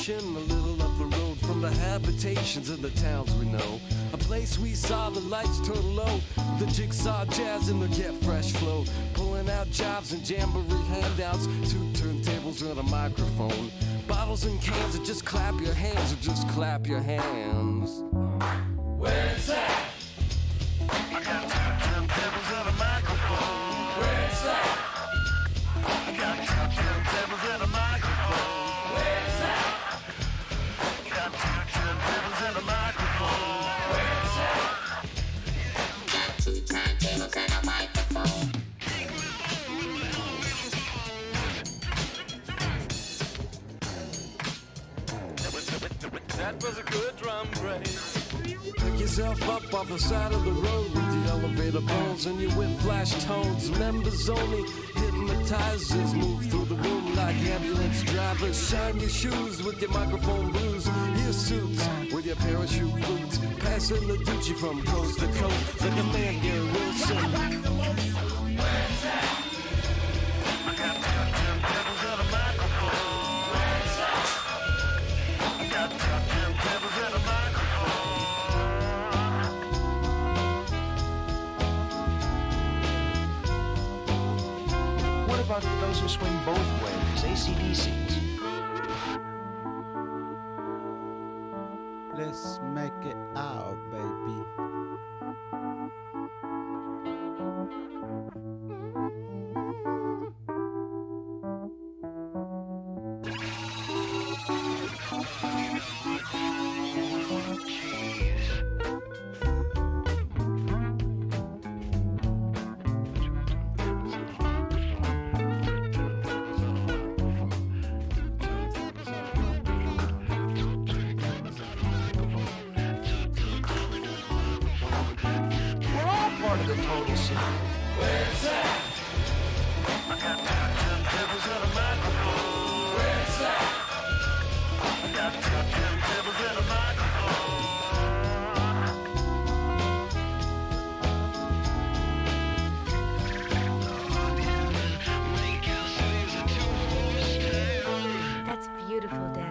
A little up the road from the habitations of the towns we know. A place we saw the lights turn low, the jigsaw jazz and the get fresh flow. Pulling out jobs and jamboree handouts, 2 turntables and a microphone. Bottles and cans and just clap your hands, or just clap your hands. Where it's at? I got 2 turntables and a microphone. Where it's at? I got 2 turntables and a microphone. Where it's at? Got 2 turntables and a microphone. Where it's at? Got 2 turntables and a microphone. That was a good drum break. Pick yourself up off the side of the road with the elevator bones and your whip flash tones. Members only, hypnotizers move through the room like ambulance drivers. Shine your shoes with your microphone blues. Your suits with your parachute boots. Passing the Gucci from coast to coast like a man, Gary Wilson. Where it's at? I got 2 turntables and a microphone. Where it's at? I got 2 turntables and a microphone. What about those who swing both ways, AC/DCs? Let's make it out, baby. Part of the total scene. Where it's at? I got 2 turntables and a microphone. Where it's at? I got 2 turntables and a microphone. That's beautiful, Dad.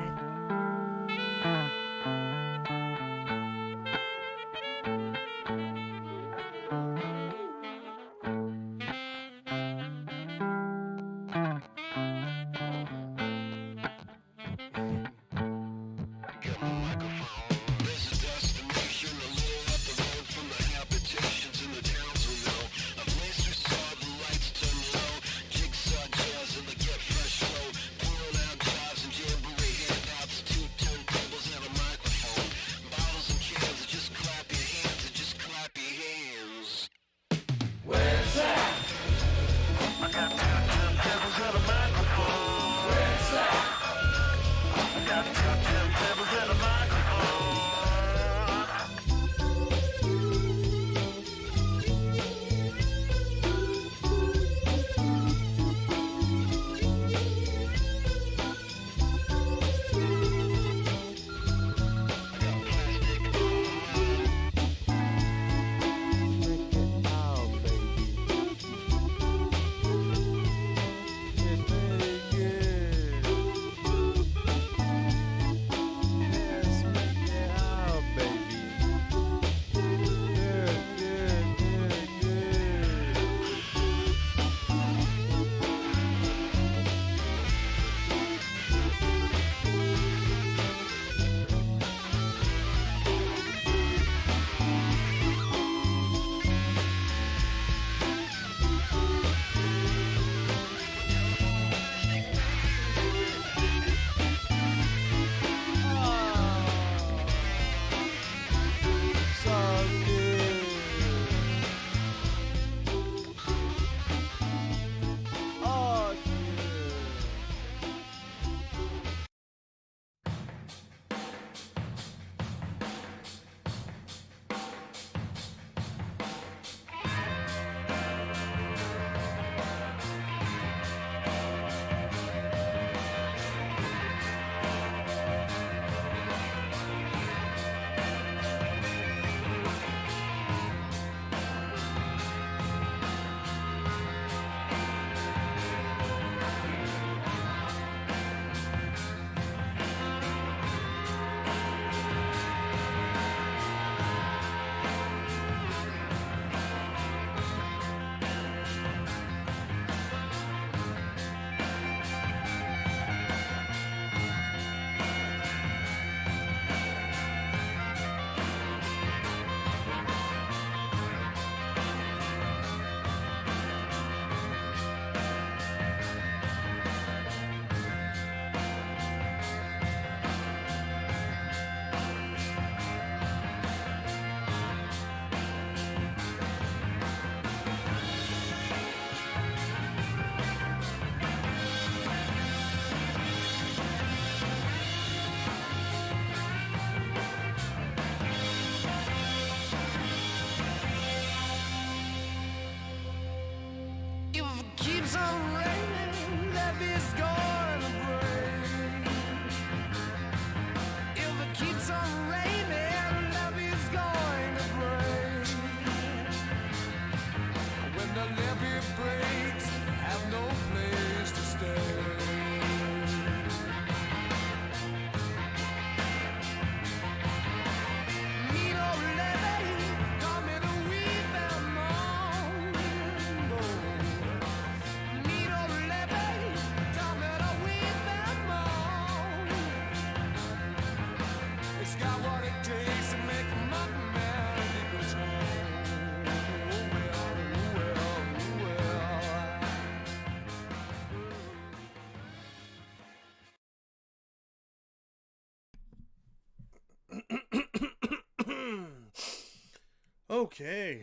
Okay,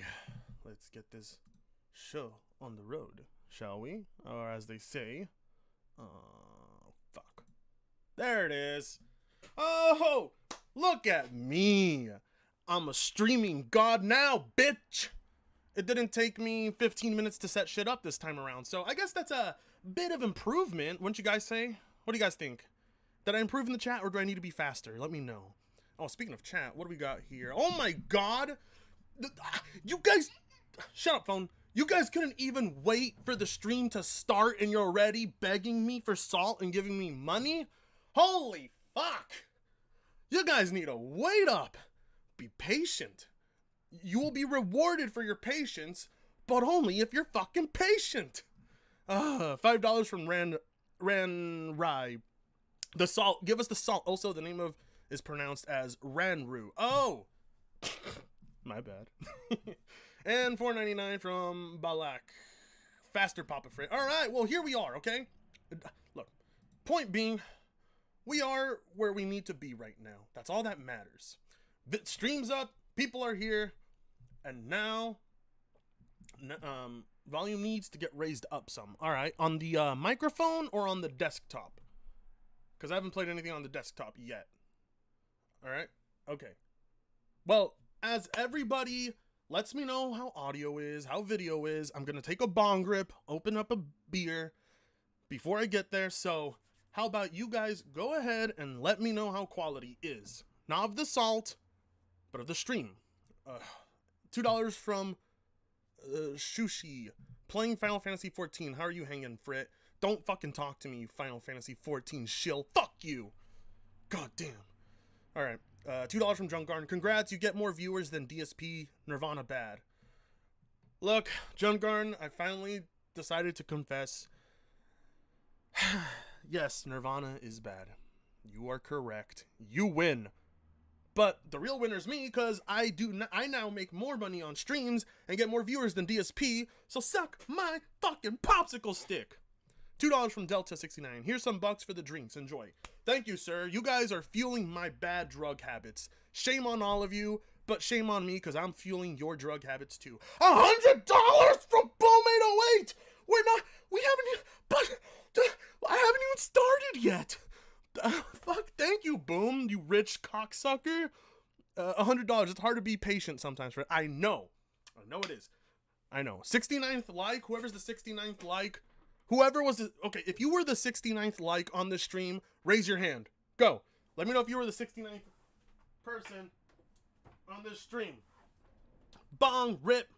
let's get this show on the road, shall we? Or as they say, fuck. There it is. Oh, look at me. I'm a streaming god now, bitch. It didn't take me 15 minutes to set shit up this time around, so I guess that's a bit of improvement, wouldn't you guys say? What do you guys think? Did I improve in the chat, or do I need to be faster? Let me know. Oh, speaking of chat, what do we got here? Oh my god! You guys... Shut up, phone. You guys couldn't even wait for the stream to start and you're already begging me for salt and giving me money? Holy fuck! You guys need to wait up. Be patient. You will be rewarded for your patience, but only if you're fucking patient. $5 from Ran Rai. The salt. Give us the salt. Also, the name of is pronounced as Ranru. Oh! My bad. And $4.99 from Balak. Faster Papa Freight. Alright, well, here we are, okay? Look, point being, we are where we need to be right now. That's all that matters. The stream's up, people are here, and now, volume needs to get raised up some. Alright, on the microphone or on the desktop? Because I haven't played anything on the desktop yet. Alright, okay. Well, as everybody lets me know how audio is, how video is, I'm going to take a bong rip, open up a beer before I get there. So how about you guys go ahead and let me know how quality is. Not of the salt, but of the stream. $2 from Shushi. Playing Final Fantasy 14. How are you hanging, Frit? Don't fucking talk to me, Final Fantasy 14 shill. Fuck you. God damn. Alright. $2 from Junkarn. Congrats, you get more viewers than DSP Nirvana bad. Look, Junkarn, I finally decided to confess. Yes, Nirvana is bad. You are correct. You win. But the real winner's me, because I now make more money on streams and get more viewers than DSP, so suck my fucking popsicle stick. $2 from Delta69. Here's some bucks for the drinks. Enjoy. Thank you, sir. You guys are fueling my bad drug habits. Shame on all of you, but shame on me because I'm fueling your drug habits too. $100 from Boom808! We haven't, but I haven't even started yet. Fuck, thank you, Boom, you rich cocksucker. $100. It's hard to be patient sometimes, right? I know it is. I know. 69th like, whoever's the 69th like. Whoever was the... Okay, if you were the 69th like on this stream, raise your hand. Go. Let me know if you were the 69th person on this stream. Bong rip.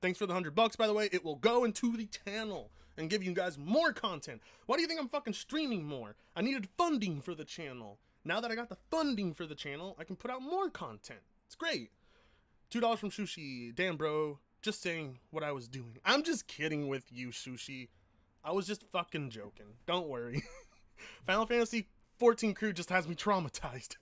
Thanks for the $100, by the way. It will go into the channel and give you guys more content. Why do you think I'm fucking streaming more? I needed funding for the channel. Now that I got the funding for the channel, I can put out more content. It's great. $2 from Sushi. Damn, bro. Just saying what I was doing. I'm just kidding with you, Sushi. I was just fucking joking. Don't worry. Final Fantasy 14 crew just has me traumatized.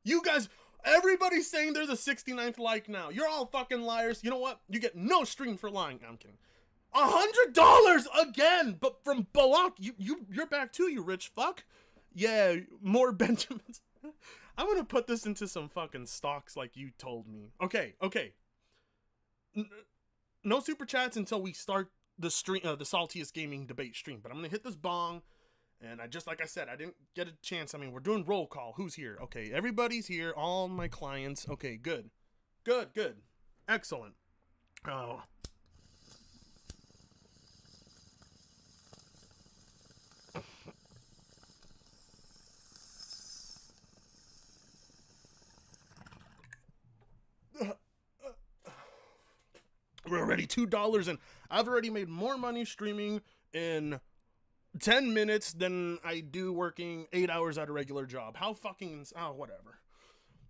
You guys, everybody's saying they're the 69th like now. You're all fucking liars. You know what? You get no stream for lying. No, I'm kidding. $100 again, but from Balak. You're back too, you rich fuck. Yeah, more Benjamins. I'm gonna put this into some fucking stocks like you told me. Okay. No super chats until we start the stream, the Saltiest Gaming debate stream. But I'm gonna hit this bong, and like I said, I didn't get a chance. I mean, we're doing roll call. Who's here? Okay, everybody's here. All my clients. Okay, good, excellent. Oh. We're already $2 and I've already made more money streaming in 10 minutes than I do working 8 hours at a regular job. How fucking... Oh, whatever.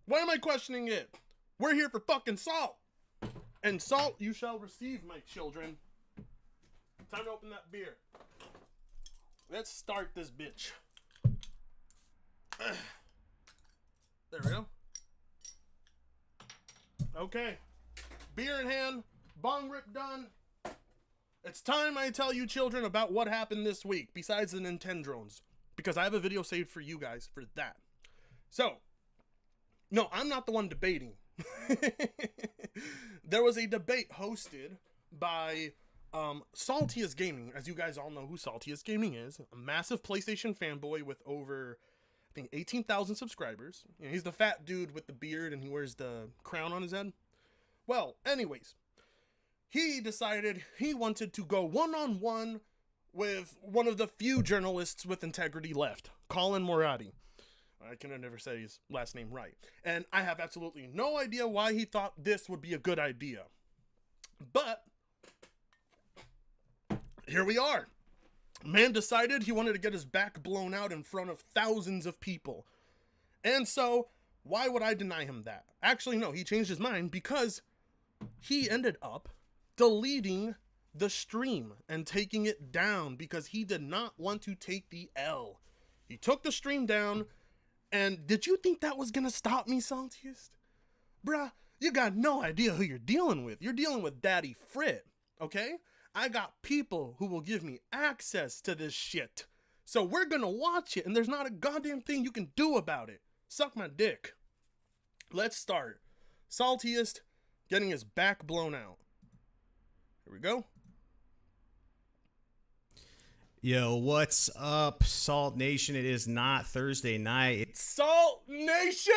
Why am I questioning it? We're here for fucking salt. And salt you shall receive, my children. Time to open that beer. Let's start this bitch. There we go. Okay. Beer in hand. Bong rip done. It's time I tell you children about what happened this week besides the Nintendrones, because I have a video saved for you guys for that. So, no, I'm not the one debating. There was a debate hosted by Saltiest Gaming. As you guys all know who Saltiest Gaming is, a massive PlayStation fanboy with over, I think, 18,000 subscribers. You know, he's the fat dude with the beard and he wears the crown on his head. Well, anyways, he decided he wanted to go one-on-one with one of the few journalists with integrity left, Colin Moriarty. I can never say his last name right. And I have absolutely no idea why he thought this would be a good idea. But here we are. Man decided he wanted to get his back blown out in front of thousands of people. And so, why would I deny him that? Actually, no, he changed his mind because he ended up deleting the stream and taking it down because he did not want to take the L. He took the stream down, and did you think that was gonna stop me, Saltiest? Bruh, you got no idea who you're dealing with. You're dealing with Daddy Frit, okay? I got people who will give me access to this shit. So we're gonna watch it, and there's not a goddamn thing you can do about it. Suck my dick. Let's start. Saltiest getting his back blown out. Here we go. Yo, what's up, Salt Nation? It is not Thursday night. Salt Nation?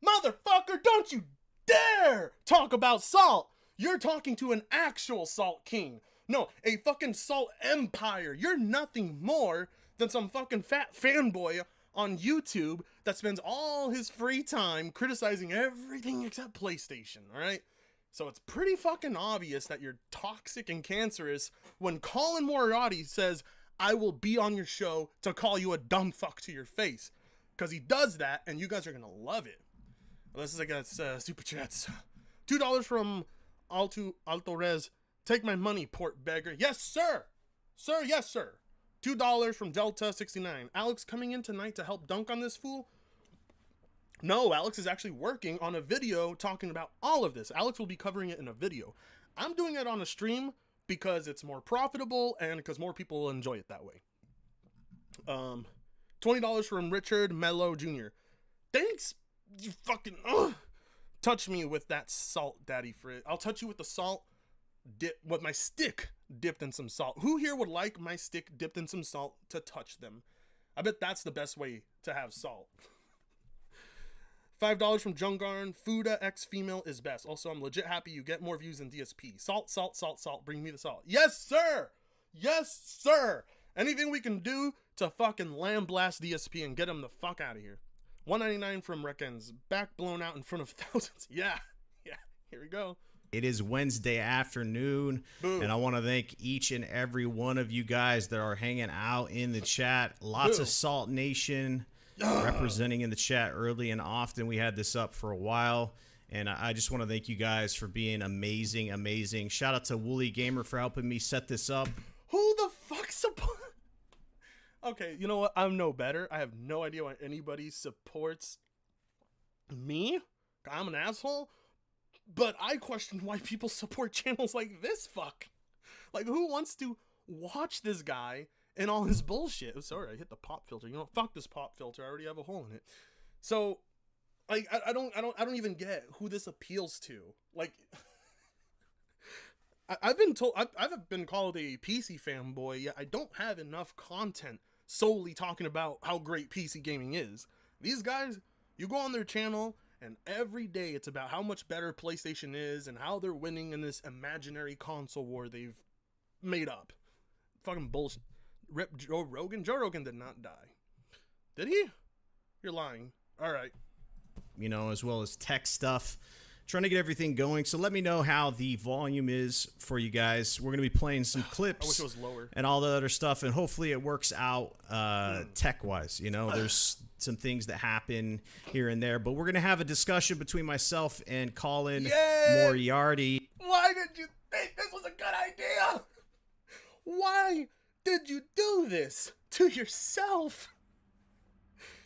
Motherfucker, don't you dare talk about salt. You're talking to an actual salt king. No, a fucking salt empire. You're nothing more than some fucking fat fanboy on YouTube that spends all his free time criticizing everything except PlayStation, alright? So it's pretty fucking obvious that you're toxic and cancerous when Colin Moriarty says, I will be on your show to call you a dumb fuck to your face. Because he does that, and you guys are going to love it. This is, I guess, super chats. $2 from Alto Res. Take my money, port beggar. Yes, sir. Sir, yes, sir. $2 from Delta69. Alex coming in tonight to help dunk on this fool? No, Alex is actually working on a video talking about all of this. Alex will be covering it in a video. I'm doing it on a stream because it's more profitable and because more people will enjoy it that way. $20 from Richard Mello Jr. Thanks, you fucking... Touch me with that salt, Daddy Frit. I'll touch you with the salt with my stick dipped in some salt. Who here would like my stick dipped in some salt to touch them? I bet that's the best way to have salt. $5 from Jungarn. Fuda X female is best. Also, I'm legit happy you get more views than DSP. Salt, salt, salt, salt. Bring me the salt. Yes, sir. Yes, sir. Anything we can do to fucking lamb blast DSP and get him the fuck out of here. $1.99 from Reckens. Back blown out in front of thousands. Yeah. Here we go. It is Wednesday afternoon, Boo. and I want to thank each and every one of you guys that are hanging out in the chat. Lots Boo. of Salt Nation representing in the chat early and often. We had this up for a while, and I just want to thank you guys for being amazing, amazing. Shout out to Wooly Gamer for helping me set this up. Who the fuck support? Okay, you know what? I'm no better. I have no idea why anybody supports me. I'm an asshole. But I question why people support channels like this fuck. Like, who wants to watch this guy and all his bullshit? Oh, sorry, I hit the pop filter. You know, fuck this pop filter. I already have a hole in it. So, like, I don't even get who this appeals to. Like, I've been told, I've been called a PC fanboy, yet I don't have enough content solely talking about how great PC gaming is. These guys, you go on their channel, and every day it's about how much better PlayStation is and how they're winning in this imaginary console war they've made up. Fucking bullshit. Rip Joe Rogan? Joe Rogan did not die. Did he? You're lying. All right. You know, as well as tech stuff. Trying to get everything going. So let me know how the volume is for you guys. We're going to be playing some clips. I wish it was lower. And all the other stuff. And hopefully it works out tech-wise. You know, there's some things that happen here and there. But we're going to have a discussion between myself and Colin Moriarty. Why did you think this was a good idea? Why did you do this to yourself?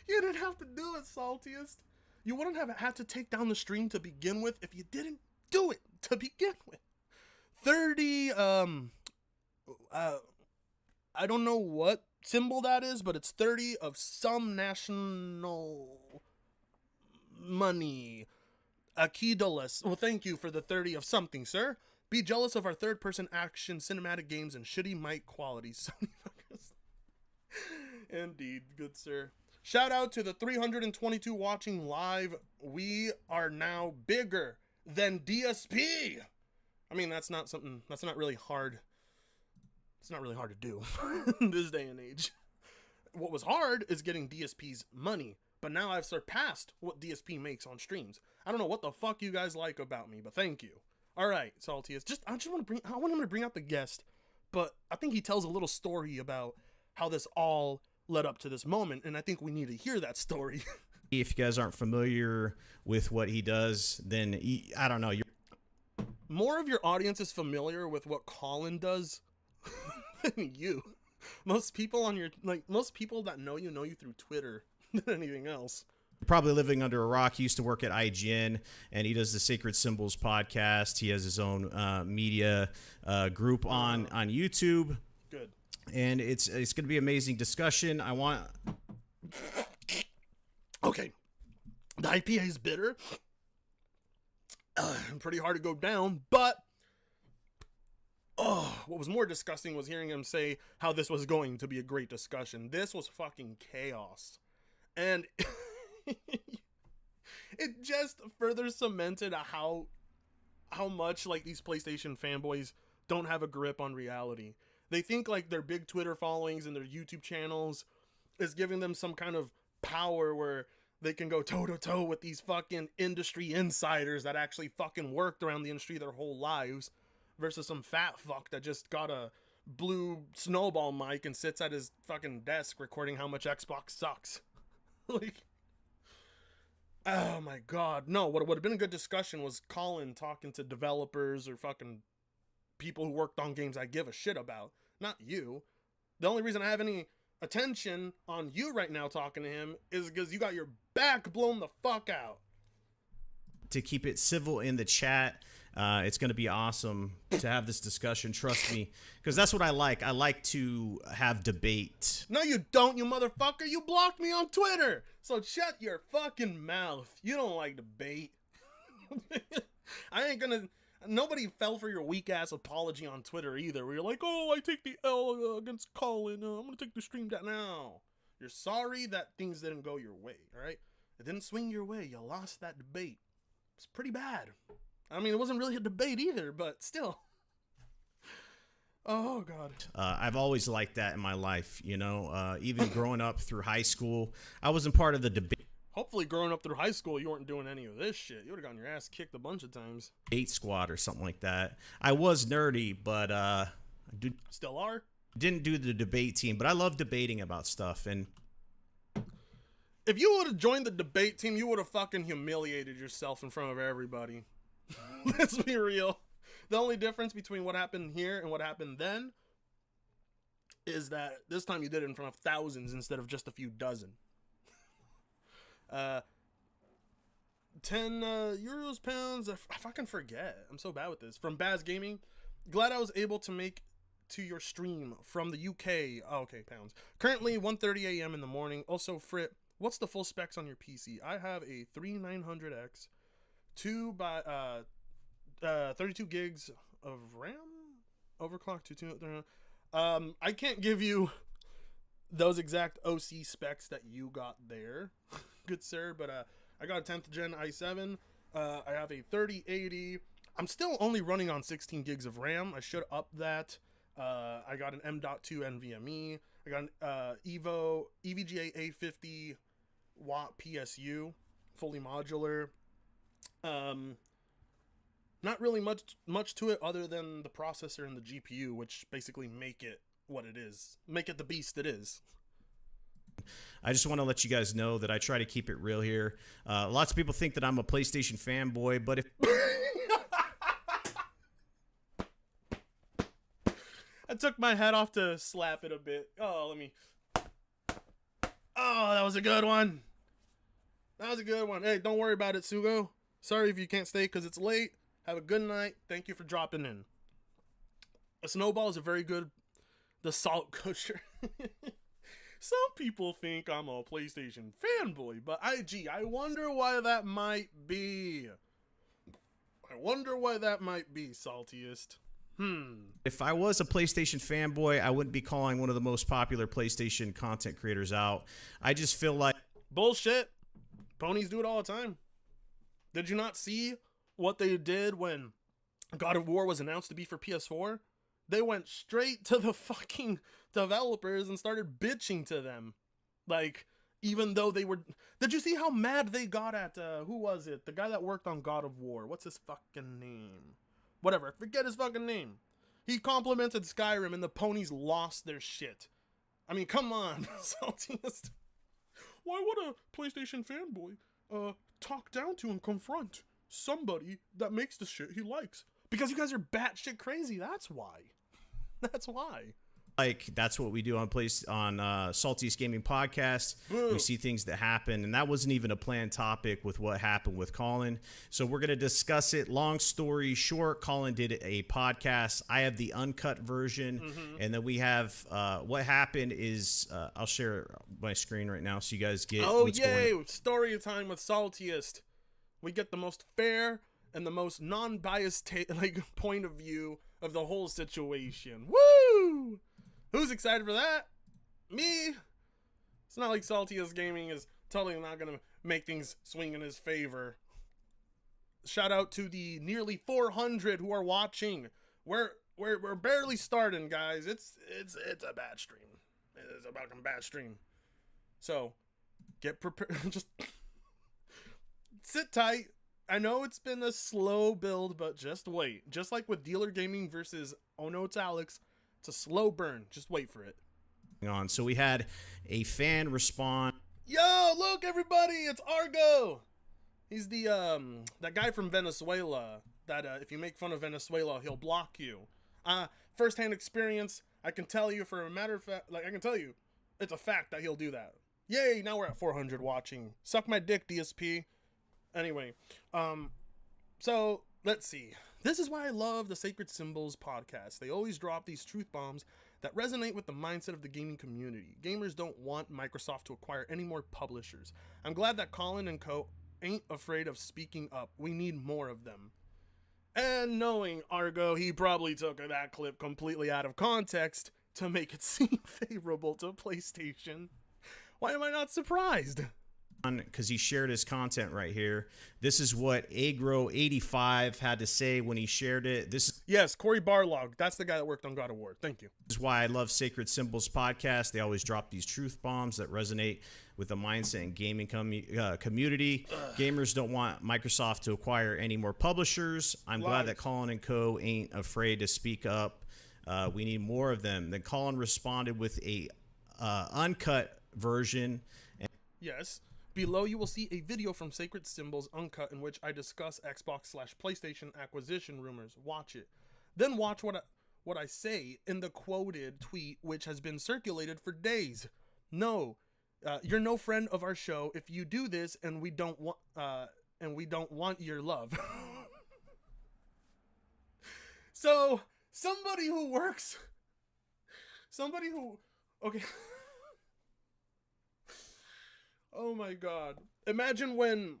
You didn't have to do it, Saltiest. You wouldn't have had to take down the stream to begin with if you didn't do it to begin with. 30, I don't know what symbol that is, but it's 30 of some national money. Akidolus. Well, thank you for the 30 of something, sir. Be jealous of our third-person action cinematic games and shitty mic quality. Sony fuckers. Indeed, good sir. Shout out to the 322 watching live. We are now bigger than DSP. I mean, that's not really hard. It's not really hard to do in this day and age. What was hard is getting DSP's money. But now I've surpassed what DSP makes on streams. I don't know what the fuck you guys like about me, but thank you. All right, Saltius. I want him to bring out the guest, but I think he tells a little story about how this all led up to this moment, and I think we need to hear that story. If you guys aren't familiar with what he does, then I don't know. More of your audience is familiar with what Colin does than you. Most people that know you through Twitter than anything else. Probably living under a rock. He used to work at IGN, and he does the Sacred Symbols podcast. He has his own media group on YouTube. Good. And it's going to be amazing discussion. Okay. The IPA is bitter. Pretty hard to go down, but what was more disgusting was hearing him say how this was going to be a great discussion. This was fucking chaos. And it just further cemented how much like these PlayStation fanboys don't have a grip on reality. They think like their big Twitter followings and their YouTube channels is giving them some kind of power where they can go toe to toe with these fucking industry insiders that actually fucking worked around the industry their whole lives versus some fat fuck that just got a blue snowball mic and sits at his fucking desk recording how much Xbox sucks. Like, oh my god. No, what would have been a good discussion was Colin talking to developers or fucking people who worked on games I give a shit about. Not you. The only reason I have any attention on you right now talking to him is because you got your back blown the fuck out. To keep it civil in the chat, it's going to be awesome to have this discussion. Trust me, because that's what I like. I like to have debate. No, you don't, you motherfucker. You blocked me on Twitter. So shut your fucking mouth. You don't like debate. Nobody fell for your weak ass apology on Twitter either. Where you're like, oh, I take the L against Colin. I'm going to take the stream down now. You're sorry that things didn't go your way, all right? It didn't swing your way. You lost that debate. It's pretty bad. I mean, it wasn't really a debate either, but still. Oh, God. I've always liked that in my life, you know, even growing up through high school. I wasn't part of the debate Hopefully growing up through high school, you weren't doing any of this shit. You would have gotten your ass kicked a bunch of times. squad or something like that. I was nerdy, but Still are? Didn't do the debate team, but I love debating about stuff. And if you would have joined the debate team, you would have fucking humiliated yourself in front of everybody. Let's be real. The only difference between what happened here and what happened then is that this time you did it in front of thousands instead of just a few dozen. 10 euros, pounds, I fucking forget. I'm so bad with this. From Baz Gaming, glad I was able to make to your stream from the UK. Oh, okay, pounds. Currently 1:30 a.m. in the morning. Also, Frit, what's the full specs on your PC? I have a 3900X, 32 gigs of RAM, overclocked to 2. I can't give you those exact OC specs that you got there, good sir, but I got a 10th gen i7. I have a 3080. I'm still only running on 16 gigs of RAM. I should up that. I got an M.2 NVMe. I got an EVGA 850 watt PSU, fully modular. Not really much to it other than the processor and the GPU, which basically make it what it is. Make it the beast it is. I just want to let you guys know that I try to keep it real here. Lots of people think that I'm a PlayStation fanboy, but if I took my head off to slap it a bit. Oh, that was a good one. That was a good one. Hey, don't worry about it, Sugo. Sorry if you can't stay because it's late. Have a good night. Thank you for dropping in. A snowball is a very good... The salt kosher. Some people think I'm a PlayStation fanboy, but I wonder why that might be. I wonder why that might be, Saltiest. If I was a PlayStation fanboy, I wouldn't be calling one of the most popular PlayStation content creators out. I just feel like Bullshit. Ponies do it all the time. Did you not see what they did when God of War was announced to be for PS4? They went straight to the fucking developers and started bitching to them. Like, even though they were... Did you see how mad they got at, who was it? The guy that worked on God of War. What's his fucking name? Whatever, I forget his fucking name. He complimented Skyrim and the ponies lost their shit. I mean, come on, Saltiest. Why would a PlayStation fanboy talk down to and confront somebody that makes the shit he likes? Because you guys are batshit crazy, that's why. That's why. like that's what we do on Salty's Gaming Podcast. We see things that happen, and that wasn't even a planned topic with what happened with Colin. So we're gonna discuss it. Long story short, Colin did a podcast. I have the uncut version, and then we have what happened is I'll share my screen right now so you guys get. Oh what's yay! going on. Story time with Saltiest. We get the most fair and the most non-biased point of view of the whole situation. Woo! Who's excited for that? Me. It's not like Saltiest Gaming is totally not gonna make things swing in his favor. Shout out to the nearly 400 who are watching. We're barely starting, guys. It's a bad stream. It's a fucking bad stream. So get prepared. Just sit tight. I know it's been a slow build, but just wait. Just like with Dealer Gaming versus Oh No It's Alex, it's a slow burn. Just wait for it. On. So we had a fan respond. Yo, look everybody, it's Argo. He's the that guy from Venezuela that if you make fun of Venezuela, he'll block you. First-hand experience, I can tell you for a matter of fact, I can tell you, it's a fact that he'll do that. Yay, now we're at 400 watching. Suck my dick, DSP. Anyway, so let's see. This is why I love the Sacred Symbols podcast. They always drop these truth bombs that resonate with the mindset of the gaming community. Gamers don't want Microsoft to acquire any more publishers. I'm glad that Colin and co ain't afraid of speaking up. We need more of them. And knowing Argo, he probably took that clip completely out of context to make it seem favorable to PlayStation. Why am I not surprised? Because he shared his content right here. This is what Agro85 had to say when he shared it. Yes, Corey Barlog. That's the guy that worked on God of War. Thank you. This is why I love Sacred Symbols podcast. They always drop these truth bombs that resonate with the mindset and gaming community. Gamers don't want Microsoft to acquire any more publishers. I'm glad that Colin and co ain't afraid to speak up. We need more of them. Then Colin responded with a uncut version. Yes. Below you will see a video from Sacred Symbols Uncut in which I discuss Xbox/PlayStation acquisition rumors. Watch it. Then watch what I say in the quoted tweet which has been circulated for days. No, you're no friend of our show if you do this, and we don't want your love. So somebody who okay. Oh my god. Imagine when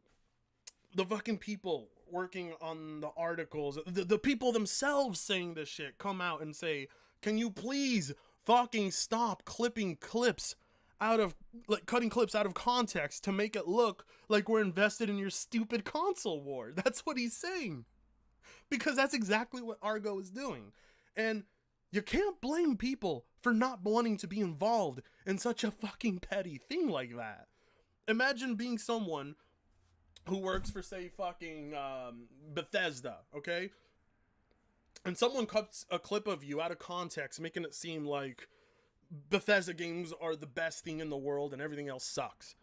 the fucking people working on the articles, the people themselves saying this shit, come out and say, can you please fucking stop clipping clips out of, cutting clips out of context to make it look like we're invested in your stupid console war. That's what he's saying. Because that's exactly what Argo is doing. And you can't blame people for not wanting to be involved in such a fucking petty thing like that. Imagine being someone who works for, say, fucking Bethesda, okay? And someone cuts a clip of you out of context, making it seem like Bethesda games are the best thing in the world and everything else sucks.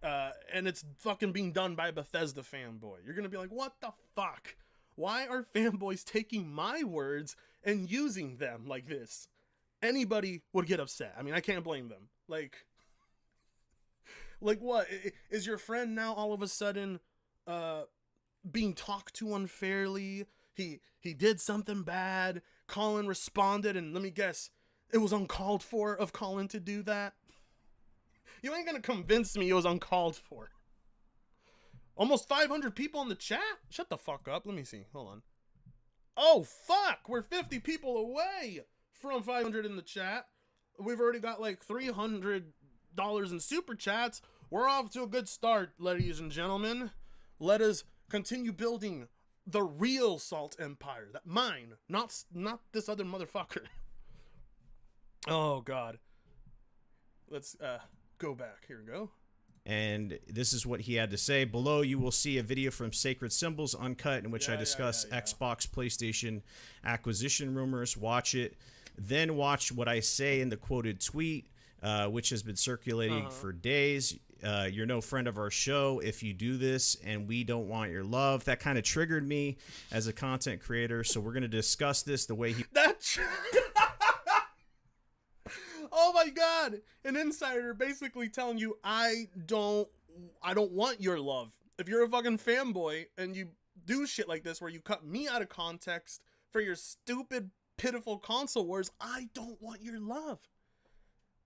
And it's fucking being done by a Bethesda fanboy. You're gonna be like, what the fuck? Why are fanboys taking my words and using them like this? Anybody would get upset. I mean, I can't blame them. Like what? Is your friend now all of a sudden being talked to unfairly? He did something bad. Colin responded, and let me guess, it was uncalled for of Colin to do that? You ain't gonna convince me it was uncalled for. Almost 500 people in the chat? Shut the fuck up. Let me see. Hold on. Oh, fuck. We're 50 people away from 500 in the chat. We've already got like $300 in super chats. We're off to a good start, ladies and gentlemen. Let us continue building the real Salt Empire. That mine, not this other motherfucker. Oh, God. Let's go back. Here we go. And this is what he had to say. Below, you will see a video from Sacred Symbols Uncut in which I discuss Xbox, PlayStation acquisition rumors. Watch it. Then watch what I say in the quoted tweet, which has been circulating for days. You're no friend of our show if you do this, and we don't want your love. That kind of triggered me as a content creator, so we're going to discuss this the way he... Oh my God, an insider basically telling you I don't want your love. If you're a fucking fanboy and you do shit like this where you cut me out of context for your stupid, pitiful console wars, I don't want your love.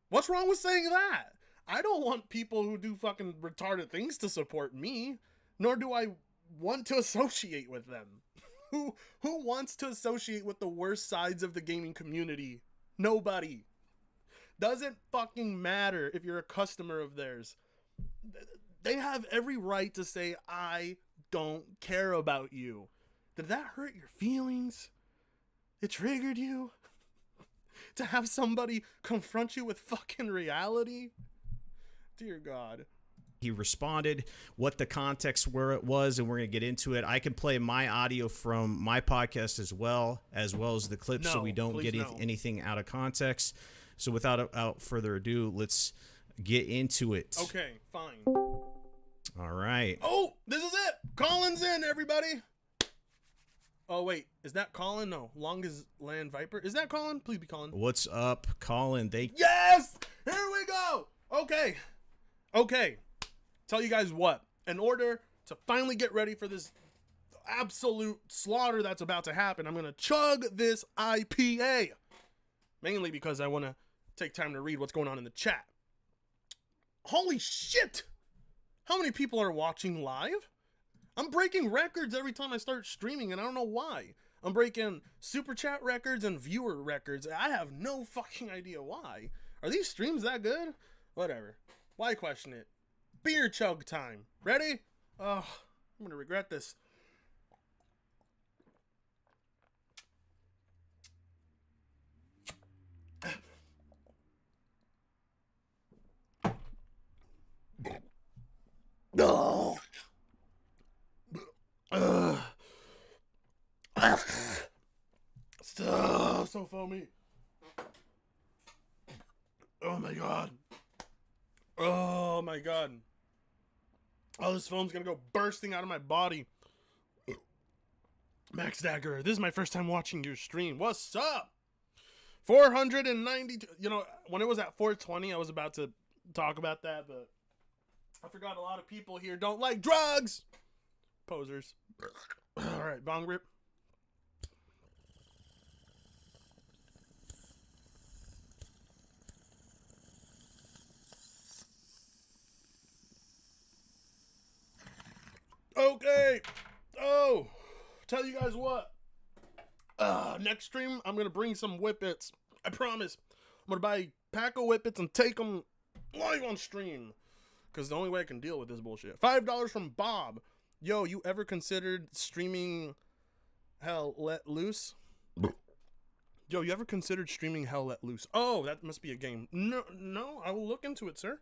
What's wrong with saying that? I don't want people who do fucking retarded things to support me, nor do I want to associate with them. Who wants to associate with the worst sides of the gaming community? Nobody. Doesn't fucking matter if you're a customer of theirs. They have every right to say, I don't care about you. Did that hurt your feelings? It triggered you? To have somebody confront you with fucking reality? Dear God. He responded, what the context where it was, and we're going to get into it. I can play my audio from my podcast as well as the clips, so we don't get anything out of context. So without further ado, let's get into it. Okay, fine. All right. Oh, this is it. Colin's in, everybody. Oh, wait. Is that Colin? No. Longest Land Viper. Is that Colin? Please be Colin. What's up, Colin? Yes! Here we go. Okay. Tell you guys what. In order to finally get ready for this absolute slaughter that's about to happen, I'm going to chug this IPA. Mainly because I want to take time to read what's going on in the chat. Holy shit! How many people are watching live? I'm breaking records every time I start streaming, and I don't know why. I'm breaking super chat records and viewer records. I have no fucking idea why. Are these streams that good? Whatever. Why question it? Beer chug time. Ready? Oh, I'm gonna regret this. No. So foamy. Oh my God. Oh my God. Oh, this foam's gonna go bursting out of my body. Max Dagger, this is my first time watching your stream. What's up? 492. You know, when it was at 420, I was about to talk about that, but I forgot a lot of people here don't like drugs. Posers. All right, bong rip. Okay. Oh, tell you guys what. Next stream, I'm going to bring some whippets. I promise. I'm going to buy a pack of whippets and take them live on stream. Because the only way I can deal with this bullshit. $5 from Bob. Yo, you ever considered streaming Hell Let Loose? Yo, you ever considered streaming Hell Let Loose? Oh, that must be a game. No, I will look into it, sir.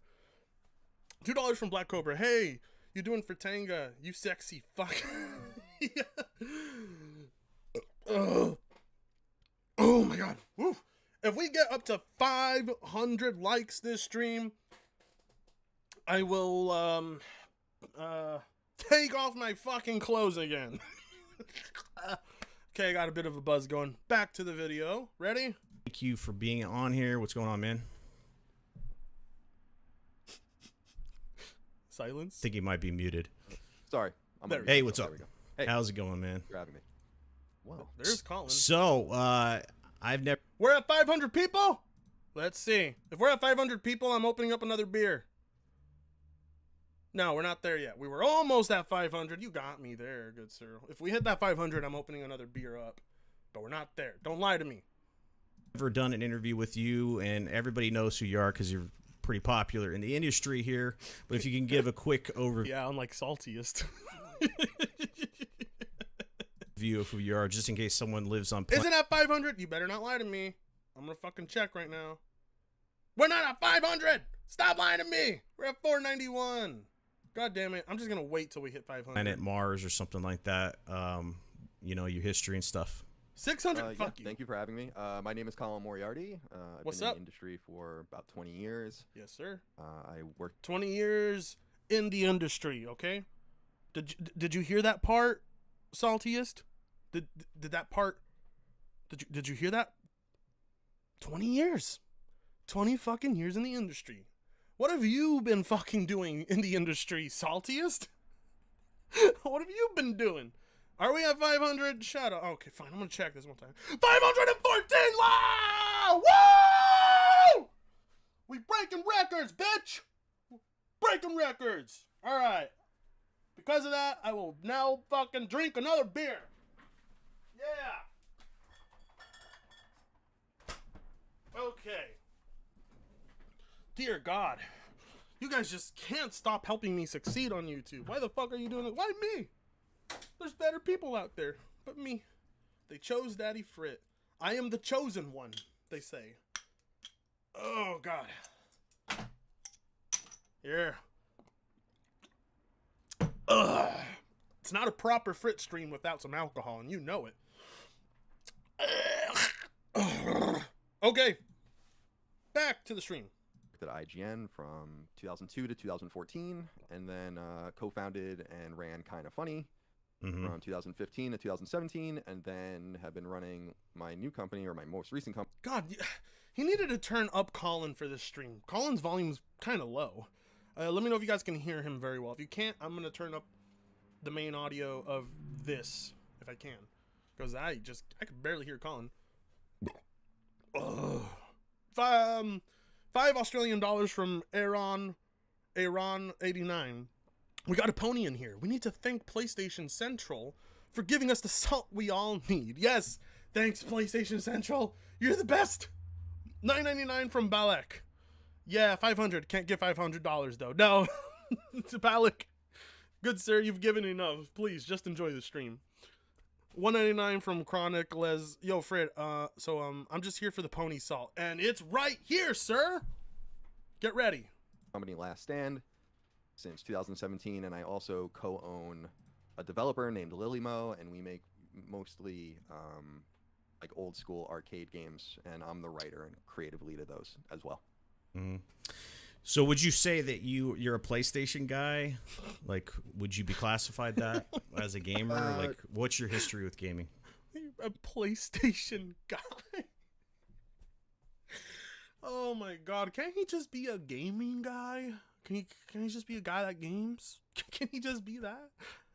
$2 from Black Cobra. Hey, you doing for Tanga? You sexy fuck. Yeah. Oh my God. Woo. If we get up to 500 likes this stream, I will take off my fucking clothes again. Okay, I got a bit of a buzz going. Back to the video. Ready? Thank you for being on here. What's going on, man? Silence. I think he might be muted. Sorry. Hey, what's up? There we go. Hey, how's it going, man? you're having me. Wow. There's Colin. So, I've never... We're at 500 people? Let's see. If we're at 500 people, I'm opening up another beer. No, we're not there yet. We were almost at 500. You got me there, good sir. If we hit that 500, I'm opening another beer up. But we're not there. Don't lie to me. Ever done an interview with you, and everybody knows who you are because you're pretty popular in the industry here. But if you can give a quick overview Yeah, unlike Saltiest. of who you are, just in case someone lives on. Is it at 500? You better not lie to me. I'm going to fucking check right now. We're not at 500. Stop lying to me. We're at 491. God damn it. I'm just going to wait till we hit 500. Planet Mars or something like that. You know, your history and stuff. 600. Fuck you. Thank you for having me. My name is Colin Moriarty. I've What's been up? in the industry for about 20 years. Yes, sir. I worked 20 years in the industry, okay? Did you hear that part, Saltiest? Did that part? Did you hear that? 20 years. 20 fucking years in the industry. What have you been fucking doing in the industry, Saltiest? What have you been doing? Are we at 500? Shut up. Okay, fine. I'm gonna check this one time. 514! Wow! Woo! We breaking records, bitch! Breaking records! Alright. Because of that, I will now fucking drink another beer. Yeah! Okay. Dear God. You guys just can't stop helping me succeed on YouTube. Why the fuck are you doing it? Why me? There's better people out there, but me. They chose Daddy Frit. I am the chosen one, they say. Oh, God. Yeah. Ugh. It's not a proper Frit stream without some alcohol, and you know it. Okay. Back to the stream. at IGN from 2002 to 2014, and then co-founded and ran Kinda Funny from 2015 to 2017, and then have been running my new company, or my most recent company. God, he needed to turn up Colin for this stream. Colin's volume's kind of low. Let me know if you guys can hear him very well. If you can't, I'm going to turn up the main audio of this, if I can. Because I could barely hear Colin. Ugh. $5 Australian from Aaron 89. We got a pony in here. We need to thank PlayStation Central for giving us the salt we all need. Yes, thanks PlayStation Central. You're the best. $9.99 from Balek. Yeah, 500. Can't give $500 though. No, to Balek. Good sir, you've given enough. Please just enjoy the stream. $1.99 from Chronic Les. Yo, Fred. I'm just here for the pony salt, and it's right here, sir. Get ready. Company Last Stand since 2017, and I also co-own a developer named Lilymo, and we make mostly like old school arcade games, and I'm the writer and creative lead of those as well. So would you say that you're a PlayStation guy? Like, would you be classified that as a gamer? Like, what's your history with gaming? A PlayStation guy. Oh my God! Can't he just be a gaming guy? Can he just be a guy that games? Can he just be that?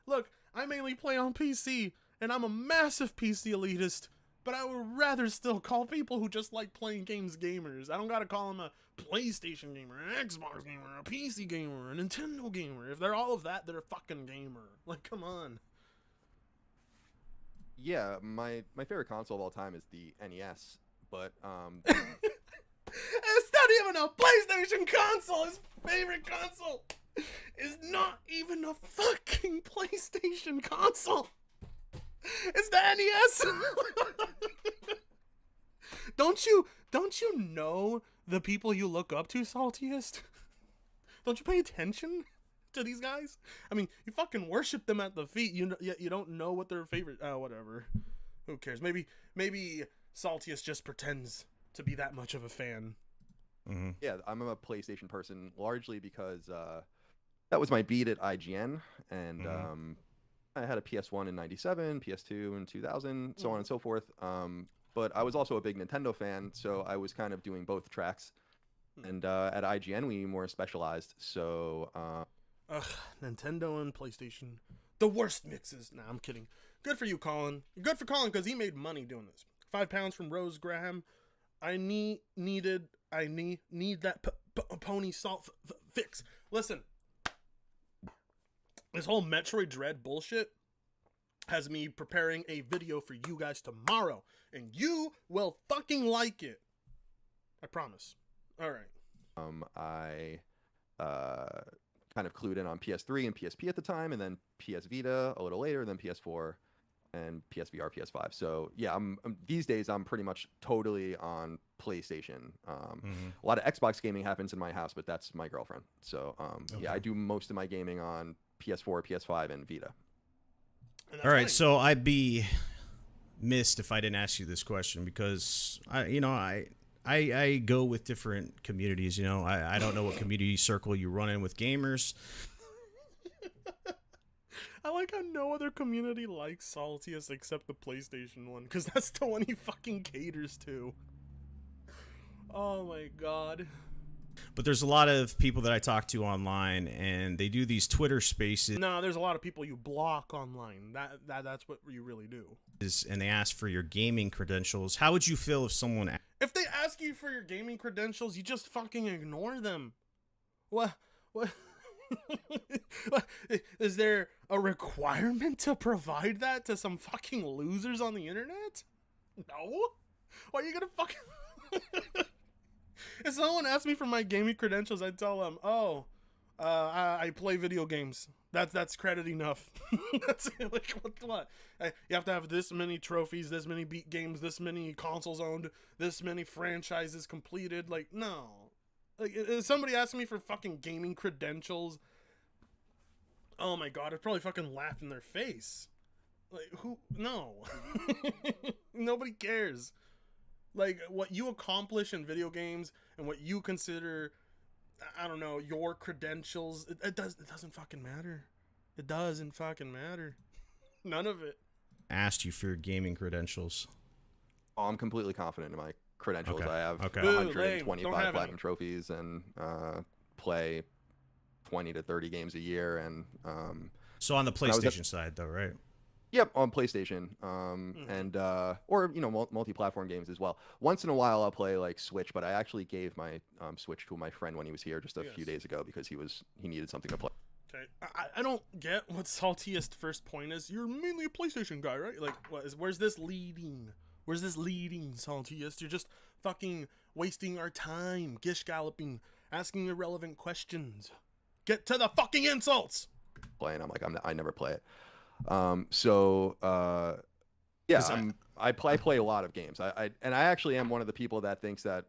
Look, I mainly play on PC, and I'm a massive PC elitist. But I would rather still call people who just like playing games gamers. I don't gotta call them a PlayStation gamer, an Xbox gamer, a PC gamer, a Nintendo gamer. If they're all of that, they're a fucking gamer. Like, come on. Yeah, my favorite console of all time is the NES, but It's not even a PlayStation console. His favorite console is not even a fucking PlayStation console. It's the NES. Don't you know the people you look up to, Saltiest? Don't you pay attention to these guys? I mean, you fucking worship them at the feet. You don't know what their favorite. Whatever. Who cares? Maybe Saltiest just pretends to be that much of a fan. yeah, I'm a PlayStation person largely because that was my beat at IGN, and I had a PS1 in '97, PS2 in 2000, so on and so forth. But I was also a big Nintendo fan, so I was kind of doing both tracks. And at IGN, we more specialized. So Nintendo and PlayStation, the worst mixes. Nah, I'm kidding. Good for you, Colin. Good for Colin because he made money doing this. £5 from Rose Graham. I need that pony salt fix. Listen, This whole Metroid Dread bullshit has me preparing a video for you guys tomorrow, and you will fucking like it. I promise. All right. I kind of clued in on PS3 and PSP at the time, and then PS Vita a little later, then PS4 and PSVR, PS5. So yeah, I'm these days I'm pretty much totally on PlayStation. A lot of Xbox gaming happens in my house, but that's my girlfriend. So yeah, I do most of my gaming on PS4, PS5, and Vita. All right, so I'd be missed if I didn't ask you this question, because I go with different communities. You know, I don't know what community circle you run in with gamers. I like how no other community likes Saltiest except the PlayStation one, because that's the one he fucking caters to. Oh my god. But there's a lot of people that I talk to online, and they do these Twitter spaces. No, there's a lot of people you block online. That's what you really do. And they ask for your gaming credentials. How would you feel if someone... If they ask you for your gaming credentials, you just fucking ignore them. What? Is there a requirement to provide that to some fucking losers on the internet? No? Why are you gonna fucking... If someone asked me for my gaming credentials, I'd tell them, oh, I play video games. That's credit enough. That's like, what? You have to have this many trophies, this many beat games, this many consoles owned, this many franchises completed. Like, no. Like, if somebody asked me for fucking gaming credentials, oh my god, I'd probably fucking laugh in their face. Like, who? No. Nobody cares. Like, what you accomplish in video games and what you consider, I don't know, your credentials, it doesn't fucking matter. It doesn't fucking matter. None of it. Asked you for your gaming credentials. Oh, I'm completely confident in my credentials. Okay. I have Okay. 125 platinum trophies and play 20 to 30 games a year. And so on the PlayStation side, though, right? Yep, on PlayStation, and or multi-platform games as well. Once in a while, I'll play like Switch, but I actually gave my Switch to my friend when he was here just a few days ago because he needed something to play. Okay, I don't get what Saltiest first point is. You're mainly a PlayStation guy, right? Like, where's this leading? Where's this leading, Saltiest? You're just fucking wasting our time, gish galloping, asking irrelevant questions. Get to the fucking insults. And I'm like, I never play it. Yeah, I play a lot of games. I actually am one of the people that thinks that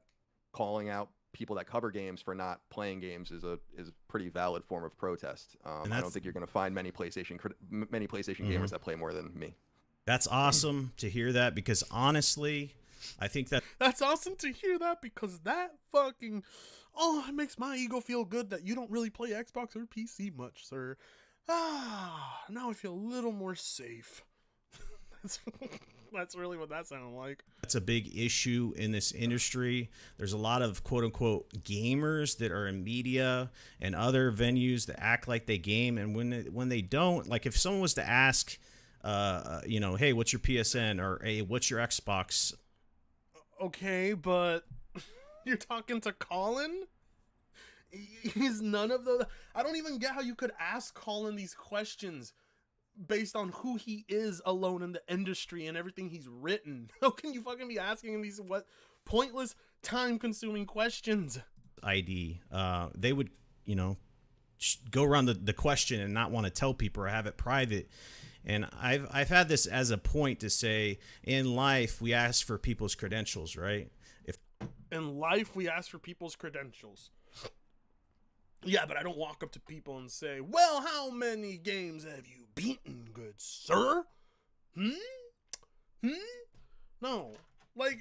calling out people that cover games for not playing games is a pretty valid form of protest. I don't think you're going to find many PlayStation gamers that play more than me. That's awesome to hear that, because honestly, I think that's awesome to hear that, because that fucking, it makes my ego feel good that you don't really play Xbox or PC much, sir. Now I feel a little more safe. That's really what that sounded like. That's a big issue in this industry. There's a lot of quote-unquote gamers that are in media and other venues that act like they game, and when they don't, like if someone was to ask, hey, what's your PSN, or hey, what's your Xbox? Okay, but you're talking to Colin? He's none of those. I don't even get how you could ask Colin these questions based on who he is alone in the industry and everything he's written. How can you fucking be asking him these pointless, time-consuming questions? ID. They would, go around the question and not want to tell people or have it private. And I've had this as a point to say, in life we ask for people's credentials, right? In life we ask for people's credentials. Yeah, but I don't walk up to people and say, well, how many games have you beaten, good sir? No. Like,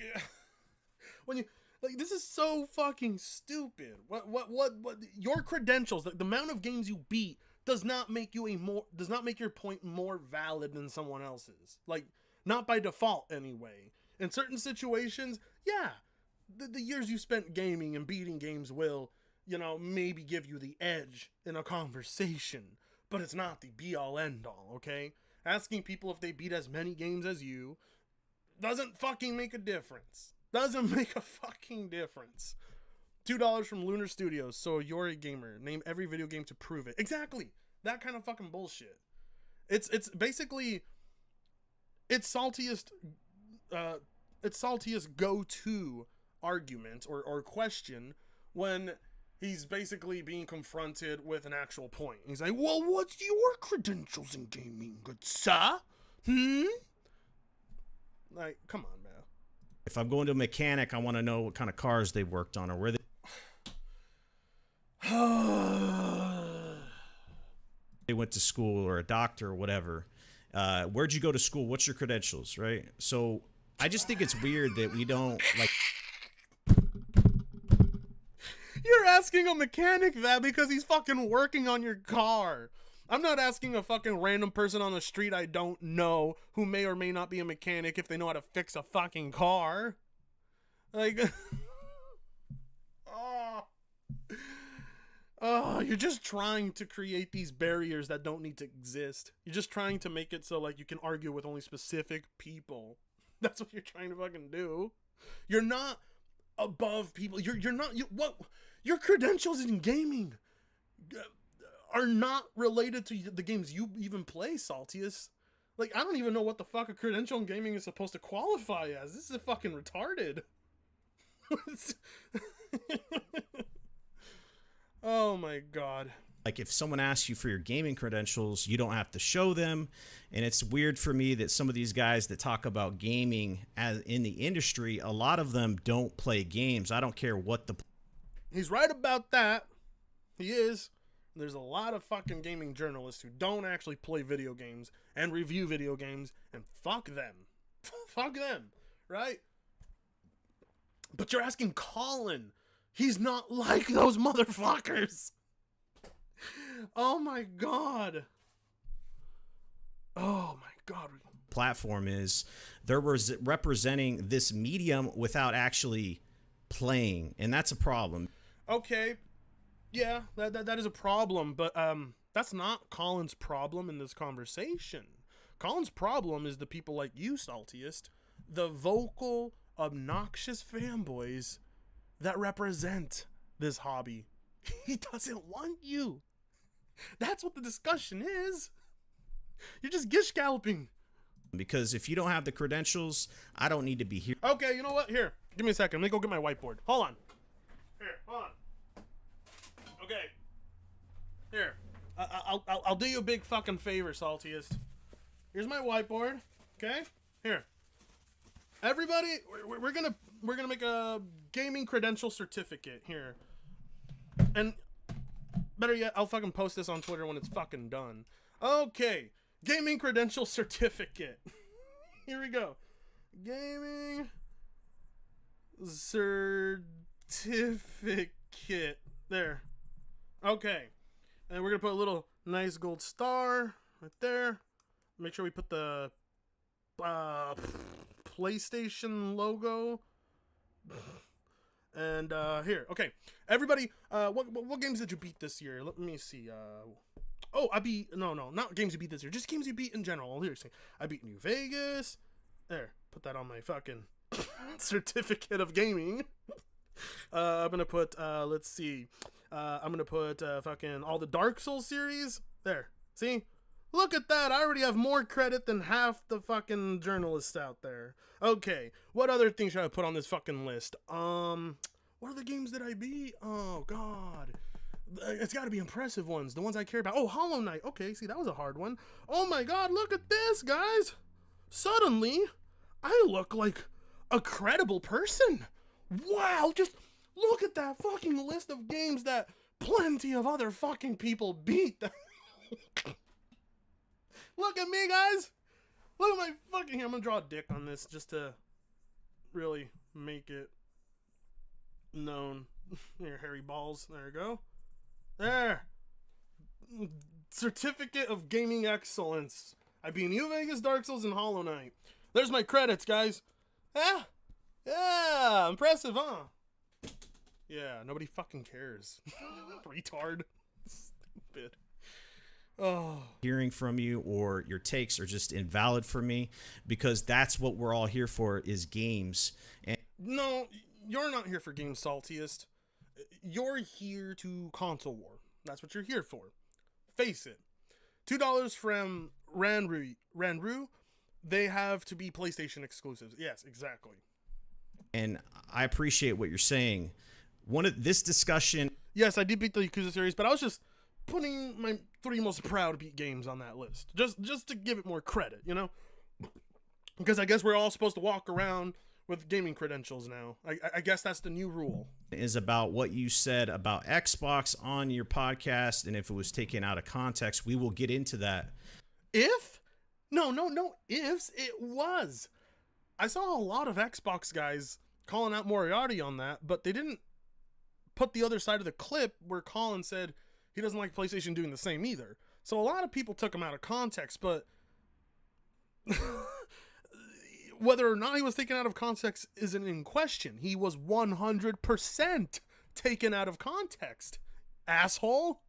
when you, like, this is so fucking stupid. What, your credentials, the amount of games you beat does not make your point more valid than someone else's. Like, not by default anyway. In certain situations, yeah, the years you spent gaming and beating games will, maybe give you the edge in a conversation, but it's not the be-all end-all, okay? Asking people if they beat as many games as you doesn't fucking make a difference. Doesn't make a fucking difference. $2 from Lunar Studios, so you're a gamer. Name every video game to prove it. Exactly. That kind of fucking bullshit. It's basically its saltiest go-to argument or question when he's basically being confronted with an actual point. He's like, well, what's your credentials in gaming, good sir? Like, come on, man. If I'm going to a mechanic, I want to know what kind of cars they worked on or where they they went to school, or a doctor or whatever. Where'd you go to school? What's your credentials, right? So I just think it's weird that we don't like. You're asking a mechanic that because he's fucking working on your car. I'm not asking a fucking random person on the street I don't know who may or may not be a mechanic if they know how to fix a fucking car. Like, oh, you're just trying to create these barriers that don't need to exist. You're just trying to make it so like you can argue with only specific people. That's what you're trying to fucking do. You're not above people. You're not. What? Your credentials in gaming are not related to the games you even play, Saltiest. Like, I don't even know what the fuck a credential in gaming is supposed to qualify as. This is fucking retarded. Oh my god. Like, if someone asks you for your gaming credentials, you don't have to show them. And it's weird for me that some of these guys that talk about gaming as in the industry, a lot of them don't play games. I don't care what the... He's right about that. He is. There's a lot of fucking gaming journalists who don't actually play video games and review video games, and fuck them. Fuck them, right? But you're asking Colin. He's not like those motherfuckers. Oh my god. Oh my god. Platform is they're representing this medium without actually playing, and that's a problem. Okay. Yeah, that is a problem, but that's not Colin's problem in this conversation. Colin's problem is the people like you, Saltiest, the vocal, obnoxious fanboys that represent this hobby. He doesn't want you. That's what the discussion is. You're just gish galloping. Because if you don't have the credentials, I don't need to be here. Okay, you know what? Here, give me a second. Let me go get my whiteboard. Hold on. Here, hold on. Okay. Here. I'll do you a big fucking favor, Saltiest. Here's my whiteboard. Okay? Here. Everybody, we're gonna make a gaming credential certificate here. And better yet, I'll fucking post this on Twitter when it's fucking done. Okay. Gaming credential certificate. Here we go. Gaming certificate. There. Okay. And we're going to put a little nice gold star right there. Make sure we put the PlayStation logo. And here. Okay. Everybody, what games did you beat this year? Let me see. Oh, I beat... No, not games you beat this year. Just games you beat in general. Seriously. I beat New Vegas. There. Put that on my fucking certificate of gaming. I'm going to put, let's see. I'm going to put fucking all the Dark Souls series. There. See? Look at that. I already have more credit than half the fucking journalists out there. Okay. What other things should I put on this fucking list? What are the games that I beat? Oh, God. It's got to be impressive ones. The ones I care about. Oh, Hollow Knight. Okay, see, that was a hard one. Oh my god, look at this, guys. Suddenly, I look like a credible person. Wow, just look at that fucking list of games that plenty of other fucking people beat. Look at me, guys. Look at my fucking... Here, I'm going to draw a dick on this just to really make it known. Here, hairy balls. There we go. There. Certificate of Gaming Excellence. I beat New Vegas, Dark Souls, and Hollow Knight. There's my credits, guys. Yeah, impressive, huh? Yeah, nobody fucking cares. Retard. Stupid. Oh. Hearing from you or your takes are just invalid for me, because that's what we're all here for, is games. And no, you're not here for games, Saltiest. You're here to console war. That's what you're here for. Face it. $2 from Ranru. They have to be PlayStation exclusives. Yes, exactly. And I appreciate what you're saying. This discussion. Yes, I did beat the Yakuza series, but I was just putting my 3 most proud beat games on that list. Just to give it more credit, you know? Because I guess we're all supposed to walk around with gaming credentials now. I guess that's the new rule. Is about what you said about Xbox on your podcast, and if it was taken out of context, we will get into that. No ifs. It was. I saw a lot of Xbox guys calling out Moriarty on that, but they didn't put the other side of the clip where Colin said he doesn't like PlayStation doing the same either. So a lot of people took him out of context, but whether or not he was taken out of context isn't in question. He was 100% taken out of context, asshole.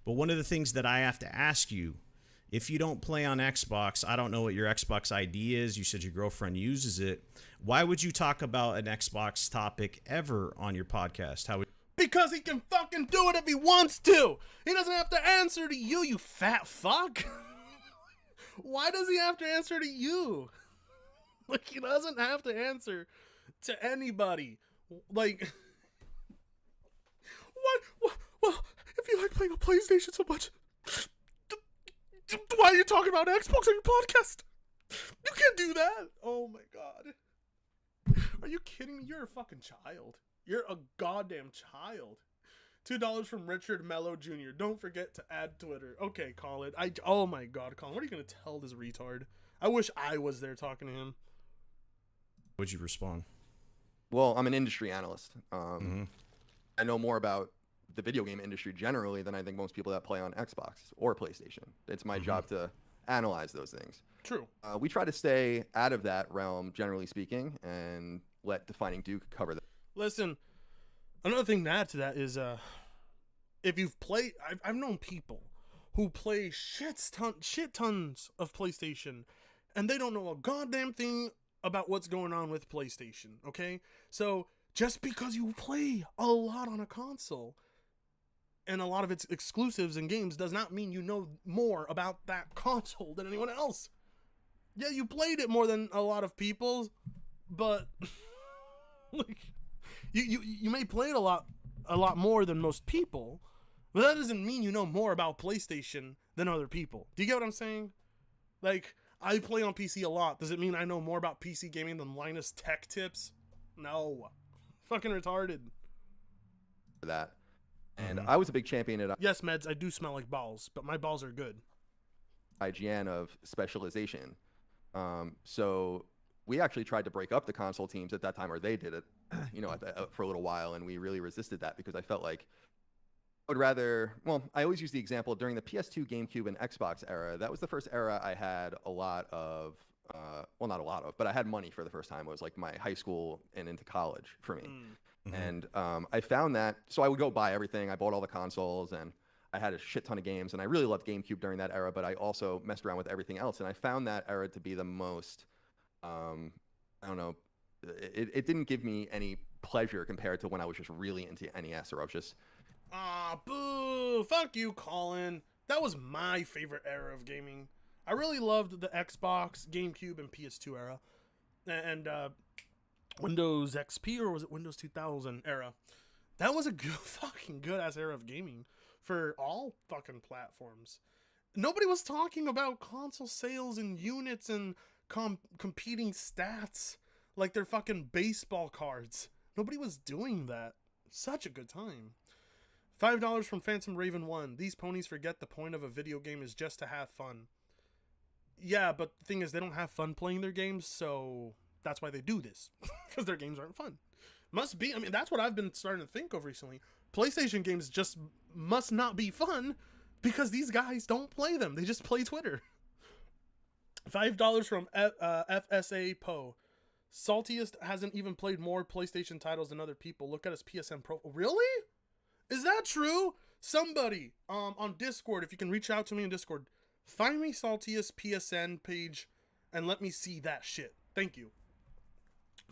But one of the things that I have to ask you, if you don't play on Xbox, I don't know what your Xbox ID is. You said your girlfriend uses it. Why would you talk about an Xbox topic ever on your podcast? Because he can fucking do it if he wants to. He doesn't have to answer to you, you fat fuck. Why does he have to answer to you? Like, he doesn't have to answer to anybody. Like, what? Well, if you like playing on PlayStation so much, why are you talking about Xbox on your podcast? You can't do that. Oh my god. Are you kidding me? You're a fucking child. You're a goddamn child. $2 from Richard Mello Jr. Don't forget to add Twitter. Okay, Colin. Oh my god, Colin. What are you going to tell this retard? I wish I was there talking to him. Would you respond? Well, I'm an industry analyst. I know more about the video game industry generally than I think most people that play on Xbox or PlayStation. It's my job to analyze those things. True. We try to stay out of that realm, generally speaking, and let Defining Duke cover that. Listen, another thing to add to that is, if you've played, I've known people who play shit tons of PlayStation, and they don't know a goddamn thing about what's going on with PlayStation, okay? So, just because you play a lot on a console, and a lot of its exclusives and games, does not mean you know more about that console than anyone else. Yeah, you played it more than a lot of people, but like, you may play it a lot more than most people, but that doesn't mean you know more about PlayStation than other people. Do you get what I'm saying? Like, I play on PC a lot. Does it mean I know more about PC gaming than Linus Tech Tips? No. Fucking retarded. That. And I was a big champion at Yes, Meds, I do smell like balls, but my balls are good. IGN of specialization. So we actually tried to break up the console teams at that time, or they did it, for a little while, and we really resisted that because I felt like I would rather, I always use the example during the PS2, GameCube, and Xbox era. That was the first era I had a lot of, not a lot of, but I had money for the first time. It was like my high school and into college for me. And I found that, so I would go buy everything. I bought all the consoles, and I had a shit ton of games, and I really loved GameCube during that era, but I also messed around with everything else, and I found that era to be the most, I don't know, it didn't give me any pleasure compared to when I was just really into NES, or I was just... Ah, boo! Fuck you, Colin. That was my favorite era of gaming. I really loved the Xbox, GameCube, and PS2 era. And, Windows XP, or was it Windows 2000 era? That was a good, fucking good-ass era of gaming for all fucking platforms. Nobody was talking about console sales and units and competing stats like they're fucking baseball cards. Nobody was doing that. Such a good time. $5 from Phantom Raven 1. These ponies forget the point of a video game is just to have fun. Yeah, but the thing is, they don't have fun playing their games, so that's why they do this. Because their games aren't fun. Must be. I mean, that's what I've been starting to think of recently. PlayStation games just must not be fun because these guys don't play them. They just play Twitter. $5 from FSA Poe. Saltiest hasn't even played more PlayStation titles than other people. Look at his PSN profile. Really? Is that true? Somebody on Discord, if you can reach out to me on Discord, find me Saltiest PSN page and let me see that shit. Thank you.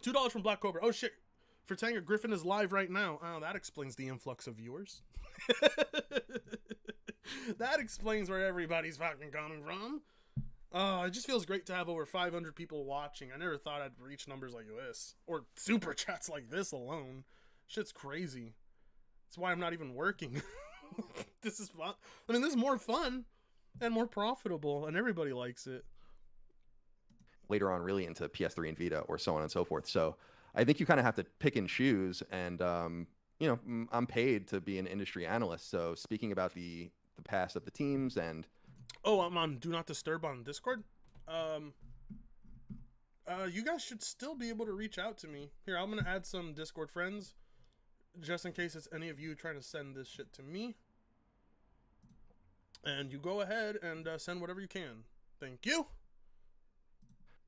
$2 from Black Cobra. Oh shit. For Tanger, Griffin is live right now. Oh, that explains the influx of viewers. That explains where everybody's fucking coming from. It just feels great to have over 500 people watching. I never thought I'd reach numbers like this. Or super chats like this alone. Shit's crazy. That's why I'm not even working. This is fun. I mean, this is more fun and more profitable, and everybody likes it. Later on, really into PS3 and Vita, or so on and so forth. So I think you kind of have to pick and choose. And you know, I'm paid to be an industry analyst. So speaking about the past of the teams and I'm on Do Not Disturb on Discord. You guys should still be able to reach out to me. Here, I'm gonna add some Discord friends, just in case it's any of you trying to send this shit to me. And you go ahead and send whatever you can. Thank you.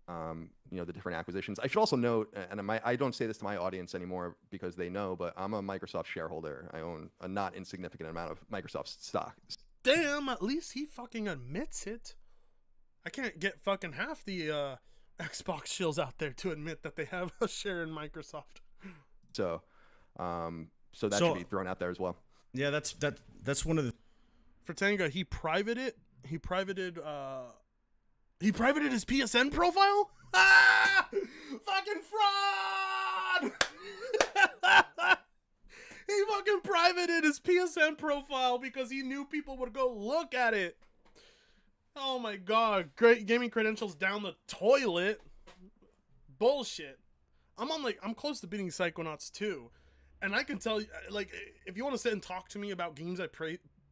You know, the different acquisitions. I should also note, and I don't say this to my audience anymore because they know, but I'm a Microsoft shareholder. I own a not insignificant amount of Microsoft stock. Damn, at least he fucking admits it. I can't get fucking half the Xbox shills out there to admit that they have a share in Microsoft. So that should be thrown out there as well. Yeah, that's one of the. Fratanga, he privated his PSN profile? Ah! Fucking fraud! He fucking privated his PSN profile because he knew people would go look at it. Oh my god. Great gaming credentials down the toilet. Bullshit. I'm close to beating Psychonauts 2. And I can tell you, like, if you want to sit and talk to me about games I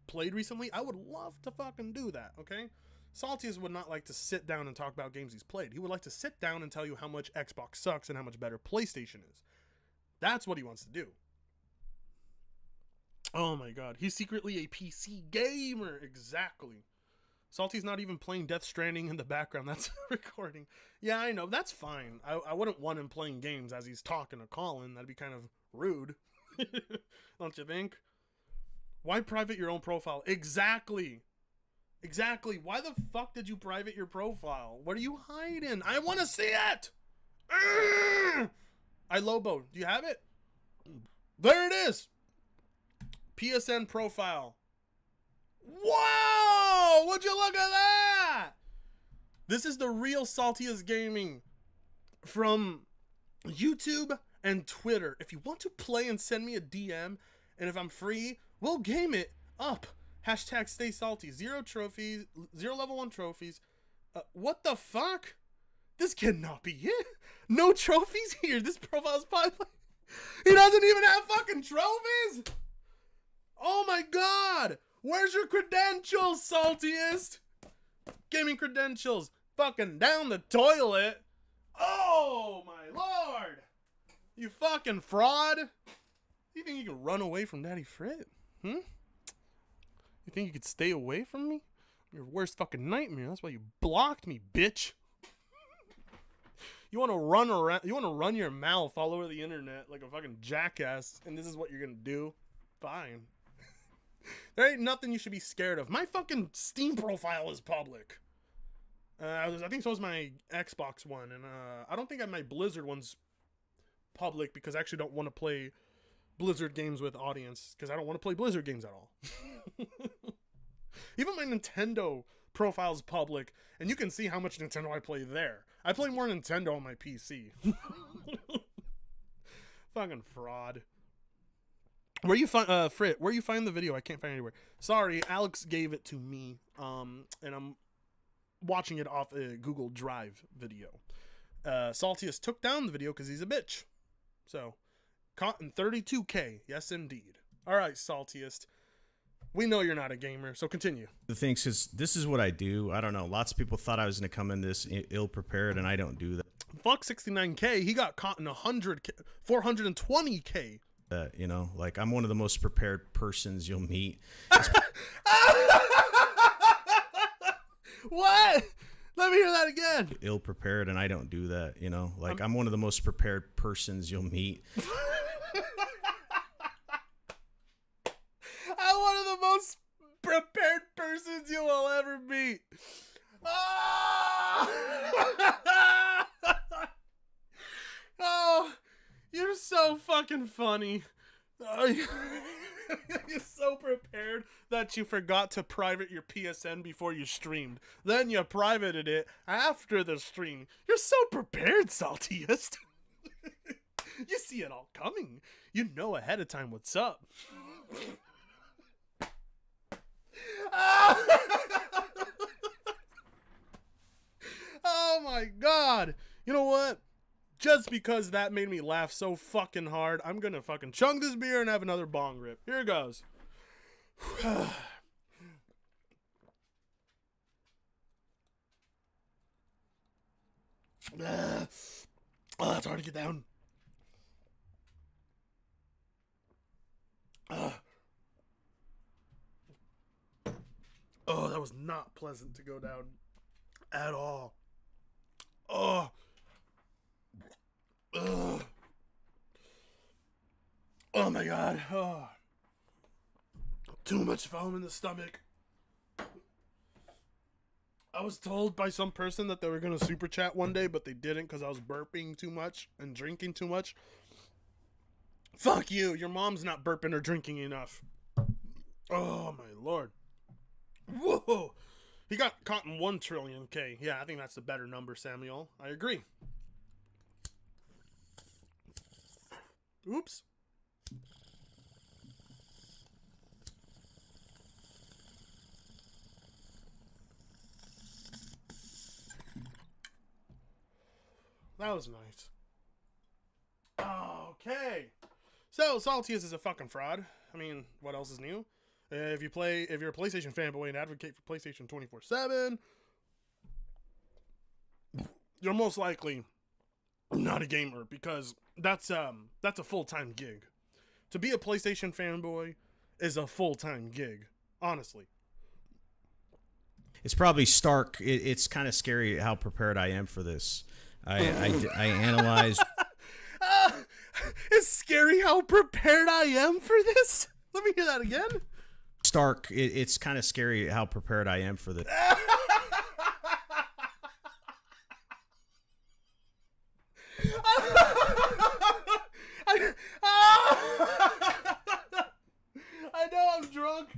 played recently, I would love to fucking do that, okay? Saltiest would not like to sit down and talk about games he's played. He would like to sit down and tell you how much Xbox sucks and how much better PlayStation is. That's what he wants to do. Oh my god. He's secretly a PC gamer. Exactly. Salty's not even playing Death Stranding in the background. That's recording. Yeah, I know. That's fine. I wouldn't want him playing games as he's talking to Colin. That'd be kind of rude. Don't you think? Why private your own profile? Exactly. Exactly. Why the fuck did you private your profile? What are you hiding? I want to see it. Lobo. Do you have it? There it is. PSN profile. Whoa! Would you look at that? This is the real Saltiest Gaming from YouTube and Twitter. If you want to play and send me a DM, and if I'm free, we'll game it up. Hashtag stay salty. 0 trophies, 0 level 1 trophies. What the fuck? This cannot be it. No trophies here. This profile's public. He doesn't even have fucking trophies. Oh my god. Where's your credentials, Saltiest? Gaming credentials. Fucking down the toilet. Oh my lord. You fucking fraud. You think you can run away from Daddy Frit? You think you could stay away from me? Your worst fucking nightmare. That's why you blocked me, bitch. You want to run around? You want to run your mouth all over the internet like a fucking jackass, and this is what you're gonna do? Fine. There ain't nothing you should be scared of. My fucking Steam profile is public. I think so is my Xbox one, and I don't think my Blizzard one's public because I actually don't want to play Blizzard games with audience because I don't want to play Blizzard games at all. Even my Nintendo profile's public, and you can see how much Nintendo I play there. I play more Nintendo on my PC. Fucking fraud. Where you find Frit? Where you find the video? I can't find it anywhere. Sorry, Alex gave it to me, and I'm watching it off a Google Drive video. Saltiest took down the video because he's a bitch. So, caught in 32K. Yes, indeed. All right, Saltiest. We know you're not a gamer, so continue. The thing is, this is what I do. I don't know. Lots of people thought I was going to come in this ill-prepared, and I don't do that. Fuck 69K. He got caught in 100K, 420K. You know, like, I'm one of the most prepared persons you'll meet. What? Let me hear that again. Ill-prepared, and I don't do that, you know. Like, I'm one of the most prepared persons you'll meet. I'm one of the most prepared persons you will ever meet. Oh, you're so fucking funny. You're so prepared that you forgot to private your PSN before you streamed. Then you privated it after the stream. You're so prepared, Saltiest. You see it all coming. You know ahead of time what's up. Oh my god. You know what? Just because that made me laugh so fucking hard, I'm gonna fucking chug this beer and have another bong rip. Here it goes. Oh, that's hard to get down. Oh, that was not pleasant to go down at all. Oh. Ugh. Oh my god. Oh. Too much foam in the stomach. I was told by some person that they were going to super chat one day, but they didn't because I was burping too much and drinking too much. Fuck you. Your mom's not burping or drinking enough. Oh my lord. Whoa. He got caught in 1 trillion K. Yeah, I think that's the better number, Samuel. I agree. Oops. That was nice. Okay. So, Saltiest is a fucking fraud. I mean, what else is new? If you're a PlayStation fanboy and advocate for PlayStation 24/7, you're most likely not a gamer because that's a full-time gig. To be a PlayStation fanboy is a full-time gig, honestly. It's probably stark. It's kind of scary how prepared I am for this. I analyzed. It's scary how prepared I am for this. Let me hear that again. Stark. It's kind of scary how prepared I am for this. I know I'm drunk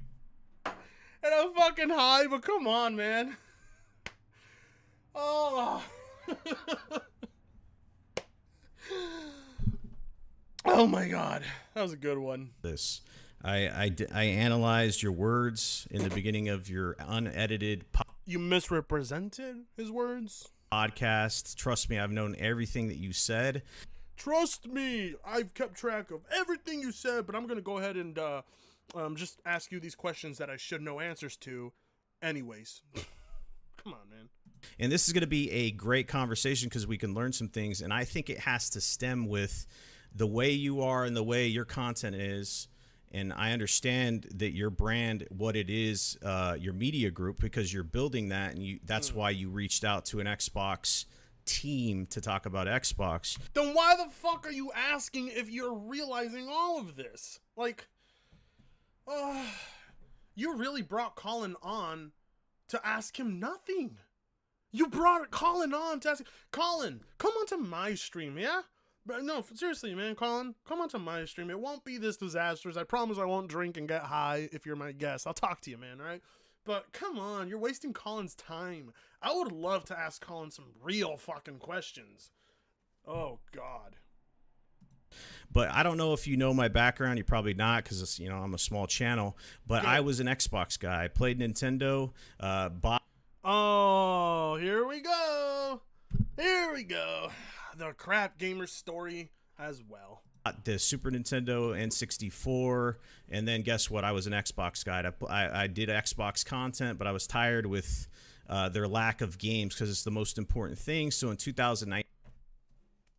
and I'm fucking high, but come on, man. Oh. Oh my god, that was a good one. This, I analyzed your words in the beginning of your unedited You misrepresented his words. Podcast. Trust me, I've known everything that you said. Trust me, I've kept track of everything you said, but I'm gonna go ahead and just ask you these questions that I should know answers to, anyways. Come on, man. And this is going to be a great conversation because we can learn some things. And I think it has to stem with the way you are and the way your content is. And I understand that your brand, what it is, your media group, because you're building that. And that's why you reached out to an Xbox team to talk about Xbox. Then why the fuck are you asking if you're realizing all of this? Like, you really brought Colin on to ask him nothing. You brought Colin on to ask Colin, come onto my stream, yeah? But no, seriously, man, Colin, come onto my stream. It won't be this disastrous. I promise I won't drink and get high if you're my guest. I'll talk to you, man, all right? But come on, you're wasting Colin's time. I would love to ask Colin some real fucking questions. Oh, God. But I don't know if you know my background. You probably not because, I'm a small channel. But I was an Xbox guy. I played Nintendo, Oh, here we go. Here we go. The crap gamer story as well. The Super Nintendo N64, and then guess what? I was an Xbox guy. I did Xbox content, but I was tired with their lack of games because it's the most important thing. So in 2009.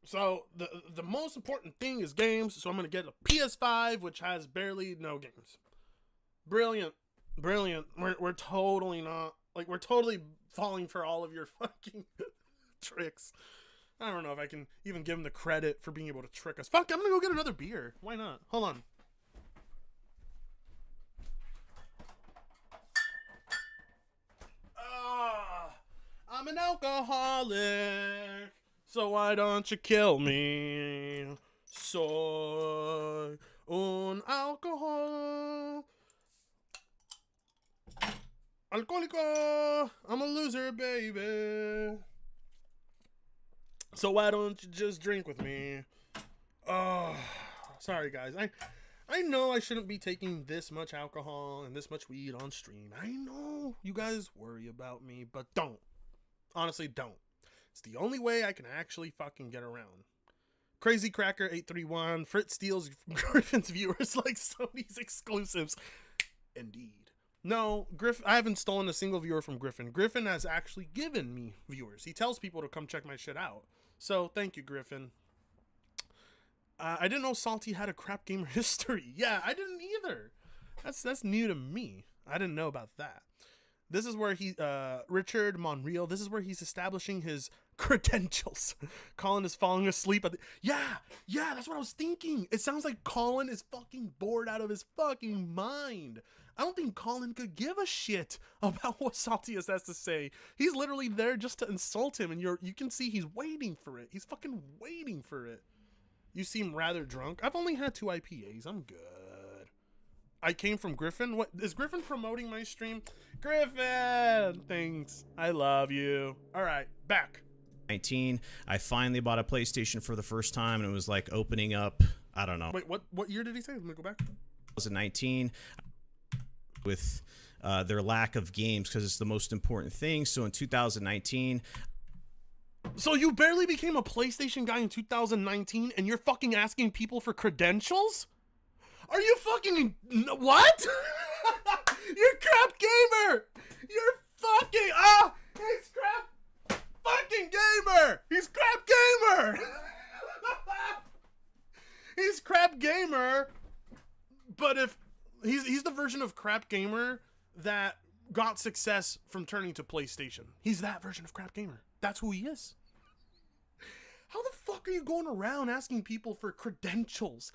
So the most important thing is games. So I'm going to get a PS5, which has barely no games. Brilliant. Brilliant. We're totally not. Like, we're totally falling for all of your fucking tricks. I don't know if I can even give him the credit for being able to trick us. Fuck, I'm gonna go get another beer. Why not? Hold on. I'm an alcoholic, so why don't you kill me? Soy un alcoholic. Alcoholico, I'm a loser, baby. So why don't you just drink with me? Oh, sorry guys. I know I shouldn't be taking this much alcohol and this much weed on stream. I know you guys worry about me, but don't. Honestly, don't. It's the only way I can actually fucking get around. Crazy Cracker 831, Fritz steals Griffin's viewers like Sony's exclusives. Indeed. No, I haven't stolen a single viewer from Griffin. Griffin has actually given me viewers. He tells people to come check my shit out. So thank you, Griffin. I didn't know Salty had a crap gamer history. Yeah, I didn't either. That's new to me. I didn't know about that. This is where Richard Monreal, this is where he's establishing his credentials. Colin is falling asleep. Yeah, that's what I was thinking. It sounds like Colin is fucking bored out of his fucking mind. I don't think Colin could give a shit about what Saltius has to say. He's literally there just to insult him, and you can see he's waiting for it. He's fucking waiting for it. You seem rather drunk. I've only had 2 IPAs. I'm good. I came from Griffin. What is Griffin promoting my stream? Griffin, thanks. I love you. All right, back. 19. I finally bought a PlayStation for the first time, and it was like opening up. I don't know. Wait, what year did he say? Let me go back. 2019. With their lack of games, because it's the most important thing. So in 2019. So you barely became a PlayStation guy in 2019, and you're fucking asking people for credentials? Are you fucking what? You're crap gamer. You're fucking he's crap fucking gamer. He's crap gamer. He's crap gamer. But if he's the version of crap gamer that got success from turning to PlayStation. He's that version of crap gamer. That's who he is. How the fuck are you going around asking people for credentials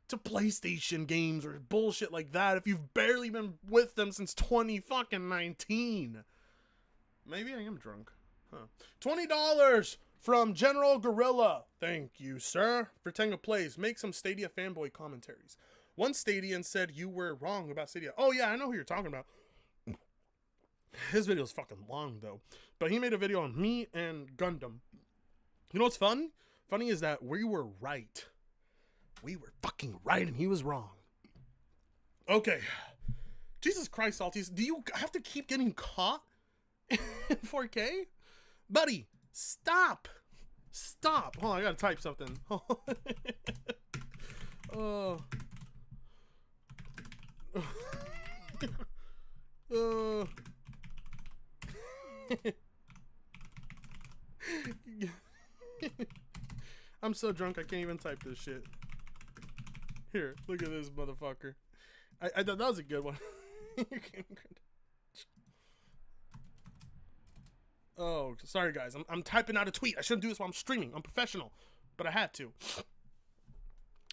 to PlayStation games or bullshit like that if you've barely been with them since 2019? Maybe I am drunk. Huh. $20 from General Gorilla. Thank you, sir. For Tenga Plays, make some Stadia fanboy commentaries. One Stadian said you were wrong about Stadia. Oh yeah, I know who you're talking about. His video is fucking long though. But he made a video on me and Gundam. You know what's fun? Funny is that we were right. We were fucking right and he was wrong. Okay. Jesus Christ, Salties. Do you have to keep getting caught in 4K? Buddy, stop. Stop. Hold on, I gotta type something. Oh. I'm so drunk I can't even type this shit. Here, look at this motherfucker. I thought that was a good one. Oh, sorry guys. I'm typing out a tweet. I shouldn't do this while I'm streaming. I'm professional, but I had to.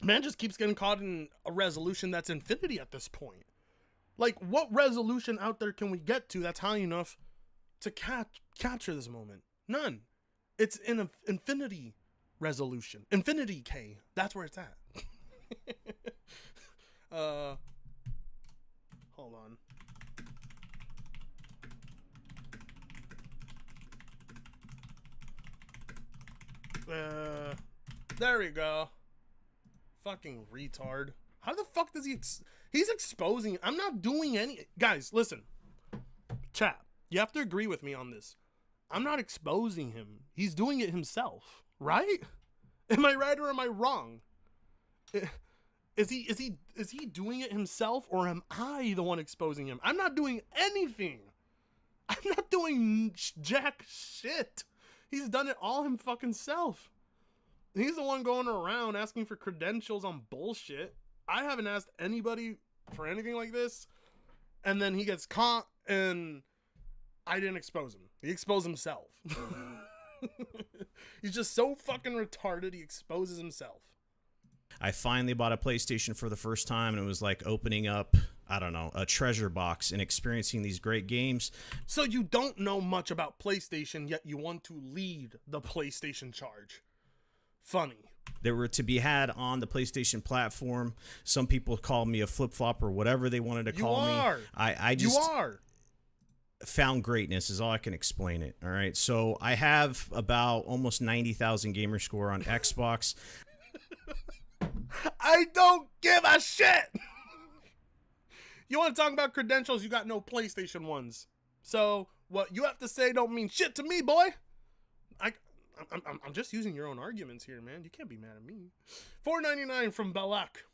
Man just keeps getting caught in a resolution that's infinity at this point. Like, what resolution out there can we get to that's high enough to capture this moment? None. It's in an infinity resolution. Infinity K. That's where it's at. Hold on. There we go. Fucking retard. How the fuck does he's exposing? I'm not doing any. Guys, listen. Chat. You have to agree with me on this. I'm not exposing him. He's doing it himself, right? Am I right or am I wrong? Is he doing it himself, or am I the one exposing him? I'm not doing anything. I'm not doing jack shit. He's done it all him fucking self. He's the one going around asking for credentials on bullshit. I haven't asked anybody for anything like this. And then he gets caught and I didn't expose him. He exposed himself. He's just so fucking retarded, he exposes himself. I finally bought a PlayStation for the first time, and it was like opening up, I don't know, a treasure box and experiencing these great games. So you don't know much about PlayStation, yet you want to lead the PlayStation charge. Funny. They were to be had on the PlayStation platform. Some people called me a flip-flop or whatever they wanted to call me. I just... You are. found greatness is all I can explain it. All right. So I have about almost 90,000 gamer score on Xbox. I don't give a shit. You want to talk about credentials? You got no PlayStation ones. So what you have to say don't mean shit to me, boy. I'm just using your own arguments here, man. You can't be mad at me. $4.99 from Balak.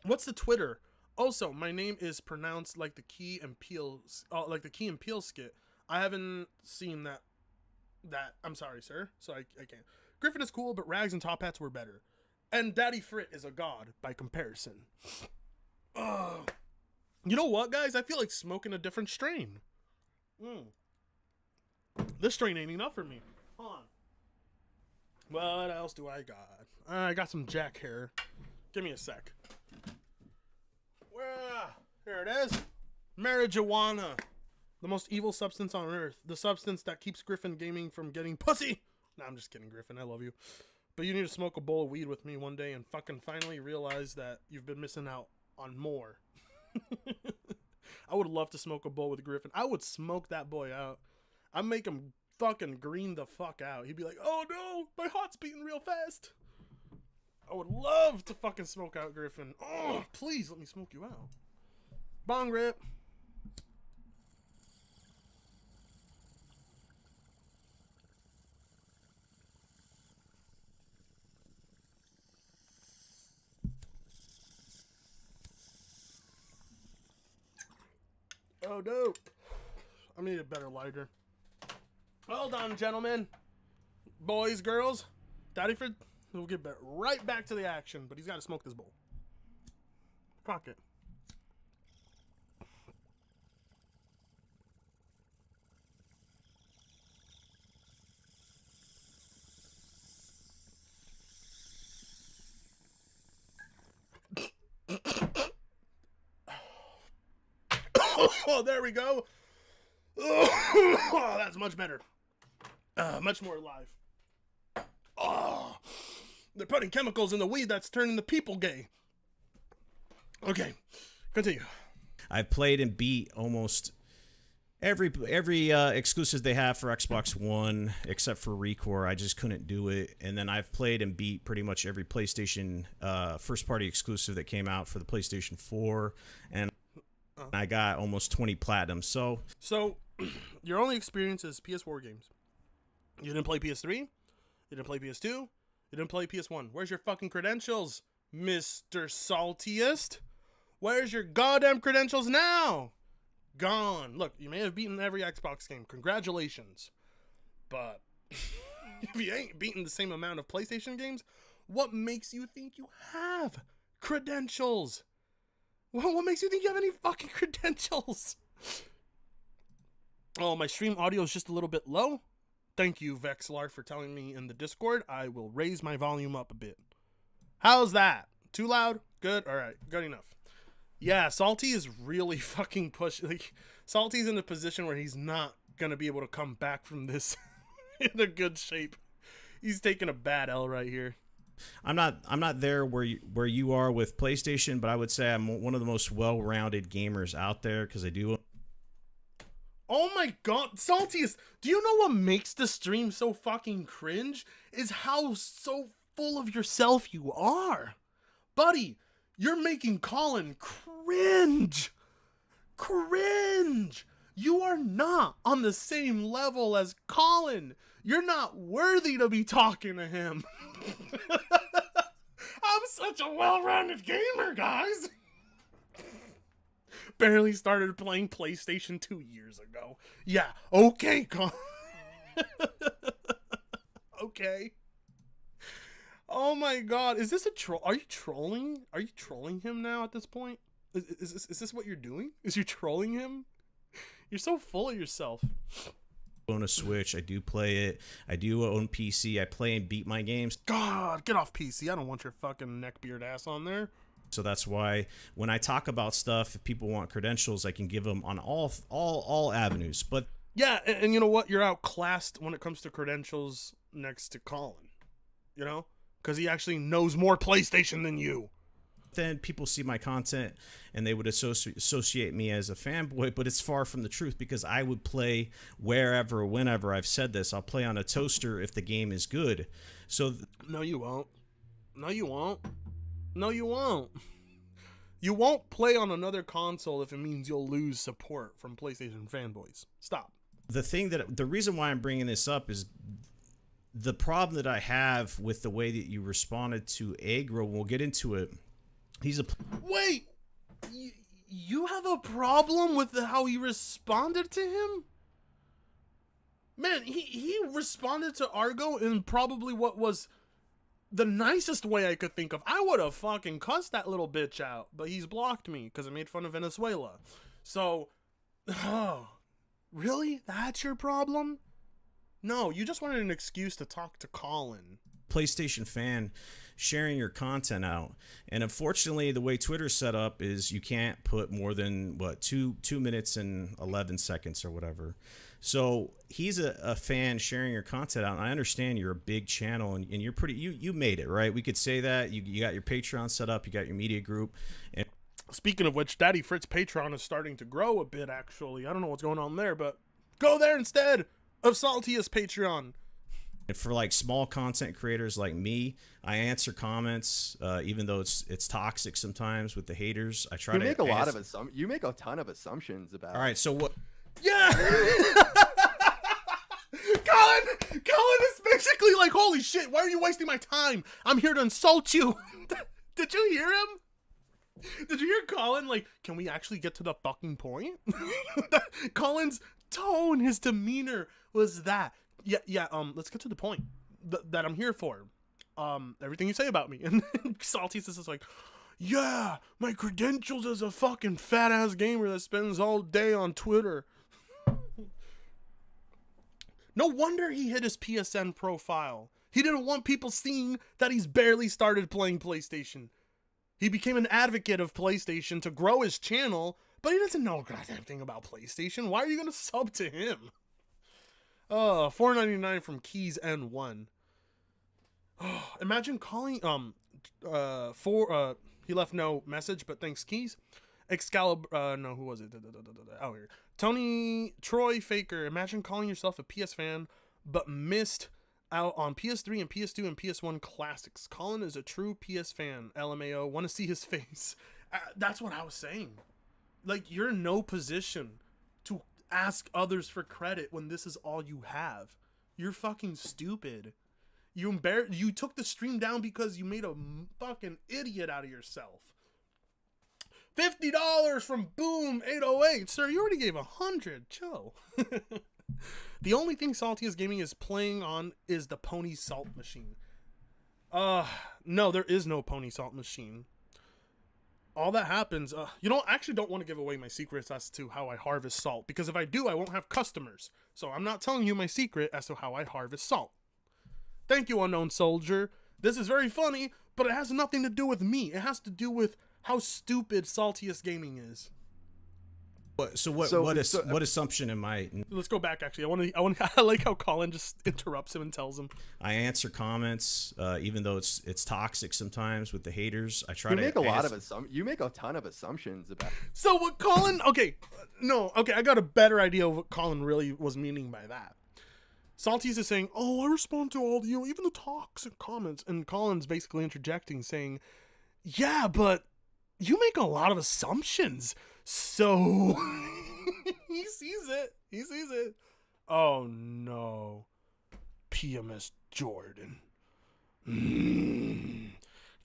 What's the Twitter? Also, my name is pronounced like the Key and Peele, skit. I haven't seen that. I'm sorry, sir. So I can't. Griffin is cool, but Rags and Top Hats were better. And Daddy Frit is a god by comparison. You know what, guys? I feel like smoking a different strain. This strain ain't enough for me. Hold on. What else do I got? I got some Jack hair. Give me a sec. Here it is. Marijuana. The most evil substance on earth. The substance that keeps Griffin Gaming from getting pussy. Nah, I'm just kidding, Griffin. I love you. But you need to smoke a bowl of weed with me one day and fucking finally realize that you've been missing out on more. I would love to smoke a bowl with Griffin. I would smoke that boy out. I'd make him fucking green the fuck out. He'd be like, oh no, my heart's beating real fast. I would love to fucking smoke out Griffin. Oh, please let me smoke you out. Bong rip. Oh, dope. I need a better lighter. Hold on, gentlemen. Boys, girls. Daddy Fred will get right back to the action, but he's got to smoke this bowl. Fuck it. Oh, there we go. Oh, that's much better. Much more alive. Oh, they're putting chemicals in the weed that's turning the people gay. Okay, continue. I've played and beat almost every exclusive they have for Xbox One, except for Recore. I just couldn't do it. And then I've played and beat pretty much every PlayStation first-party exclusive that came out for the PlayStation 4, and I got almost 20 platinum. So your only experience is PS4 games. You didn't play PS3? You didn't play PS2? You didn't play PS1? Where's your fucking credentials, Mr. Saltiest? Where's your goddamn credentials now? Gone. Look, you may have beaten every Xbox game. Congratulations. But if you ain't beaten the same amount of PlayStation games, what makes you think you have credentials? What makes you think you have any fucking credentials? Oh, my stream audio is just a little bit low. Thank you, Vexlar, for telling me in the Discord. I will raise my volume up a bit. How's that? Too loud? Good? Alright, good enough. Yeah, Salty is really fucking pushing. Like, Salty's in a position where he's not gonna be able to come back from this in a good shape. He's taking a bad L right here. I'm not there where you are with PlayStation, but I would say I'm one of the most well-rounded gamers out there because I do. Oh my god, Saltiest, do you know what makes the stream so fucking cringe? Is how so full of yourself you are. Buddy, you're making Colin cringe. Cringe. You are not on the same level as Colin. You're not worthy to be talking to him. I'm such a well-rounded gamer, guys. Barely started playing PlayStation 2 years ago. Yeah, okay, Colin. Okay. Oh my god, is this a troll? Are you trolling? Are you trolling him now at this point? Is this what you're doing? Is you trolling him? You're so full of yourself. Own a Switch. I do play it. I do own PC. I play and beat my games. God, get off PC. I don't want your fucking neckbeard ass on there. So that's why when I talk about stuff, if people want credentials, I can give them on all avenues. But yeah, and you know what? You're outclassed when it comes to credentials next to Colin. You know? Because he actually knows more PlayStation than you. then people see my content and they would associate me as a fanboy, but it's far from the truth because I would play wherever, whenever. I've said this, I'll play on a toaster if the game is good. So no, you won't. No, you won't. No, you won't. You won't play on another console if it means you'll lose support from PlayStation fanboys. Stop. The reason why I'm bringing this up is the problem that I have with the way that you responded to Agro. We'll get into it. Wait, you have a problem with how you responded to him? Man, he responded to Argo in probably what was the nicest way I could think of. I would have fucking cussed that little bitch out, but he's blocked me because I made fun of Venezuela. So, oh, really? That's your problem? No, you just wanted an excuse to talk to Colin. PlayStation fan sharing your content out, and unfortunately the way Twitter's set up is you can't put more than two minutes and 11 seconds or whatever. So he's a fan sharing your content out, and I understand you're a big channel and you're pretty you made it, right? We could say that you got your Patreon set up, you got your media group. And speaking of which, Daddy Fritz Patreon is starting to grow a bit, actually. I don't know what's going on there, but go there instead of Saltiest Patreon. And for like small content creators like me, I answer comments, even though it's toxic sometimes with the haters. I try to make a lot of assumptions. You make a ton of assumptions about. All right, so what? Yeah. Colin is basically like, holy shit, why are you wasting my time? I'm here to insult you. Did you hear him? Did you hear Colin? Like, can we actually get to the fucking point? Colin's tone, his demeanor was that. Yeah, let's get to the point that I'm here for. Everything you say about me. And Salty's is like, yeah, my credentials as a fucking fat ass gamer that spends all day on Twitter. No wonder he hid his PSN profile. He didn't want people seeing that he's barely started playing PlayStation. He became an advocate of PlayStation to grow his channel, but he doesn't know a goddamn thing about PlayStation. Why are you gonna sub to him? $4.99 from Keys N1. Imagine calling he left no message, but thanks Keys. Excalibur, no, who was it? Oh, here. Tony Troy Faker. Imagine calling yourself a PS fan, but missed out on PS3 and PS2 and PS1 classics. Colin is a true PS fan. LMAO. Want to see his face. That's what I was saying. Like, you're in no position to ask others for credit when this is all you have. You're fucking stupid. You took the stream down because you made a fucking idiot out of yourself. $50 from Boom 808. Sir, you already gave 100. Chill. The only thing Saltiest Gaming is playing on is the Pony Salt Machine. No, there is no Pony Salt Machine. All that happens, I actually don't want to give away my secrets as to how I harvest salt, because if I do, I won't have customers. So I'm not telling you my secret as to how I harvest salt. Thank you, Unknown Soldier. This is very funny, but it has nothing to do with me. It has to do with how stupid Saltiest Gaming is. What assumption am I? Let's go back. Actually, I like how Colin just interrupts him and tells him. I answer comments, even though it's toxic sometimes with the haters. I try to make a lot of assumptions. You make a ton of assumptions about. So what Colin? Okay, I got a better idea of what Colin really was meaning by that. Salties is saying, "Oh, I respond to all even the toxic comments," and Colin's basically interjecting, saying, "Yeah, but you make a lot of assumptions." So he sees it. Oh no. PMS Jordan.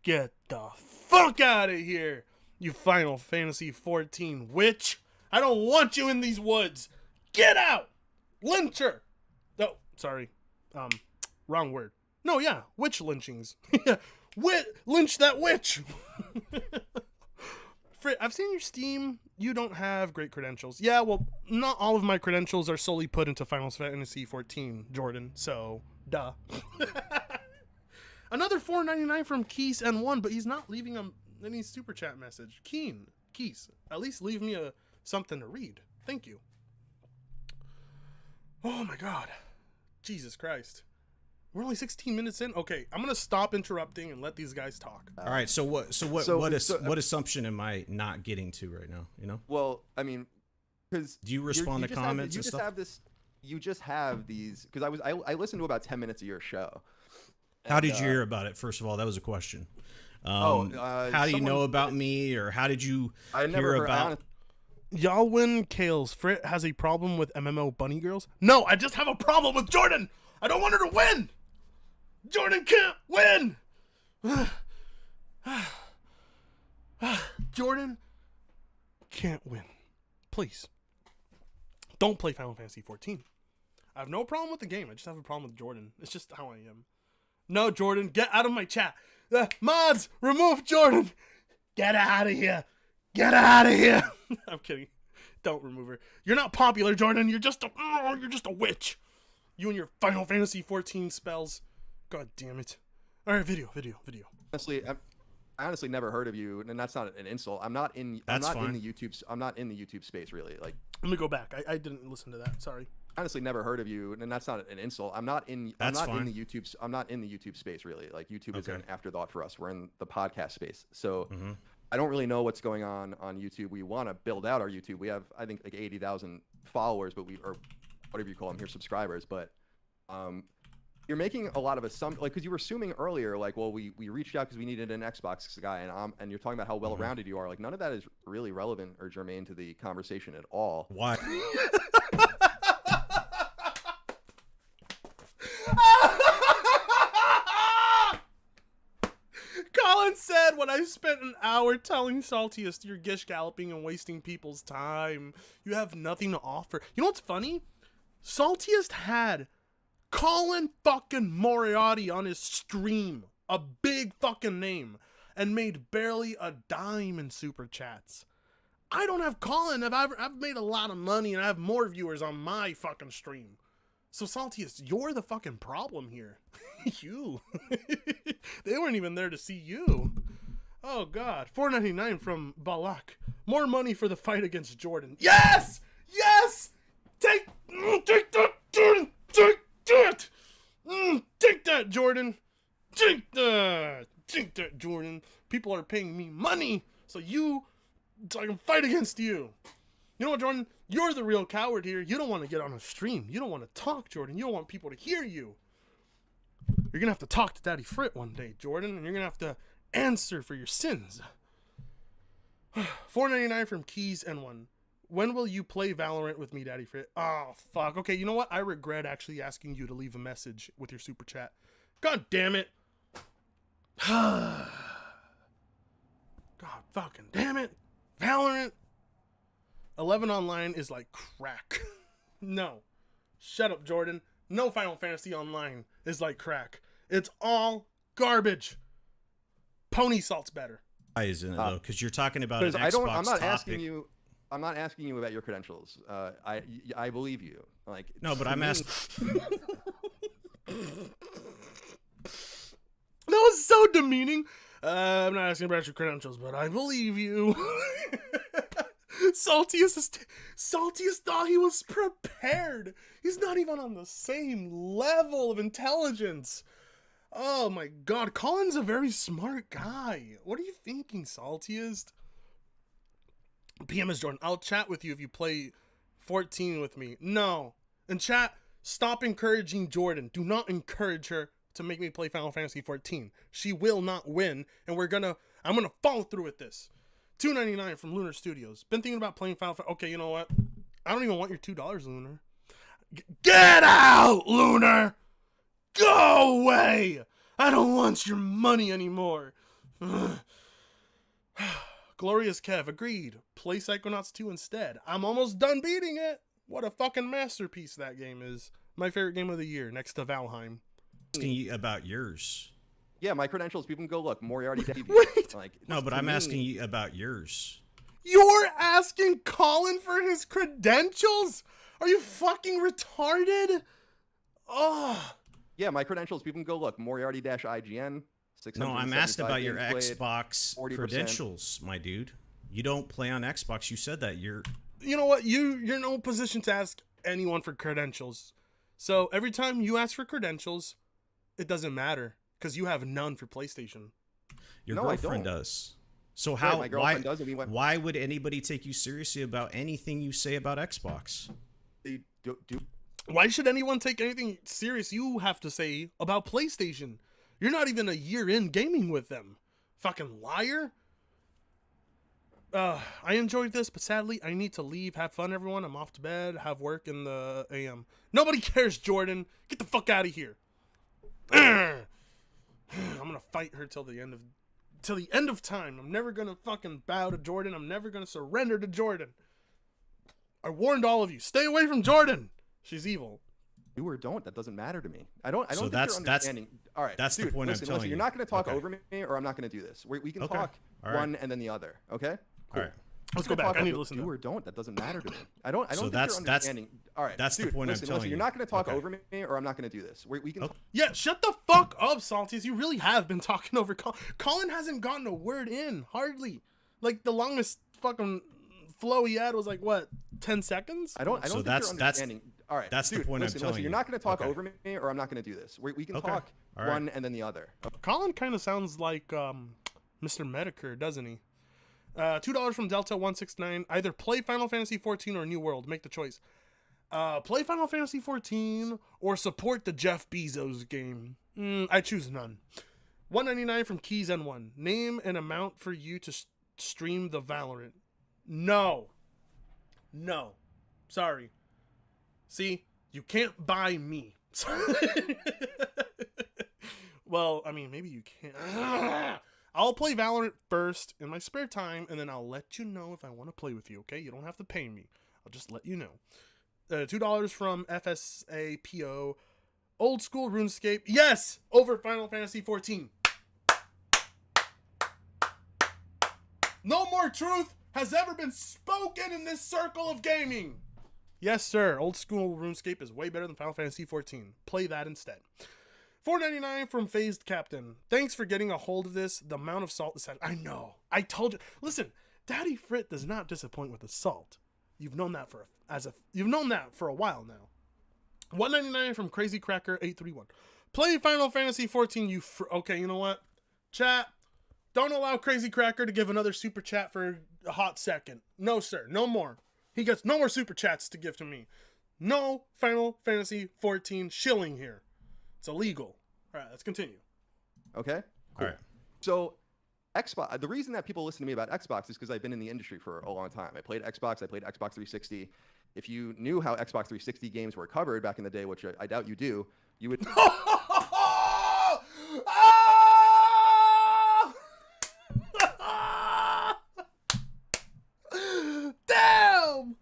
Get the fuck out of here, you Final Fantasy 14 witch. I don't want you in these woods. Get out. Lyncher. Oh, sorry. Wrong word. No, yeah, witch lynchings. Lynch that witch. I've seen your Steam. You don't have great credentials. Yeah, well, not all of my credentials are solely put into Final Fantasy 14, Jordan. So, duh. Another $4.99 from Keys N1, but he's not leaving any super chat message. Keys, at least leave me something to read. Thank you. Oh my God, Jesus Christ. We're only 16 minutes in. Okay, I'm gonna stop interrupting and let these guys talk. All right. So what assumption am I not getting to right now? You know. Well, I mean, because Do you respond to comments you and just stuff? have this. You just have these because I listened to about 10 minutes of your show. How did you hear about it? First of all, that was a question. How do you know about me, or how did you hear about? Y'all win. Kales. Frit has a problem with MMO bunny girls. No, I just have a problem with Jordan. I don't want her to win. Jordan can't win. Jordan can't win. Please. Don't play Final Fantasy 14. I have no problem with the game. I just have a problem with Jordan. It's just how I am. No, Jordan, get out of my chat. Mods, remove Jordan. Get out of here. Get out of here. I'm kidding. Don't remove her. You're not popular, Jordan. You're just a witch. You and your Final Fantasy 14 spells. God damn it. All right, video. Honestly, I honestly never heard of you, and that's not an insult. I'm not in the YouTube space really. Like, let me go back. I didn't listen to that. Sorry. Honestly, never heard of you, and that's not an insult. I'm not in the YouTube space really. Like, YouTube is an afterthought for us. We're in the podcast space, so I don't really know what's going on YouTube. We want to build out our YouTube. We have, I think, like 80,000 followers, but or whatever you call them here, subscribers. But you're making a lot of assumptions, like, because you were assuming earlier, like, well, we reached out because we needed an Xbox guy, and you're talking about how well-rounded you are. Like, none of that is really relevant or germane to the conversation at all. Why? Colin said when I spent an hour telling Saltiest you're gish galloping and wasting people's time. You have nothing to offer. You know what's funny? Saltiest had Colin fucking Moriarty on his stream, a big fucking name, and made barely a dime in super chats. I don't have Colin. I've made a lot of money and I have more viewers on my fucking stream. So Saltiest, you're the fucking problem here. You. They weren't even there to see you. Oh god. $4.99 from Balak. More money for the fight against Jordan. Yes! Yes! Take that, Jordan! Take that! Take that, Jordan! Take that, Jordan! People are paying me money so I can fight against you. You know what, Jordan? You're the real coward here. You don't want to get on a stream. You don't want to talk, Jordan. You don't want people to hear you. You're going to have to talk to Daddy Frit one day, Jordan, and you're going to have to answer for your sins. $4.99 from Keys N1. When will you play Valorant with me, Daddy Frit? Oh, fuck. Okay, you know what? I regret actually asking you to leave a message with your super chat. God damn it. God fucking damn it. Valorant. 11 online is like crack. No. Shut up, Jordan. No Final Fantasy Online is like crack. It's all garbage. Pony Salt's better. Why isn't it though? Because you're talking about an Xbox I'm not topic. I'm not asking you about your credentials. I believe you. Like, no, but I'm asking. That was so demeaning. I'm not asking about your credentials, but I believe you. Saltiest thought he was prepared. He's not even on the same level of intelligence. Oh my god, Colin's a very smart guy. What are you thinking, Saltiest? PM is Jordan. I'll chat with you if you play 14 with me. No. And chat, stop encouraging Jordan. Do not encourage her to make me play Final Fantasy 14. She will not win, and I'm gonna follow through with this. $2.99 from Lunar Studios. Been thinking about playing Final Fantasy. Okay, you know what? I don't even want your $2, Lunar. Get out, Lunar! Go away! I don't want your money anymore. Glorious Kev, agreed. Play Psychonauts 2 instead. I'm almost done beating it. What a fucking masterpiece that game is. My favorite game of the year, next to Valheim. Asking you about yours. Yeah, my credentials. People can go look. Moriarty. Wait. Like, No, but I'm asking you about yours. You're asking Colin for his credentials? Are you fucking retarded? Oh. Yeah, my credentials. People can go look. Moriarty-IGN. No, I'm asking about your Xbox 40%. credentials, my dude. You don't play on Xbox. You said that. You know what? You're in no position to ask anyone for credentials. So every time you ask for credentials, it doesn't matter because you have none for PlayStation. Your No, I girlfriend don't. does. So Right, how? my girlfriend does, and we went. Why would anybody take you seriously about anything you say about Xbox? They do Why should anyone take anything serious you have to say about PlayStation? You're not even a year in gaming with them. Fucking liar. I enjoyed this, but sadly, I need to leave. Have fun, everyone. I'm off to bed. Have work in the AM. Nobody cares, Jordan. Get the fuck out of here. I'm gonna fight her till the end of time. I'm never gonna fucking bow to Jordan. I'm never gonna surrender to Jordan. I warned all of you. Stay away from Jordan. She's evil. or don't. That doesn't matter to me. I don't. So think that's- you're understanding. All right, that's the dude, point I'm listen, telling listen, you. You're not going to talk Okay. over me, or I'm not going to do this. We can Okay. talk All right. one and then the other. Okay. All right. Let's go We're gonna back. talk I need about to listen do to or don't. That doesn't matter to me. I don't. So think that's- you're that's- understanding. All right. that's the dude, point I'm listen, telling listen, you. You're not going to talk Okay. over me, or I'm not going to do this. We can. Okay. Yeah, shut the fuck up, Salties. You really have been talking over Colin. Colin hasn't gotten a word in, hardly. Like, the longest fucking flow he had was like, what, 10 seconds? I don't So think that's- you're that's- understanding. All right. that's the dude, point I'm listen, telling listen, you. You're not going to talk Okay. over me, or I'm not going to do this. We can Okay. talk All right. one and then the other. Colin kind of sounds like Mr. Medicare, doesn't he? $2 from Delta169. Either play Final Fantasy 14 or New World. Make the choice. Play Final Fantasy 14 or support the Jeff Bezos game. I choose none. $1.99 from Keys N1. Name an amount for you to stream the Valorant. No. Sorry. See, you can't buy me. Well, I mean, maybe you can. I'll play Valorant first in my spare time, and then I'll let you know if I want to play with you, okay? You don't have to pay me. I'll just let you know. $2 from FSAPO. Old school RuneScape. Yes! Over Final Fantasy 14. No more truth has ever been spoken in this circle of gaming. Yes, sir. Old school RuneScape is way better than Final Fantasy 14. Play that instead. $4.99 from Phased Captain. Thanks for getting a hold of this. The amount of salt is sad. I know. I told you. Listen, Daddy Frit does not disappoint with the salt. You've known that for a while now. $1.99 from Crazy Cracker 831. Play Final Fantasy 14. Okay, you know what? Chat. Don't allow Crazy Cracker to give another super chat for a hot second. No, sir. No more. He gets no more super chats to give to me. No Final Fantasy 14 shilling here. It's illegal. All right, let's continue. Okay. All right. So, Xbox. The reason that people listen to me about Xbox is because I've been in the industry for a long time. I played Xbox. I played Xbox 360. If you knew how Xbox 360 games were covered back in the day, which I doubt you do, you would. Damn!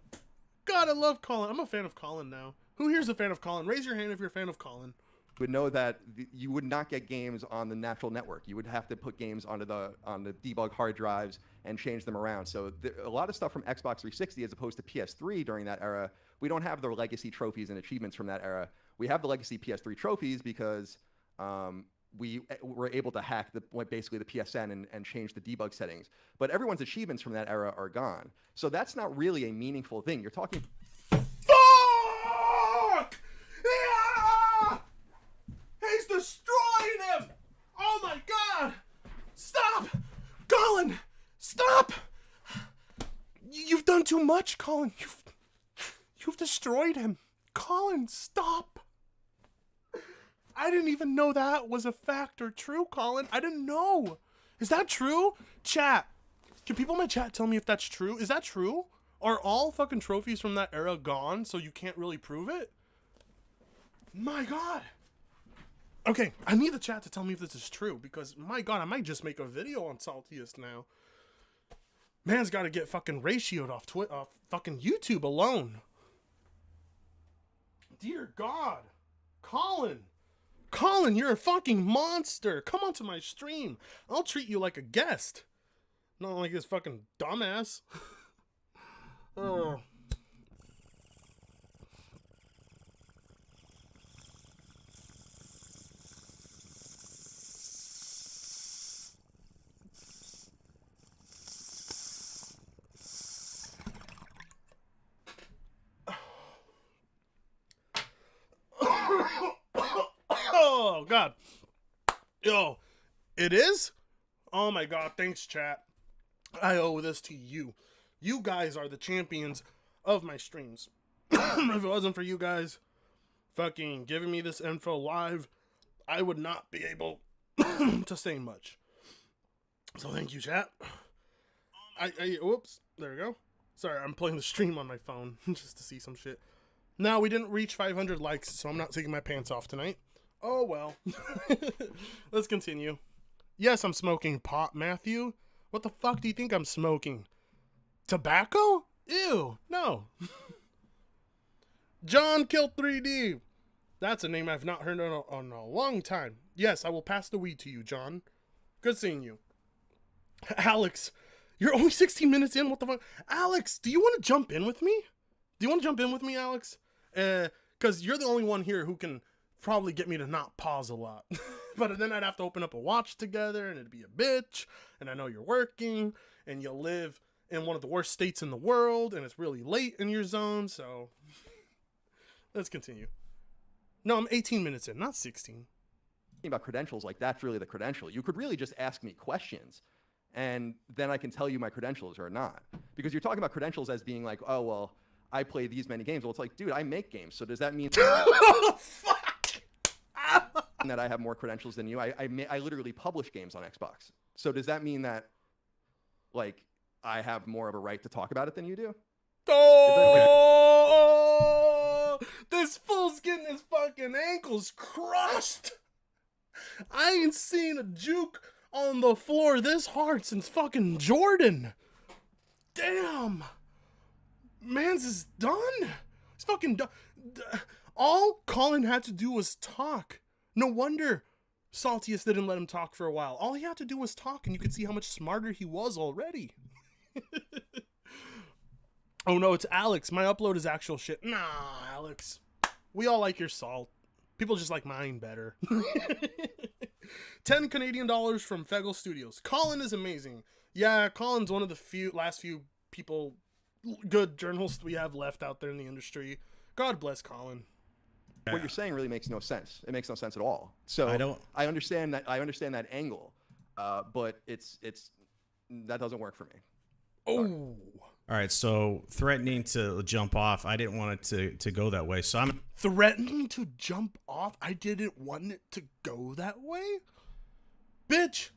God, I love Colin. I'm a fan of Colin now. Who here's a fan of Colin? Raise your hand if you're a fan of Colin. would know that you would not get games on the natural network. You would have to put games on the debug hard drives and change them around. So a lot of stuff from Xbox 360 as opposed to PS3 during that era, we don't have the legacy trophies and achievements from that era. We have the legacy PS3 trophies because we were able to hack basically the PSN and change the debug settings. But everyone's achievements from that era are gone. So that's not really a meaningful thing. You're talking. Fuck! Yeah! He's destroying him! Oh my god! Stop! Colin! Stop! You've done too much, Colin. You've destroyed him. Colin, stop! I didn't even know that was a fact or true, Colin. I didn't know. Is that true? Chat. Can people in my chat tell me if that's true? Is that true? Are all fucking trophies from that era gone so you can't really prove it? My god. Okay, I need the chat to tell me if this is true because, my god, I might just make a video on Saltiest now. Man's got to get fucking ratioed off fucking YouTube alone. Dear God. Colin, you're a fucking monster. Come onto my stream. I'll treat you like a guest. Not like this fucking dumbass. Oh. Oh, God. Yo, it is? Oh my god, thanks, chat. I owe this to you. You guys are the champions of my streams. If it wasn't for you guys fucking giving me this info live, I would not be able to say much. So thank you, chat. Whoops, there we go. Sorry, I'm playing the stream on my phone just to see some shit. No, we didn't reach 500 likes, so I'm not taking my pants off tonight. Oh well. Let's continue. Yes, I'm smoking pot, Matthew. What the fuck do you think I'm smoking? Tobacco? Ew, no. John Killed 3D. That's a name I've not heard on a long time. Yes, I will pass the weed to you, John. Good seeing you. Alex, you're only 16 minutes in. What the fuck? Alex, do you want to jump in with me? Do you want to jump in with me, Alex? Because you're the only one here who can probably get me to not pause a lot. But then I'd have to open up a watch together, and it'd be a bitch. And I know you're working, and you live in one of the worst states in the world, and it's really late in your zone, so let's continue. No, I'm 18 minutes in, not 16. About credentials, like that's really the credential. You could really just ask me questions, and then I can tell you my credentials or not. Because you're talking about credentials as being like, oh, well, I play these many games. Well, it's like, dude, I make games. So does that mean Oh, fuck! that I have more credentials than you? I literally publish games on Xbox. So does that mean that, like, I have more of a right to talk about it than you do? Oh! This fool's getting his fucking ankles crushed! I ain't seen a juke on the floor this hard since fucking Jordan. Damn. Man's is done. He's fucking done. All Colin had to do was talk. No wonder Saltiest didn't let him talk for a while. All he had to do was talk, and you could see how much smarter he was already. Oh no, it's Alex. My upload is actual shit. Nah, Alex. We all like your salt. People just like mine better. 10 Canadian dollars from Fegel Studios. Colin is amazing. Yeah, Colin's one of the last few people, good journalists we have left out there in the industry. God bless Colin. What you're saying really makes no sense. It makes no sense at all. So I understand that angle, but it's that doesn't work for me. Oh. All right, so threatening to jump off. I didn't want it to go that way. So I'm threatening to jump off? I didn't want it to go that way? Bitch,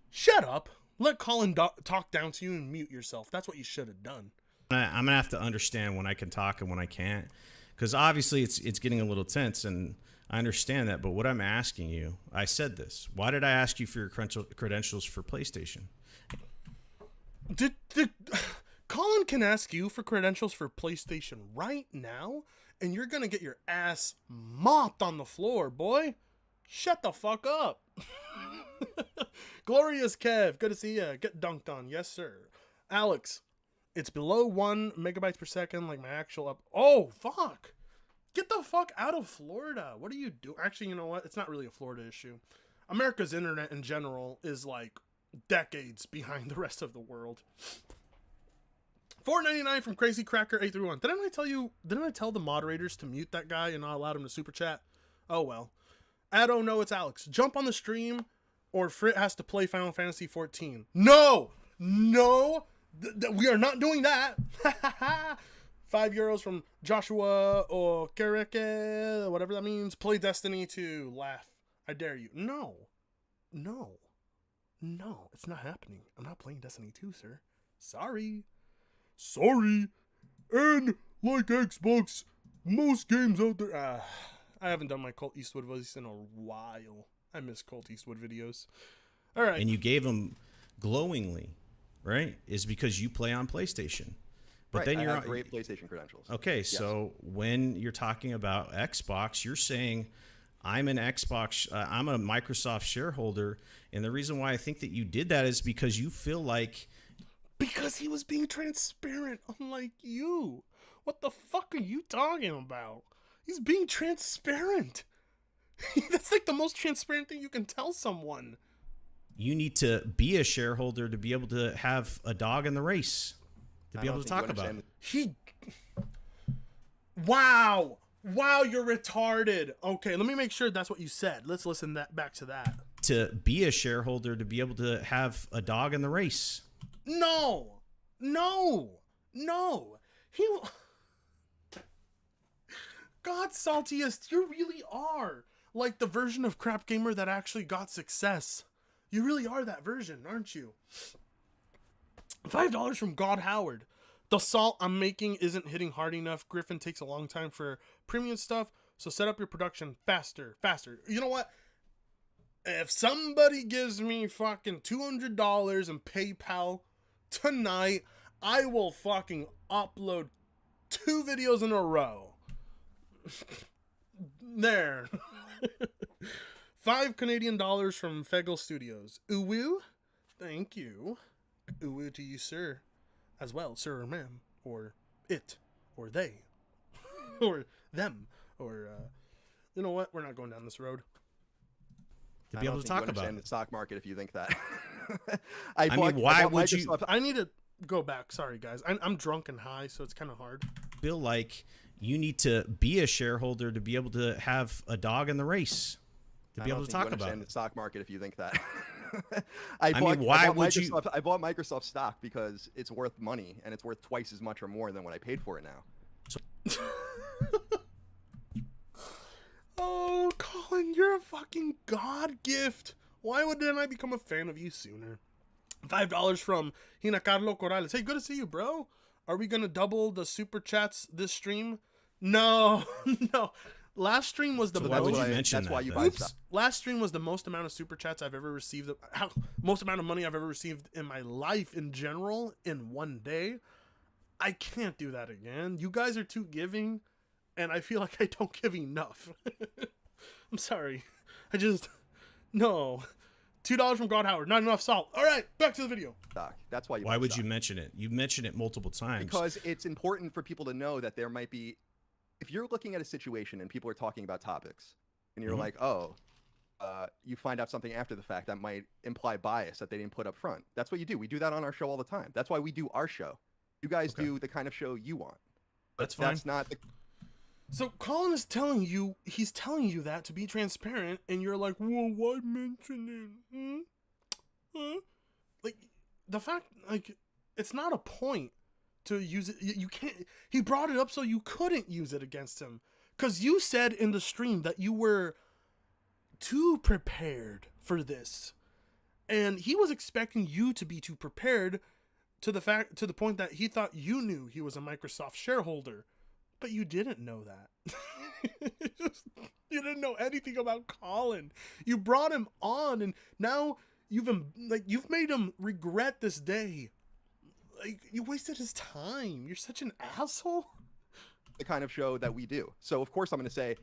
shut up. Let Colin talk down to you and mute yourself. That's what you should have done. I'm gonna have to understand when I can talk and when I can't, because obviously it's getting a little tense, and I understand that. But what I'm asking you, I said this. Why did I ask you for your credentials for PlayStation? Colin can ask you for credentials for PlayStation right now, and you're gonna get your ass mopped on the floor, boy. Shut the fuck up. Glorious Kev, good to see ya. Get dunked on, yes sir. Alex, it's below 1 megabytes per second, like my actual up. Oh fuck! Get the fuck out of Florida. What are you doing? Actually, you know what? It's not really a Florida issue. America's internet in general is like decades behind the rest of the world. $4.99 from Crazy Cracker 831. Didn't I tell the moderators to mute that guy and not allow him to super chat? Oh well. I don't know, it's Alex. Jump on the stream or Frit has to play Final Fantasy 14. No! No! We are not doing that. €5 from Joshua or Kereke, whatever that means. Play Destiny 2. Laugh. I dare you. No. No. No, it's not happening. I'm not playing Destiny 2, sir. Sorry. Sorry. And like Xbox, most games out there. I haven't done my Colt Eastwood voice in a while. I miss Colt Eastwood videos. All right. And you gave them glowingly, right? Is because you play on PlayStation. But right, then you're I have great PlayStation credentials. Okay, yes. So when you're talking about Xbox, you're saying I'm an Xbox, I'm a Microsoft shareholder, and the reason why I think that you did that is because you feel like because he was being transparent, unlike you. What the fuck are you talking about? He's being transparent. That's like the most transparent thing you can tell someone. You need to be a shareholder to be able to have a dog in the race, to be able to talk about it. Wow, you're retarded. Okay, let me make sure that's what you said. Let's listen back to that. to be a shareholder to be able to have a dog in the race. No. He... God, Saltiest, you really are like the version of Crap Gamer that actually got success. You really are that version, aren't you? $5 from God Howard. The salt I'm making isn't hitting hard enough. Griffin takes a long time for premium stuff, so set up your production faster. You know what? If somebody gives me fucking $200 in PayPal tonight, I will fucking upload 2 videos in a row. There. $5 Canadian from Fegel Studios. Uwu, thank you. Uwu to you, sir. As well, sir or ma'am. Or it. Or they. Or them. Or, you know what? We're not going down this road. To be able to talk about the stock market if you think that. I mean, why would you... I need to go back. Sorry, guys. I'm drunk and high, so it's kind of hard. Feel like you need to be a shareholder to be able to have a dog in the race. To be able to talk about the stock market if you think that. I bought Microsoft stock because it's worth money and it's worth twice as much or more than what I paid for it now. Oh, Colin, you're a fucking god gift. Why didn't I become a fan of you sooner? $5 from Hinacarlo Corrales. Hey, good to see you, bro. Are we gonna double the super chats this stream? No. Last stream was the so why would you mention that's that, why you though? buy stuff. Last stream was the most amount of super chats I've ever received. Most amount of money I've ever received in my life in general in one day. I can't do that again. You guys are too giving, and I feel like I don't give enough. I'm sorry. No. $2 from God Howard. Not enough salt. All right, back to the video. That's why you. Why would you mention it? You mentioned it multiple times. Because it's important for people to know that there might be. If you're looking at a situation and people are talking about topics, and you're like, oh, you find out something after the fact that might imply bias that they didn't put up front. That's what you do. We do that on our show all the time. That's why we do our show. You guys do the kind of show you want. That's fine. That's not the. So Colin is telling you, he's telling you that to be transparent, and you're like, well, why mention it? Huh? Like, the fact, like, it's not a point to use it. You can't, he brought it up so you couldn't use it against him. Because you said in the stream that you were too prepared for this. And he was expecting you to be too prepared to the point that he thought you knew he was a Microsoft shareholder. But you didn't know that. You didn't know anything about Colin. You brought him on, and now you've made him regret this day. Like, you wasted his time. You're such an asshole. The kind of show that we do. So of course I'm going to say,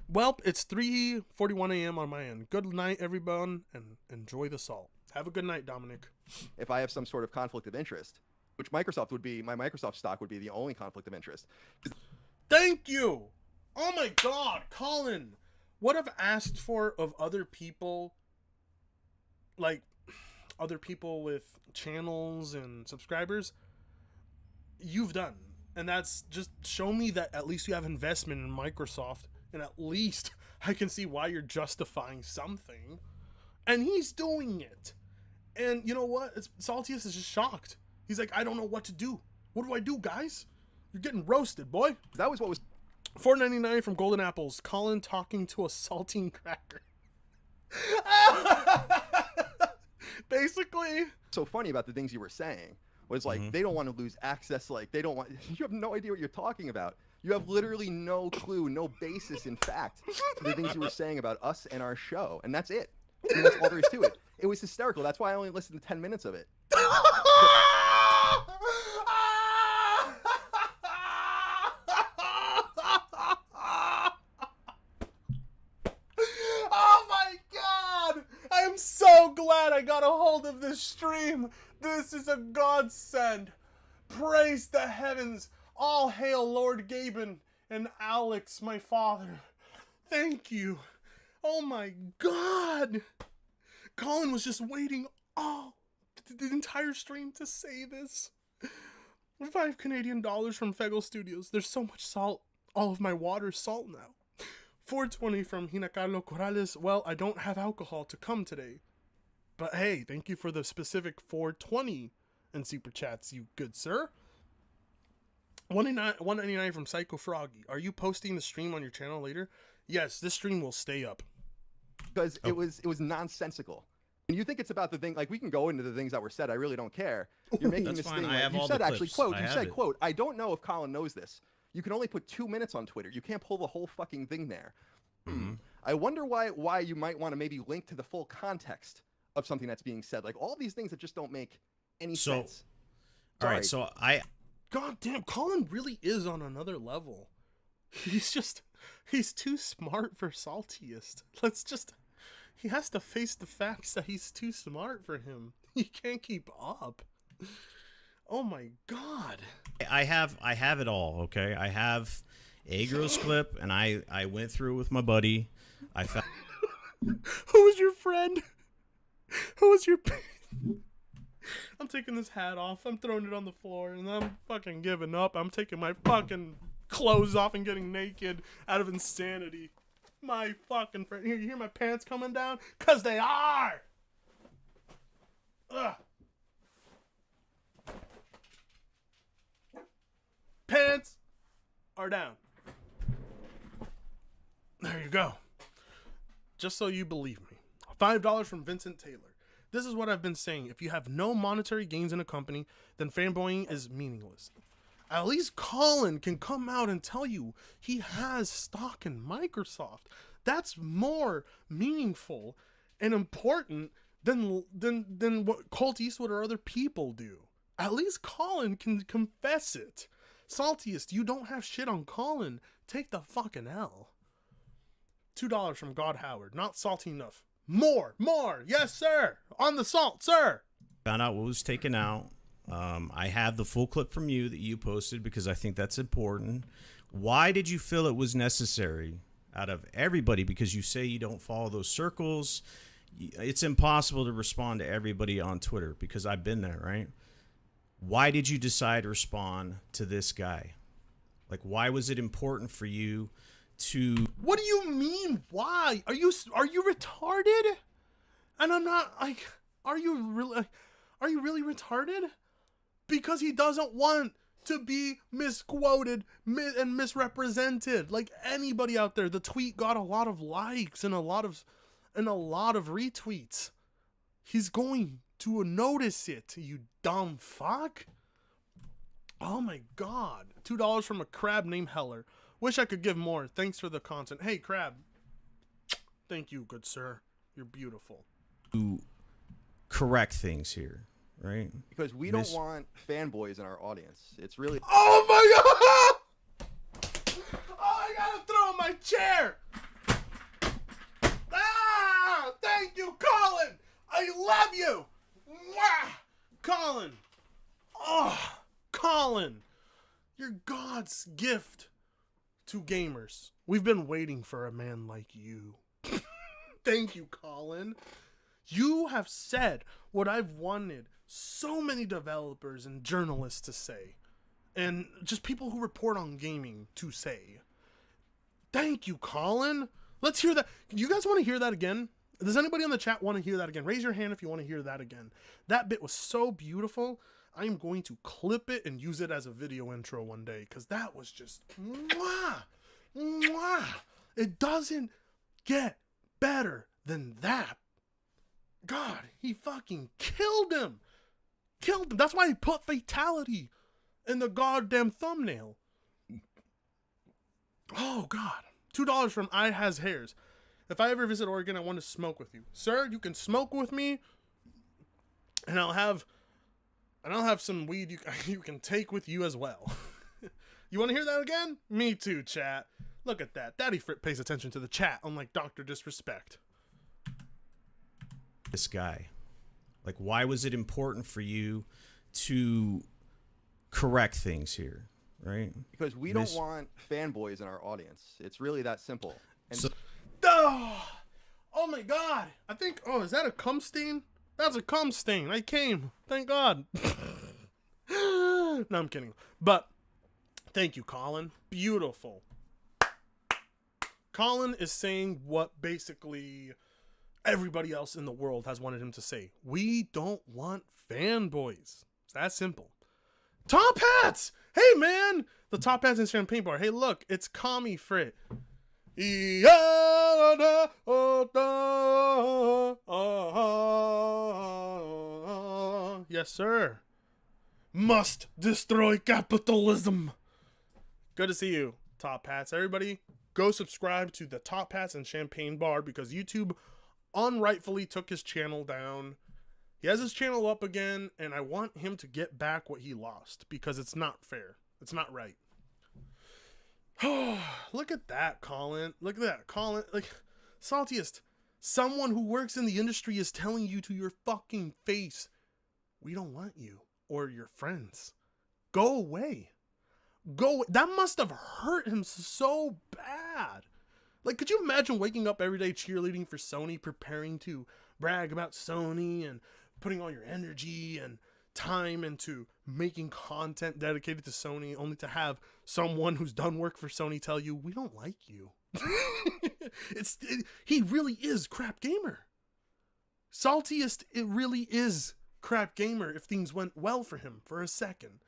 well, it's 3:41 a.m. on my end. Good night, everyone, and enjoy the salt. Have a good night, Dominic. if I have some sort of conflict of interest, which Microsoft would be, my Microsoft stock would be the only conflict of interest. Thank you. Oh my God, Colin. What I've asked for of other people, like other people with channels and subscribers, you've done. And that's just show me that at least you have investment in Microsoft, and at least I can see why you're justifying something. And he's doing it. And you know what? Saltius is just shocked. He's like, I don't know what to do. What do I do, guys? You're getting roasted, boy. That was what was $4.99 from Golden Apples. Colin talking to a saltine cracker. Basically. so funny about the things you were saying was like, they don't want to lose access. Like they don't want, you have no idea what you're talking about. You have literally no clue, no basis in fact to the things you were saying about us and our show. And that's it. I mean, that's all there is to it. It was hysterical. That's why I only listened to 10 minutes of it. Oh my God! I'm so glad I got a hold of this stream. This is a godsend. Praise the heavens. All hail Lord Gaben and Alex, my father. Thank you. Oh my God. Colin was just waiting the entire stream to say this. $5 Canadian from Fegel Studios. There's so much salt. All of my water's salt now. 420 from Hinacarlo Corrales. Well, I don't have alcohol to come today. But hey, thank you for the specific 420 in super chats, you good sir. 199 from Psycho Froggy. Are you posting the stream on your channel later? Yes, this stream will stay up. Because it was nonsensical. And you think it's about the thing, like we can go into the things that were said. I really don't care. You're making That's this fine. thing. I Like, have you all said the actually, clips. quote. I You have said, it. quote. I don't know if Colin knows this. You can only put 2 minutes on Twitter. You can't pull the whole fucking thing there. I wonder why you might want to maybe link to the full context of something that's being said. Like all these things that just don't make any sense. All right, Sorry. so God damn, Colin really is on another level. He's too smart for Saltiest. He has to face the facts that he's too smart for him. He can't keep up. Oh my God. I have it all, okay? I have a girl's clip, and I went through it with my buddy. I found Who was your friend? Who was your... I'm taking this hat off. I'm throwing it on the floor, and I'm fucking giving up. I'm taking my fucking clothes off and getting naked out of insanity. My fucking friend. Here, you hear my pants coming down? 'Cause they are! Ugh. Pants are down. There you go. Just so you believe me. $5 from Vincent Taylor. This is what I've been saying. If you have no monetary gains in a company, then fanboying is meaningless. At least Colin can come out and tell you he has stock in Microsoft. That's more meaningful and important than what Colt Eastwood or other people do. At least Colin can confess it. Saltiest, you don't have shit on Colin. Take the fucking L. $2 from God Howard. Not salty enough. More. Yes, sir. On the salt, sir. found out what was taken out. I have the full clip from you that you posted because I think that's important. Why did you feel it was necessary out of everybody? Because you say you don't follow those circles. It's impossible to respond to everybody on Twitter because I've been there, right? Why did you decide to respond to this guy? Like, why was it important for you to... What do you mean? Why? Are you retarded? And I'm not like, are you really retarded? Because he doesn't want to be misquoted and misrepresented like anybody out there. The tweet got a lot of likes and a lot of retweets. He's going to notice it, you dumb fuck. Oh my God. $2 from a crab named Heller. Wish I could give more. Thanks for the content. Hey, crab. Thank you, good sir. You're beautiful. to correct things here, right? Because we don't want fanboys in our audience. It's really... Oh my God! Oh, I gotta throw my chair! Ah! Thank you, Colin! I love you! Mwah! Colin! Oh, Colin! You're God's gift to gamers. We've been waiting for a man like you. Thank you, Colin. You have said what I've wanted so many developers and journalists to say, and just people who report on gaming to say. Thank you, Colin. Let's hear that. You guys want to hear that again? Does anybody in the chat want to hear that again? Raise your hand if you want to hear that again. That bit was so beautiful. I am going to clip it and use it as a video intro one day, because that was just mwah, mwah. It doesn't get better than that. God, he fucking killed him. Killed him. That's why he put fatality in the goddamn thumbnail. Oh, God. $2 from I Has Hairs. If I ever visit Oregon, I want to smoke with you. Sir, you can smoke with me, and I'll have some weed you can take with you as well. You want to hear that again? Me too, chat. Look at that. Daddy Frit pays attention to the chat, unlike Dr. Disrespect. This guy, like, why was it important for you to correct things here, right? Because we don't want fanboys in our audience. It's really that simple. And So- Oh my God. I think, is that a cum stain? That's a cum stain. I came. Thank God. No, I'm kidding. But thank you, Colin. Beautiful. Colin is saying what basically everybody else in the world has wanted him to say. We don't want fanboys. It's that simple. Top hats! Hey, man! The top hats and champagne bar. Hey, look, it's Kami Frit. Yes, sir. Must destroy capitalism. Good to see you, Top Hats. Everybody, go subscribe to the Top Hats and Champagne Bar because YouTube unrightfully took his channel down. He has his channel up again, and I want him to get back what he lost because it's not fair. It's not right. Look at that, Colin. Look at that, Colin. Like, saltiest. Someone who works in the industry is telling you to your fucking face, we don't want you or your friends. Go away. Go. That must have hurt him so bad. Like, could you imagine waking up every day cheerleading for Sony, preparing to brag about Sony and putting all your energy and time into making content dedicated to Sony, only to have someone who's done work for Sony tell you, we don't like you. He really is crap gamer. Saltiest, it really is crap gamer if things went well for him for a second.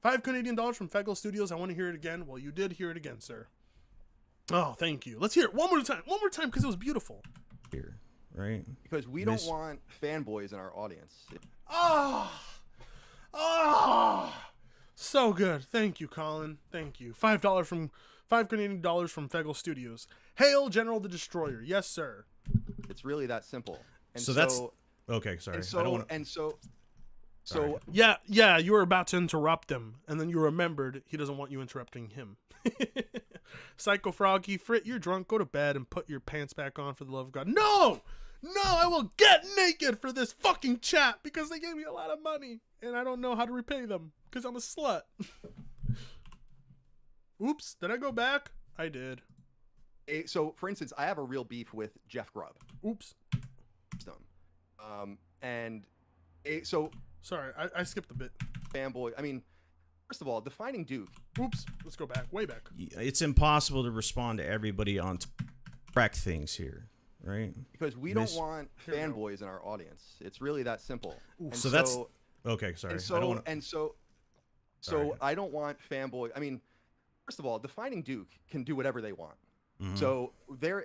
$5 Canadian from Fegel Studios. I want to hear it again. Well, you did hear it again, sir. Oh, thank you. Let's hear it one more time. One more time because it was beautiful. Here, right? Because we don't want fanboys in our audience. So good. Thank you, Colin. Thank you. $5 Canadian from Fegel Studios. Hail General the Destroyer. Yes, sir. It's really that simple. And So that's okay. Sorry, And so, I don't want to. and so, Sorry. Yeah, you were about to interrupt him, and then you remembered he doesn't want you interrupting him. Psycho Froggy, Frit, you're drunk. Go to bed and put your pants back on for the love of God. No, I will get naked for this fucking chat because they gave me a lot of money, and I don't know how to repay them because I'm a slut. Oops, did I go back? I did. So, for instance, I have a real beef with Jeff Grubb. Oops. Sorry, I skipped a bit. Fanboy. I mean, first of all, defining Duke. Oops, let's go back, way back. It's impossible to respond to everybody on track things here, right? Because we don't want fanboys in our audience. It's really that simple. And So that's okay. Sorry, So I don't want Sorry. I don't want fanboy. I mean, first of all, defining Duke can do whatever they want. Mhm. So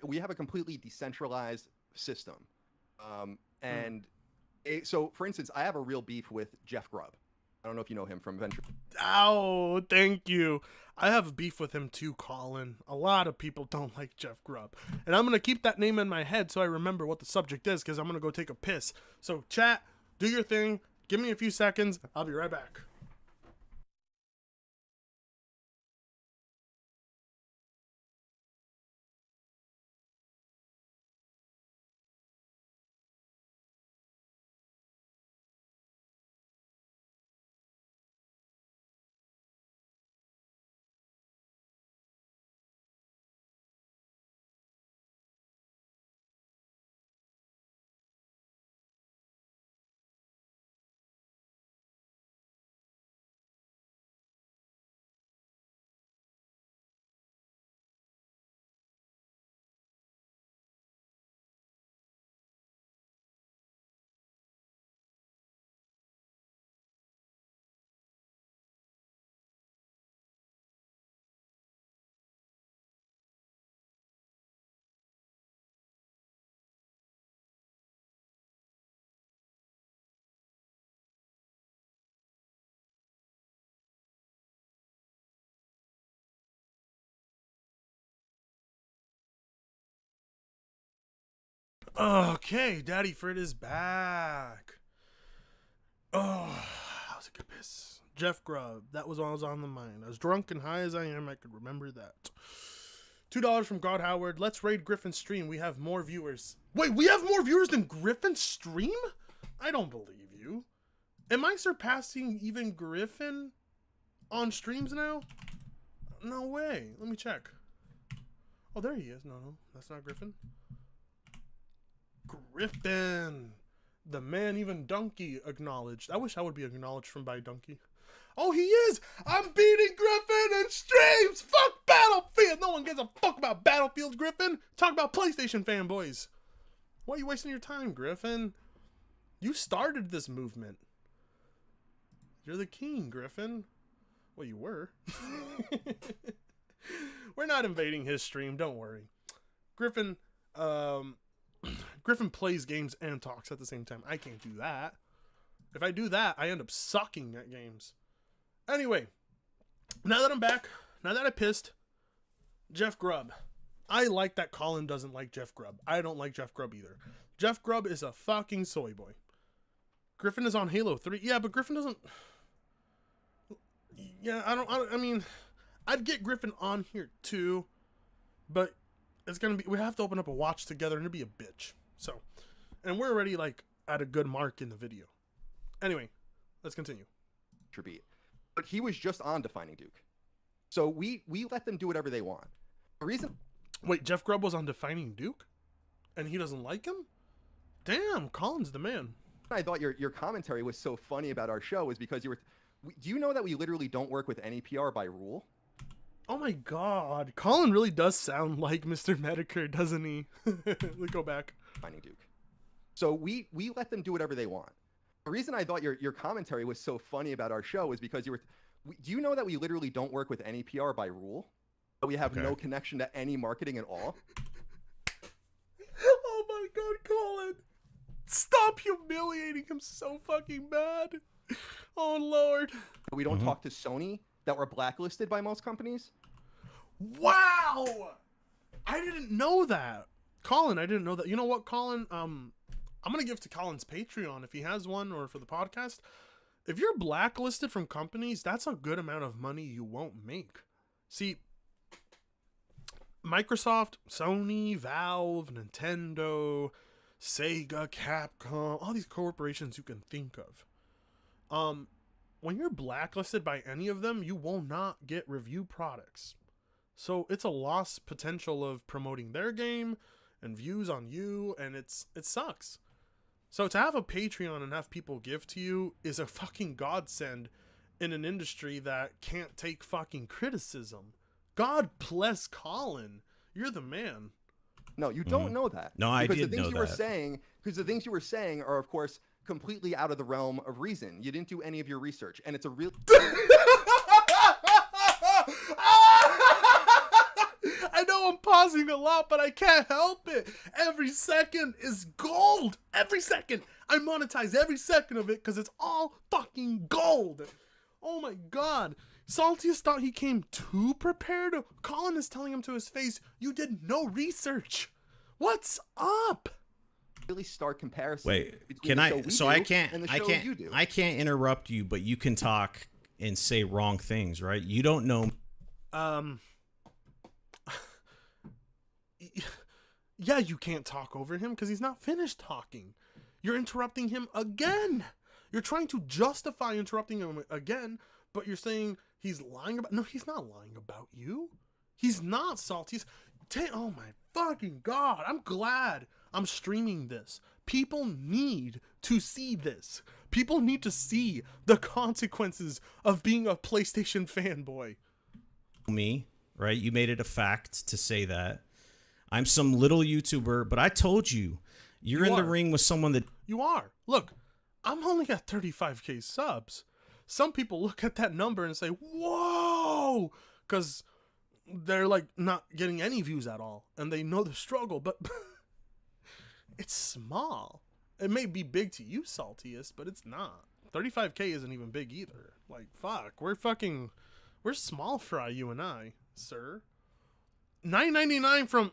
we have a completely decentralized system, so for instance, I have a real beef with Jeff Grubb. I don't know if you know him from Venture. Ow, thank you. I have beef with him too, Colin. A lot of people don't like Jeff Grubb. And I'm going to keep that name in my head so I remember what the subject is because I'm going to go take a piss. So chat, do your thing. Give me a few seconds. I'll be right back. Okay, Daddy Frit is back. Oh, that was a good piss. Jeff Grubb, that was all was on the mind. As drunk and high as I am, I could remember that. $2 from God Howard. Let's raid Griffin's stream. We have more viewers. Wait, we have more viewers than Griffin's stream? I don't believe you. Am I surpassing even Griffin on streams now? No way. Let me check. Oh, there he is. No, that's not Griffin. Griffin, the man even Donkey acknowledged. I wish I would be acknowledged from by Donkey. Oh, he is. I'm beating Griffin in streams. Fuck Battlefield. No one gives a fuck about about Battlefield, Griffin. Talk about PlayStation fanboys. Why are you wasting your time, Griffin? You started this movement. You're the king, Griffin. Well, you were. We're not invading his stream. Don't worry. Griffin, Griffin plays games and talks at the same time. I can't do that. If I do that, I end up sucking at games. Anyway, now that I'm back, now that I pissed, Jeff Grubb. I like that Colin doesn't like Jeff Grubb. I don't like Jeff Grubb either. Jeff Grubb is a fucking soy boy. Griffin is on Halo 3. Yeah, but Griffin doesn't... Yeah, I mean, I'd get Griffin on here too, but it's gonna be, we have to open up a watch together and it'd be a bitch. So, and we're already like at a good mark in the video. Anyway, let's continue. But he was just on Defining Duke. So we let them do whatever they want. The reason... Wait, Jeff Grubb was on Defining Duke? And he doesn't like him? Damn, Colin's the man. I thought your commentary was so funny about our show is because you were... Do you know that we literally don't work with any PR by rule? Oh my god. Colin really does sound like Mr. Medicare, doesn't he? Let's go back. Defining Duke. So we let them do whatever they want. The reason I thought your commentary was so funny about our show is because you were... Do you know that we literally don't work with any PR by rule? We have no connection to any marketing at all? Oh my god, Colin. Stop humiliating him so fucking bad. Oh lord. We don't talk to Sony, that we're blacklisted by most companies? Wow. I didn't know that. Colin, I didn't know that. You know what, Colin? I'm going to give to Colin's Patreon if he has one, or for the podcast. If you're blacklisted from companies, that's a good amount of money you won't make. See, Microsoft, Sony, Valve, Nintendo, Sega, Capcom, all these corporations you can think of. When you're blacklisted by any of them, you will not get review products. So it's a lost potential of promoting their game and views on you, and it sucks. So to have a Patreon and have people give to you is a fucking godsend in an industry that can't take fucking criticism. God bless Colin. You're the man. No, you don't know that. No, I did know that. Because the things you were saying are, of course, completely out of the realm of reason. You didn't do any of your research, and it's a real... I know I'm pausing a lot, but I can't help it. Every second is gold. Every second. I monetize every second of it because it's all fucking gold. Oh my god. Saltiest thought he came too prepared. Colin is telling him to his face, you did no research. What's up? Really stark comparison. Wait, can I? So I can't. I can't interrupt you, but you can talk and say wrong things, right? You don't know. Yeah, you can't talk over him because he's not finished talking. You're interrupting him again. You're trying to justify interrupting him again, but you're saying he's lying about... No, he's not lying about you. He's not, Salty. Oh my fucking god. I'm glad I'm streaming this. People need to see this. People need to see the consequences of being a PlayStation fanboy. Me, right? You made it a fact to say that. I'm some little YouTuber, but I told you, you're in the ring with someone that... You are. Look, I'm only at 35k subs. Some people look at that number and say, whoa, because they're like not getting any views at all, and they know the struggle, but it's small. It may be big to you, Saltiest, but it's not. 35k isn't even big either. Like, fuck, we're small fry, you and I, sir. $9.99 from...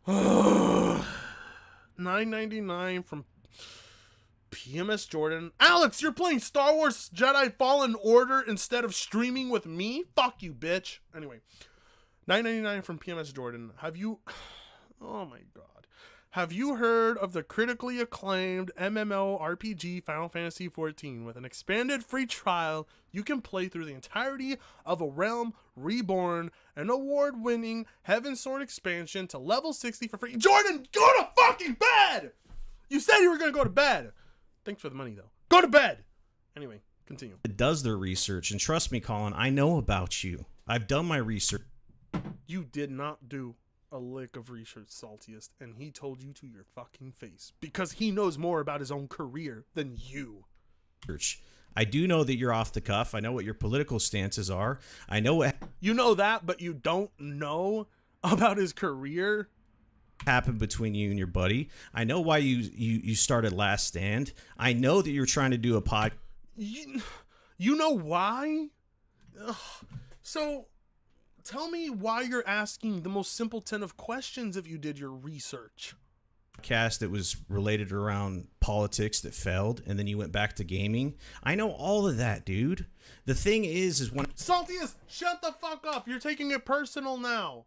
$9.99 from PMS Jordan. Alex, you're playing Star Wars Jedi Fallen Order instead of streaming with me? Fuck you, bitch. Anyway, $9.99 from PMS Jordan. Have you... Oh my god. Have you heard of the critically acclaimed MMORPG Final Fantasy XIV? With an expanded free trial, you can play through the entirety of A Realm Reborn, an award-winning Heaven Sword expansion to level 60 for free. Jordan, go to fucking bed! You said you were going to go to bed. Thanks for the money, though. Go to bed! Anyway, continue. does their research, and trust me, Colin, I know about you. I've done my research. You did not do a lick of research, Saltiest, and he told you to your fucking face because he knows more about his own career than you. I do know that you're off the cuff. I know what your political stances are. I know what You know that, but you don't know about his career. happened between you and your buddy. I know why you started Last Stand. I know that you're trying to do a pod. You know why? Ugh. So tell me why you're asking the most simpleton of questions if you did your research. Podcast that was related around politics that failed, and then you went back to gaming. I know all of that, dude. The thing is when Saltiest, shut the fuck up. You're taking it personal now.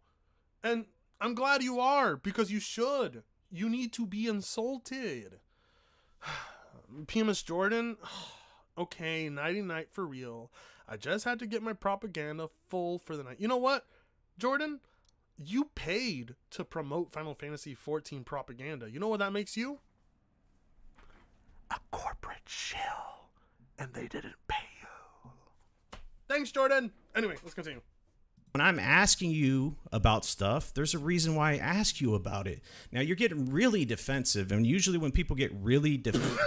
And I'm glad you are, because you should. You need to be insulted. PMS Jordan, okay, nighty night for real. I just had to get my propaganda full for the night. You know what, Jordan? You paid to promote Final Fantasy XIV propaganda. You know what that makes you? A corporate shill. And they didn't pay you. Thanks, Jordan. Anyway, let's continue. when I'm asking you about stuff, there's a reason why I ask you about it. Now you're getting really defensive, and usually when people get really defensive,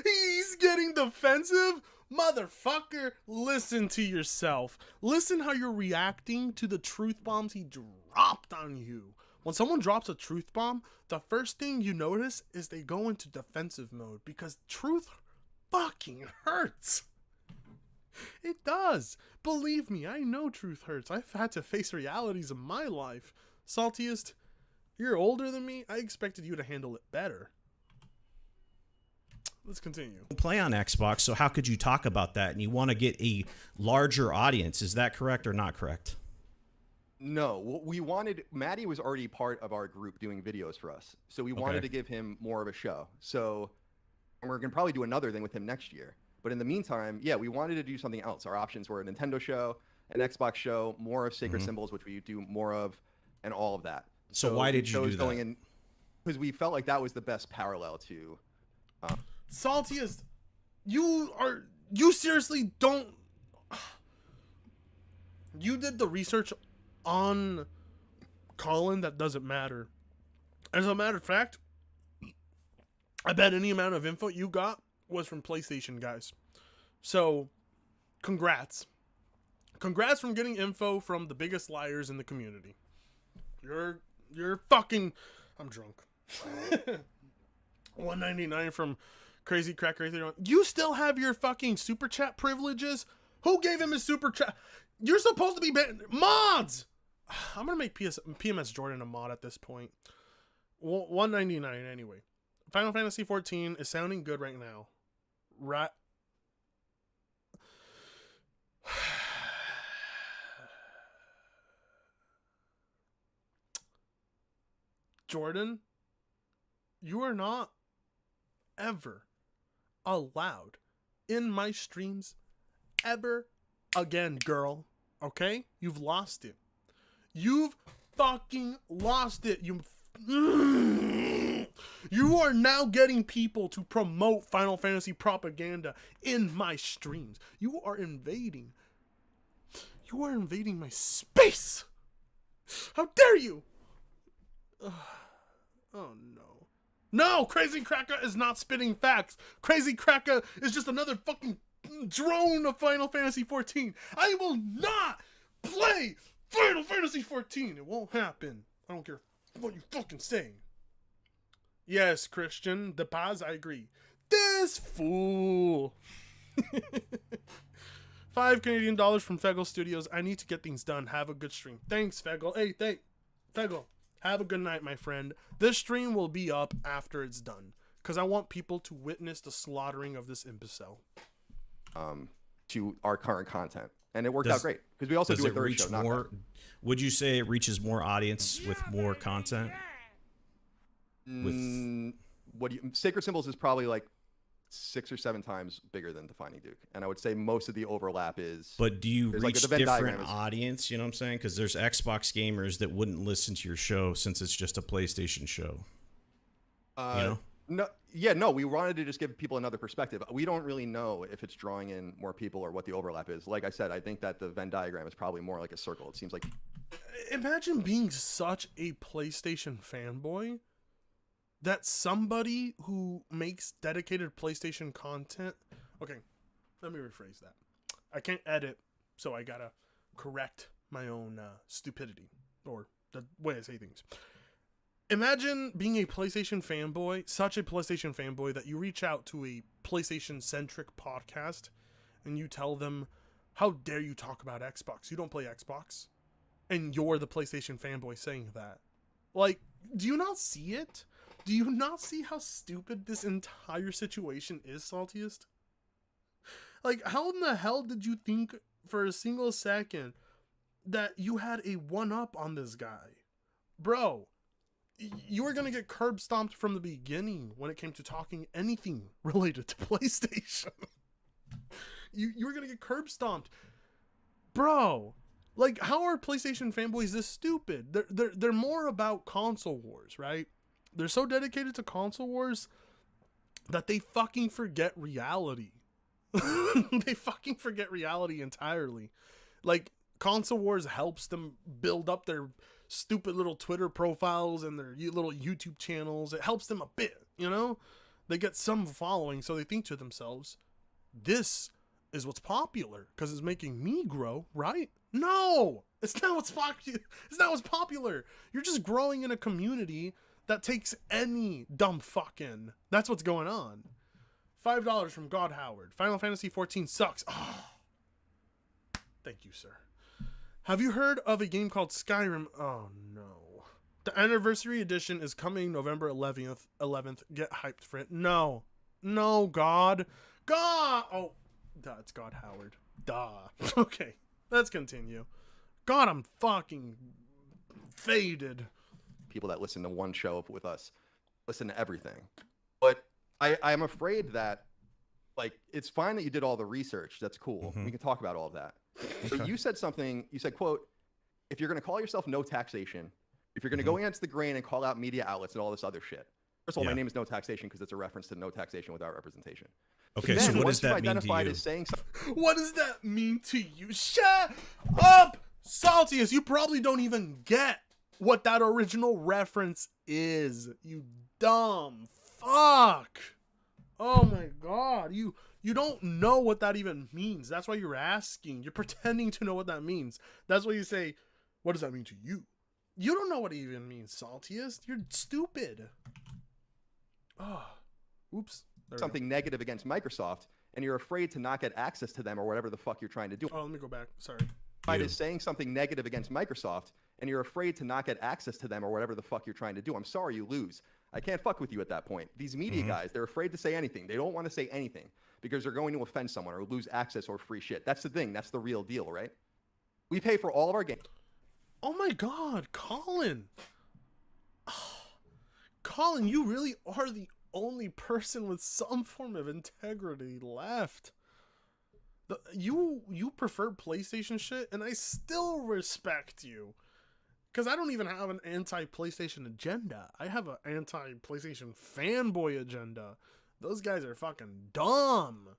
He's getting defensive? Motherfucker, listen to yourself. Listen how you're reacting to the truth bombs he dropped on you. When someone drops a truth bomb, the first thing you notice is they go into defensive mode because truth fucking hurts. It does. Believe me, I know truth hurts. I've had to face realities of my life. Saltiest, you're older than me. I expected you to handle it better. Let's continue. play on Xbox, so how could you talk about that? And you want to get a larger audience. Is that correct or not correct? No, what we wanted, Maddie was already part of our group doing videos for us. So we wanted to give him more of a show. So and we're going to probably do another thing with him next year. But in the meantime, yeah, we wanted to do something else. Our options were a Nintendo show, an Xbox show, more of Sacred Symbols, which we do more of, and all of that. So why did you do going that? in because we felt like that was the best parallel to Saltiest, you seriously don't. You did the research on Colin that doesn't matter. As a matter of fact, I bet any amount of info you got was from PlayStation guys. So, congrats. Congrats from getting info from the biggest liars in the community. You're fucking. I'm drunk. 199 from Crazy Cracker 31. You still have your fucking super chat privileges? Who gave him his super chat? You're supposed to be mods. I'm gonna make PMS Jordan a mod at this point. 199 anyway. Final Fantasy 14 is sounding good right now. Right. Jordan, you are not ever allowed in my streams ever again, girl. Okay? You've lost it. You've fucking lost it. You are now getting people to promote Final Fantasy propaganda in my streams. You are invading my space. How dare you? Oh no. No, Crazy Cracker is not spitting facts. Crazy Cracker is just another fucking drone of Final Fantasy 14. I will not play Final Fantasy 14. It won't happen. I don't care what you fucking say. Yes, Christian, the pause, I agree. This fool. $5 Canadian from Fegel Studios. I need to get things done. Have a good stream. Thanks, Fegel. Hey, Fegel. Have a good night, my friend. This stream will be up after it's done, because I want people to witness the slaughtering of this imbecile. to our current content, and it worked out great because we also do a third show. More, would you say it reaches more audience with more content? What do you? Sacred Symbols is probably like 6 or 7 times bigger than Defining Duke, and I would say most of the overlap is. But do you like reach the Venn different diagram is- audience? You know what I'm saying? Because there's Xbox gamers that wouldn't listen to your show since it's just a PlayStation show. You know? No, Yeah, no, we wanted to just give people another perspective. We don't really know if it's drawing in more people or what the overlap is. Like I said, I think that the Venn diagram is probably more like a circle. It seems like. Imagine being such a PlayStation fanboy that somebody who makes dedicated PlayStation content. Okay, let me rephrase that. I can't edit, so I gotta correct my own stupidity or the way I say things. Imagine being a PlayStation fanboy, such a PlayStation fanboy that you reach out to a PlayStation-centric podcast and you tell them, how dare you talk about Xbox? You don't play Xbox. And you're the PlayStation fanboy saying that. Like, do you not see it? Do you not see how stupid this entire situation is, Saltiest? Like, how in the hell did you think for a single second that you had a one-up on this guy? Bro, you were going to get curb stomped from the beginning when it came to talking anything related to PlayStation. you were going to get curb stomped. Bro, like, how are PlayStation fanboys this stupid? They're more about console wars, right? They're so dedicated to console wars that they fucking forget reality. They fucking forget reality entirely. Like, console wars helps them build up their stupid little Twitter profiles and their little YouTube channels. It helps them a bit, you know? They get some following, so they think to themselves, this is what's popular because it's making me grow, right? No, it's not what's popular. It's not what's popular. You're just growing in a community that takes any dumb fuck in. That's what's going on. $5 from God Howard. Final Fantasy XIV sucks. Oh, thank you, sir. Have you heard of a game called Skyrim? Oh no. The anniversary edition is coming November 11th. Get hyped for it. No, God. Oh, duh, it's God Howard. Duh. Okay, let's continue. God, I'm fucking faded. People that listen to one show with us listen to everything. But I'm afraid that, like, it's fine that you did all the research. That's cool. Mm-hmm. We can talk about all of that. But you said something. You said, quote, if you're going to call yourself no taxation, if you're going to go against the grain and call out media outlets and all this other shit. First of all, my name is No Taxation because it's a reference to no taxation without representation. Okay, Then, so what once does that you've mean to identified you? as saying something, What does that mean to you? Shut up, Saltiest. You probably don't even get what that original reference is. You dumb fuck. Oh my god. You don't know what that even means. That's why you're asking. You're pretending to know what that means. That's why you say, what does that mean to you? You don't know what it even means, Saltiest. You're stupid. Oh, oops. There we go. something negative against Microsoft, and you're afraid to not get access to them or whatever the fuck you're trying to do. Oh, let me go back. Sorry. Is saying something negative against Microsoft, and you're afraid to not get access to them or whatever the fuck you're trying to do. I'm sorry you lose. I can't fuck with you at that point. These media guys, they're afraid to say anything. They don't want to say anything because they're going to offend someone or lose access or free shit. That's the thing. That's the real deal, right? We pay for all of our games. Oh my god, Colin. Colin, you really are the only person with some form of integrity left. You prefer PlayStation shit, and I still respect you. Because I don't even have an anti-PlayStation agenda. I have an anti-PlayStation fanboy agenda. Those guys are fucking dumb.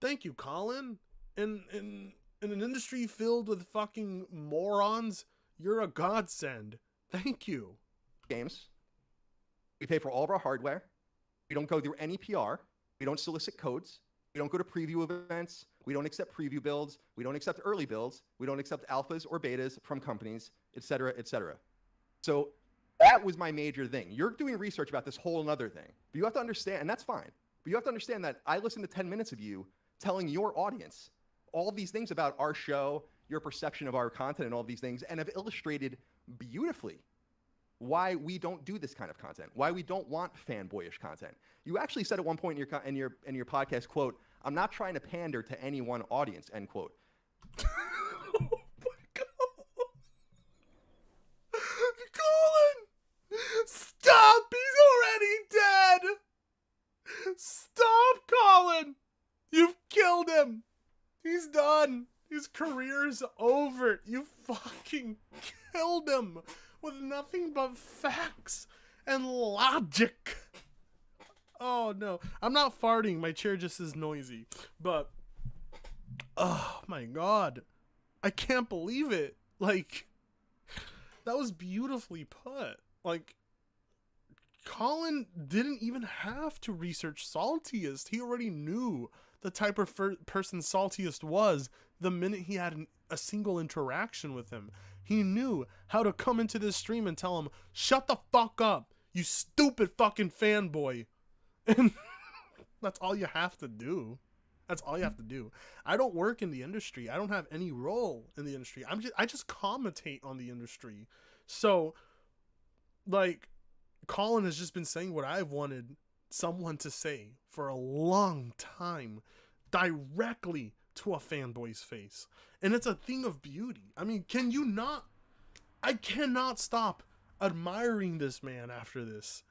Thank you, Colin. In an industry filled with fucking morons, you're a godsend. Thank you. Games. We pay for all of our hardware. We don't go through any PR. We don't solicit codes. We don't go to preview events. We don't accept preview builds. We don't accept early builds. We don't accept alphas or betas from companies, etc., etc. So that was my major thing. You're doing research about this whole other thing. But you have to understand, and that's fine, but you have to understand that I listened to 10 minutes of you telling your audience all these things about our show, your perception of our content and all these things, and have illustrated beautifully why we don't do this kind of content, why we don't want fanboyish content. You actually said at one point in your podcast, quote, "I'm not trying to pander to any one audience," end quote. Oh my god. Colin! Stop! He's already dead! Stop, Colin! You've killed him! He's done! His career's over! You fucking killed him! With nothing but facts and logic. Oh no, I'm not farting. My chair just is noisy. But oh my god, I can't believe it. Like, that was beautifully put. Like, Colin didn't even have to research Saltiest. He already knew the type of person Saltiest was the minute he had a single interaction with him. He knew how to come into this stream and tell him, shut the fuck up, you stupid fucking fanboy. And that's all you have to do. That's all you have to do. I don't work in the industry. I don't have any role in the industry. I just commentate on the industry. So, like, Colin has just been saying what I've wanted someone to say for a long time, directly to a fanboy's face. And it's a thing of beauty. I mean, can you not? I cannot stop admiring this man after this.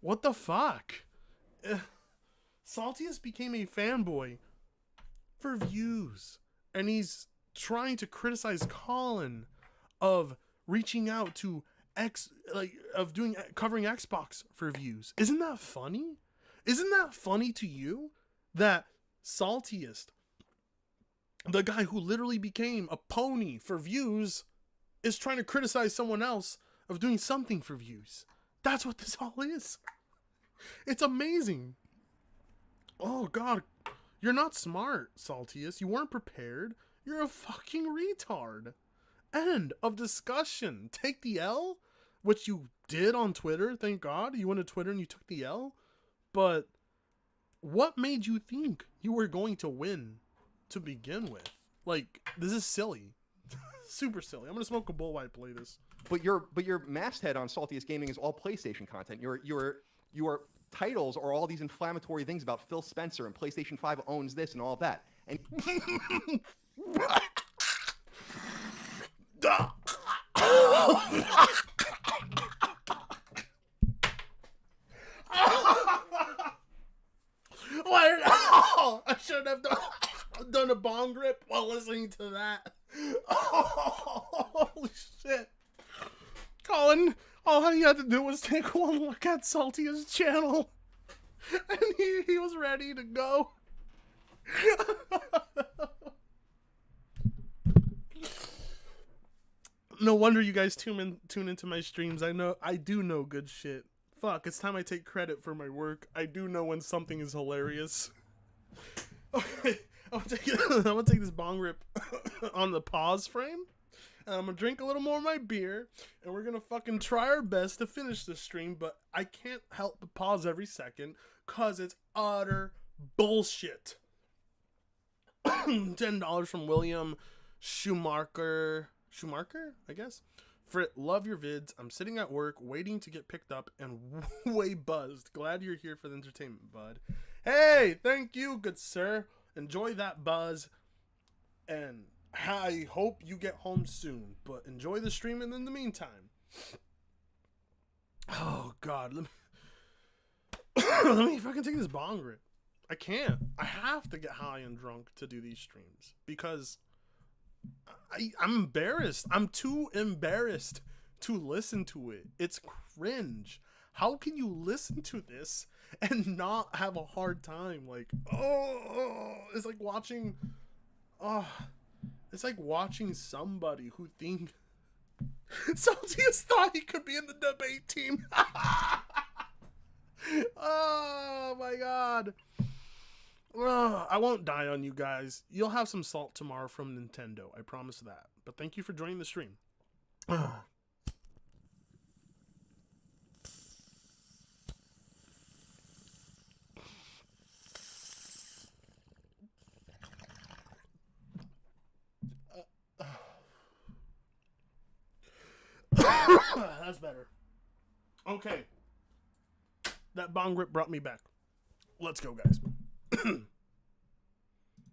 What the fuck? Saltiest became a fanboy for views, and he's trying to criticize Colin of reaching out to covering Xbox for views. Isn't that funny? Isn't that funny to you that Saltiest, the guy who literally became a pony for views, is trying to criticize someone else of doing something for views? That's what this all is. It's amazing. Oh god, you're not smart, Saltiest. You weren't prepared. You're a fucking retard. End of discussion. Take the L, which you did on Twitter. Thank God you went to Twitter and you took the L. But what made you think you were going to win to begin with? Like, this is silly. Super silly. I'm gonna smoke a bowl while I play this. But your masthead on Saltiest Gaming is all PlayStation content. Your titles are all these inflammatory things about Phil Spencer and PlayStation 5 owns this and all of that. And I shouldn't have done a bong rip while listening to that. Oh, holy shit. Colin, all he had to do was take one look at Saltiest channel, and he was ready to go. No wonder you guys tune into my streams. I do know good shit. Fuck, it's time I take credit for my work. I do know when something is hilarious. Okay, I'm gonna take this bong rip on the pause frame. And I'm gonna drink a little more of my beer, and we're gonna fucking try our best to finish this stream, but I can't help but pause every second, cause it's utter bullshit. $10 from William Schumacher, I guess? Frit, love your vids. I'm sitting at work, waiting to get picked up, and way buzzed. Glad you're here for the entertainment, bud. Hey, thank you, good sir. Enjoy that buzz, and I hope you get home soon, but enjoy the stream, and in the meantime, oh god, let me fucking take this bong rip. I can't. I have to get high and drunk to do these streams, because I'm embarrassed. I'm too embarrassed to listen to it. It's cringe. How can you listen to this and not have a hard time? Like, it's like watching, it's like watching somebody who think Saltiest thought he could be in the debate team. Oh my god. I won't die on you guys. You'll have some salt tomorrow from Nintendo. I promise that. But thank you for joining the stream. That's better. Okay. That bong rip brought me back. Let's go, guys. And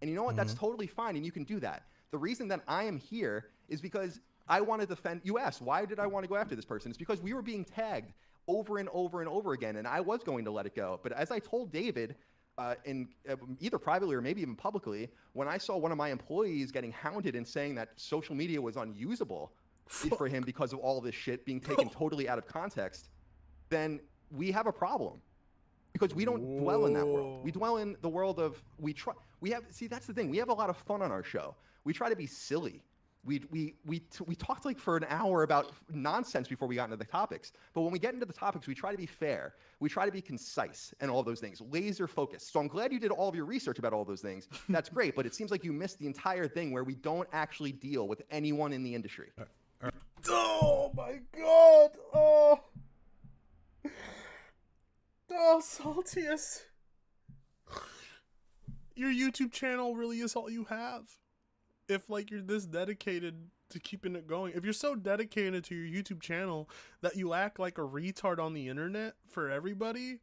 you know what? That's totally fine, and you can do that. The reason that I am here is because I want to defend. You asked, why did I want to go after this person? It's because we were being tagged over and over and over again, and I was going to let it go. But as I told David, either privately or maybe even publicly, when I saw one of my employees getting hounded and saying that social media was unusable for him because of all this shit being taken totally out of context, then we have a problem. because we don't dwell in that world. We dwell in the world of that's the thing. We have a lot of fun on our show. We try to be silly. We talked like for an hour about nonsense before we got into the topics. But when we get into the topics, we try to be fair. We try to be concise and all of those things, laser focused. So I'm glad you did all of your research about all those things. That's great. But it seems like you missed the entire thing where we don't actually deal with anyone in the industry. Oh my God. Oh, Saltiest. Your YouTube channel really is all you have. If like you're this dedicated to keeping it going, if you're so dedicated to your YouTube channel that you act like a retard on the internet for everybody,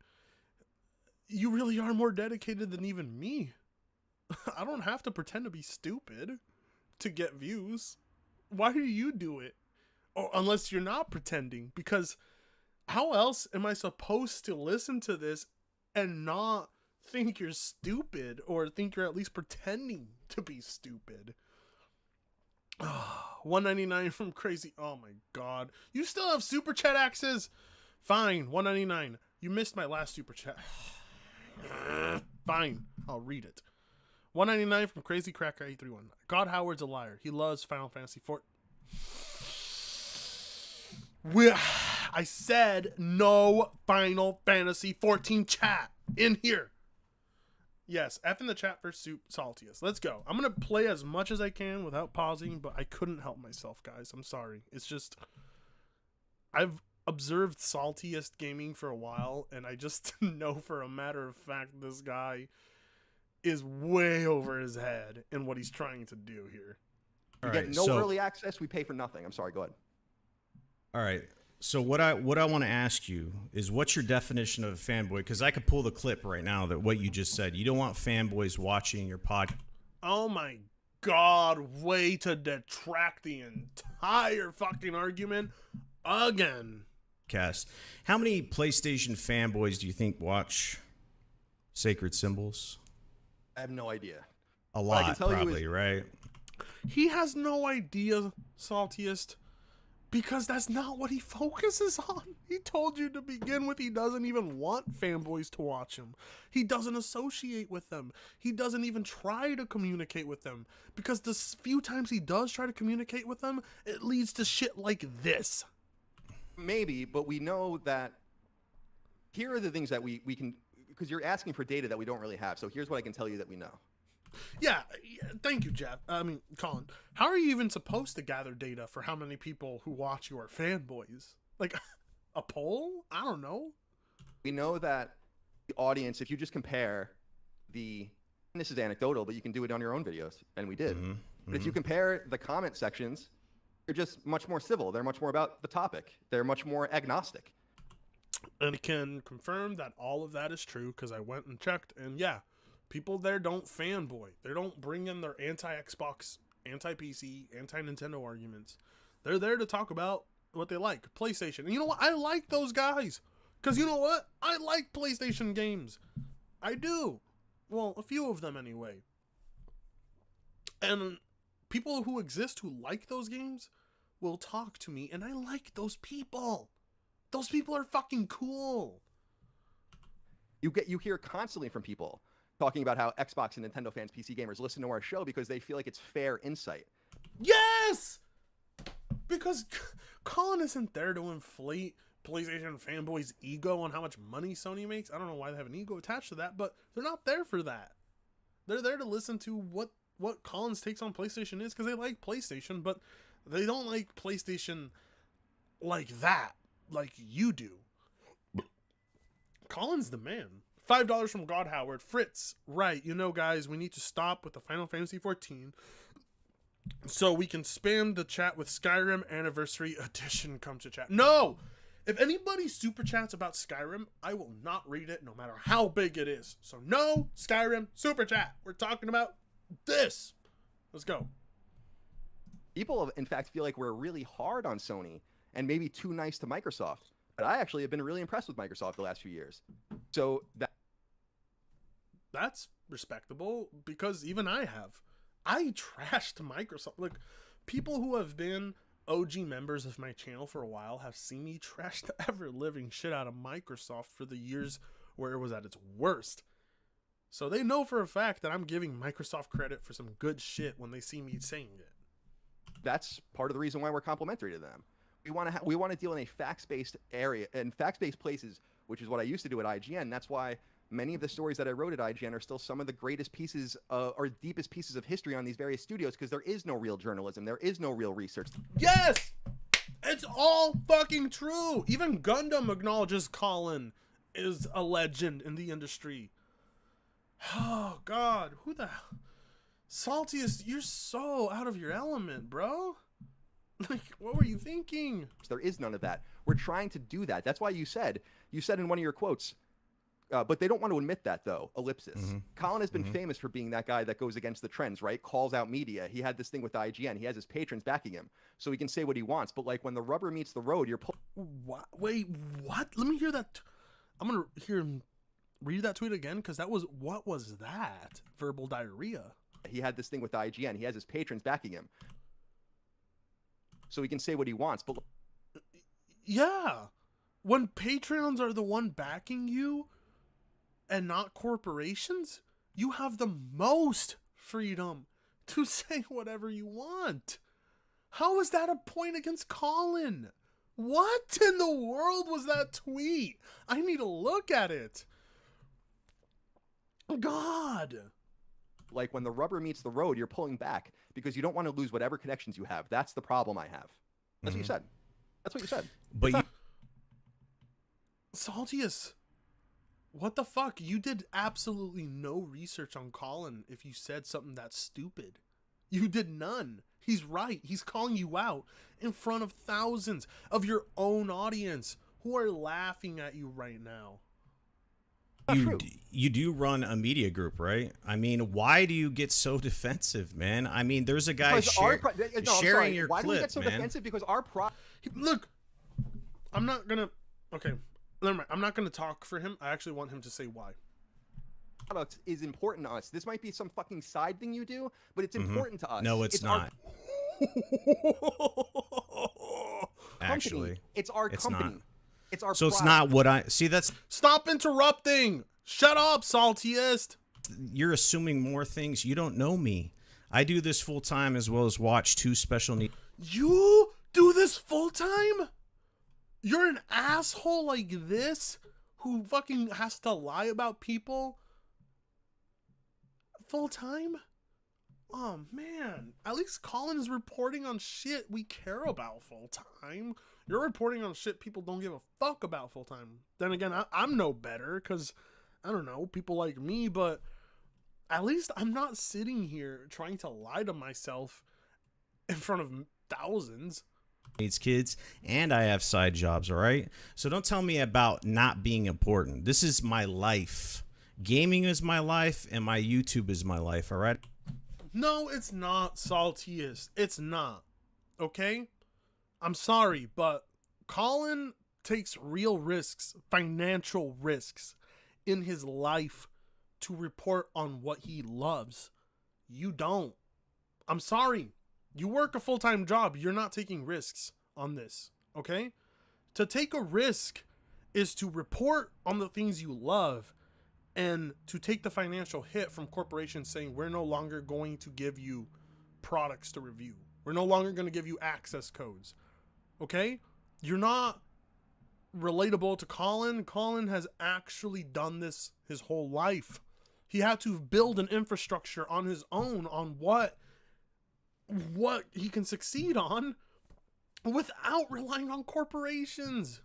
you really are more dedicated than even me. I don't have to pretend to be stupid to get views. Why do you do it? Or unless you're not pretending, because how else am I supposed to listen to this and not think you're stupid or think you're at least pretending to be stupid? $1.99 from Crazy. Oh my God. You still have super chat access? Fine, $1.99. You missed my last super chat. Fine, I'll read it. $1.99 from Crazy Cracker 831. God Howard's a liar. He loves Final Fantasy 4. I said no Final Fantasy 14 chat in here. Yes, F in the chat for Saltiest. Let's go. I'm going to play as much as I can without pausing, but I couldn't help myself, guys. I'm sorry. It's just, I've observed Saltiest gaming for a while, and I just know for a matter of fact this guy is way over his head in what he's trying to do here. We get no early access. We pay for nothing. I'm sorry. Go ahead. All right. So what I want to ask you is, what's your definition of a fanboy? Because I could pull the clip right now that what you just said. You don't want fanboys watching your podcast. Oh my God! Way to detract the entire fucking argument again. How many PlayStation fanboys do you think watch Sacred Symbols? I have no idea. A lot, probably, right? He has no idea, Saltiest. Because that's not what he focuses on. He told you to begin with he doesn't even want fanboys to watch him. He doesn't associate with them. He doesn't even try to communicate with them. Because the few times he does try to communicate with them, it leads to shit like this. Maybe, but we know that here are the things that we can, because you're asking for data that we don't really have. So here's what I can tell you that we know. Yeah, thank you, Jeff. Colin. How are you even supposed to gather data for how many people who watch you are fanboys? Like, a poll? I don't know. We know that the audience, if you just compare and this is anecdotal, but you can do it on your own videos, and we did. But if you compare the comment sections, they're just much more civil. They're much more about the topic. They're much more agnostic. And I can confirm that all of that is true, because I went and checked, and yeah, people there don't fanboy. They don't bring in their anti-Xbox, anti-PC, anti-Nintendo arguments. They're there to talk about what they like, PlayStation. And you know what? I like those guys. Because you know what? I like PlayStation games. I do. Well, a few of them anyway. And people who exist who like those games will talk to me, and I like those people. Those people are fucking cool. You hear constantly from people talking about how Xbox and Nintendo fans, PC gamers, listen to our show because they feel like it's fair insight. Yes! Because Colin isn't there to inflate PlayStation fanboys' ego on how much money Sony makes. I don't know why they have an ego attached to that, but they're not there for that. They're there to listen to what Colin's takes on PlayStation is, because they like PlayStation, but they don't like PlayStation like that, like you do. Colin's the man. $5 from God Howard. Fritz, right, you know, guys, we need to stop with the Final Fantasy 14 so we can spam the chat with Skyrim Anniversary Edition come to chat. No! If anybody super chats about Skyrim, I will not read it no matter how big it is. So no Skyrim super chat. We're talking about this. Let's go. People, in fact, feel like we're really hard on Sony and maybe too nice to Microsoft. But I actually have been really impressed with Microsoft the last few years. So that's respectable, because even I have. I trashed Microsoft. Look, people who have been OG members of my channel for a while have seen me trash the ever-living shit out of Microsoft for the years where it was at its worst. So they know for a fact that I'm giving Microsoft credit for some good shit when they see me saying it. That's part of the reason why we're complimentary to them. We want to deal in a facts-based area and facts-based places, which is what I used to do at IGN. That's why many of the stories that I wrote at IGN are still some of the greatest pieces or deepest pieces of history on these various studios, because there is no real journalism. There is no real research. Yes! It's all fucking true. Even Gundam acknowledges Colin is a legend in the industry. Oh, God. Who the... Saltiest, you're so out of your element, bro. Like, what were you thinking? There is none of that. We're trying to do that. That's why you said in one of your quotes, but they don't want to admit that, though. Ellipsis. Mm-hmm. Colin has been famous for being that guy that goes against the trends, right? Calls out media. He had this thing with IGN. He has his patrons backing him, so he can say what he wants. But like when the rubber meets the road, you're What? Wait, what? Let me hear that. I'm gonna hear him read that tweet again, because that was, what was that? Verbal diarrhea. He had this thing with IGN. He has his patrons backing him, so he can say what he wants. But yeah, when patrons are the one backing you and not corporations, you have the most freedom to say whatever you want. How is that a point against Colin? What in the world was that tweet? I need to look at it. God. like when the rubber meets the road, you're pulling back because you don't want to lose whatever connections you have. That's the problem I have. That's what you said. That's what you said. But you, Saltius, what the fuck? You did absolutely no research on Colin if you said something that's stupid. You did none. He's right. He's calling you out in front of thousands of your own audience who are laughing at you right now. you do run a media group, right? I mean, why do you get so defensive, man? I mean, there's a guy sharing your Why clip, do we get so man. defensive? Because our Look, I'm not gonna. Okay, never mind. I'm not gonna talk for him. I actually want him to say why. product is important to us. This might be some fucking side thing you do, but it's important to us. No, it's not. Actually, it's our it's company. not. It's our. So it's product. not what I see. That's Stop interrupting. Shut up, Saltiest. you're assuming more things. You don't know me. I do this full time as well as watch two special needs. You do this full time? You're an asshole like this who fucking has to lie about people full time? Oh man, at least Colin is reporting on shit we care about full time. You're reporting on shit people don't give a fuck about full time. Then again, I'm no better because, I don't know, people like me, but at least I'm not sitting here trying to lie to myself in front of thousands. Needs kids, and I have side jobs, all right? So don't tell me about not being important. This is my life. Gaming is my life, and my YouTube is my life, all right? No, it's not, Saltiest. It's not. Okay? I'm sorry, but Colin takes real risks, financial risks, in his life to report on what he loves. You don't. I'm sorry. You work a full-time job. You're not taking risks on this, okay? To take a risk is to report on the things you love and to take the financial hit from corporations saying, we're no longer going to give you products to review. We're no longer going to give you access codes, okay? You're not relatable to Colin. Colin has actually done this his whole life. He had to build an infrastructure on his own on what he can succeed on without relying on corporations.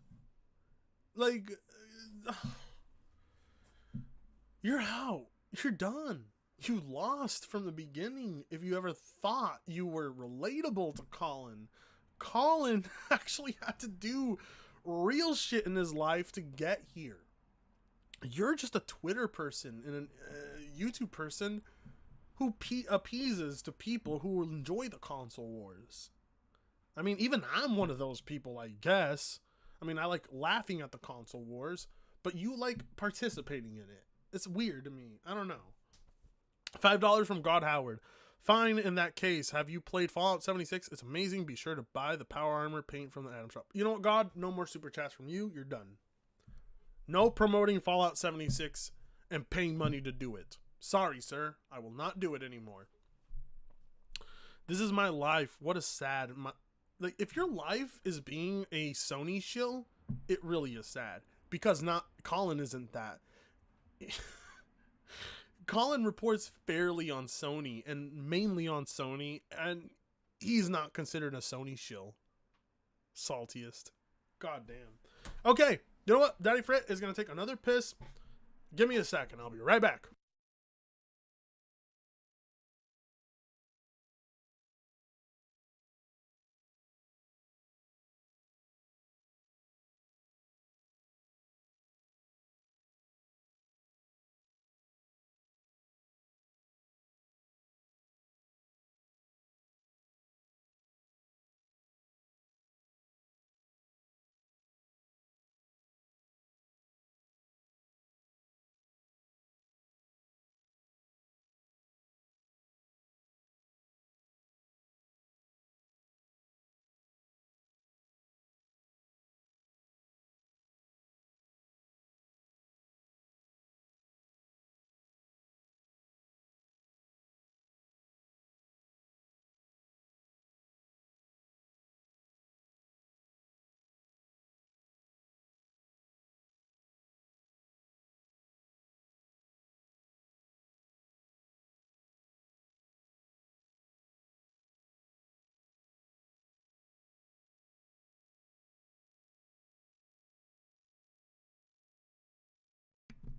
Like, you're out. You're done. You lost from the beginning if you ever thought you were relatable to Colin. Colin actually had to do real shit in his life to get here. You're just a Twitter person and a YouTube person who appeases to people who will enjoy the console wars. I mean, even I'm one of those people, I guess. I mean, I like laughing at the console wars, but you like participating in it. It's weird to me. I don't know. $5 from God Howard. Fine, in that case, have you played Fallout 76? It's amazing. Be sure to buy the power armor paint from the Atom Shop. You know what, God? No more super chats from you. You're done. No promoting Fallout 76 and paying money to do it. Sorry, sir. I will not do it anymore. This is my life. What a sad... like, if your life is being a Sony shill, it really is sad. Because Colin isn't that. Colin reports fairly on Sony, and mainly on Sony, and he's not considered a Sony shill. Saltiest. God damn. Okay, you know what? Daddy Frit is going to take another piss. Give me a second. I'll be right back.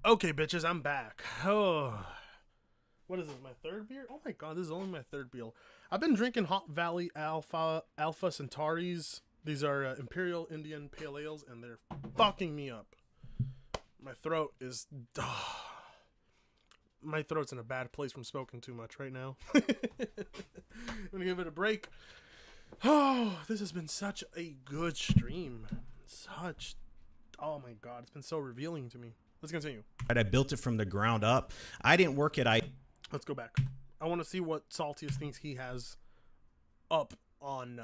Okay, bitches, I'm back. Oh, what is this? My third beer? Oh my god, this is only my third beer. I've been drinking Hot Valley Alpha Centauris. These are Imperial Indian Pale Ales, and they're fucking me up. My throat is... my throat's in a bad place from smoking too much right now. I'm gonna give it a break. Oh, this has been such a good stream. Oh my god, it's been so revealing to me. Let's continue. I built it from the ground up. I didn't work at Let's go back. I want to see what Saltiest thinks he has up on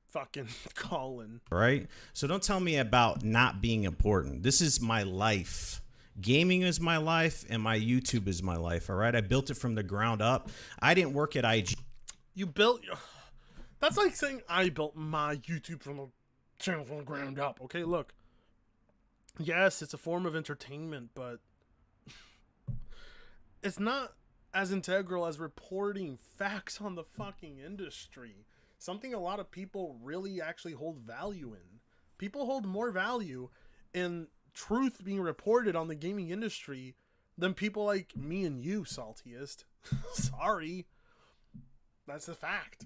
fucking Colin. Right? So don't tell me about not being important. This is my life. Gaming is my life, and my YouTube is my life. All right? I built it from the ground up. I didn't work at IG. You built... That's like saying I built my YouTube from the channel from the ground up. Okay, look. Yes, it's a form of entertainment, but it's not as integral as reporting facts on the fucking industry. Something a lot of people really actually hold value in. People hold more value in truth being reported on the gaming industry than people like me and you, Saltiest. Sorry. That's the fact.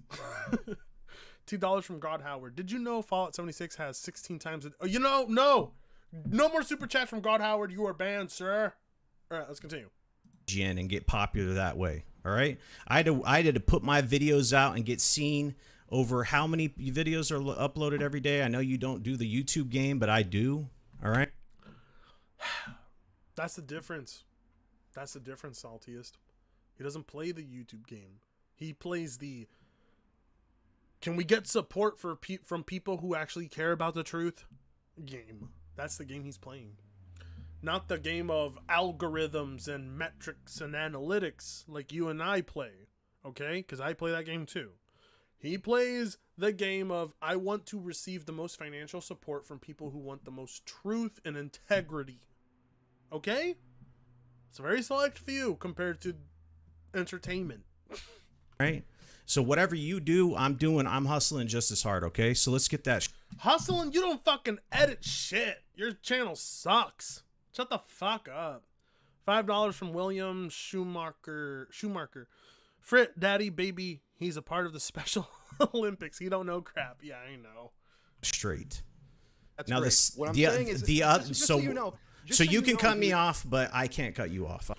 $2 from God Howard. Did you know Fallout 76 has 16 times... No more super chats from God Howard. You are banned, sir. All right, let's continue. And get popular that way. All right. I had to put my videos out and get seen over how many videos are uploaded every day. I know you don't do the YouTube game, but I do. All right. That's the difference. That's the difference, Saltiest. He doesn't play the YouTube game. He plays the... Can we get support from people who actually care about the truth? Game. That's the game he's playing. Not the game of algorithms and metrics and analytics like you and I play. Okay? Because I play that game too. He plays the game of I want to receive the most financial support from people who want the most truth and integrity. Okay? It's a very select few compared to entertainment. Right? So whatever you do, I'm doing. I'm hustling just as hard, okay? So let's get that. Hustling? You don't fucking edit shit. Your channel sucks. Shut the fuck up. $5 from William Schumacher. Frit, daddy, baby, he's a part of the Special Olympics. He don't know crap. Yeah, I know. Straight. That's now great. this, What I'm the, saying is, the just so you know, so you can cut me off, but I can't cut you off.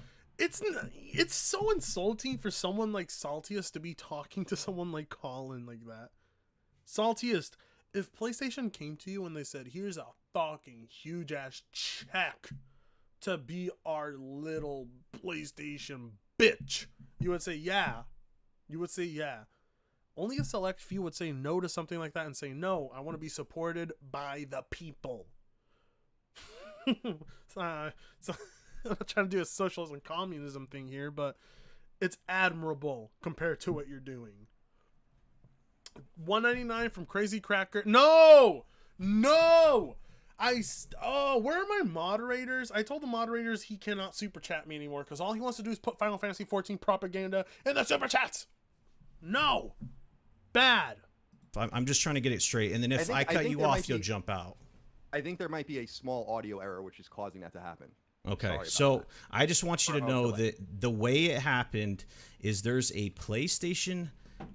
It's so insulting for someone like Saltiest to be talking to someone like Colin like that. Saltiest, if PlayStation came to you and they said, here's a fucking huge ass check to be our little PlayStation bitch, you would say yeah. You would say yeah. Only a select few would say no to something like that and say, no, I want to be supported by the people. so, I'm not trying to do a socialism communism thing here, but it's admirable compared to what you're doing. $1.99 from Crazy Cracker. No! Where are my moderators? I told the moderators he cannot super chat me anymore because all he wants to do is put Final Fantasy 14 propaganda in the super chats. No. Bad. I'm just trying to get it straight, and then if I cut you off, you'll jump out. I think there might be a small audio error which is causing that to happen. Okay, so I just want you to know that the way it happened is there's a PlayStation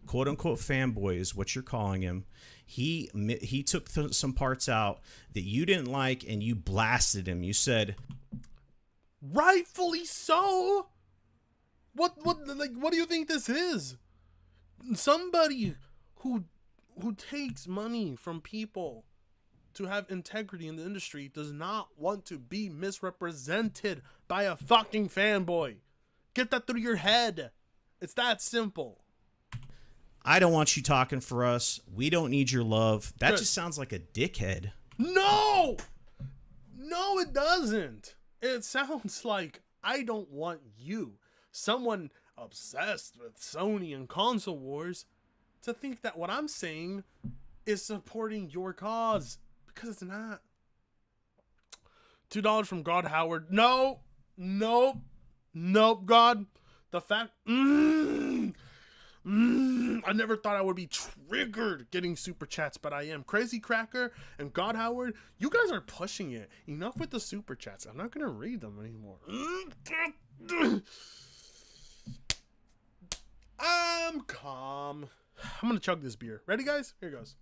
quote-unquote fanboy is what you're calling him. He took some parts out that you didn't like, and you blasted him. You said, rightfully so. What do you think this is? Somebody who takes money from people to have integrity in the industry does not want to be misrepresented by a fucking fanboy. Get that through your head. It's that simple. I don't want you talking for us. We don't need your love. That Good. just sounds like a dickhead. No, it doesn't. It sounds like I don't want you, someone obsessed with Sony and console wars, to think that what I'm saying is supporting your cause, because it's not. $2 from God Howard. Nope, God. The fact, I never thought I would be triggered getting super chats, but I am. Crazy Cracker and God Howard, you guys are pushing it. Enough with the super chats. I'm not gonna read them anymore. I'm calm. I'm gonna chug this beer. Ready, guys? Here goes.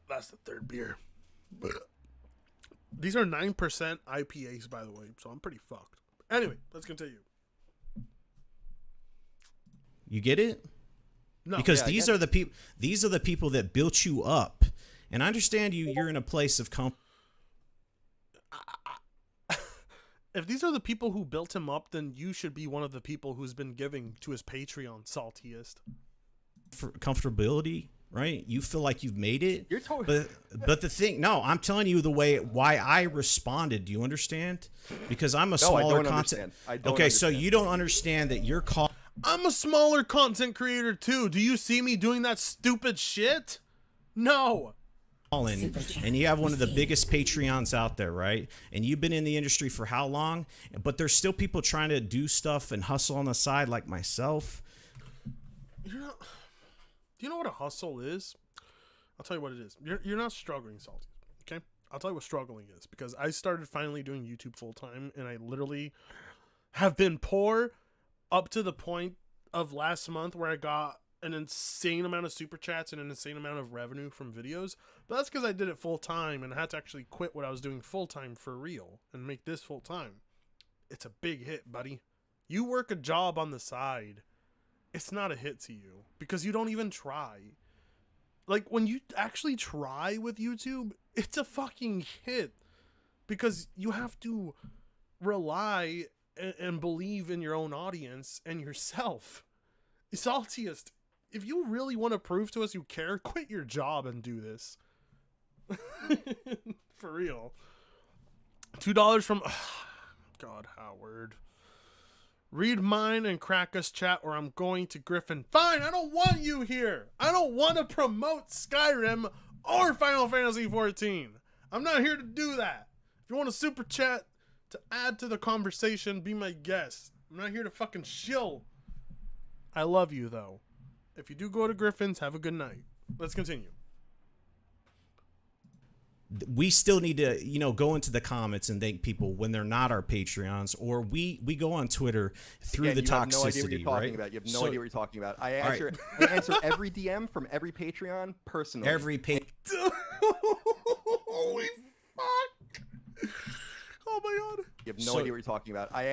That's the third beer. These are 9% IPAs, by the way, so I'm pretty fucked. Anyway, let's continue. You get it? No, because these are the people. These are the people that built you up, and I understand you're in a place of If these are the people who built him up, then you should be one of the people who's been giving to his Patreon, saltiest. for comfortability, right? You feel like you've made it. You're totally. But the thing, no, I'm telling you why I responded. Do you understand? Because I'm a smaller I don't content. understand. I don't okay, so understand. you don't understand that you're called. I'm a smaller content creator too. Do you see me doing that stupid shit? No. Colin, and you have one of the biggest Patreons out there, right? And you've been in the industry for how long? But there's still people trying to do stuff and hustle on the side, like myself. Do you know what a hustle is? I'll tell you what it is. You're not struggling, Salty. Okay? I'll tell you what struggling is, because I started finally doing YouTube full time, and I literally have been poor up to the point of last month where I got an insane amount of super chats and an insane amount of revenue from videos. But that's because I did it full time, and I had to actually quit what I was doing full time for real and make this full time. It's a big hit, buddy. You work a job on the side, it's not a hit to you because you don't even try. Like, when you actually try with YouTube, it's a fucking hit because you have to rely and believe in your own audience and yourself. Saltiest, if you really want to prove to us you care, quit your job and do this. For real. $2 from God Howard. Read mine and crack us chat, or I'm going to Griffin. Fine, I don't want you here. I don't want to promote Skyrim or Final Fantasy 14. I'm not here to do that. If you want a super chat to add to the conversation, be my guest. I'm not here to fucking shill. I love you, though. If you do go to Griffin's, have a good night. Let's continue. We still need to, go into the comments and thank people when they're not our Patreons, or we go on Twitter through the you have no idea what toxicity, you're talking right? about. You have no idea what you're talking about. I answer every DM from every Patreon personally. Holy fuck! Oh my god! You have no idea what you're talking about. I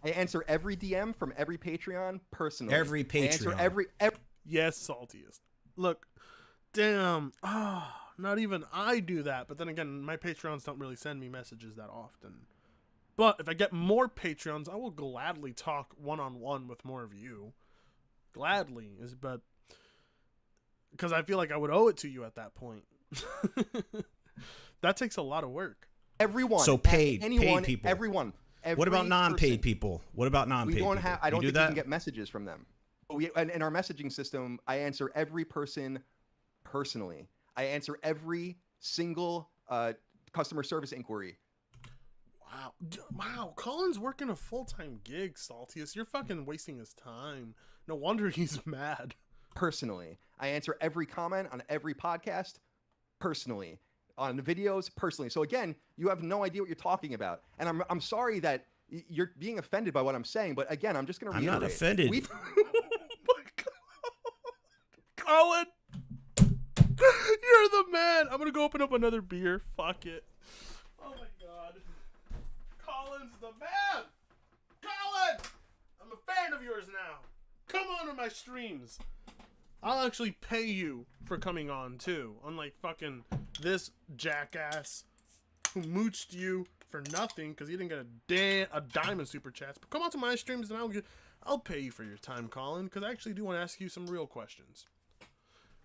answer every DM from every Patreon personally. Every Patreon. I answer every. Yes, saltiest. Look, damn. Not even I do that. But then again, my Patreons don't really send me messages that often. But if I get more Patreons, I will gladly talk one-on-one with more of you. gladly, but because I feel like I would owe it to you at that point. That takes a lot of work. Everyone. So paid people. Everyone. What about Every non-paid person. people? What about non-paid We don't people? have. I don't You think do we that? can get messages from them. In our messaging system, I answer every person personally. I answer every single customer service inquiry. Wow. Wow. Colin's working a full-time gig, Saltius. You're fucking wasting his time. No wonder he's mad. Personally, I answer every comment on every podcast personally, on the videos personally. So again, you have no idea what you're talking about, and I'm sorry that you're being offended by what I'm saying. But again, I'm just going to reiterate. I'm not offended. Oh my God. Colin, you're the man. I'm gonna go open up another beer. Fuck it. Oh my God. Colin's the man. Colin, I'm a fan of yours now. Come on to my streams. I'll actually pay you for coming on too. Unlike fucking this jackass who mooched you for nothing because he didn't get a dime in super chats. But come on to my streams and I'll pay you for your time, Colin, because I actually do want to ask you some real questions.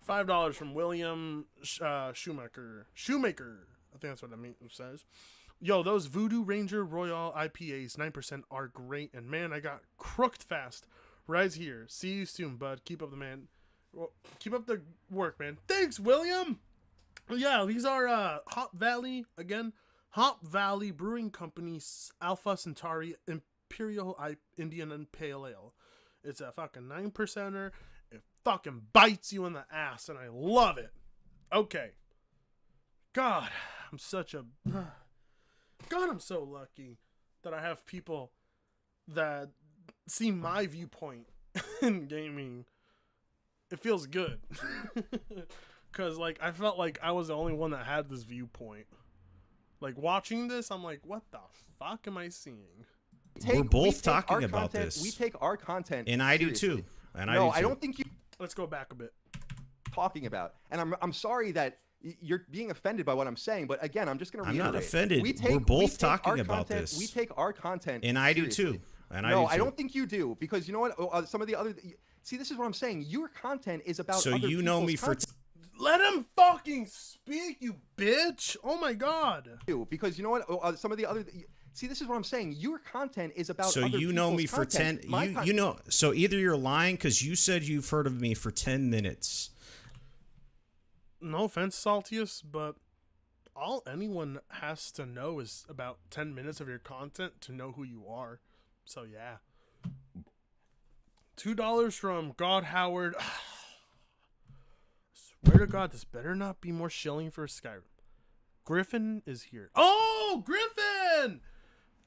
$5 from William Shoemaker. I think that's what it says. Yo, those Voodoo Ranger Royal IPAs, 9% are great. And man, I got crooked fast right here. See you soon, bud. Keep up the work, man. Thanks, William. Yeah, these are Hop Valley Brewing Company's Alpha Centauri Imperial Indian and Pale Ale. It's a fucking 9%er. It fucking bites you in the ass, and I love it. Okay. God, I'm so lucky that I have people that see my viewpoint in gaming. It feels good. Because, like, I felt like I was the only one that had this viewpoint. Like, watching this, I'm like, what the fuck am I seeing? We're both talking about this. We take our content And I do seriously. too. And I No, do too. I don't think you Let's go back a bit. talking about. And I'm sorry that you're being offended by what I'm saying, but again, I'm just going to reiterate. I'm not offended. We're We both take talking our about content, this. We take our content And I do seriously. too. And No, I I don't think you do, because you know what? Some of the other... See, this is what I'm saying. Your content is about So other you know me people's for... content. Let him fucking speak, you bitch. Oh my God. Because you know what? Some of the other... See, this is what I'm saying. Your content is about So other you know me people's for content. 10... You know... So either you're lying because you said you've heard of me for 10 minutes. No offense, Saltius, but all anyone has to know is about 10 minutes of your content to know who you are. So yeah. $2 from God Howard. Swear to God, this better not be more shilling for Skyrim. Griffin is here. Oh, Griffin!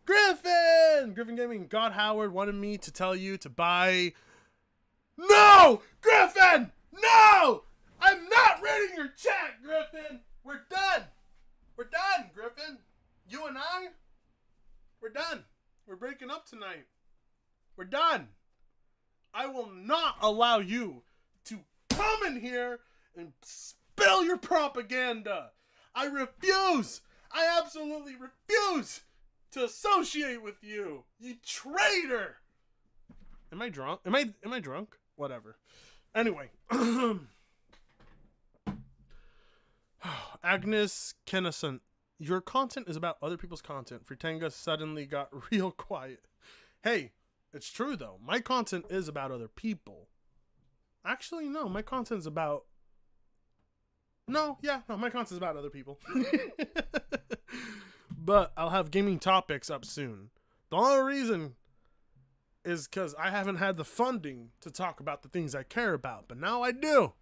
Griffin Gaming. God Howard wanted me to tell you to buy... No! Griffin! No! I'm not reading your chat, Griffin! We're done! We're done, Griffin! You and I? We're done. We're breaking up tonight. We're done. I will not allow you to come in here and spill your propaganda. I refuse. I absolutely refuse to associate with you. You traitor. Am I drunk? Am I drunk? Whatever. Anyway. Agnes Kennison, your content is about other people's content. Fritenga suddenly got real quiet. Hey, it's true though. My content is about other people. Actually, no. My content's about... No, my content's about other people. But I'll have gaming topics up soon. The only reason is because I haven't had the funding to talk about the things I care about. But now I do.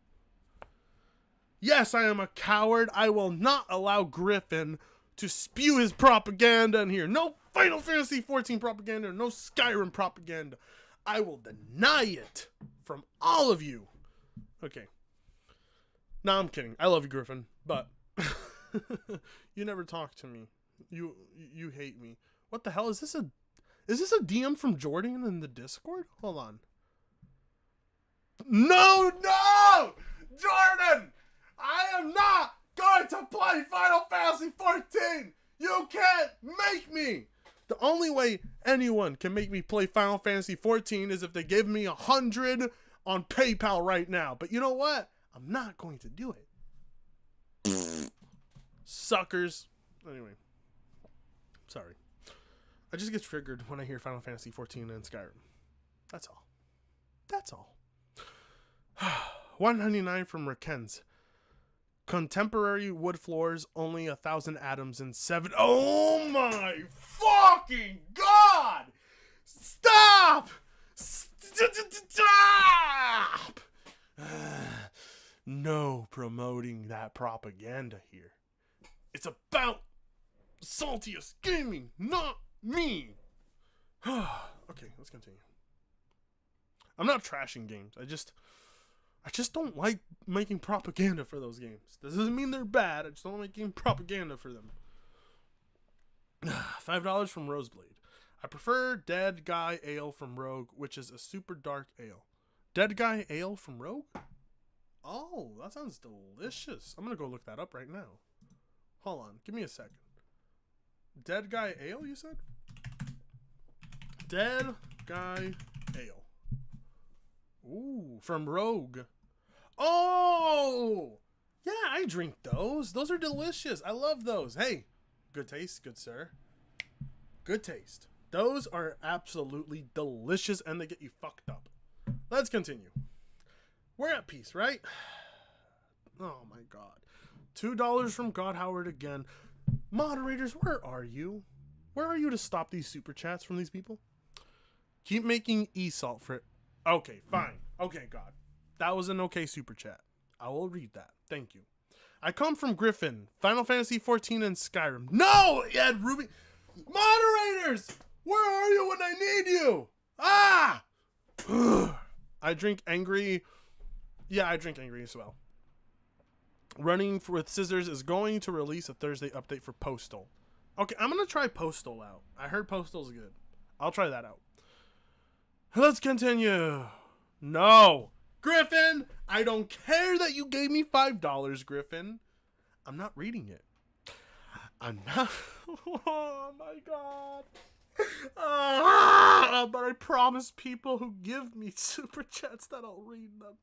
Yes, I am a coward. I will not allow Griffin to spew his propaganda in here. No Final Fantasy XIV propaganda, no Skyrim propaganda. I will deny it from all of you. Okay. No, I'm kidding. I love you, Griffin, but you never talk to me. You hate me. What the hell is this? Is this a DM from Jordan in the Discord? Hold on. No, Jordan! I am not going to play Final Fantasy XIV! You can't make me! The only way anyone can make me play Final Fantasy XIV is if they give me 100 on PayPal right now. But you know what? I'm not going to do it. Suckers. Anyway. Sorry. I just get triggered when I hear Final Fantasy 14 and Skyrim. That's all. That's all. $199 from Rakens. Contemporary wood floors, only 1,000 atoms and 7. Oh my fucking god! Stop! Stop! No promoting that propaganda here. It's about Saltiest Gaming, not me. Okay, let's continue. I'm not trashing games. I just don't like making propaganda for those games. This doesn't mean they're bad. I just don't like making propaganda for them. $5 from Roseblade. I prefer Dead Guy Ale from Rogue, which is a super dark ale. Dead Guy Ale from Rogue? Oh, that sounds delicious. I'm going to go look that up right now. Hold on. Give me a second. Dead Guy Ale, you said? Dead Guy Ale. Ooh, from Rogue. Oh! Yeah, I drink those. Those are delicious. I love those. Hey, good taste, good sir. Good taste. Those are absolutely delicious and they get you fucked up. Let's continue. We're at peace, right? Oh my god. $2 from God Howard again. Moderators, where are you? Where are you to stop these super chats from these people? Keep making e-salt for it. Okay, fine. Okay, God. That was an okay super chat. I will read that. Thank you. I come from Griffin, Final Fantasy 14 and Skyrim. No, Ed Ruby. Moderators, where are you when I need you? Ah! I drink angry. Yeah, I drink angry as well. Running with Scissors is going to release a Thursday update for Postal. Okay, I'm going to try Postal out. I heard Postal's good. I'll try that out. Let's continue. No. Griffin, I don't care that you gave me $5, Griffin. I'm not reading it. I'm not. Oh my god. But I promise people who give me super chats that I'll read them.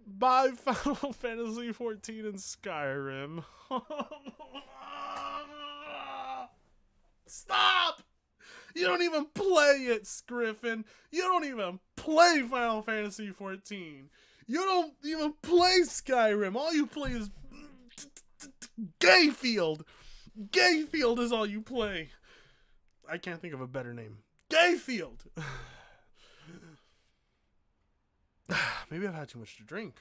Buy Final Fantasy 14 and Skyrim. Stop! You don't even play it, Griffin. You don't even play Final Fantasy 14. You don't even play Skyrim. All you play is Gayfield. Gayfield is all you play. I can't think of a better name. Gayfield. Maybe I've had too much to drink.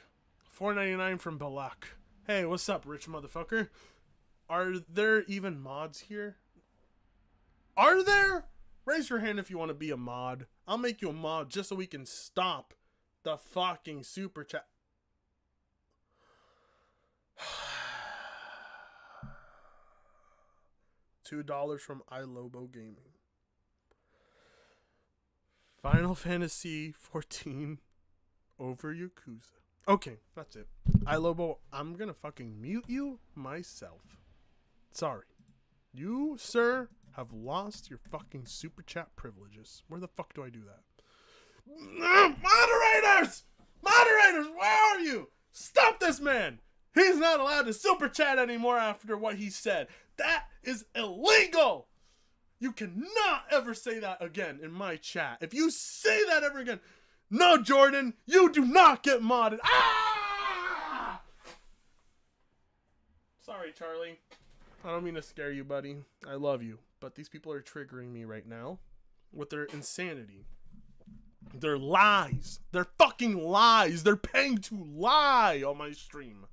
$4.99 from Balak. Hey, what's up, rich motherfucker? Are there even mods here? Are there? Raise your hand if you want to be a mod. I'll make you a mod just so we can stop the fucking super chat. $2 from iLobo Gaming. Final Fantasy 14 over Yakuza. Okay, that's it. iLobo, I'm gonna fucking mute you myself. Sorry. You, sir, have lost your fucking super chat privileges. Where the fuck do I do that? Moderators! Moderators, where are you? Stop this man! He's not allowed to super chat anymore after what he said. That is illegal! You cannot ever say that again in my chat. If you say that ever again, no, Jordan, you do not get modded. Ah! Sorry, Charlie. I don't mean to scare you, buddy. I love you. But these people are triggering me right now with their insanity. Their lies. They're fucking lies. They're paying to lie on my stream.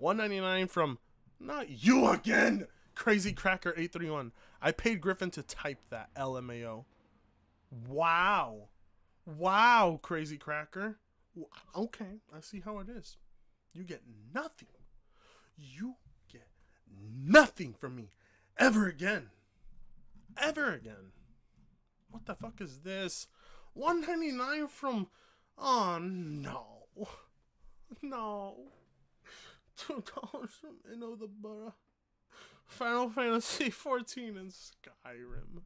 $1.99 from, not you again, Crazy Cracker 831. I paid Griffin to type that, LMAO. Wow. Wow, Crazy Cracker. Okay, I see how it is. You get nothing. You get nothing from me ever again. Ever again. What the fuck is this? $1.99 from... Oh, no. No. $2 from Inno the Burra. Final Fantasy 14 and Skyrim.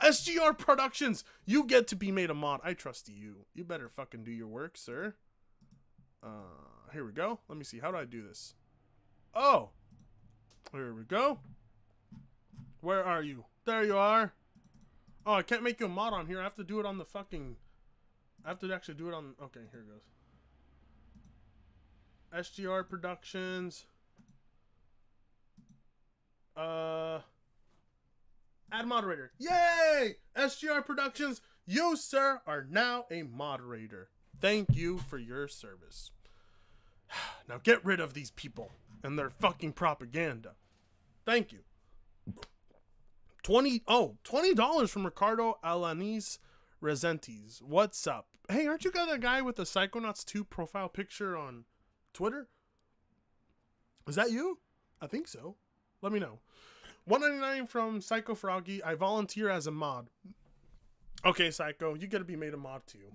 SGR Productions, you get to be made a mod. I trust you. You better fucking do your work, sir. Here we go. Let me see. How do I do this? Oh, here we go. Where are you? There you are. Oh, I can't make you a mod on here. I have to do it on the fucking... I have to actually do it on... Okay, here it goes. SGR Productions. Add moderator. Yay! SGR Productions, you, sir, are now a moderator. Thank you for your service. Now get rid of these people and their fucking propaganda. Thank you. $20 from Ricardo Alanis Resentes. What's up? Hey, aren't you guys that guy with the Psychonauts 2 profile picture on Twitter? Is that you? I think so. Let me know. $1.99 from Psycho Froggy. I volunteer as a mod. Okay, Psycho, you gotta be made a mod too.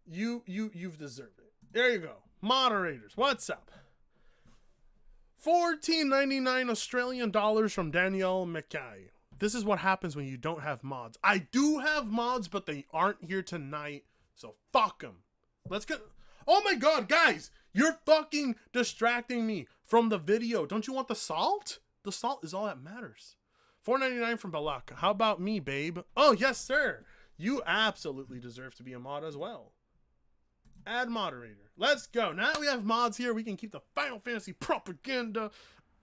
You've deserved it. There you go. Moderators, what's up? $14.99 Australian dollars from Danielle Mackay. This is what happens when you don't have mods. I do have mods, but they aren't here tonight, so fuck them. Let's get... Oh my god, guys! You're fucking distracting me from the video. Don't you want the salt? The salt is all that matters. $4.99 from Balak. How about me, babe? Oh, yes, sir. You absolutely deserve to be a mod as well. Add moderator. Let's go. Now that we have mods here, we can keep the Final Fantasy propaganda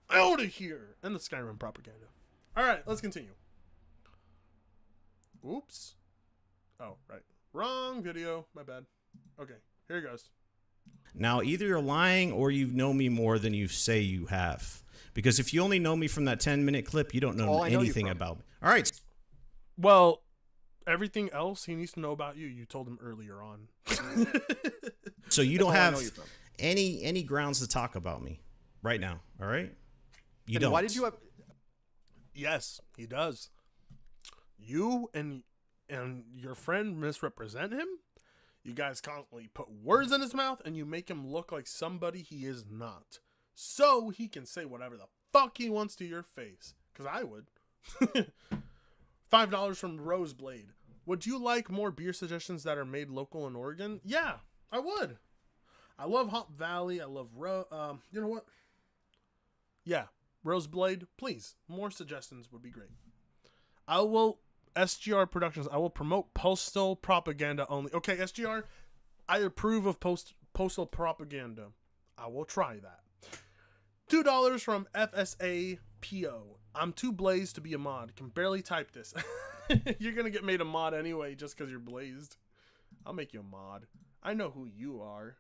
out of here. And the Skyrim propaganda. Alright, let's continue. Oops. Oh, right. Wrong video. My bad. Okay, here goes. Now, either you're lying or you know me more than you say you have. Because if you only know me from that 10-minute clip, you don't know anything about me. All right. Well, everything else he needs to know about you, you told him earlier on. So you don't have any grounds to talk about me right now, all right? You don't. Why did you have... Yes, he does. You and your friend misrepresent him. You guys constantly put words in his mouth and you make him look like somebody he is not. So he can say whatever the fuck he wants to your face. Because I would. $5 from Roseblade. Would you like more beer suggestions that are made local in Oregon? Yeah, I would. I love Hop Valley. I love you know what? Yeah, Roseblade, please. More suggestions would be great. I will... SGR Productions, I will promote postal propaganda only. Okay, SGR, I approve of postal propaganda. I will try that. $2 from FSAPO. I'm too blazed to be a mod. Can barely type this. You're gonna get made a mod anyway just because you're blazed. I'll make you a mod. I know who you are.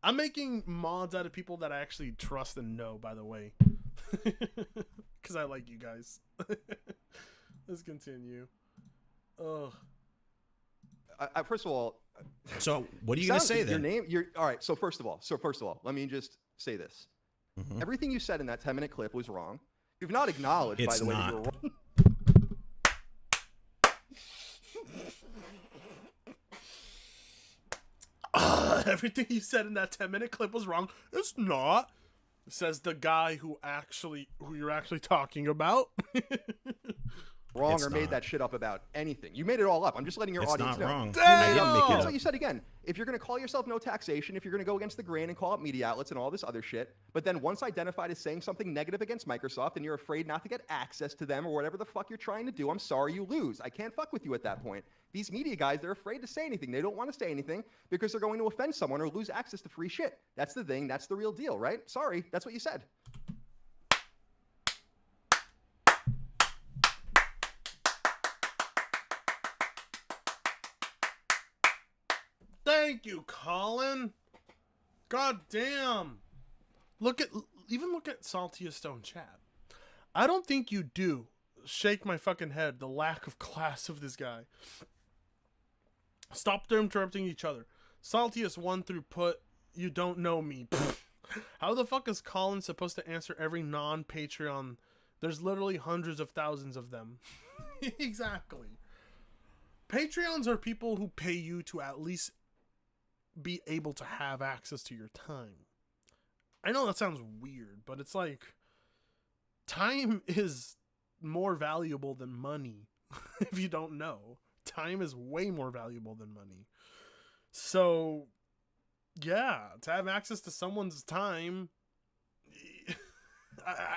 I'm making mods out of people that I actually trust and know, by the way. Because I like you guys. Let's continue. Ugh. First of all... So what are you going to say then? Your name... all right, so first of all, let me just say this. Mm-hmm. Everything you said in that 10-minute clip was wrong. You've not acknowledged, by the way, that you were wrong. Everything you said in that 10-minute clip was wrong. It's not. Says the guy who you're actually talking about. Wrong it's or not. Made that shit up about anything. You made it all up. I'm just letting your audience know. It's not wrong. Damn! I didn't make it That's up. what you said again. If you're going to call yourself no taxation, if you're going to go against the grain and call out media outlets and all this other shit, but then once identified as saying something negative against Microsoft and you're afraid not to get access to them or whatever the fuck you're trying to do, I'm sorry you lose. I can't fuck with you at that point. These media guys, they're afraid to say anything. They don't want to say anything because they're going to offend someone or lose access to free shit. That's the thing. That's the real deal, right? Sorry. That's what you said. Thank you, Colin. God damn. Look at Saltiest Stone chat. I don't think you do. Shake my fucking head. The lack of class of this guy. Stop interrupting each other. Saltiest one through put, you don't know me. How the fuck is Colin supposed to answer every non-Patreon? There's literally hundreds of thousands of them. Exactly. Patreons are people who pay you to at least be able to have access to your time. I know that sounds weird, but it's like time is more valuable than money. If you don't know, time is way more valuable than money. So, yeah, to have access to someone's time,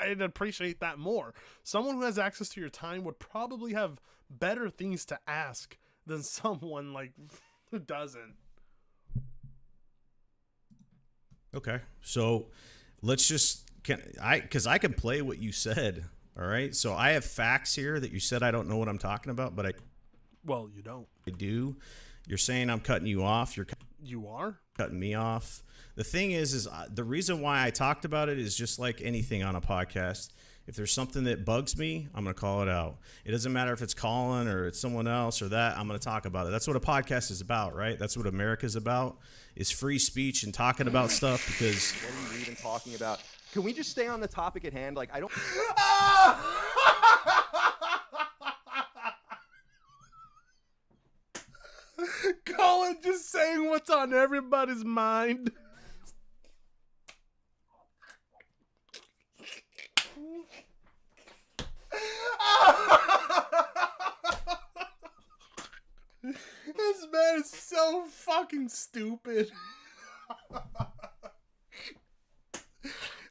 I'd appreciate that more. Someone who has access to your time would probably have better things to ask than someone like who doesn't. Okay, so let's just because I can play what you said. All right, so I have facts here that you said I don't know what I'm talking about, but Well, you don't. I do. You're saying I'm cutting you off. You are cutting me off. The thing is the reason why I talked about it is just like anything on a podcast. If there's something that bugs me, I'm going to call it out. It doesn't matter if it's Colin or it's someone else or that. I'm going to talk about it. That's what a podcast is about, right? That's what America's about, is free speech and talking about stuff. Because What are you even talking about? Can we just stay on the topic at hand? Like, I don't. Colin just saying what's on everybody's mind. This man is so fucking stupid.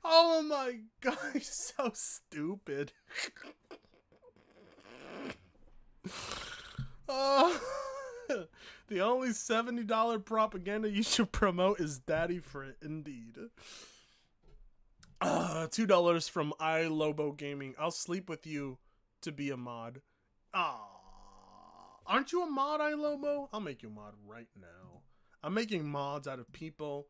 Oh my god, he's so stupid. The only $70 propaganda you should promote is Daddy Frit, indeed. $2 from iLobo Gaming. I'll sleep with you to be a mod. Aren't you a mod, iLobo? I'll make you a mod right now. I'm making mods out of people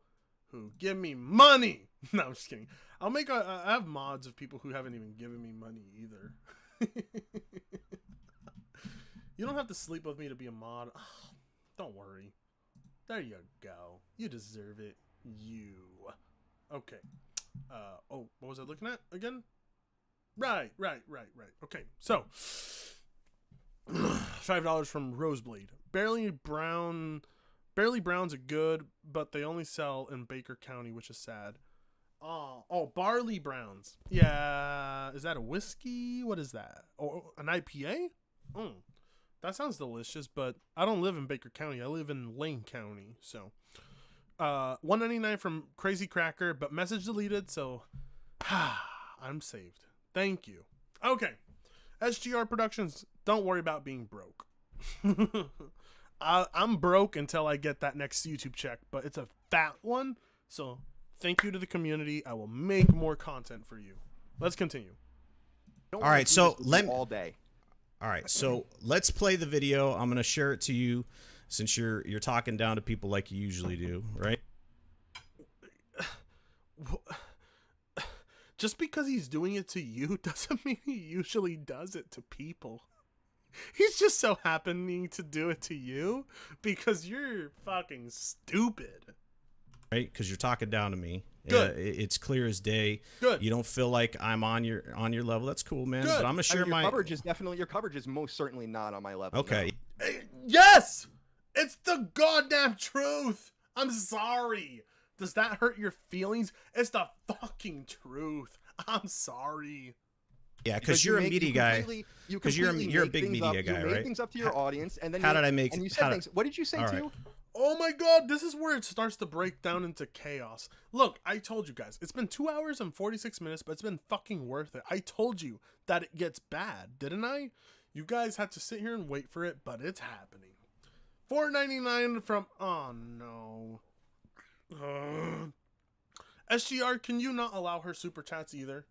who give me money. No, I'm just kidding. I have mods of people who haven't even given me money either. You don't have to sleep with me to be a mod. Don't worry. There you go. You deserve it. You. Okay. What was I looking at again? Right. Okay, so $5 from Roseblade. Barely Browns are good, but they only sell in Baker County, which is sad. Oh, Barley Browns. Yeah, is that a whiskey? What is that? Oh, an IPA? That sounds delicious, but I don't live in Baker County. I live in Lane County, so. $1.99 from Crazy Cracker, but message deleted, so I'm saved. Thank you. Okay. SGR Productions, don't worry about being broke. I'm broke until I get that next YouTube check, but it's a fat one, so thank you to the community. I will make more content for you. Let's continue. All right, so all day. All right, so let's play the video. I'm going to share it to you since you're talking down to people like you usually do, right? Just because he's doing it to you doesn't mean he usually does it to people. He's just so happening to do it to you because you're fucking stupid. Right? Because you're talking down to me. Good. It's clear as day. Good. You don't feel like I'm on your level. That's cool, man. Good. But I'm gonna share Your coverage is most certainly not on my level. Okay. No. Yes! It's the goddamn truth! I'm sorry. Does that hurt your feelings? It's the fucking truth. I'm sorry. Yeah, because you're a media guy. Because you're a big media guy, you made right? things up to your audience, and then How did I make? And you said things. What did you say All too? right. Oh my god, this is where it starts to break down into chaos. Look, I told you guys, it's been 2 hours and 46 minutes, but it's been fucking worth it. I told you that it gets bad, didn't I? You guys had to sit here and wait for it, but it's happening. $4.99 from... Oh, no. SGR, can you not allow her super chats either?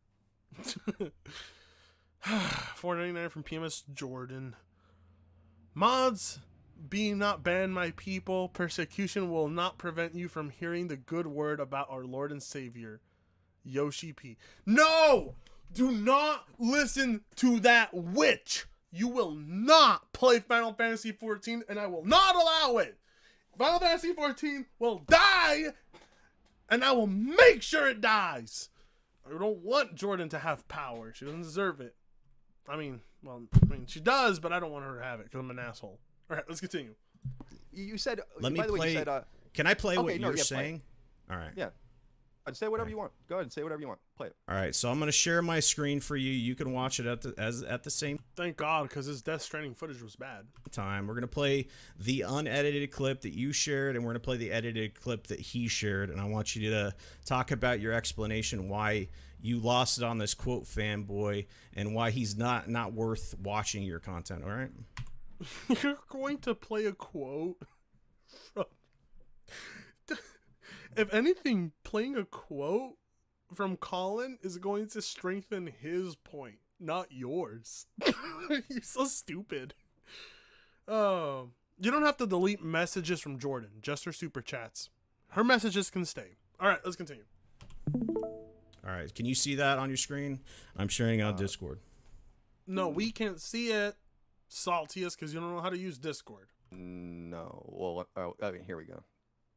$4.99 from PMS Jordan. Mods... Be not banned, my people. Persecution will not prevent you from hearing the good word about our Lord and Savior, Yoshi P. No! Do not listen to that witch! You will not play Final Fantasy XIV, and I will not allow it! Final Fantasy XIV will die, and I will make sure it dies! I don't want Jordan to have power. She doesn't deserve it. I mean, she does, but I don't want her to have it, because I'm an asshole. All right, let's continue. You said. Let me by the way, play. you said, can I play okay, what no, you're yeah, saying? All right. Yeah. I'd say whatever you want. Go ahead and say whatever you want. Play it. All right, so I'm going to share my screen for you. You can watch it at the same Thank God, because his Death Stranding footage was bad. time. We're going to play the unedited clip that you shared, and we're going to play the edited clip that he shared. And I want you to talk about your explanation why you lost it on this quote fanboy and why he's not worth watching your content, all right? You're going to play a quote from... If anything, playing a quote from Colin is going to strengthen his point, not yours. You're so stupid. You don't have to delete messages from Jordan, just her super chats. Her messages can stay. All right, let's continue. All right, can you see that on your screen? I'm sharing on Discord. No, we can't see it, Saltiest, because you don't know how to use Discord. No. Well, okay, here we go.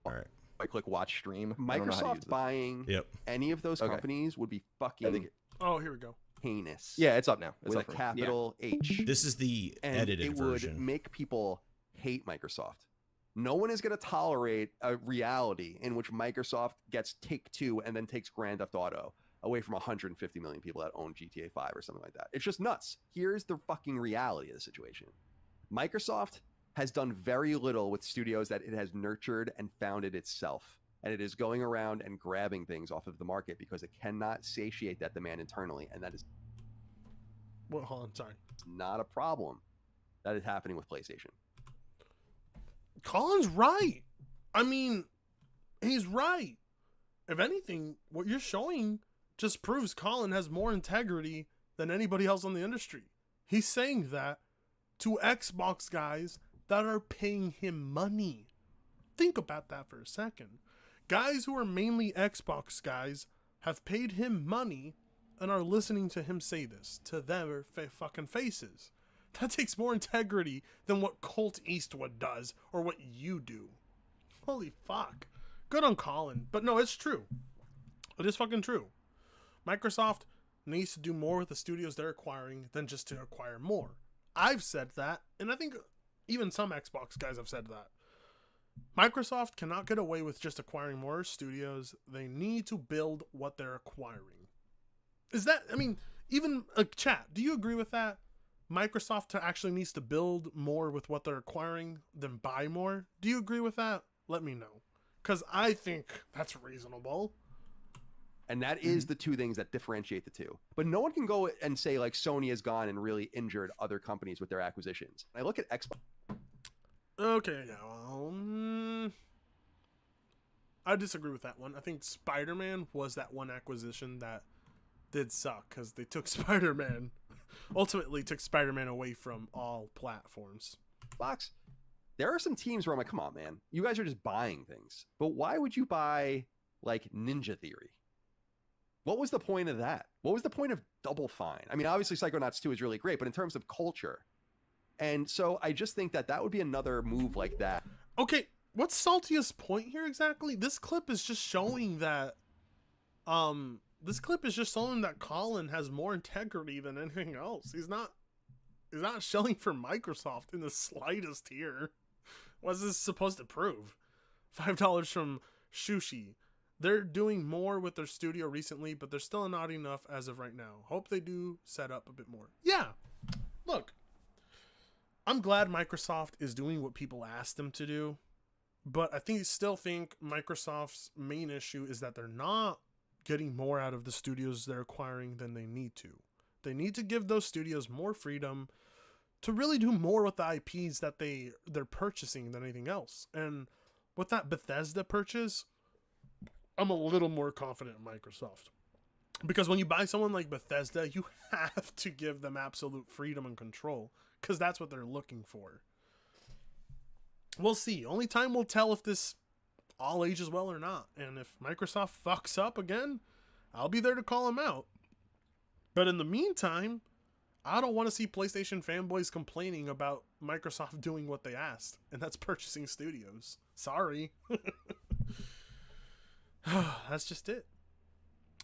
All right. I click watch stream. I don't know how to use Microsoft this. buying Yep. any of those Okay. companies would be I fucking think Oh, here we go. heinous. yeah, it's up now. It's with a up for me. capital H. This is the And edited it version. would make people hate Microsoft. No one is going to tolerate a reality in which Microsoft gets Take-Two and then takes Grand Theft Auto away from 150 million people that own GTA 5 or something like that. It's just nuts. Here's the fucking reality of the situation. Microsoft has done very little with studios that it has nurtured and founded itself. And it is going around and grabbing things off of the market because it cannot satiate that demand internally. And that is Well, hold on, sorry. not a problem that is happening with PlayStation. Colin's right. I mean, he's right. If anything, what you're showing just proves Colin has more integrity than anybody else in the industry. He's saying that to Xbox guys that are paying him money. Think about that for a second. Guys who are mainly Xbox guys have paid him money and are listening to him say this to their fucking faces. That takes more integrity than what Colt Eastwood does or what you do. Holy fuck. Good on Colin. But no, it's true. It is fucking true. Microsoft needs to do more with the studios they're acquiring than just to acquire more. I've said that, and I think even some Xbox guys have said that. Microsoft cannot get away with just acquiring more studios. They need to build what they're acquiring. Is that, I mean, even chat, do you agree with that? Microsoft actually needs to build more with what they're acquiring than buy more? Do you agree with that? Let me know. Because I think that's reasonable. And that is the two things that differentiate the two. But no one can go and say like Sony has gone and really injured other companies with their acquisitions. I look at Xbox. Okay, yeah, well, I disagree with that one. I think Spider-Man was that one acquisition that did suck because they took Spider-Man, ultimately took Spider-Man away from all platforms. There are some teams where I'm like, come on, man, you guys are just buying things. But why would you buy like Ninja Theory? What was the point of that? What was the point of Double Fine? I mean, obviously Psychonauts 2 is really great, but in terms of culture. And so I just think that that would be another move like that. Okay, what's Saltiest's point here exactly? This clip is just showing that, Colin has more integrity than anything else. He's not shelling for Microsoft in the slightest here. What's this supposed to prove? $5 from Shushi. They're doing more with their studio recently, but they're still not enough as of right now. Hope they do set up a bit more. Yeah, look, I'm glad Microsoft is doing what people asked them to do, but I still think Microsoft's main issue is that they're not getting more out of the studios they're acquiring than they need to. They need to give those studios more freedom to really do more with the IPs that they're purchasing than anything else. And with that Bethesda purchase, I'm a little more confident in Microsoft. Because when you buy someone like Bethesda, you have to give them absolute freedom and control. Because that's what they're looking for. We'll see. Only time will tell if this all ages well or not. And if Microsoft fucks up again, I'll be there to call them out. But in the meantime, I don't want to see PlayStation fanboys complaining about Microsoft doing what they asked. And that's purchasing studios. Sorry. That's just it.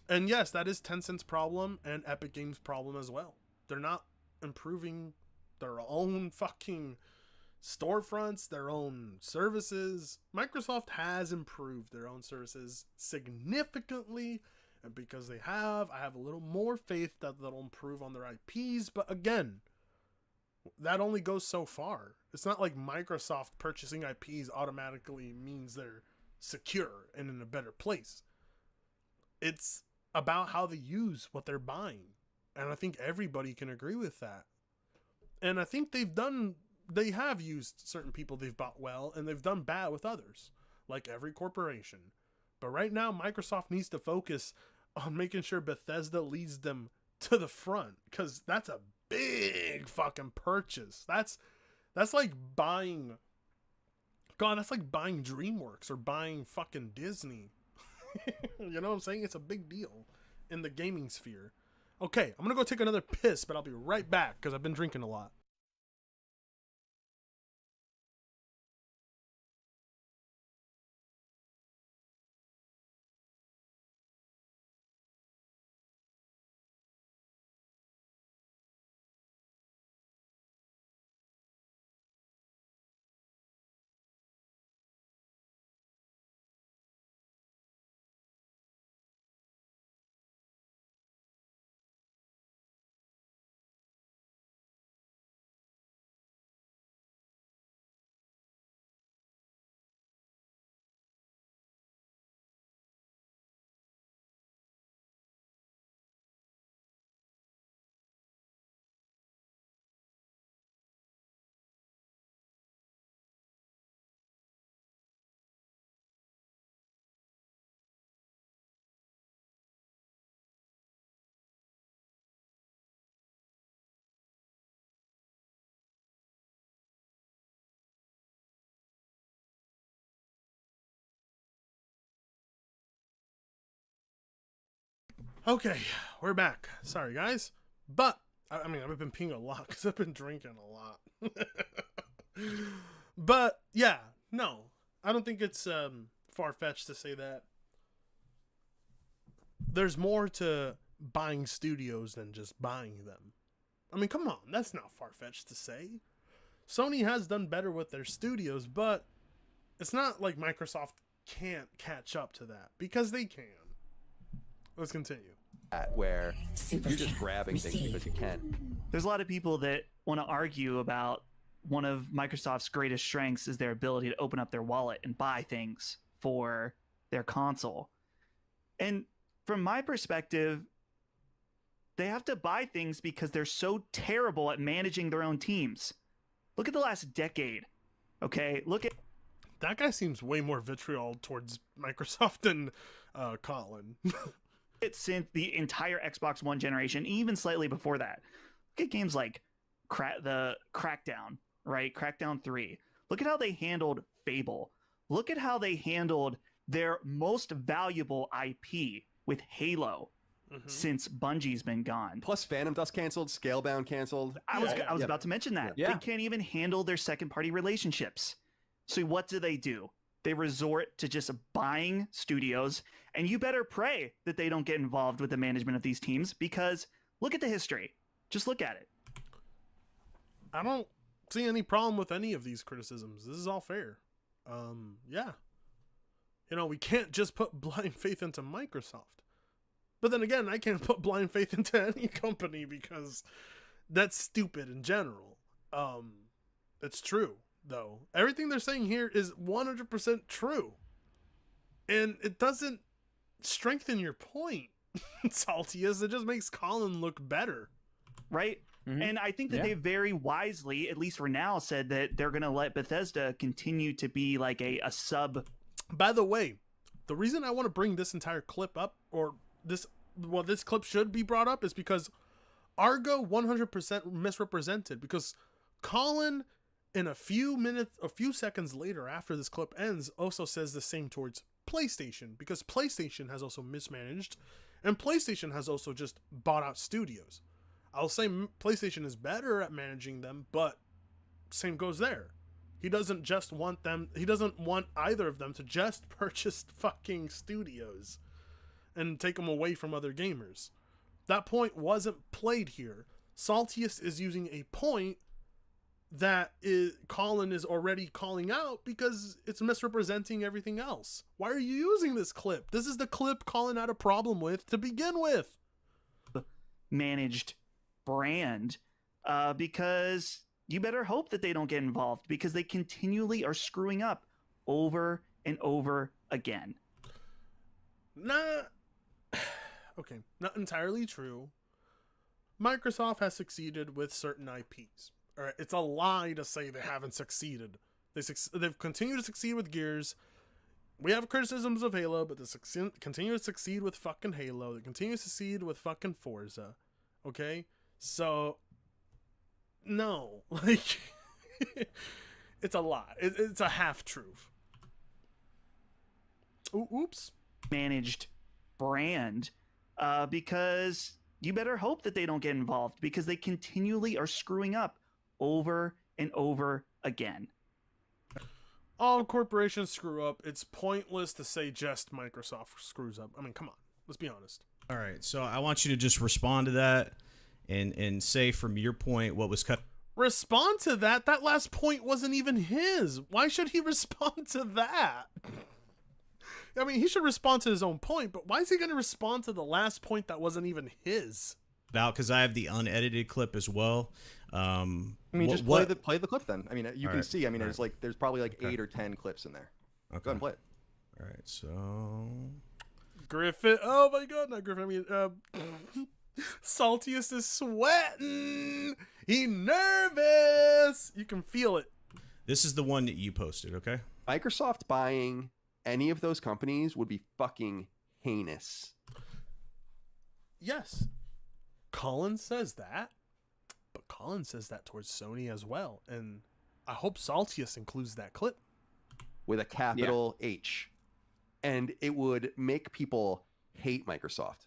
And yes, that is Tencent's problem and Epic Games' problem as well. They're not improving their own fucking storefronts, their own services. Microsoft has improved their own services significantly, and because they have, I have a little more faith that they'll improve on their IPs. But again, that only goes so far. It's not like Microsoft purchasing IPs automatically means they're secure and in a better place. It's about how they use what they're buying. And I think everybody can agree with that. And I think they have used certain people they've bought well, and they've done bad with others, like every corporation. But right now, Microsoft needs to focus on making sure Bethesda leads them to the front, because that's a big fucking purchase. That's like buying... God, that's like buying DreamWorks or buying fucking Disney. You know what I'm saying? It's a big deal in the gaming sphere. Okay, I'm gonna go take another piss, but I'll be right back because I've been drinking a lot. Okay, we're back. Sorry, guys. But, I mean, I've been peeing a lot because I've been drinking a lot. But, yeah, no. I don't think it's far-fetched to say that there's more to buying studios than just buying them. I mean, come on. That's not far-fetched to say. Sony has done better with their studios, but it's not like Microsoft can't catch up to that, because they can. Let's continue. Where you're just grabbing things because you can. There's a lot of people that want to argue about one of Microsoft's greatest strengths is their ability to open up their wallet and buy things for their console. And from my perspective, they have to buy things because they're so terrible at managing their own teams. Look at the last decade. Okay, look at... That guy seems way more vitriol towards Microsoft than Colin. Since the entire Xbox One generation, even slightly before that. Look at games like the Crackdown, right? Crackdown 3. Look at how they handled Fable. Look at how they handled their most valuable IP with Halo since Bungie's been gone. Plus Phantom Dust canceled, Scalebound canceled. I was about to mention that. Yeah. They can't even handle their second-party relationships. So what do? They resort to just buying studios, and you better pray that they don't get involved with the management of these teams, because look at the history. Just look at it. I don't see any problem with any of these criticisms. This is all fair. Yeah. You know, we can't just put blind faith into Microsoft. But then again, I can't put blind faith into any company because that's stupid in general. It's true, though. Everything they're saying here is 100% true. And it doesn't strengthen your point, Saltius. It just makes Colin look better. Right? Mm-hmm. And I think that they very wisely, at least for now, said that they're going to let Bethesda continue to be like a sub. By the way, the reason I want to bring this entire clip up, or this clip should be brought up, is because Argo 100% misrepresented, because Colin, in a few seconds later after this clip ends, also says the same towards PlayStation, because PlayStation has also mismanaged, and PlayStation has also just bought out studios. I'll say PlayStation is better at managing them, but same goes there. He doesn't want either of them to just purchase fucking studios and take them away from other gamers. That point wasn't played here. Saltius is using a point that Colin is already calling out because it's misrepresenting everything else. Why are you using this clip? This is the clip Colin had a problem with to begin with. Managed brand, because you better hope that they don't get involved because they continually are screwing up over and over again. Okay, not entirely true. Microsoft has succeeded with certain IPs. All right, it's a lie to say they haven't succeeded. They've continued to succeed with Gears. We have criticisms of Halo, but they continue to succeed with fucking Halo. They continue to succeed with fucking Forza. Okay? So, no. Like, it's a lie. It's a half-truth. Oops. Managed brand, because you better hope that they don't get involved because they continually are screwing up over and over again. All corporations screw up. It's pointless to say just Microsoft screws up. I mean, come on. Let's be honest. All right, so I want you to just respond to that and say from your point what was cut. Respond to that? That last point wasn't even his. Why should he respond to that? I mean, he should respond to his own point, but why is he going to respond to the last point that wasn't even his? Out because I have the unedited clip as well. I mean, just play the clip then. I mean, you can see. I mean, there's probably like 8 or 10 clips in there. Okay. Go ahead and play it. All right, so Griffith. Oh my God, not Griffith. I mean, Saltiest is sweating. He nervous. You can feel it. this is the one that you posted, okay? Microsoft buying any of those companies would be fucking heinous. Yes. Colin says that, but Colin says that towards Sony as well. And I hope Saltiest includes that clip. With a capital H. And it would make people hate Microsoft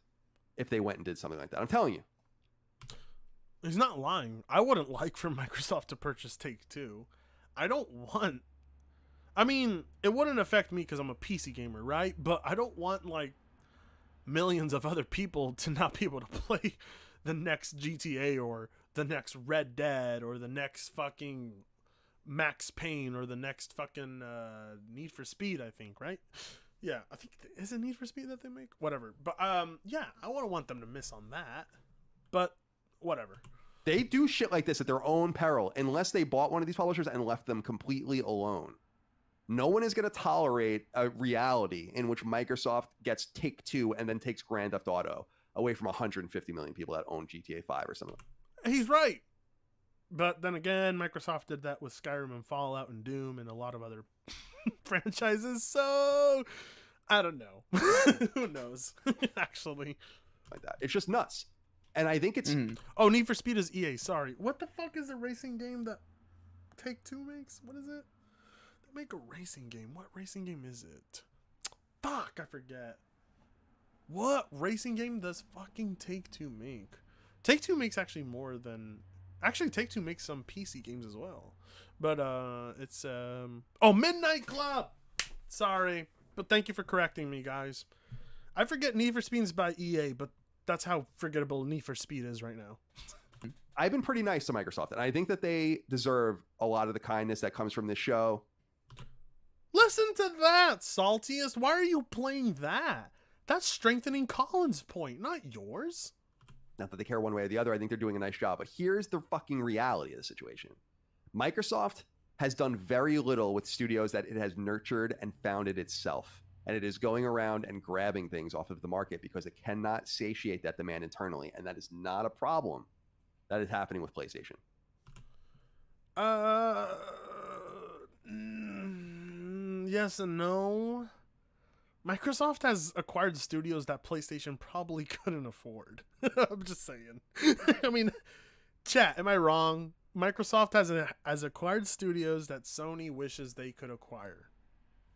if they went and did something like that. I'm telling you. He's not lying. I wouldn't like for Microsoft to purchase Take-Two. I don't want... I mean, it wouldn't affect me because I'm a PC gamer, right? But I don't want, like, millions of other people to not be able to play the next GTA or the next Red Dead or the next fucking Max Payne or the next fucking Need for Speed, I think, right? Yeah, I think, is it Need for Speed that they make? Whatever. But, yeah, I wouldn't want them to miss on that. But, whatever. They do shit like this at their own peril unless they bought one of these publishers and left them completely alone. No one is going to tolerate a reality in which Microsoft gets Take-Two and then takes Grand Theft Auto away from 150 million people that own GTA 5 or something. He's right. But then again, Microsoft did that with Skyrim and Fallout and Doom and a lot of other franchises. So, I don't know. Who knows? Actually. Like that. It's just nuts. And I think it's... Oh, Need for Speed is EA. Sorry. What the fuck is the racing game that Take-Two makes? What is it? They make a racing game. What racing game is it? Fuck, I forget. What racing game does fucking Take-Two make? Take-Two makes actually more than... Actually, Take-Two makes some PC games as well. But, it's, Oh, Midnight Club! Sorry. But thank you for correcting me, guys. I forget Need for Speed is by EA, but that's how forgettable Need for Speed is right now. I've been pretty nice to Microsoft, and I think that they deserve a lot of the kindness that comes from this show. Listen to that, Saltiest. Why are you playing that? That's strengthening Colin's point, not yours. Not that they care one way or the other. I think they're doing a nice job. But here's the fucking reality of the situation. Microsoft has done very little with studios that it has nurtured and founded itself. And it is going around and grabbing things off of the market because it cannot satiate that demand internally. And that is not a problem that is happening with PlayStation. Yes and no. Microsoft has acquired studios that PlayStation probably couldn't afford. I'm just saying. I mean, chat, am I wrong? Microsoft has acquired studios that Sony wishes they could acquire.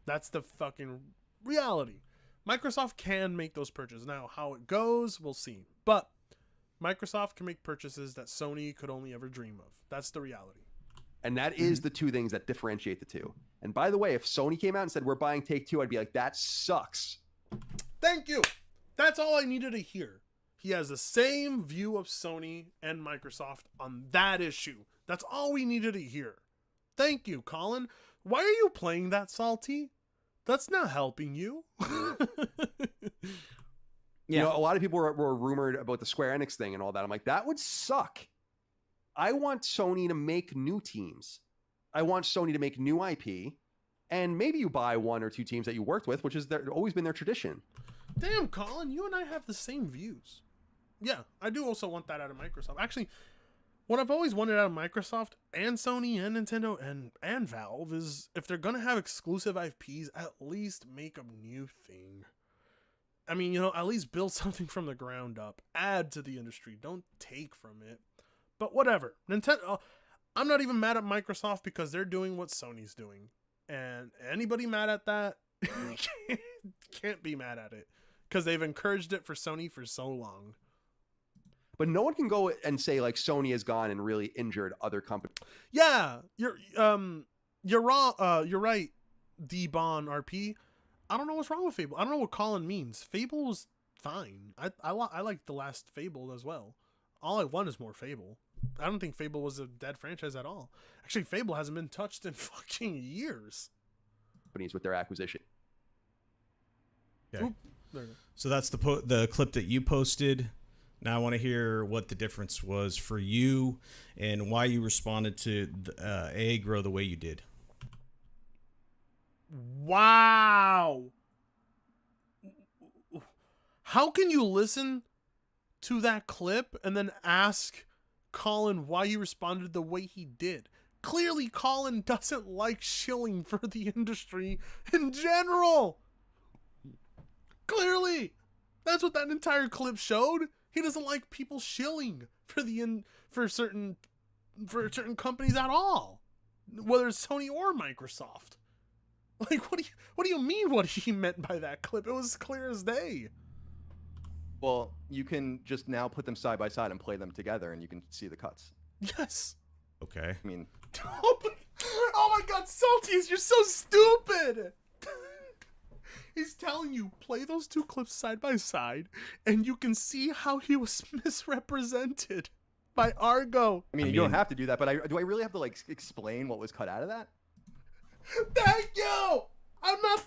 That's the fucking reality. Microsoft can make those purchases. Now, how it goes, we'll see. But Microsoft can make purchases that Sony could only ever dream of. That's the reality. And that is the two things that differentiate the two. And by the way, if Sony came out and said, we're buying Take-Two, I'd be like, that sucks. Thank you. That's all I needed to hear. He has the same view of Sony and Microsoft on that issue. That's all we needed to hear. Thank you, Colin. Why are you playing that, Salty? That's not helping you. You know, a lot of people were rumored about the Square Enix thing and all that. I'm like, that would suck. I want Sony to make new teams. I want Sony to make new IP. And maybe you buy one or two teams that you worked with, which has always been their tradition. Damn, Colin, you and I have the same views. Yeah, I do also want that out of Microsoft. Actually, what I've always wanted out of Microsoft and Sony and Nintendo and Valve is if they're going to have exclusive IPs, at least make a new thing. I mean, you know, at least build something from the ground up. Add to the industry. Don't take from it. But whatever. Nintendo. I'm not even mad at Microsoft because they're doing what Sony's doing. And anybody mad at that can't be mad at it. Because they've encouraged it for Sony for so long. But no one can go and say like Sony has gone and really injured other companies. Yeah, you're wrong. You're right, D-Bon RP. I don't know what's wrong with Fable. I don't know what Colin means. Fable was fine. I like the last Fable as well. All I want is more Fable. I don't think Fable was a dead franchise at all. Actually, Fable hasn't been touched in fucking years. Companies with their acquisition. Okay. Oop, there. So that's the clip that you posted. Now I want to hear what the difference was for you and why you responded to Agro the way you did. Wow. How can you listen to that clip and then ask Colin why he responded the way he did? Clearly, Colin doesn't like shilling for the industry in general. Clearly. That's what that entire clip showed. He doesn't like people shilling for certain companies at all, whether it's Sony or Microsoft. Like, what do you mean? What he meant by that clip? It was clear as day. Well, you can just now put them side by side and play them together, and you can see the cuts. Yes. Okay. I mean, oh my God, Salties, you're so stupid. He's telling you, play those two clips side by side, and you can see how he was misrepresented by Argo. I mean, you don't have to do that, but do I really have to like explain what was cut out of that? Thank you. I'm not.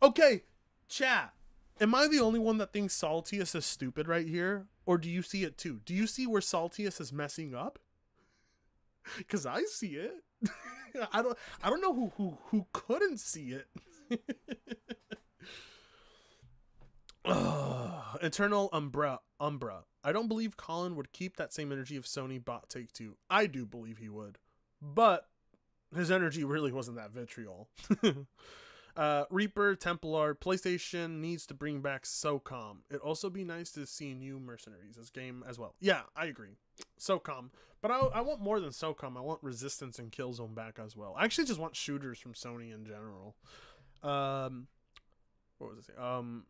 Okay, chat. Am I the only one that thinks Saltius is stupid right here, or do you see it too? Do you see where Saltius is messing up? Because I see it. I don't know who couldn't see it. Eternal Umbra. I don't believe Colin would keep that same energy if Sony bought Take-Two. I do believe he would, but his energy really wasn't that vitriol. Reaper, Templar, PlayStation needs to bring back SOCOM. It'd also be nice to see new Mercenaries as game as well. Yeah, I agree. SOCOM. But I want more than SOCOM. I want Resistance and Killzone back as well. I actually just want shooters from Sony in general. What was I saying?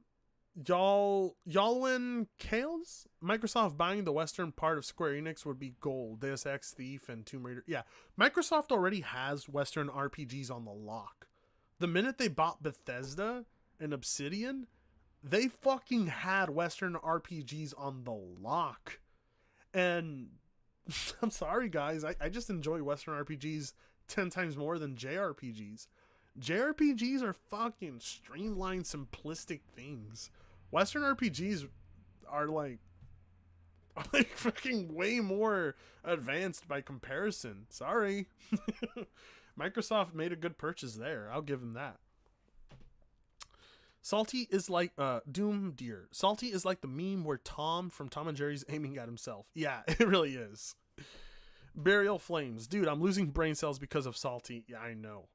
Yalwin Kales? Microsoft buying the western part of Square Enix would be gold. Deus Ex, Thief, and Tomb Raider. Yeah, Microsoft already has western RPGs on the lock. The minute they bought Bethesda and Obsidian, they fucking had western RPGs on the lock. And I'm sorry, guys. I just enjoy western RPGs 10 times more than JRPGs. JRPGs are fucking streamlined, simplistic things. Western RPGs are like fucking way more advanced by comparison. Sorry. Microsoft made a good purchase there. I'll give them that. Salty is like Doom Deer. Salty is like the meme where Tom from Tom and Jerry's aiming at himself. Yeah, it really is. Burial Flames. Dude, I'm losing brain cells because of Salty. Yeah, I know.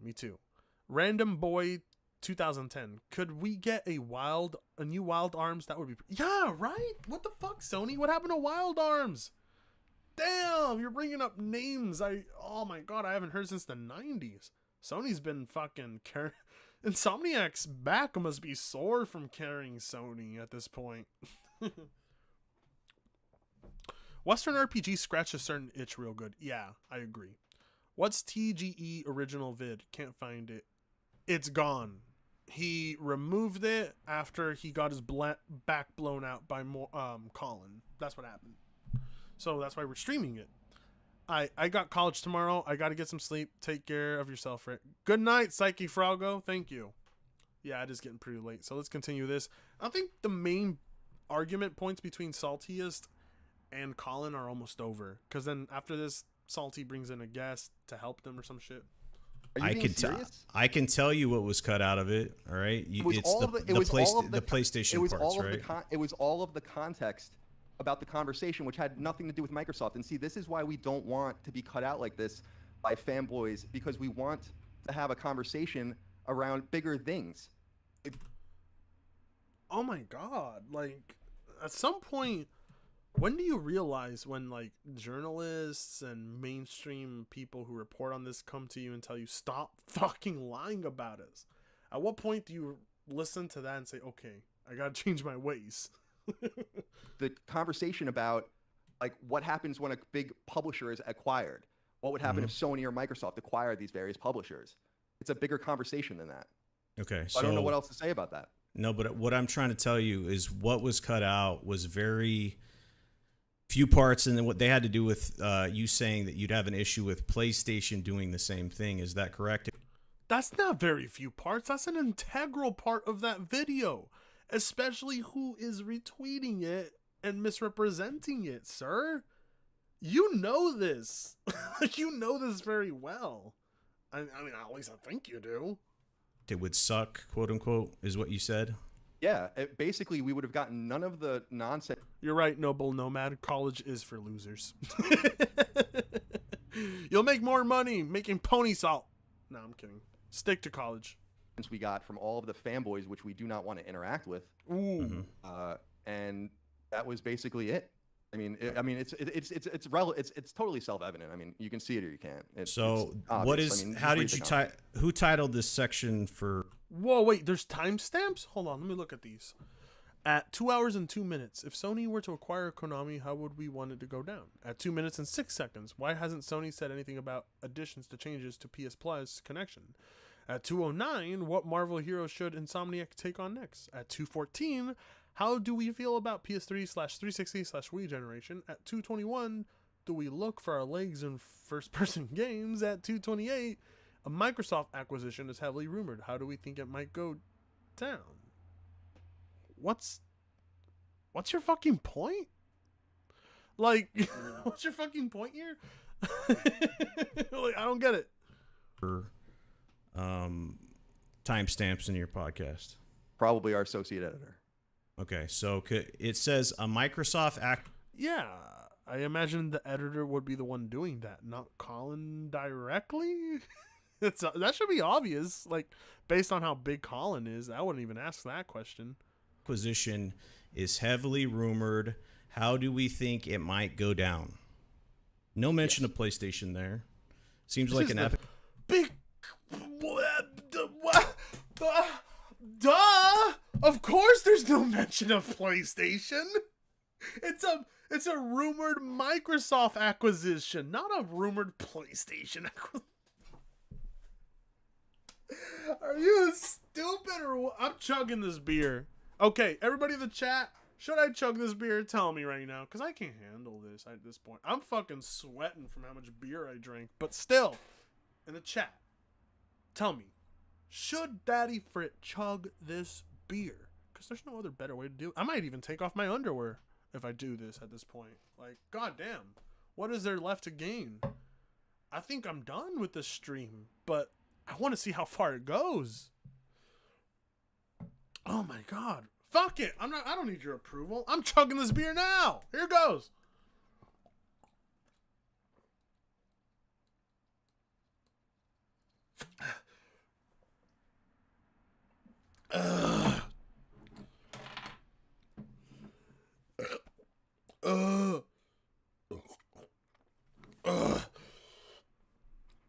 Me too. Random Boy 2010. Could we get a new Wild Arms? That would be... Yeah, right? What the fuck, Sony? What happened to Wild Arms? Damn, you're bringing up names. Oh my God, I haven't heard since the 90s. Sony's been fucking... Insomniac's back must be sore from carrying Sony at this point. Western RPG scratch a certain itch real good. Yeah, I agree. What's TGE original vid? Can't find it. It's gone. he removed it after he got his back blown out by Colin. That's what happened. So that's why we're streaming it. I got college tomorrow. I got to get some sleep. Take care of yourself, Rick. Good night, Psyche Fraugo. Thank you. Yeah, it is getting pretty late. So let's continue this. I think the main argument points between Saltiest and Colin are almost over. Because then after this, Salty brings in a guest to help them or some shit. Are you being serious? I can tell you what was cut out of it. All right, it's the PlayStation parts, right? It was all of the context about the conversation, which had nothing to do with Microsoft. And see, this is why we don't want to be cut out like this by fanboys, because we want to have a conversation around bigger things. Oh my god! Like, at some point, when do you realize when like journalists and mainstream people who report on this come to you and tell you stop fucking lying about us? At what point do you listen to that and say, okay, I gotta change my ways? The conversation about like what happens when a big publisher is acquired, what would happen if Sony or Microsoft acquired these various publishers? It's a bigger conversation than that. Okay, so I don't know what else to say about that. No, but what I'm trying to tell you is what was cut out was very few parts, and then what they had to do with you saying that you'd have an issue with PlayStation doing the same thing. Is that correct? That's not very few parts. That's an integral part of that video, especially who is retweeting it and misrepresenting it, sir. You know this. You know this very well. I mean, at least I think you do. It would suck, quote unquote, is what you said. Yeah, basically we would have gotten none of the nonsense. You're right, Noble Nomad. College is for losers. You'll make more money making pony salt. No, I'm kidding. Stick to college. We got from all of the fanboys, which we do not want to interact with. Ooh. And that was basically it. I mean, it's totally self-evident. I mean, you can see it or you can't. What is? How did you who titled this section for? Whoa, wait. There's timestamps. Hold on. Let me look at these. At 2 hours and 2 minutes, if Sony were to acquire Konami, how would we want it to go down? At 2 minutes and 6 seconds, why hasn't Sony said anything about additions to changes to PS Plus connection? At 2:09, what Marvel hero should Insomniac take on next? At 2:14, how do we feel about PS3/360/Wii generation? At 2:21, do we look for our legs in first-person games? At 2:28, a Microsoft acquisition is heavily rumored. How do we think it might go down? What's your fucking point? Like, what's your fucking point here? Like, I don't get it. Timestamps in your podcast. Probably our associate editor. Okay, so it says a Microsoft act. Yeah, I imagine the editor would be the one doing that, not Colin directly. That should be obvious. Like, based on how big Colin is, I wouldn't even ask that question. Acquisition is heavily rumored. How do we think it might go down? No mention of PlayStation there. Seems like an epic. Big. Duh! Of course, there's no mention of PlayStation. It's a rumored Microsoft acquisition, not a rumored PlayStation acquisition. Are you stupid or what? I'm chugging this beer. Okay, everybody in the chat, should I chug this beer? Tell me right now, because I can't handle this at this point. I'm fucking sweating from how much beer I drank. But still, in the chat, tell me, should Daddy Frit chug this beer? Because there's no other better way to do it. I might even take off my underwear if I do this at this point. Like, goddamn, what is there left to gain? I think I'm done with this stream, but I want to see how far it goes. Oh my god. Fuck it. I don't need your approval. I'm chugging this beer now. Here goes.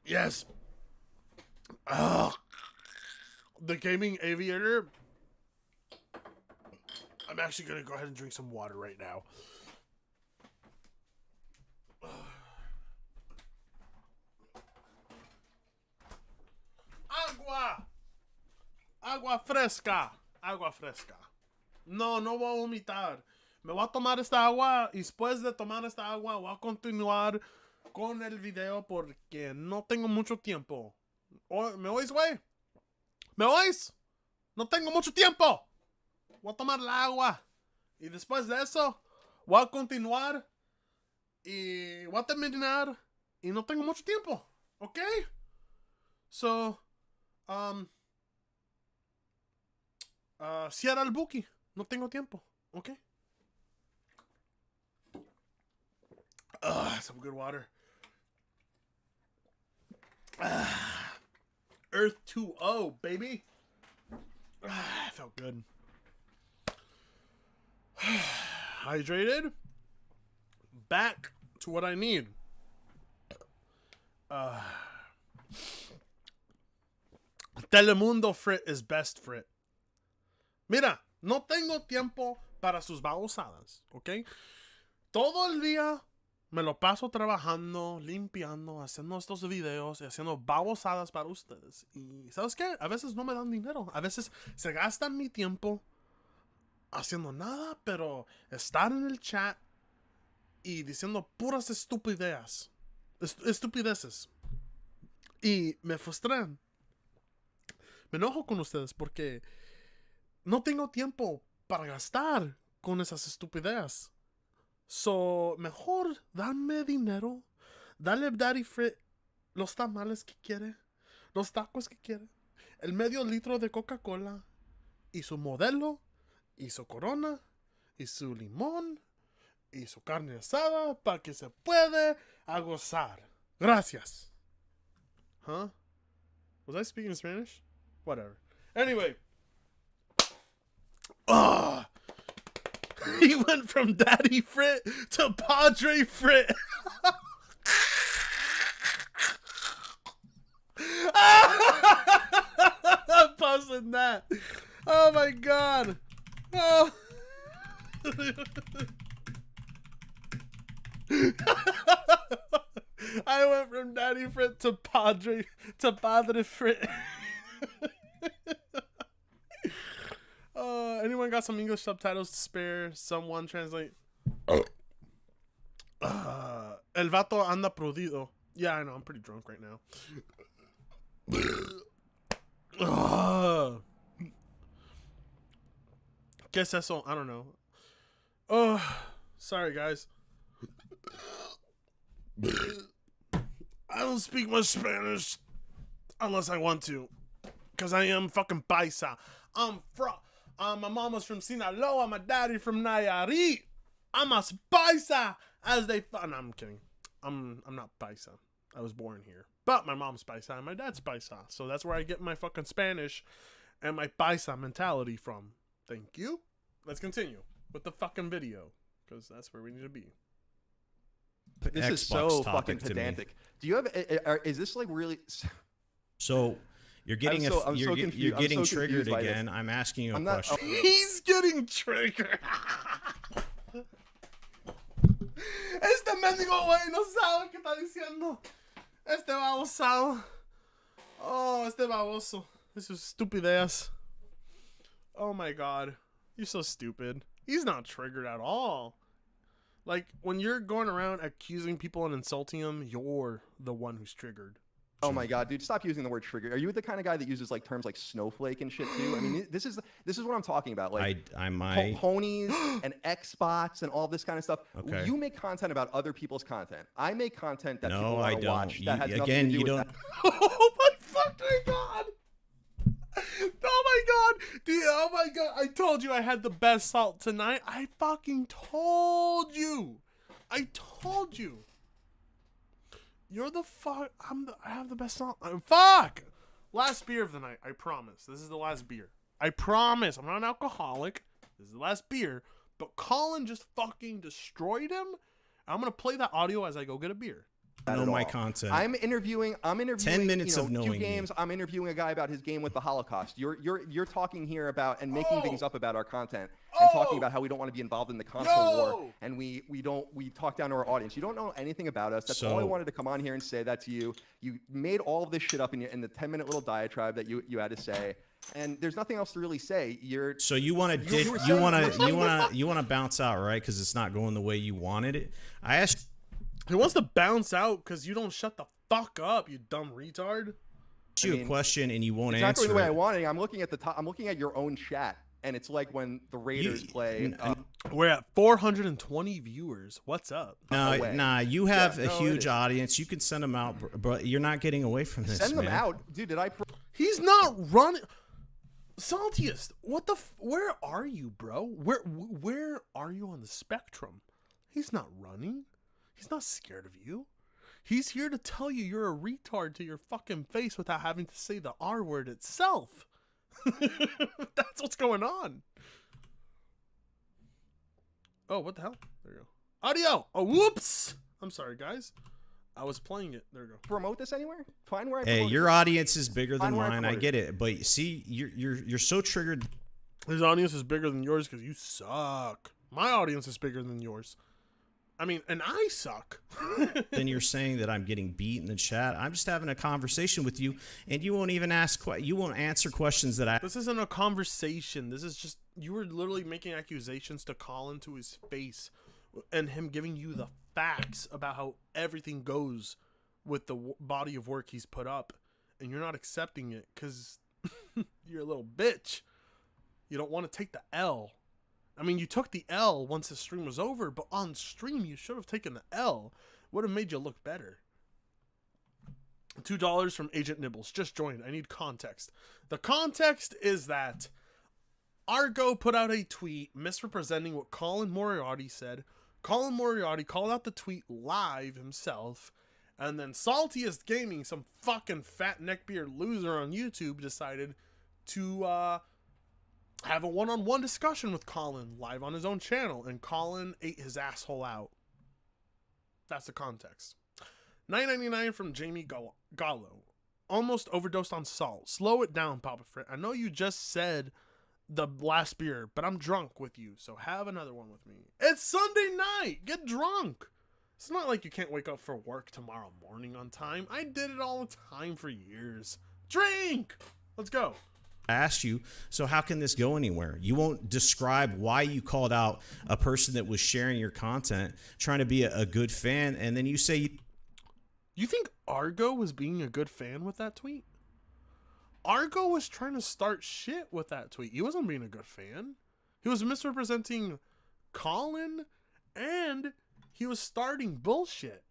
Yes. The gaming aviator. I'm actually going to go ahead and drink some water right now. Agua. Agua fresca. Agua fresca. No, no voy a vomitar. Me voy a tomar esta agua y después de tomar esta agua voy a continuar con el video porque no tengo mucho tiempo. ¿Me oís, güey? ¿Me oís? No tengo mucho tiempo. Voy a tomar la agua. Y después de eso, voy a continuar. Y voy a terminar. Y no tengo mucho tiempo. ¿Ok? So, cierra el buki. No tengo tiempo. ¿Ok? Some good water. Earth 2.0, baby. Felt good. Hydrated. Back to what I need. Telemundo Frit is best Frit. Mira, no tengo tiempo para sus babosadas, ¿ok? Todo el día me lo paso trabajando, limpiando, haciendo estos videos y haciendo babosadas para ustedes. Y ¿sabes qué? A veces no me dan dinero. A veces se gastan mi tiempo haciendo nada, pero estar en el chat y diciendo puras estupideces. Estupideces. Y me frustran. Me enojo con ustedes porque no tengo tiempo para gastar con esas estupideces. So, mejor dame dinero. Dale a Daddy Frit los tamales que quiere. Los tacos que quiere. El medio litro de Coca-Cola. Y su modelo. Y su corona. Y su limón. Y su carne asada. Para que se puede gozar. Gracias. Huh? Was I speaking Spanish? Whatever. Anyway. He went from Daddy Frit to Padre Frit. I'm pausing that. Oh my god. Oh. I went from Daddy Frit to Padre Frit. Anyone got some English subtitles to spare? Someone translate. El vato anda prudido. Yeah, I know. I'm pretty drunk right now. ¿Qué es eso? I don't know. Oh, sorry, guys. I don't speak much Spanish unless I want to. Because I am fucking paisa. My mama's from Sinaloa. My daddy from Nayarit. I'm as paisa as they. No, I'm kidding. I'm not paisa. I was born here. But my mom's paisa and my dad's paisa. So that's where I get my fucking Spanish and my paisa mentality from. Thank you. Let's continue with the fucking video. Because that's where we need to be. This is so fucking pedantic. Do you have? Is this like really? So you're getting you're getting triggered again. I'm asking you a question. He's getting triggered. Este mendigo güey no sabe qué está diciendo. Este babosado. Oh, este baboso. This is stupid ass. Oh my god. You're so stupid. He's not triggered at all. Like, when you're going around accusing people and insulting them, you're the one who's triggered. Oh my god, dude! Stop using the word trigger. Are you the kind of guy that uses like terms like snowflake and shit too? I mean, this is what I'm talking about. Like, ponies and Xbots and all this kind of stuff. Okay. You make content about other people's content. I make content that people I want to don't. watch. That has nothing to do with that. Oh my fucking god! Oh my god! Dude, oh my god! I told you I had the best salt tonight. I fucking told you. I told you. You're the fuck. I have the best salt. Fuck! Last beer of the night. I promise. This is the last beer. I promise. I'm not an alcoholic. This is the last beer. But Colin just fucking destroyed him. I'm gonna play that audio as I go get a beer. Know my content. I'm interviewing 10 minutes of knowing 2 games. I'm interviewing a guy about his game with the Holocaust. You're talking here about and making things up about our content and talking about how we don't want to be involved in the console war and we talk down to our audience. You don't know anything about us. That's all I wanted to come on here and say that to you. You made all of this shit up in the 10-minute little diatribe that you had to say. And there's nothing else to really say. So you want to bounce out, right? Because it's not going the way you wanted it. I asked. He wants to bounce out because you don't shut the fuck up, you dumb retard. You a question and you won't it's answer. Not going the way it. I wanted. I'm looking at the top. I'm looking at your own chat, and it's like when the Raiders play. We're at 420 viewers. What's up? Nah. You have a huge audience. You can send them out, but you're not getting away from this. Send them man. out, dude. Did I? He's not running. Saltiest, what the? Where are you, bro? Where are you on the spectrum? He's not running. He's not scared of you. He's here to tell you you're a retard to your fucking face without having to say the R word itself. That's what's going on. Oh, what the hell? There you go. Audio. Oh, whoops. I'm sorry, guys. I was playing it. There you go. Promote this anywhere? Find where I. Hey, your audience is bigger than mine. I get it. it, but see, you're so triggered. His audience is bigger than yours because you suck. My audience is bigger than yours. I mean, and I suck. Then you're saying that I'm getting beat in the chat. I'm just having a conversation with you, and you won't even you won't answer questions that I. This isn't a conversation. This is just you were literally making accusations to Colin to his face, and him giving you the facts about how everything goes with the body of work he's put up, and you're not accepting it because you're a little bitch. You don't want to take the L. I mean, you took the L once the stream was over, but on stream you should have taken the L. Would have made you look better. $2 from Agent Nibbles. Just joined. I need context. The context is that Argo put out a tweet misrepresenting what Colin Moriarty said. Colin Moriarty called out the tweet live himself, and then Saltiest Gaming, some fucking fat neckbeard loser on YouTube, decided to have a one-on-one discussion with Colin live on his own channel, and Colin ate his asshole out. That's the context. $9.99 from Jamie Gallo. Almost overdosed on salt. Slow it down, Papa Frit. I know you just said the last beer, but I'm drunk with you, so have another one with me. It's Sunday night. Get drunk. It's not like you can't wake up for work tomorrow morning on time. I did it all the time for years. Drink. Let's go. I asked you, so how can this go anywhere? You won't describe why you called out a person that was sharing your content, trying to be a good fan, and then you say you think Argo was being a good fan with that tweet? Argo was trying to start shit with that tweet. He wasn't being a good fan. He was misrepresenting Colin, and he was starting bullshit.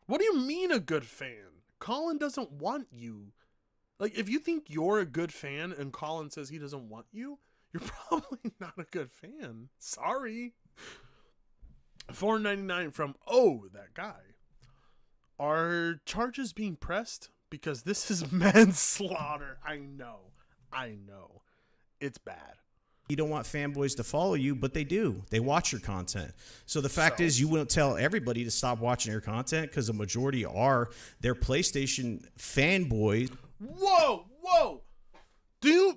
What do you mean a good fan? Colin doesn't want you. Like, if you think you're a good fan and Colin says he doesn't want you, you're probably not a good fan. Sorry. $4.99 from, that guy. Are charges being pressed? Because this is manslaughter. I know. It's bad. You don't want fanboys to follow you, but they do. They watch your content. So the fact is, you won't tell everybody to stop watching your content because the majority are their PlayStation fanboys. Whoa. Dude,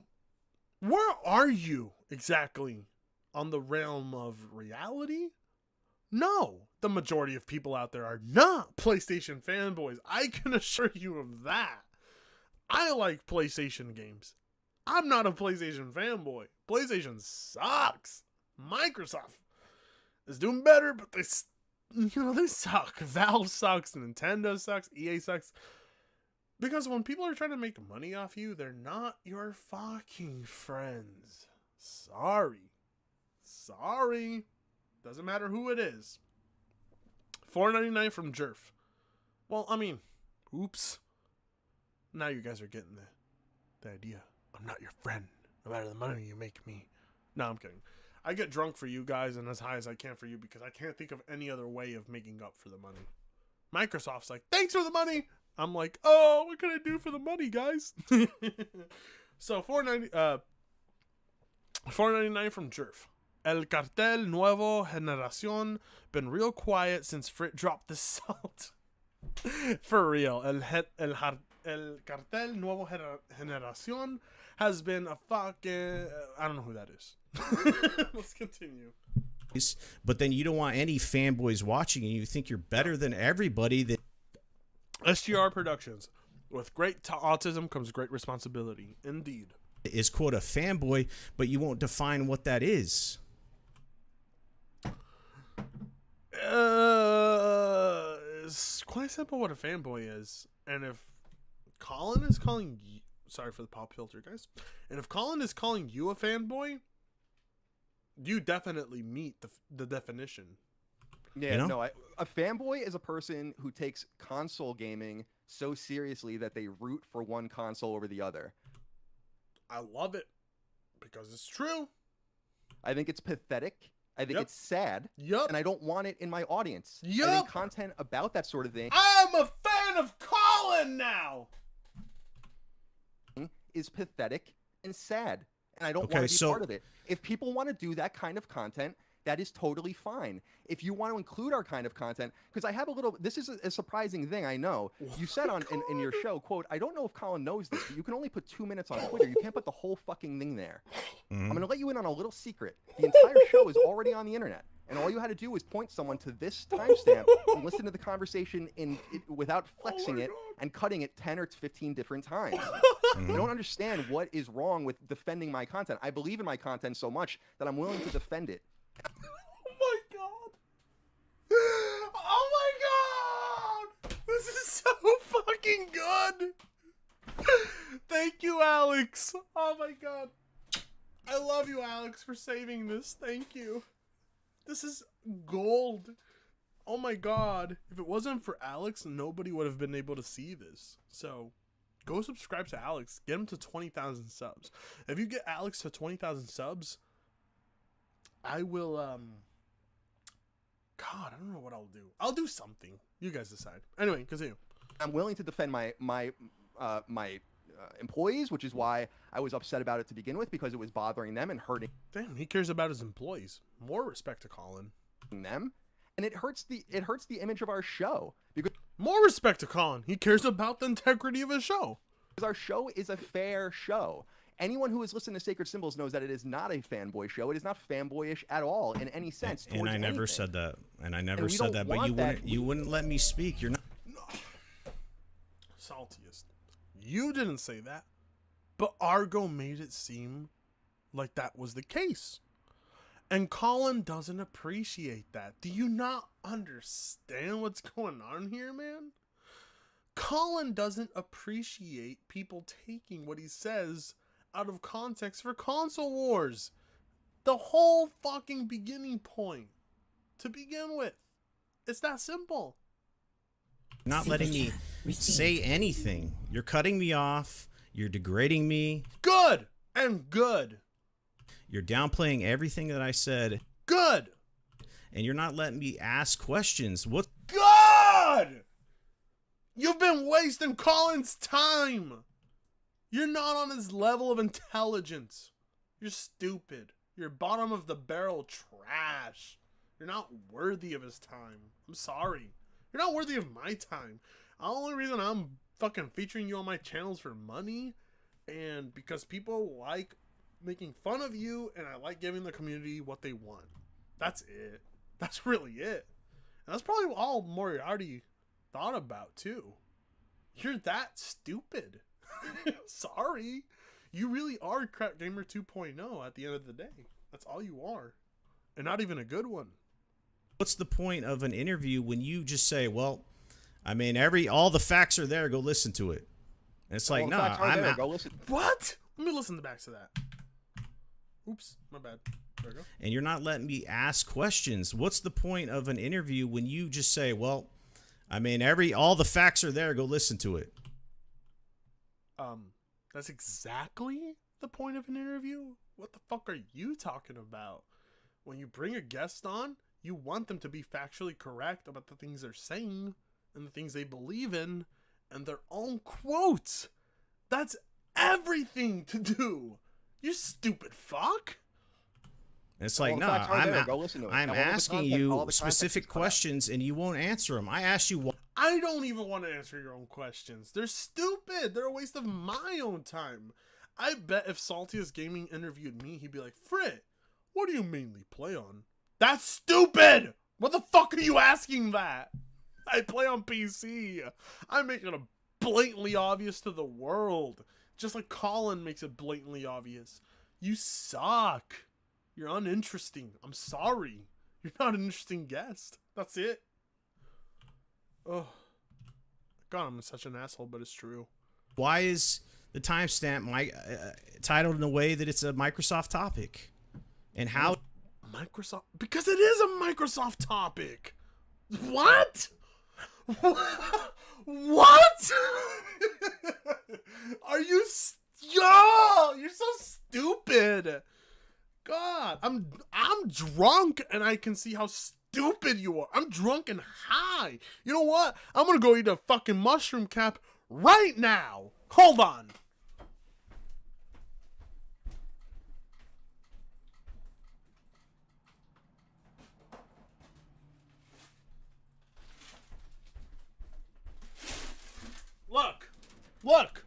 where are you exactly? On the realm of reality? No, the majority of people out there are not PlayStation fanboys. I can assure you of that. I like PlayStation games. I'm not a PlayStation fanboy. PlayStation sucks. Microsoft is doing better, but they suck. Valve sucks. Nintendo sucks. EA sucks. Because when people are trying to make money off you, they're not your fucking friends. Sorry. Doesn't matter who it is. $4.99 from Jerf. Well, I mean, oops. Now you guys are getting the idea. I'm not your friend, no matter the money you make me. No, I'm kidding. I get drunk for you guys and as high as I can for you because I can't think of any other way of making up for the money. Microsoft's like, thanks for the money. I'm like, oh, what can I do for the money, guys? So $4.99 from Jerf. El Cartel Nuevo Generación been real quiet since Frit dropped the salt. For real. El Cartel Nuevo Generación has been a fucking... I don't know who that is. Let's continue. But then you don't want any fanboys watching and you think you're better than everybody. That SGR Productions. With great autism comes great responsibility. Indeed. is quote a fanboy, but you won't define what that is. It's quite simple what a fanboy is. And if Colin is calling you, sorry for the pop filter, guys. And if Colin is calling you a fanboy, you definitely meet the definition. Yeah, You know? no, a fanboy is a person who takes console gaming so seriously that they root for one console over the other. I love it because it's true. I think it's pathetic. I think Yep. it's sad. Yup. And I don't want it in my audience. I Yup. think content about that sort of thing I'm a fan of Colin now. is pathetic and sad. And I don't Okay, want to be so- part of it. If people want to do that kind of content, that is totally fine. If you want to include our kind of content, because I have a little, this is a surprising thing, I know. You said in your show, quote, I don't know if Colin knows this, but you can only put 2 minutes on Twitter. You can't put the whole fucking thing there. I'm going to let you in on a little secret. The entire show is already on the internet. And all you had to do was point someone to this timestamp and listen to the conversation without flexing it and cutting it 10 or 15 different times. I don't understand what is wrong with defending my content. I believe in my content so much that I'm willing to defend it. Oh my god. Oh my god. This is so fucking good. Thank you, Alex. Oh my god. I love you, Alex, for saving this. Thank you. This is gold. Oh my god. If it wasn't for Alex, nobody would have been able to see this. So, go subscribe to Alex. Get him to 20,000 subs. If you get Alex to 20,000 subs, I will, God, I don't know what I'll do. I'll do something. You guys decide. Anyway, continue. I'm willing to defend my employees, which is why I was upset about it to begin with, because it was bothering them and hurting Damn, he cares about his employees. More respect to Colin. them, and it hurts the image of our show because More respect to Colin. He cares about the integrity of his show. our show is a fair show. Anyone who has listened to Sacred Symbols knows that it is not a fanboy show. It is not fanboyish at all in any sense. And I never anything. said that. And I never we said don't that. But want you that. wouldn't let me speak. You're not. Saltiest. You didn't say that. But Argo made it seem like that was the case. And Colin doesn't appreciate that. Do you not understand what's going on here, man? Colin doesn't appreciate people taking what he says out of context for console wars. The whole fucking beginning point to begin with. It's that simple. Not letting me say anything. You're cutting me off. You're degrading me. Good and good. You're downplaying everything that I said. Good. And you're not letting me ask questions. What? God! You've been wasting Colin's time. You're not on his level of intelligence. You're stupid. You're bottom of the barrel trash. You're not worthy of his time. I'm sorry. You're not worthy of my time. The only reason I'm fucking featuring you on my channel is for money and because people like making fun of you and I like giving the community what they want. That's it. That's really it. And that's probably all Moriarty thought about too. You're that stupid. Sorry. You really are Crap Gamer 2.0 at the end of the day. That's all you are. And not even a good one. What's the point of an interview when you just say, "Well, I mean, all the facts are there. Go listen to it." And it's like, All the no, facts are I'm there. out. Go listen. What? Let me listen back to that. Oops, my bad. There we go. And you're not letting me ask questions. What's the point of an interview when you just say, "Well, I mean, all the facts are there. Go listen to it." That's exactly the point of an interview? What the fuck are you talking about? When you bring a guest on, you want them to be factually correct about the things they're saying and the things they believe in and their own quotes. That's everything to do. You stupid fuck. And it's like, All the no, facts are there. Go listen to it. I'm And all the asking content- all you the context specific is cut out. questions and you won't answer them. I asked you why. I don't even want to answer your own questions. They're stupid. They're a waste of my own time. I bet if Saltiest Gaming interviewed me, he'd be like, Frit, what do you mainly play on? That's stupid! What the fuck are you asking that? I play on PC. I'm making it blatantly obvious to the world. Just like Colin makes it blatantly obvious. You suck. You're uninteresting. I'm sorry. You're not an interesting guest. That's it. Oh. God, I'm such an asshole, but it's true. Why is the timestamp titled in a way that it's a Microsoft topic? And how... Microsoft? Because it is a Microsoft topic. What? What? Are you... Yo! You're so stupid. God, I'm drunk and I can see how stupid you are. I'm drunk and high. You know what? I'm gonna go eat a fucking mushroom cap right now. Hold on. Look.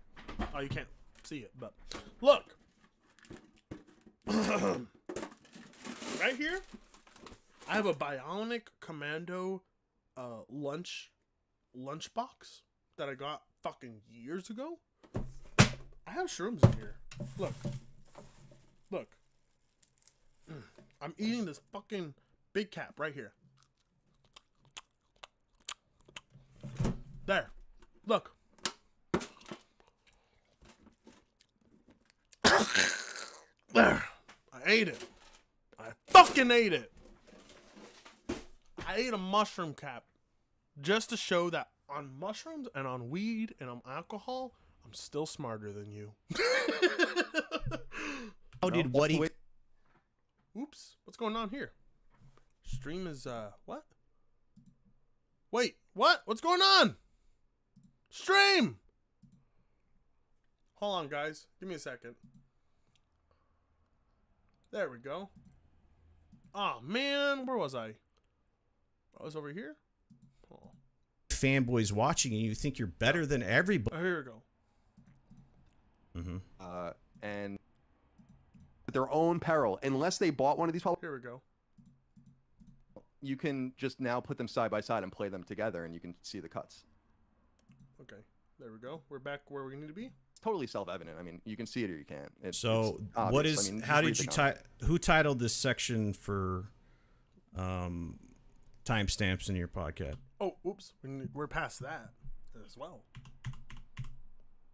Oh, you can't see it, but look. Right here, I have a Bionic Commando lunchbox that I got fucking years ago. I have shrooms in here. Look. I'm eating this fucking big cap right here. There. Look. There. I ate it. I fucking ate it. I ate a mushroom cap just to show that on mushrooms and on weed and on alcohol, I'm still smarter than you. How did what he... Oops. What's going on here? Stream is, what? Wait, what? What's going on? Stream! Hold on, guys. Give me a second. There we go. Oh, man. Where was I? I was over here? Oh. Fanboys watching and you think you're better than everybody. Oh, here we go. Mm-hmm. And at their own peril, unless they bought one of these Here we go. You can just now put them side by side and play them together, and you can see the cuts. Okay. There we go. We're back where we need to be. It's totally self-evident. I mean, you can see it or you can't. So, it's obvious. what is? I mean, how just did read you who titled this section for timestamps in your podcast? Oh, oops. We're past that as well.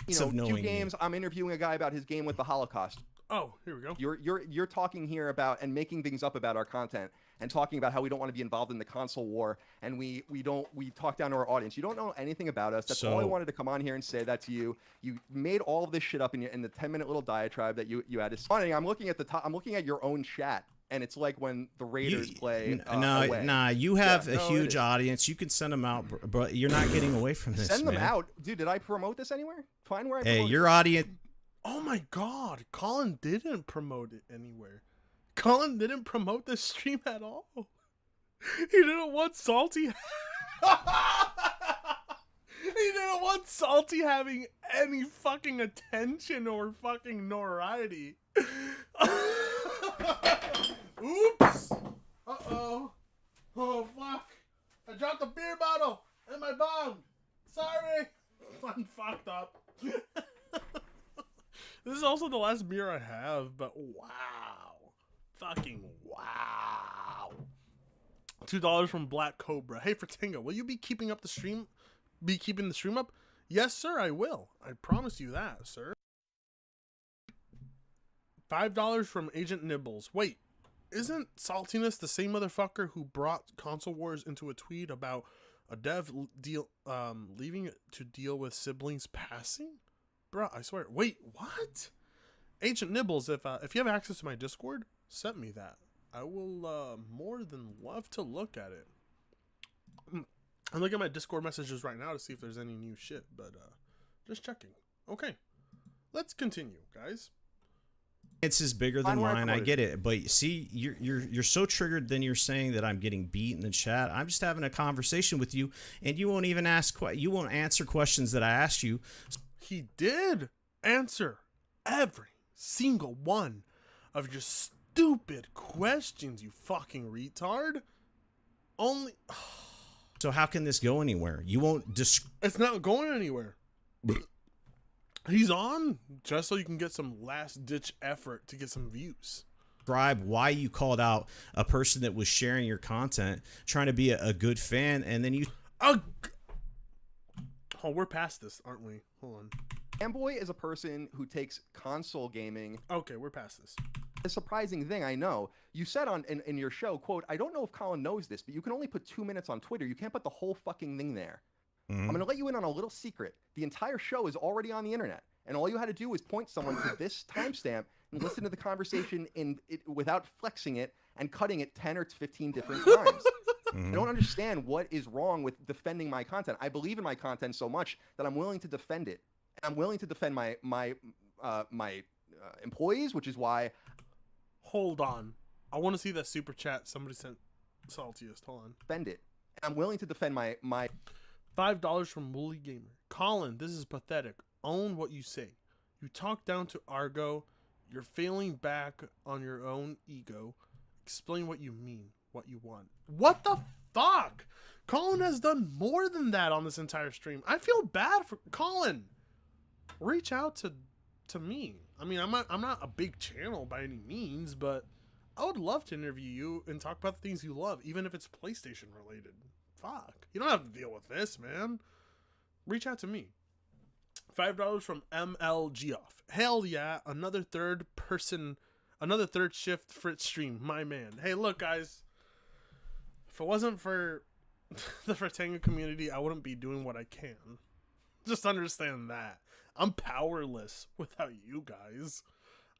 You know, 2 games. I'm interviewing a guy about his game with the Holocaust. Oh, here we go. You're talking here about and making things up about our content and talking about how we don't want to be involved in the console war and we talk down to our audience. You don't know anything about us. That's all I wanted to come on here and say that to you. You made all of this shit up in the 10-minute little diatribe that you had. It's funny. I'm looking at the top. I'm looking at your own chat. And it's like when the Raiders play away. Nah, you have a huge audience. You can send them out, but you're not getting away from this. Send them out. Dude, did I promote this anywhere? Find where I promoted your audience. Oh my God. Colin didn't promote it anywhere. Colin didn't promote this stream at all. He didn't want Salty. He didn't want Salty having any fucking attention or fucking notoriety. Oops! Uh-oh. Oh, fuck. I dropped the beer bottle in my bong. Sorry. I'm fucked up. This is also the last beer I have, but wow. Fucking wow. $2 from Black Cobra. Hey, Fratinga, will you be keeping up the stream? Be keeping the stream up? Yes, sir, I will. I promise you that, sir. $5 from Agent Nibbles. Wait. Isn't Saltiness the same motherfucker who brought Console Wars into a tweet about a dev leaving it to deal with siblings passing? Bruh, I swear. Wait, what? Agent Nibbles, if you have access to my Discord, send me that. I will more than love to look at it. I'm looking at my Discord messages right now to see if there's any new shit, but just checking. Okay, let's continue, guys. Is bigger than mine. I get it, but see, you're so triggered. Then you're saying that I'm getting beat in the chat. I'm just having a conversation with you, and you won't even you won't answer questions that I asked you. He did answer every single one of your stupid questions, you fucking retard. Only. So how can this go anywhere? You won't. It's not going anywhere. He's on just so you can get some last ditch effort to get some views. Describe why you called out a person that was sharing your content, trying to be a good fan, and then you. Oh, we're past this, aren't we? Hold on. Fanboy is a person who takes console gaming. Okay, we're past this. A surprising thing, I know. You said in your show, quote, I don't know if Colin knows this, but you can only put 2 minutes on Twitter. You can't put the whole fucking thing there. I'm going to let you in on a little secret. The entire show is already on the internet. And all you had to do was point someone to this timestamp and listen to the conversation without flexing it and cutting it 10 or 15 different times. I don't understand what is wrong with defending my content. I believe in my content so much that I'm willing to defend it. And I'm willing to defend my employees, which is why. Hold on. I want to see that super chat somebody sent Saltiest. Hold on. Defend it. And I'm willing to defend my $5 from Woolly Gamer. Colin, this is pathetic. Own what you say. You talk down to Argo. You're failing back on your own ego. Explain what you mean, what you want. What the fuck? Colin has done more than that on this entire stream. I feel bad for Colin. Reach out to me. I mean, I'm not a big channel by any means, but I would love to interview you and talk about the things you love, even if it's PlayStation related. Fuck. You don't have to deal with this, man. Reach out to me. $5 from MLG off. Hell yeah, another third shift Fritz stream, my man. Hey, look, guys. If it wasn't for the Fritanga community, I wouldn't be doing what I can. Just understand that. I'm powerless without you guys.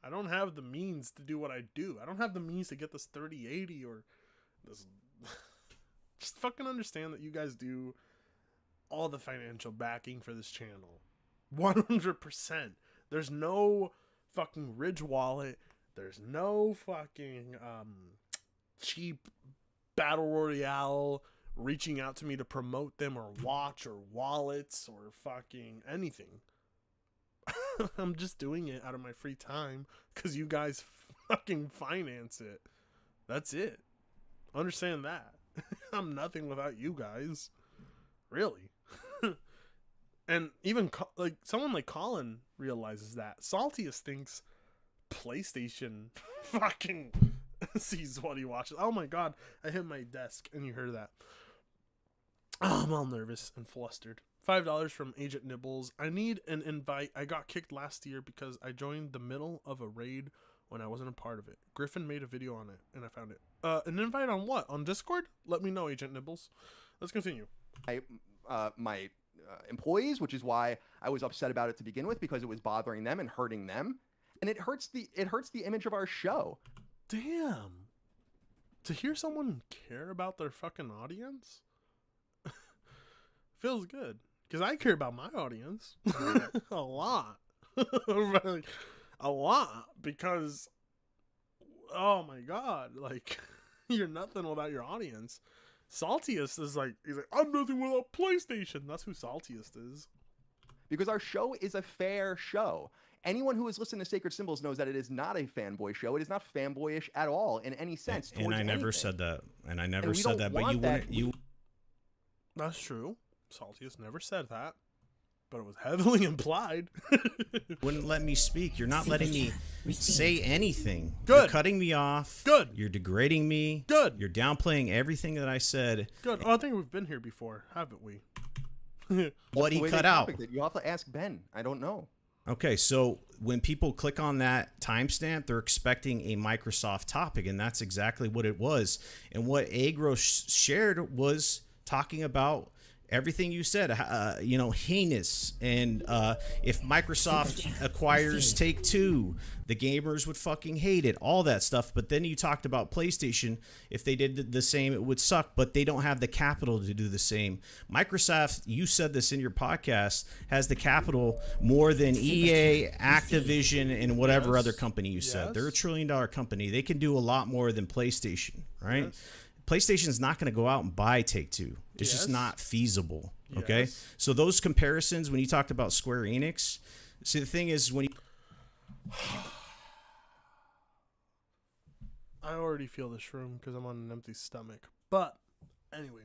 I don't have the means to do what I do. I don't have the means to get this 3080 or this. Just fucking understand that you guys do all the financial backing for this channel. 100%. There's no fucking Ridge wallet. There's no fucking cheap battle royale reaching out to me to promote them or watch or wallets or fucking anything. I'm just doing it out of my free time because you guys fucking finance it. That's it. Understand that. I'm nothing without you guys. Really. And even like someone like Colin realizes that. Saltiest thinks PlayStation fucking sees what he watches. Oh my god, I hit my desk and you heard that. Oh, I'm all nervous and flustered. $5 from Agent Nibbles. I need an invite. I got kicked last year because I joined the middle of a raid when I wasn't a part of it. Griffin made a video on it and I found it. An invite on what? On Discord? Let me know, Agent Nibbles. Let's continue. My employees, which is why I was upset about it to begin with, because it was bothering them and hurting them, and it hurts the image of our show. Damn. To hear someone care about their fucking audience feels good, because I care about my audience a lot. A lot, because oh my god, like you're nothing without your audience. Saltiest is like, he's like, I'm nothing without PlayStation. That's who Saltiest is. Because our show is a fair show. Anyone who has listened to Sacred Symbols knows that it is not a fanboy show. It is not fanboyish at all in any sense. And I never said that. And I never said that. But you. That's true. Saltiest never said that. But it was heavily implied. Wouldn't let me speak. You're not letting me say anything. Good. You're cutting me off. Good. You're degrading me. Good. You're downplaying everything that I said. Good. Oh, I think we've been here before, haven't we? What he cut out. You have to ask Ben. I don't know. Okay, so when people click on that timestamp, they're expecting a Microsoft topic, and that's exactly what it was. And what Agro shared was talking about everything you said, heinous. And if Microsoft acquires Take-Two, the gamers would fucking hate it, all that stuff. But then you talked about PlayStation. If they did the same, it would suck, but they don't have the capital to do the same. Microsoft, you said this in your podcast, has the capital more than EA, Activision, and whatever other company you said. They're $1 trillion company. They can do a lot more than PlayStation, right? Yes. PlayStation's not going to go out and buy Take-Two. It's just not feasible. Okay. So those comparisons, when you talked about Square Enix, see, the thing is when you. I already feel this room because I'm on an empty stomach. But anyway.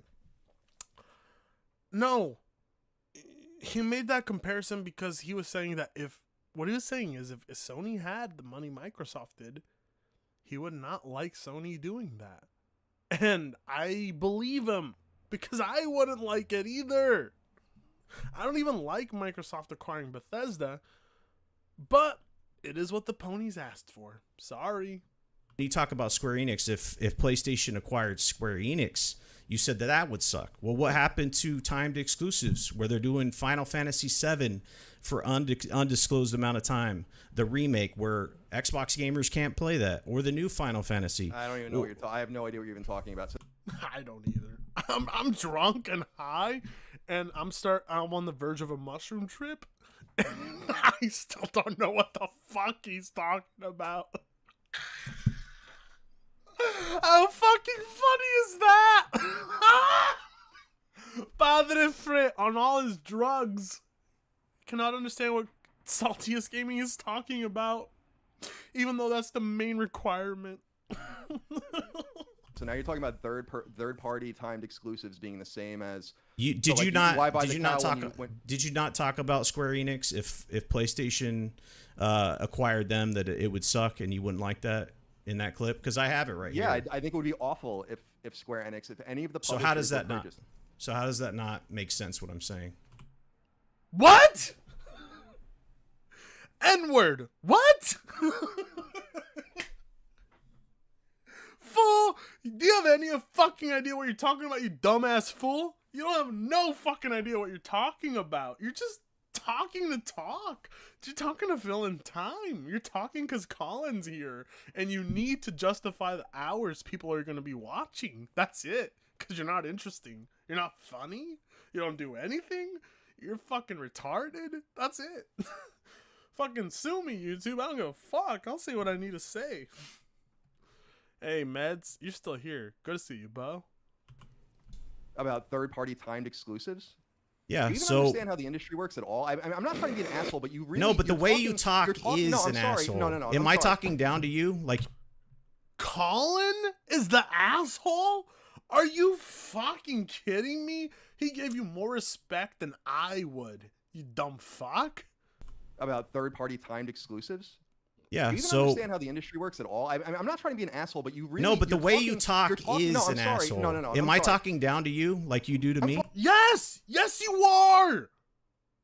No. he made that comparison because he was saying that if Sony had the money Microsoft did, he would not like Sony doing that. And I believe him because I wouldn't like it either. I don't even like Microsoft acquiring Bethesda, but it is what the ponies asked for. Sorry. You talk about Square Enix. If PlayStation acquired Square Enix, you said that would suck. Well, what happened to timed exclusives where they're doing Final Fantasy VII for undisclosed amount of time? The remake where Xbox gamers can't play that, or the new Final Fantasy. I don't even know what you're I have no idea what you're even talking about. So I don't either. I'm drunk and high, and I'm on the verge of a mushroom trip, and I still don't know what the fuck he's talking about. How fucking funny is that? Padre Fre on all his drugs cannot understand what Saltiest Gaming is talking about, even though that's the main requirement. So now you're talking about third party timed exclusives being the same as Did you not talk about Square Enix if PlayStation acquired them, that it would suck and you wouldn't like that in that clip? Because I have it right here. Yeah, I think it would be awful if Square Enix, if any of the So publishers how does that were not? purchased. So how does that not make sense? What I'm saying? What? N-word. What? Fool, do you have any fucking idea what you're talking about, you dumbass fool? You don't have no fucking idea what you're talking about. You're just talking to talk. You're talking to fill in time. You're talking because Colin's here, and you need to justify the hours people are going to be watching. That's it. Because you're not interesting. You're not funny. You don't do anything. You're fucking retarded. That's it. Fucking sue me, YouTube. I don't give a fuck. I'll say what I need to say. Hey, Meds, you're still here. Good to see you, Bo. About third party timed exclusives? Yeah. Do you even So understand how the industry works at all? I'm not trying to be an asshole, but you really no, but the you're way talking, you talk is no, I'm an sorry. asshole. No. Am I talking down to you? Like, Colin is the asshole? Are you fucking kidding me? He gave you more respect than I would, you dumb fuck. About third party timed exclusives? yeah. Do you even So understand how the industry works at all? I'm not trying to be an asshole, but you really no, but the you're way talking, you talk you're talking, is no, I'm an sorry. asshole. No. Am I'm I sorry. talking down to you like you do to me? Yes! Yes, you are!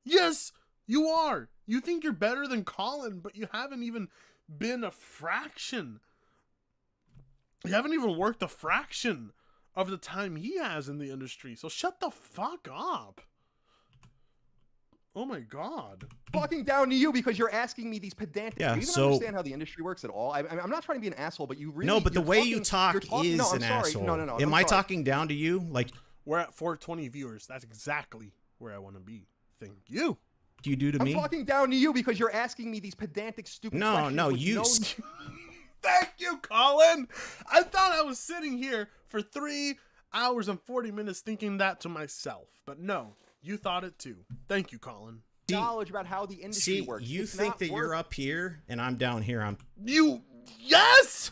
Yes, you are. You think you're better than Colin, but you haven't even been a fraction. You haven't even worked a fraction of the time he has in the industry. So shut the fuck up. Oh my god. Talking down to you because you're asking me these pedantic. Yeah, Do you even so- understand how the industry works at all? I'm not trying to be an asshole, but you really No, but the you're way talking, you talk you're talking, is no, I'm an sorry. asshole. No. Am I'm I sorry. talking down to you? Like We're at 420 viewers. That's exactly where I want to be. Thank you. you do to I'm me? talking down to you because you're asking me these pedantic, stupid No, questions. no, with you. no- Thank you, Colin. I thought I was sitting here for 3 hours and 40 minutes thinking that to myself. But no, you thought it too. Thank you, Colin. knowledge about how the industry See, works. you It's think not that you're work- up here and I'm down here. Yes!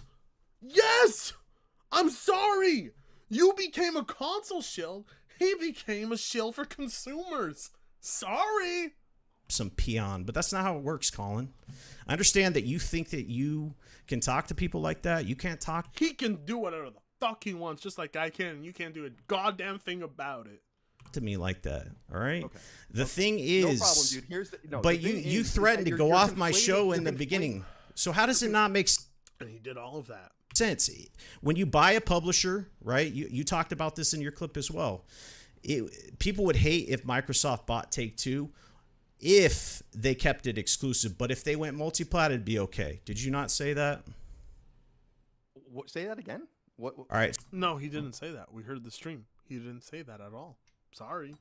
Yes! I'm sorry! You became a console shill. He became a shill for consumers. Sorry! Some peon, but that's not how it works, Colin. I understand that you think that you can talk to people like that. You can't talk He can do whatever the fuck he wants, just like I can, and you can't do a goddamn thing about it. to me like that. All right. Okay. The thing No is, problem, dude. Here's the, no, but the thing you is threatened that to you're go off my conflating- show in you're the conflating- beginning. So how does it not make And he did all of that. sense? When you buy a publisher, right? You talked about this in your clip as well. People would hate if Microsoft bought Take-Two if they kept it exclusive, but if they went multi-plat, it'd be okay. Did you not say that? Say that again. What? All right. No, he didn't say that. We heard the stream. He didn't say that at all. Sorry.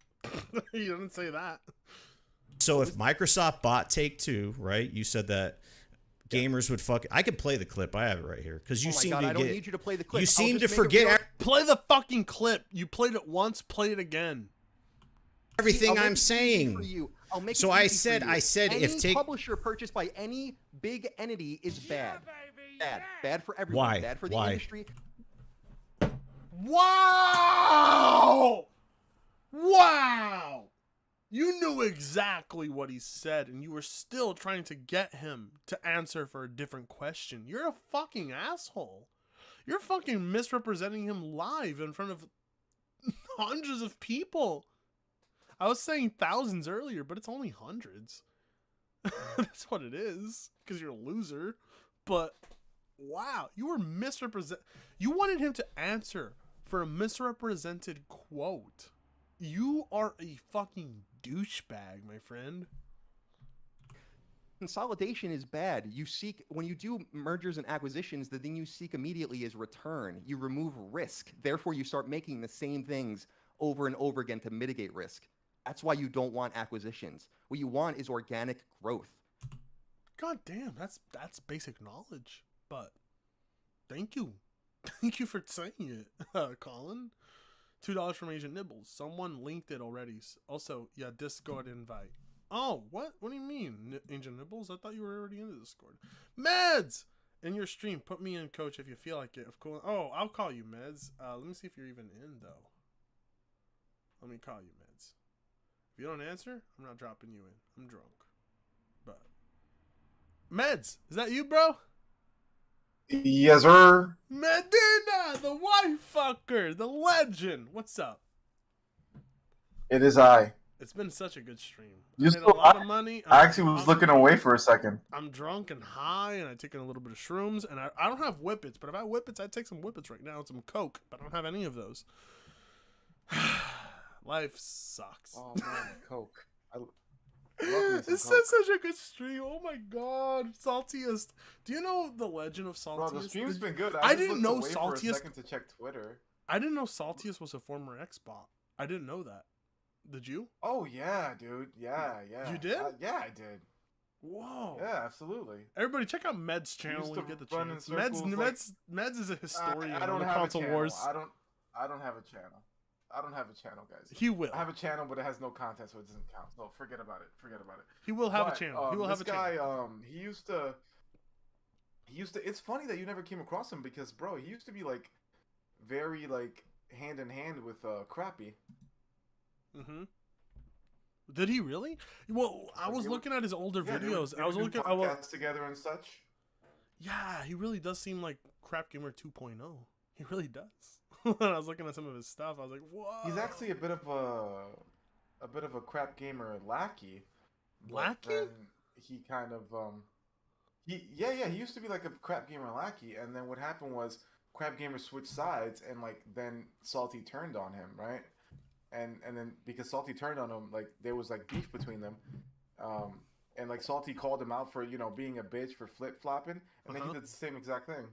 He didn't say that. So if Microsoft bought Take-Two, right? You said that gamers would fuck. I could play the clip. I have it right here because you Oh my seem God, to I don't get. need you to play the clip. You I'll seem just to make a real- forget Play the fucking clip. You played it once, play it again. everything I'll make I'm it easy saying. for you. I'll make So it I easy for said- you. I said any if Take- publisher purchased by any big entity is bad. Bad for everyone. Why? Bad for the Why? industry. Wow! Wow! You knew exactly what he said, and you were still trying to get him to answer for a different question. You're a fucking asshole. You're fucking misrepresenting him live in front of hundreds of people. I was saying thousands earlier, but it's only hundreds. That's what it is, because you're a loser. But, wow, you were You wanted him to answer for a misrepresented quote. You are a fucking douchebag, my friend. Consolidation is bad. When you do mergers and acquisitions, the thing you seek immediately is return. You remove risk. Therefore, you start making the same things over and over again to mitigate risk. That's why you don't want acquisitions. What you want is organic growth. God damn, that's basic knowledge. But thank you. Thank you for saying it, Colin. $2 from Agent Nibbles. Someone linked it already. Also, yeah, Discord invite. Oh, what? What do you mean, Agent Nibbles? I thought you were already in the Discord. Meds! In your stream, put me in, coach, if you feel like it. Of course. Oh, I'll call you, Meds. Let me see if you're even in, though. Let me call you, Meds. If you don't answer, I'm not dropping you in. I'm drunk. But Meds, is that you, bro? Yes, sir. Medina, the wife fucker, the legend. What's up? It is I. It's been such a good stream. You I made a still lot of money. I actually was looking away for a second. I'm drunk and high, and I've taken a little bit of shrooms, and I don't have whippets, but if I had whippets, I'd take some whippets right now and some coke, but I don't have any of those. Life sucks. Oh man, coke. It's such a good stream. Oh my god, Saltiest. Do you know the legend of Saltiest? Bro, the stream's been good. I just didn't looked know away for a Saltiest. second to check Twitter. I didn't know Saltiest was a former Xbot. I didn't know that. Did you? Oh yeah, dude. Yeah. You did? Yeah, I did. Whoa. Yeah, absolutely. Everybody, check out Med's channel Used when you to get the run in chance. circles, Meds is a historian I don't of the have console a channel. wars. I don't have a channel. I don't have a channel, guys. He will. I have a channel, but it has no content, so it doesn't count. So forget about it. He will have But, a channel. He will have a this guy, channel. he used to. It's funny that you never came across him because, bro, he used to be like, very like hand in hand with Crappy. Mm-hmm. Did he really? Well, I was looking at his older videos. They would do podcasts together and such. Yeah, he really does seem like Crap Gamer 2.0. He really does. When I was looking at some of his stuff, I was like, "Whoa!" He's actually a bit of a Crap Gamer lackey. Lackey? Then he kind of he used to be like a Crap Gamer lackey, and then what happened was Crap Gamer switched sides, and like then Salty turned on him, right? And then because Salty turned on him, like there was like beef between them, and like Salty called him out for being a bitch for flip flopping, and then he did the same exact thing.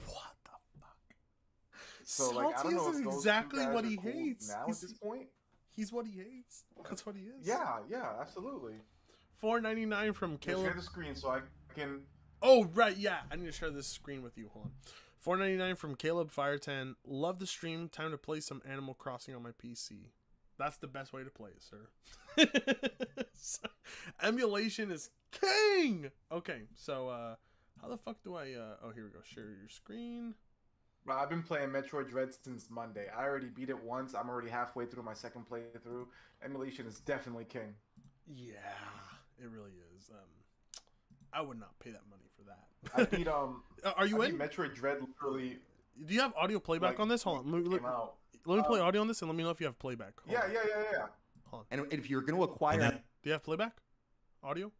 What the fuck? So like I don't know if those exactly two guys what are he cool hates. now at this point. He's what he hates. That's what he is. Yeah, absolutely. $4.99 from Caleb. Share the screen so I can. Oh right, yeah. I need to share this screen with you. Hold on. $4.99 from Caleb Fire10. Love the stream. Time to play some Animal Crossing on my PC. That's the best way to play it, sir. Emulation is king. Okay, so how the fuck do I? Oh, here we go. Share your screen. Bro, I've been playing Metroid Dread since Monday. I already beat it once. I'm already halfway through my second playthrough. Emulation is definitely king. Yeah, it really is. I would not pay that money for that. I beat Are you I in? beat Metroid Dread literally. Do you have audio playback like, on this? Hold on. Let me play audio on this and let me know if you have playback. Hold on. Yeah. Hold on. And if you're going to acquire, Do you have playback? Audio?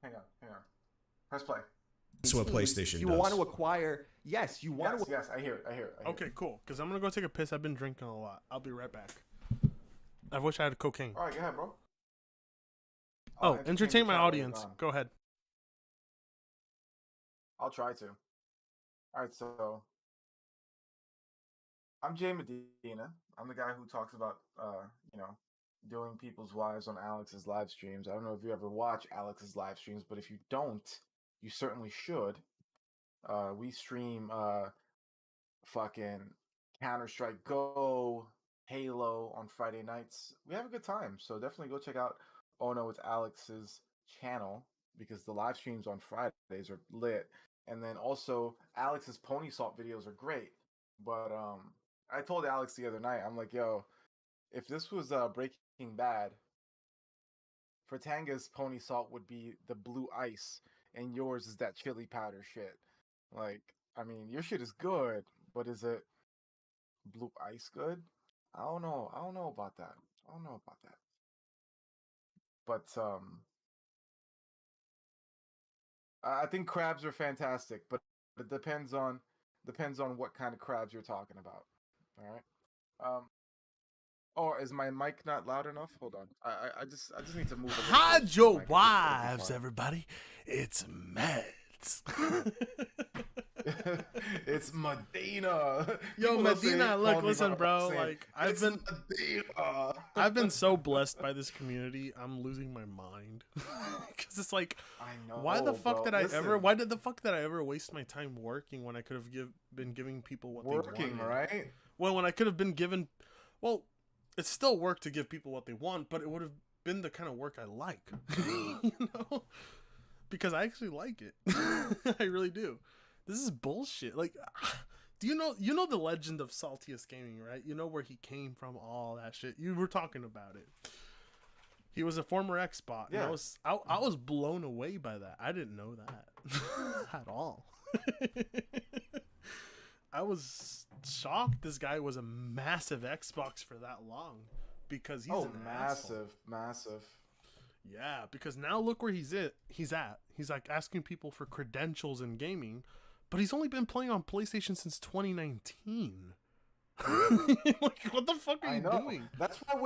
Hang on. Press play. That's what PlayStation you does. want to acquire. Yes, you want to. Yes, I hear it. Okay, cool. Because I'm going to go take a piss. I've been drinking a lot. I'll be right back. I wish I had cocaine. All right, go ahead, bro. Oh, entertain my audience. Go ahead. I'll try to. All right, so I'm Jay Medina. I'm the guy who talks about, doing people's wives on Alex's live streams. I don't know if you ever watch Alex's live streams, but if you don't, you certainly should. We stream fucking Counter-Strike Go, Halo on Friday nights. We have a good time, so definitely go check out Oh No, It's Alex's channel because the live streams on Fridays are lit. And then also Alex's Pony Salt videos are great. But I told Alex the other night, I'm like, yo, if this was Breaking Bad, Fertanga's pony salt would be the blue ice, and yours is that chili powder shit. Like, I mean, your shit is good, but is it blue ice good? I don't know. I don't know about that. I don't know about that. But I think crabs are fantastic, but it depends on what kind of crabs you're talking about. All right. Oh, is my mic not loud enough? Hold on. I just need to move. Hide your wives, everybody. It's Mads. It's Medina. Yo, People Medina, say- look, call me listen, by bro. saying, Like, "It's Medina." I've been so blessed by this community. I'm losing my mind because it's like, I know. why the fuck bro. did I Listen, ever? Why did the fuck did I ever waste my time working when I could have been giving people what they working, wanted? right? Well, when I could have been given, well, it's still work to give people what they want, but it would have been the kind of work I like, you know, because I actually like it. I really do. This is bullshit. Like, do you know the legend of Saltiest Gaming, right? You know where he came from, all that shit. You were talking about it. He was a former Xbot. Yeah. And I was blown away by that. I didn't know that at all. I was shocked this guy was a massive Xbox for that long because he's an asshole. massive. Yeah, because now look where he's at. He's like asking people for credentials in gaming, but he's only been playing on PlayStation since 2019. Like, what the fuck are I you know. doing? That's why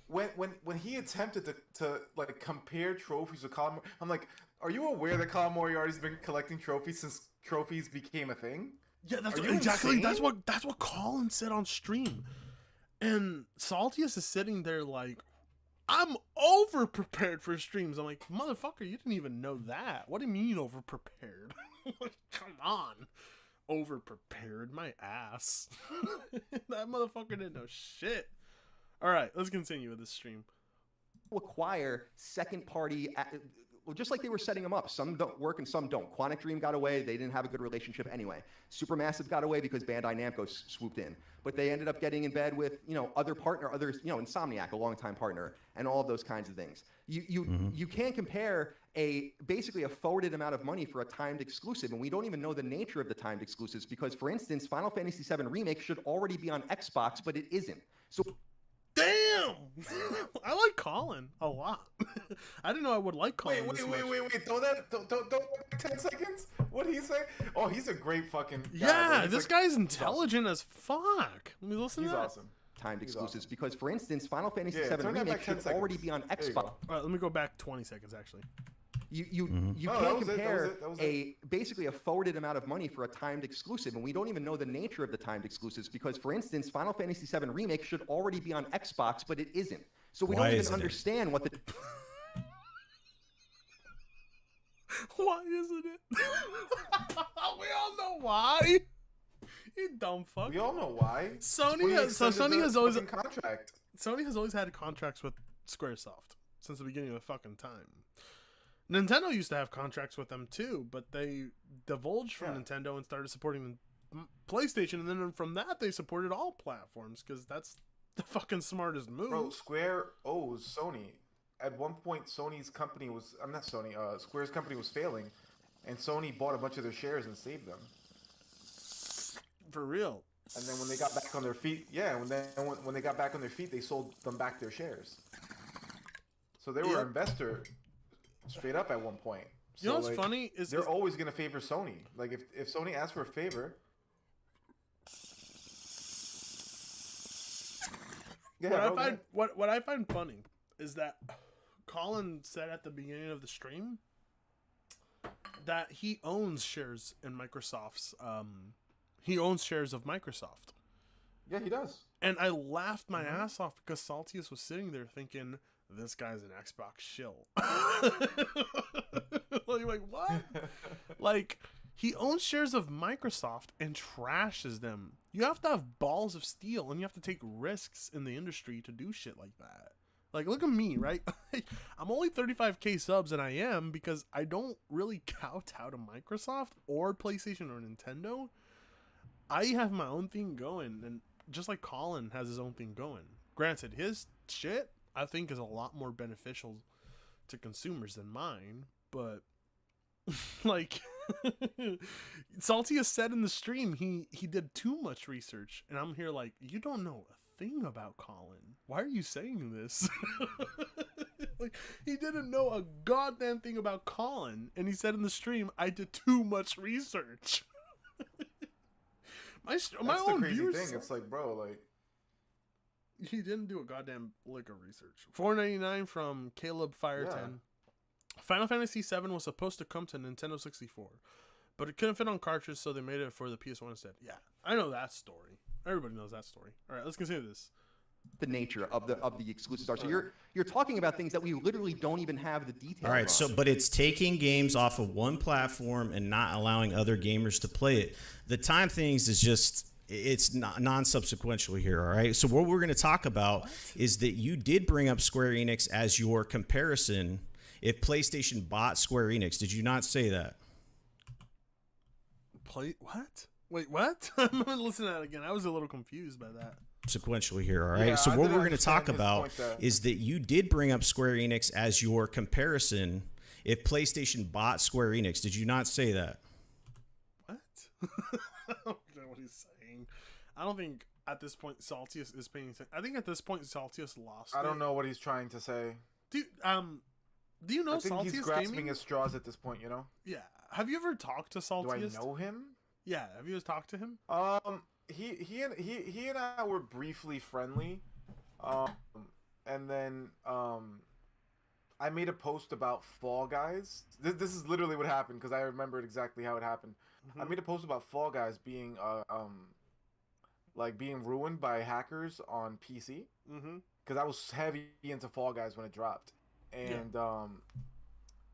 when he attempted to like compare trophies with Colin, I'm like, are you aware that Colin Moriarty's been collecting trophies since trophies became a thing? Yeah, that's Are what, you exactly. insane? That's what Colin said on stream, and Saltius is sitting there like, I'm over prepared for streams. I'm like, motherfucker, you didn't even know that. What do you mean over prepared? Come on, over prepared, my ass. That motherfucker didn't know shit. All right, let's continue with this stream. Acquire second party, well, just like they were setting them up. Some don't work and some don't. Quantic Dream got away. They didn't have a good relationship anyway. Supermassive got away because Bandai Namco swooped in. But they ended up getting in bed with, others, Insomniac, a longtime partner, and all of those kinds of things. You can't compare basically a forwarded amount of money for a timed exclusive, and we don't even know the nature of the timed exclusives because, for instance, Final Fantasy VII Remake should already be on Xbox, but it isn't. So damn, I like Colin a lot. I didn't know I would like Colin. Wait! this much. Don't 10 seconds. What did he say? Oh, he's a great fucking guy, Yeah, bro. this guy's intelligent as fuck. Let me listen He's to that. awesome. timed He's exclusives awesome. because, for instance, Final Fantasy Yeah, VII turn that Remake back 10 should already seconds. be on There you Xbox. go. All right, let me go back 20 seconds actually. You Oh, that can't was it, that was compare it, that was it. basically a forwarded amount of money for a timed exclusive, and we don't even know the nature of the timed exclusives because, for instance, Final Fantasy VII Remake should already be on Xbox, but it isn't. So we Why don't even isn't it? understand what the Why isn't it? We all know why. You dumb fuck. We all know why. Sony has always contract. Sony has always had contracts with SquareSoft since the beginning of the fucking time. Nintendo used to have contracts with them too, but they divulged from Nintendo and started supporting PlayStation, and then from that they supported all platforms because that's the fucking smartest move. Bro, Square owes Sony. At one point, Sony's company was not Sony. Square's company was failing, and Sony bought a bunch of their shares and saved them. For real. And then when they got back on their feet, when they got back on their feet, they sold them back their shares. So they were an investor straight up at one point. So, You know what's funny is they're always gonna favor Sony. Like if Sony asks for a favor, what I find funny is that Colin said at the beginning of the stream that he owns shares in Microsoft's he owns shares of Microsoft. yeah, he does. And I laughed my ass off because Saltius was sitting there thinking, this guy's an Xbox shill. like what? Like, he owns shares of Microsoft and trashes them. You have to have balls of steel and you have to take risks in the industry to do shit like that. Like, look at me, right? I'm only 35k subs, and I am because I don't really kowtow to Microsoft or PlayStation or Nintendo. I have my own thing going, and just like Colin has his own thing going. granted, his shit I think is a lot more beneficial to consumers than mine, but like Salty has said in the stream he did too much research, and I'm here like, you don't know a thing about Colin. Why are you saying this? Like, he didn't know a goddamn thing about Colin, and he said in the stream, I did too much research. my That's own the crazy viewers, thing. It's like, bro, like, he didn't do a goddamn lick of research. $4.99 from Caleb Fire 10. Final Fantasy VII was supposed to come to Nintendo 64, but it couldn't fit on cartridge, so they made it for the PS1 instead. Yeah, I know that story. Everybody knows that story. All right, let's continue this. The nature of the exclusive stars. So you're talking about things that we literally don't even have the details. All right, on. so but it's taking games off of one platform and not allowing other gamers to play it. The time things is just it's not non-subsequential here. All right, so what we're going to talk about is that you did bring up Square Enix as your comparison. If PlayStation bought Square Enix, did you not say that? What? Wait, what? I'm gonna listen to that again. I was a little confused by that. Sequentially here, all right? Yeah, So I what didn't we're going to talk understand his about point there. is that you did bring up Square Enix as your comparison. If PlayStation bought Square Enix, did you not say that? What? I don't know what he's saying. I don't think at this point Saltius is paying attention. I think at this point Saltius lost. I don't know what he's trying to say. Do you know I think Saltius he's grasping Gaming? at straws at this point, you know? Yeah. Have you ever talked to Do Saltius? I know him? Yeah. Have you ever talked to him? He and I were briefly friendly, and then I made a post about Fall Guys. This is literally what happened because I remembered exactly how it happened. I made a post about Fall Guys being like being ruined by hackers on PC because I was heavy into Fall Guys when it dropped, and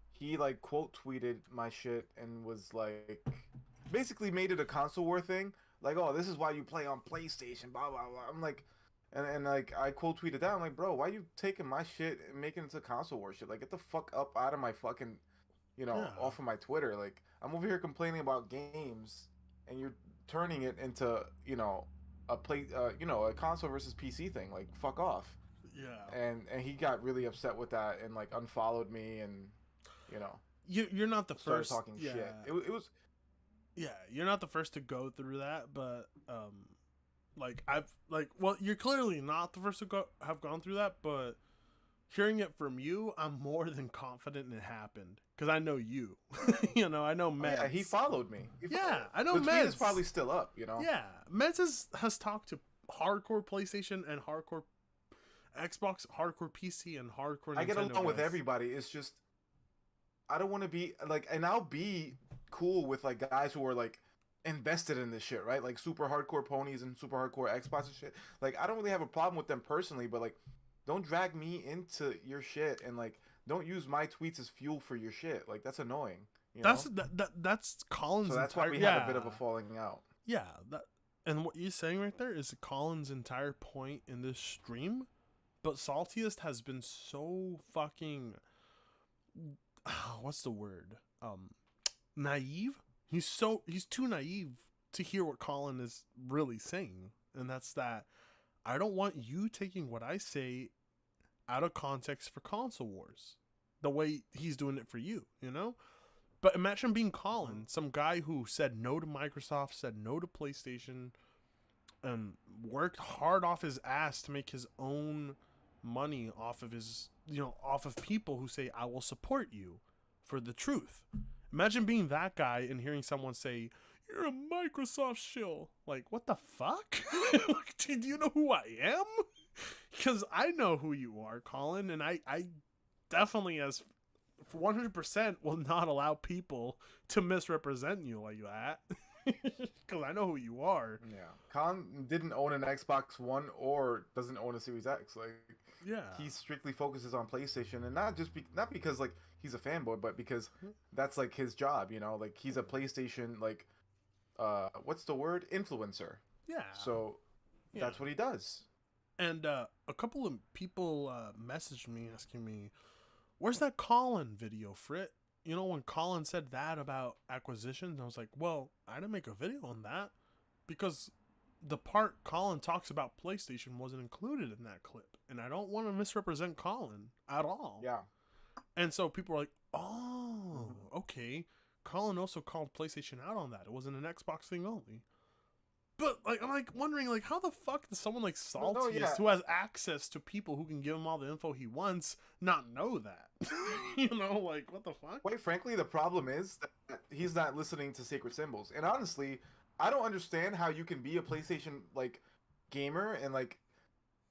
he like quote tweeted my shit and was like basically made it a console war thing. Like, oh, this is why you play on PlayStation, blah, blah, blah. I'm like, and like, I quote tweeted that. I'm like, bro, why you taking my shit and making it to console war shit? Like, get the fuck up out of my fucking, off of my Twitter. Like, I'm over here complaining about games, and you're turning it into, a console versus PC thing. Like, fuck off. Yeah. And he got really upset with that and, like, unfollowed me and, You're not the started talking talking shit. It was... Yeah, you're not the first to go through that, but you're clearly not the first to have gone through that, but hearing it from you, I'm more than confident it happened because I know you. I know Meds. Yeah, he followed me. I know the tweet Meds is probably still up. Yeah, Meds has talked to hardcore PlayStation and hardcore Xbox, hardcore PC, and hardcore Nintendo I get along with guys. everybody. It's just I don't want to be like, and I'll be cool with like guys who are like invested in this shit, right? Like super hardcore ponies and super hardcore Xbox and shit. Like I don't really have a problem with them personally, but like don't drag me into your shit and like don't use my tweets as fuel for your shit. Like that's annoying. That's Colin's. So that's why we had a bit of a falling out. Yeah, and what you're saying right there is Colin's entire point in this stream, but Saltiest has been so fucking what's the word? Naive. He's too naive to hear what Colin is really saying, and that's that I don't want you taking what I say out of context for console wars the way he's doing it for you, But imagine being Colin, some guy who said no to Microsoft, said no to PlayStation, and worked hard off his ass to make his own money off of his, off of people who say, I will support you for the truth. Imagine being that guy and hearing someone say, you're a Microsoft shill. Like, what the fuck? Do you know who I am? Because I know who you are, Colin, and I definitely, as 100%, will not allow people to misrepresent you like that. Because I know who you are. Yeah. Colin didn't own an Xbox One or doesn't own a Series X. Like, yeah, he strictly focuses on PlayStation, and not because like he's a fanboy, but because that's like his job. Like he's a PlayStation what's the word? Influencer. Yeah. So that's what he does. And a couple of people messaged me asking me, "Where's that Colin video, Frit?" When Colin said that about acquisitions, I was like, well, I didn't make a video on that because the part Colin talks about PlayStation wasn't included in that clip, and I don't want to misrepresent Colin at all. Yeah. And so people are like, "Oh, okay." Colin also called PlayStation out on that. It wasn't an Xbox thing only. But like, I'm like wondering, like, how the fuck does someone like Saltiest, who has access to people who can give him all the info he wants, not know that? You know, like, what the fuck? Quite frankly, the problem is that he's not listening to Sacred Symbols. And honestly, I don't understand how you can be a PlayStation like gamer and like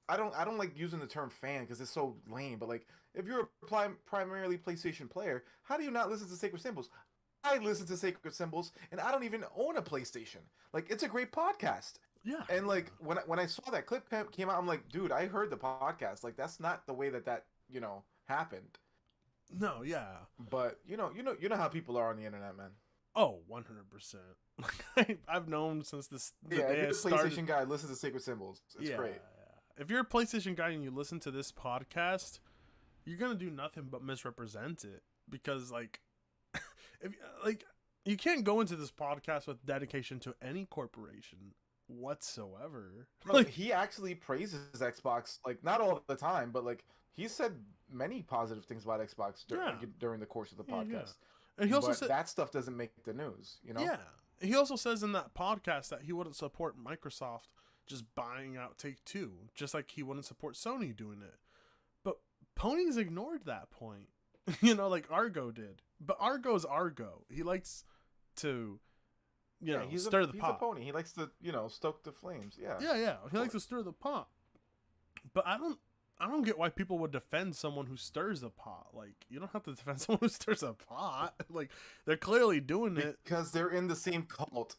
I don't like using the term fan because it's so lame. But like, if you're a primarily PlayStation player, how do you not listen to Sacred Symbols? I listen to Sacred Symbols, and I don't even own a PlayStation. Like, it's a great podcast. Yeah. And like when I saw that clip came out, I'm like, dude, I heard the podcast. Like, that's not the way that happened. No, yeah. But you know how people are on the internet, man. Oh, 100%. I've known since the day if I you're a started. PlayStation guy, listen to Sacred Symbols. It's great. Yeah. If you're a PlayStation guy and you listen to this podcast, you're gonna do nothing but misrepresent it because, like, if like you can't go into this podcast with dedication to any corporation whatsoever. Bro, like, he actually praises Xbox, like, not all the time, but like he said many positive things about Xbox during the course of the podcast. Yeah. And he also said that stuff doesn't make the news, you know? Yeah. He also says in that podcast that he wouldn't support Microsoft just buying out Take-Two, just like he wouldn't support Sony doing it. But Pony's ignored that point. You know, like Argo did. But Argo's Argo. He likes to, stir the pot. He's a pony. He likes to, stoke the flames. Yeah. Yeah. He likes to stir the pot. But I don't get why people would defend someone who stirs a pot. Like, you don't have to defend someone who stirs a pot. Like, they're clearly doing it because they're in the same cult.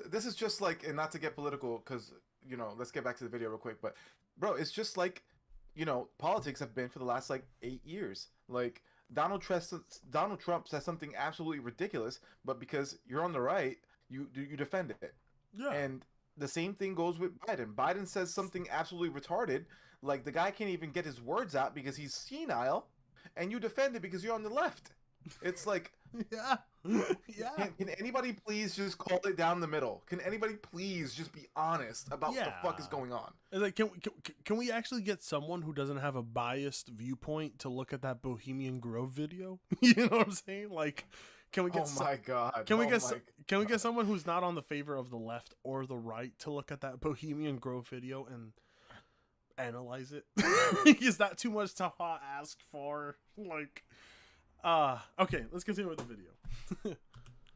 This is just like, and not to get political, because let's get back to the video real quick. But bro, it's just like, politics have been for the last like 8 years. Like, Donald Trump says something absolutely ridiculous, but because you're on the right, you defend it. Yeah. And the same thing goes with Biden. Biden says something absolutely retarded, like the guy can't even get his words out because he's senile, and you defend it because you're on the left. It's like, yeah. Can anybody please just call it down the middle? Can anybody please just be honest about what the fuck is going on? Like, can we actually get someone who doesn't have a biased viewpoint to look at that Bohemian Grove video? You know what I'm saying? Like, can we get? Oh my god! Can we get someone who's not on the favor of the left or the right to look at that Bohemian Grove video and analyze it? Is that too much to ask for? Like, okay, let's continue with the video.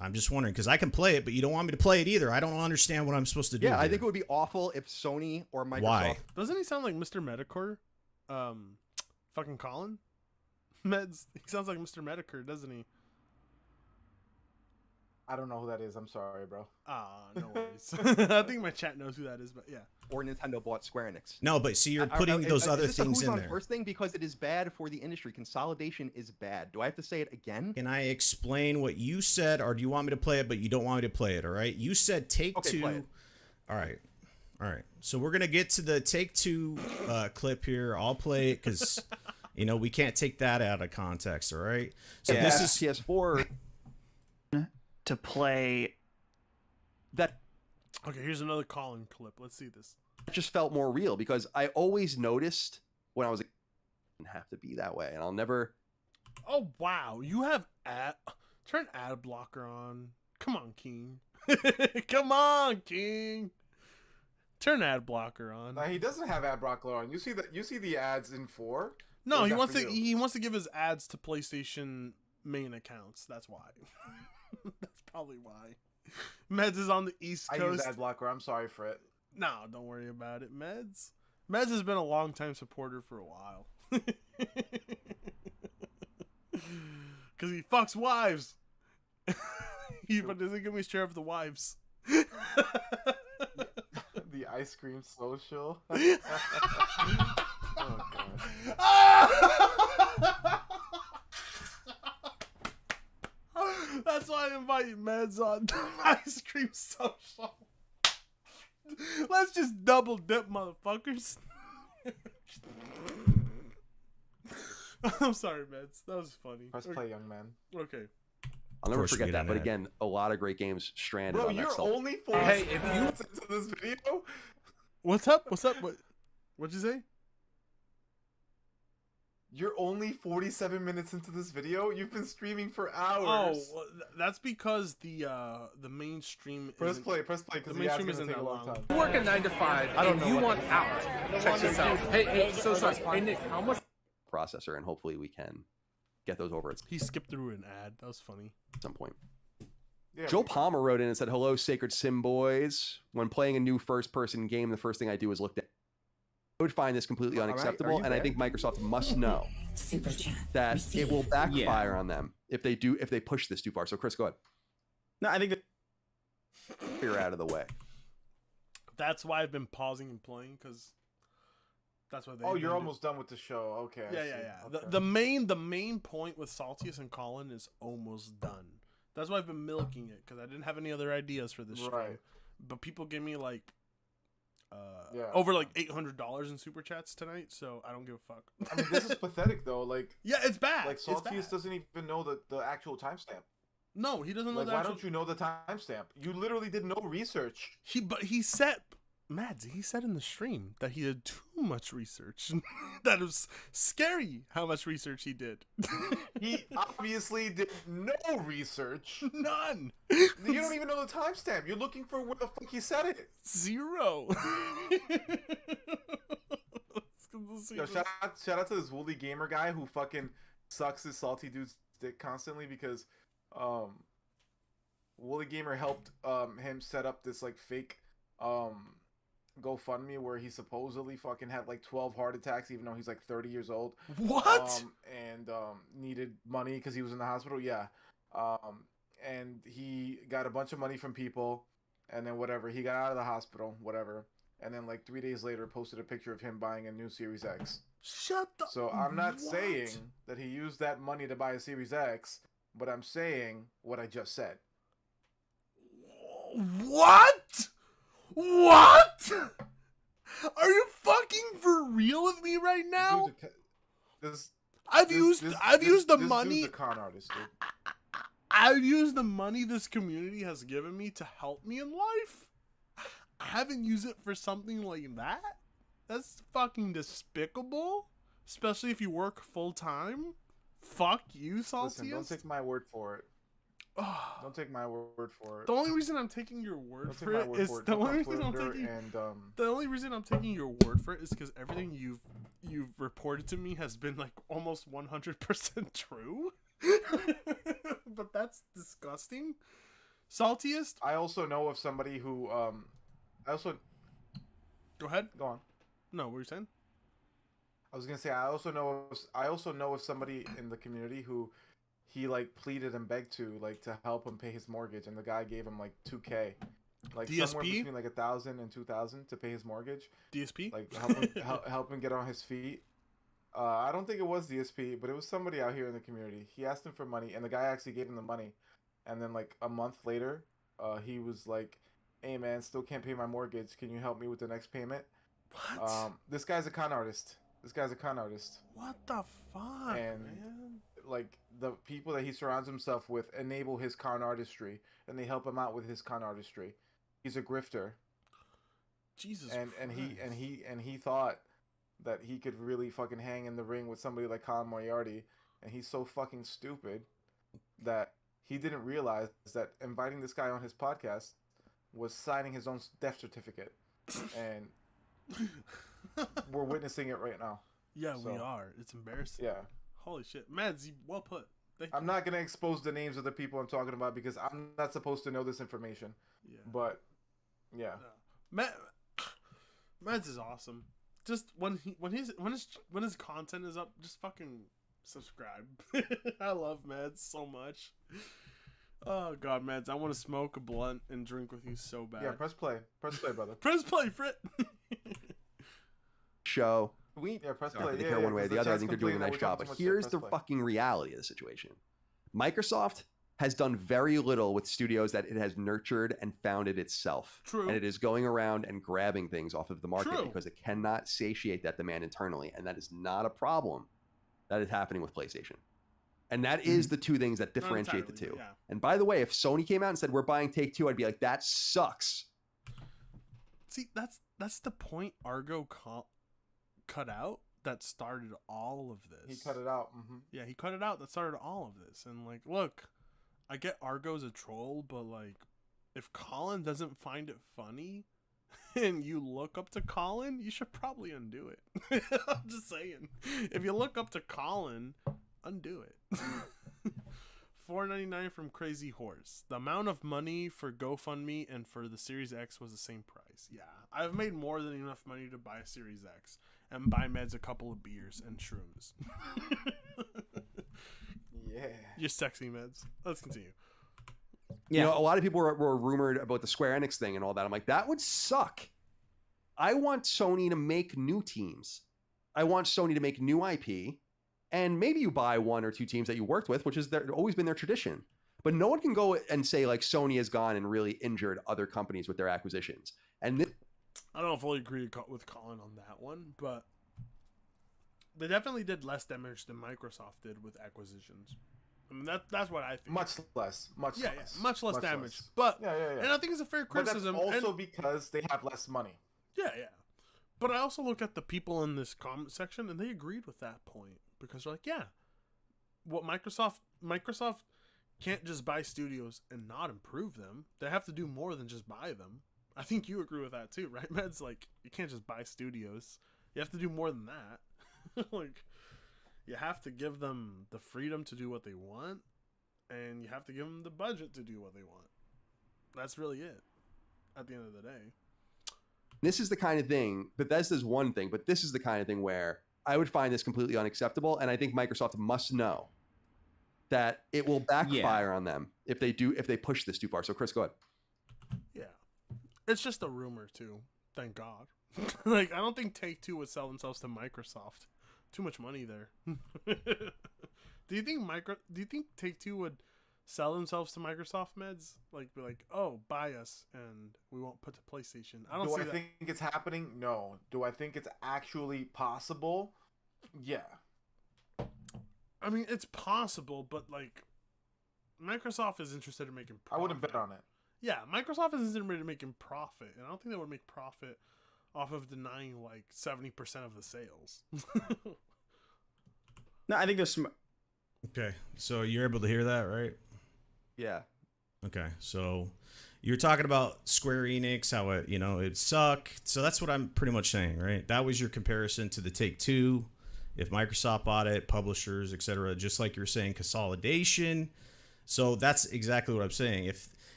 I'm just wondering because I can play it, but you don't want me to play it either. I don't understand what I'm supposed to do. Yeah, here. I think it would be awful if Sony or Microsoft. Why? Doesn't he sound like Mr. Medicare? Fucking Colin? Meds. He sounds like Mr. Medicare, doesn't he? I don't know who that is. I'm sorry, bro. No worries. I think my chat knows who that is, but yeah. Or Nintendo bought Square Enix. No, but see, you're putting those other is this a things who's in on there. First thing, because it is bad for the industry. Consolidation is bad. Do I have to say it again? Can I explain what you said, or do you want me to play it, but you don't want me to play it, all right? You said Take-Two. Play it. All right. So we're going to get to the Take-Two clip here. I'll play it because, we can't take that out of context, all right? So yeah, this is PS4. To play... Okay, here's another Colin clip. Let's see this. It just felt more real because I always noticed when I was didn't have to be that way, and I'll never. Oh wow, you have turn ad blocker on. Come on, King. Come on, King. Turn ad blocker on. He doesn't have ad blocker on. You see the ads in 4? No, he wants to give his ads to PlayStation main accounts. That's why. That's probably why. Meds is on the East Coast. I use ad blocker. I'm sorry for it. No, don't worry about it, Meds. Meds has been a long-time supporter for a while. Because he fucks wives. But doesn't give me share of the wives. The ice cream social. Oh, God. That's why I invite Meds on the ice cream social. Let's just double dip, motherfuckers. I'm sorry, Meds. That was funny. Press play, young man. Okay. I'll never course we forget get that. an But ad. again, a lot of great games stranded Bro, on that you're stuff. only 40 minutes into this video. What's up? What'd you say? You're only 47 minutes into this video. You've been streaming for Oh, hours. well, that's because the mainstream. Press isn't- play, The because the mainstream guy's isn't gonna take that a long long. time. You work a 9 to 5 and you want out. Check this out. Hey, so sorry. Hey, Nick, how much? Processor, and hopefully we can get those over at He skipped through an ad. That was funny. some point. Yeah, Joel Palmer wrote in and said, "Hello, Sacred Sim Boys. When playing a new first-person game, the first thing I do is look down. I would find this completely All right, unacceptable, are you and I there? think Microsoft must know that it will backfire on them if they push this too far." So, Chris, go ahead. No, I think that You're out of the way. That's why I've been pausing and playing because that's what they. Oh, you're almost done with the show. Okay. I Yeah, see. yeah, yeah. Okay. The main point with Saltius and Colin is almost done. That's why I've been milking it because I didn't have any other ideas for this stream. Right. But people give me like Yeah. over like $800 in super chats tonight, so I don't give a fuck. I mean, this is pathetic though. Like, yeah, it's bad. like It's Saltius bad. doesn't even know the actual timestamp. No, he doesn't know Like, the why actual... don't you know the timestamp? You literally did no research. He said, Mads, he said in the stream that he did too much research. That was scary how much research he did. He obviously did no research. None. You don't even know the timestamp. You're looking for where the fuck he said it. 0. Yo, shout out to this Woolly Gamer guy who fucking sucks his salty dude's dick constantly because Woolly Gamer helped him set up this like fake GoFundMe where he supposedly fucking had like 12 heart attacks even though he's like 30 years old. What? And needed money because he was in the hospital. Yeah. And he got a bunch of money from people and then whatever. He got out of the hospital, whatever. And then like 3 days later posted a picture of him buying a new Series X. Shut the... So I'm not What? saying that he used that money to buy a Series X, but I'm saying what I just said. What? What? Are you fucking for real with me right now? I've used the this money. dude's a con artist, dude. I've used the money this community has given me to help me in life. I haven't used it for something like that. That's fucking despicable. Especially if you work full time. Fuck you, Saltius. Listen, don't take my word for it. Don't take my word for it. The only reason I'm taking your word Don't take for my it word is for it. the Look only on reason I'm Twitter taking and the only reason I'm taking your word for it is because everything you've reported to me has been like almost 100% true. But that's disgusting. Saltiest. I also know of somebody who I also Go ahead. go on. No, what were you saying? I was gonna say I also know of somebody in the community who he like pleaded and begged to help him pay his mortgage, and the guy gave him like $2,000, like DSP? somewhere between like $1,000 and $2,000 to pay his mortgage, DSP? like help him help him get on his feet. I don't think it was DSP, but it was somebody out here in the community. He asked him for money, and the guy actually gave him the money, and then like a month later, he was like, "Hey man, still can't pay my mortgage. Can you help me with the next payment?" What? This guy's a con artist. What the fuck, And man? like the people that he surrounds himself with enable his con artistry, and they help him out with his con artistry. He's a grifter, Jesus and Christ. he thought that he could really fucking hang in the ring with somebody like Colin Moriarty, and he's so fucking stupid that he didn't realize that inviting this guy on his podcast was signing his own death certificate, and we're witnessing it right now. Yeah, we So, are. It's embarrassing. Yeah. Holy shit. Mads, well put. Thank I'm you. not gonna expose the names of the people I'm talking about because I'm not supposed to know this information. Yeah. But yeah, Mads is awesome. Just when his content is up, just fucking subscribe. I love Mads so much. Oh god, Mads, I want to smoke a blunt and drink with you so bad. yeah. Press play, brother. Press play, Frit. Show. Yeah, press I don't play. think they Yeah, care one way or 'cause the other. I chat's think they're doing a complaining that nice we're job. talking But too much. here's Press the play. fucking reality of the situation. Microsoft has done very little with studios that it has nurtured and founded itself. True. And it is going around and grabbing things off of the market True. because it cannot satiate that demand internally. And that is not a problem that is happening with PlayStation. And that is the two things that differentiate the entirely, two. but yeah. And by the way, if Sony came out and said we're buying Take-Two, I'd be like, that sucks. See, that's the point Argo cut out that started all of this. He cut it out. Mm-hmm. Yeah, he cut it out. That started all of this. And like, look, I get Argo's a troll, but like, if Colin doesn't find it funny, and you look up to Colin, you should probably undo it. I'm just saying, if you look up to Colin, undo it. $4.99 from Crazy Horse. The amount of money for GoFundMe and for the Series X was the same price. Yeah, I've made more than enough money to buy a Series X and buy Meds a couple of beers and shrooms. Yeah. You're sexy, Meds. Let's continue. You know, a lot of people were rumored about the Square Enix thing and all that. I'm like, that would suck. I want Sony to make new teams. I want Sony to make new IP. And maybe you buy one or two teams that you worked with, which has always been their tradition. But no one can go and say, like, Sony has gone and really injured other companies with their acquisitions. And I don't fully agree with Colin on that one, but they definitely did less damage than Microsoft did with acquisitions. I mean, that's what I think. Much less. Much less damage. But yeah. And I think it's a fair criticism. But that's also because they have less money. Yeah. But I also look at the people in this comment section, and they agreed with that point because they're like, yeah, what Microsoft can't just buy studios and not improve them. They have to do more than just buy them. I think you agree with that too, right, Meds? Like, you can't just buy studios. You have to do more than that. Like, you have to give them the freedom to do what they want, and you have to give them the budget to do what they want. That's really it at the end of the day. this is the kind of thing, Bethesda's one thing, but this is the kind of thing where I would find this completely unacceptable. And I think Microsoft must know that it will backfire on them if they push this too far. So Chris, go ahead. Yeah. It's just a rumor too. Thank God. Like, I don't think Take-Two would sell themselves to Microsoft. Too much money there. Do you think Take-Two would sell themselves to Microsoft, Meds? Like, be like, oh, buy us and we won't put the PlayStation. I don't see that. Do I think it's happening? No. Do I think it's actually possible? Yeah. I mean, it's possible, but like, Microsoft is interested in making profit. I wouldn't bet on it. Yeah, Microsoft is interested in making profit, and I don't think they would make profit off of denying like 70% of the sales. No, I think there's some. Okay, so you're able to hear that, right? Yeah. Okay, so you're talking about Square Enix, how it sucked. So that's what I'm pretty much saying, right? That was your comparison to the Take-Two. If Microsoft bought it, publishers, etc., just like you're saying, consolidation. So that's exactly what I'm saying.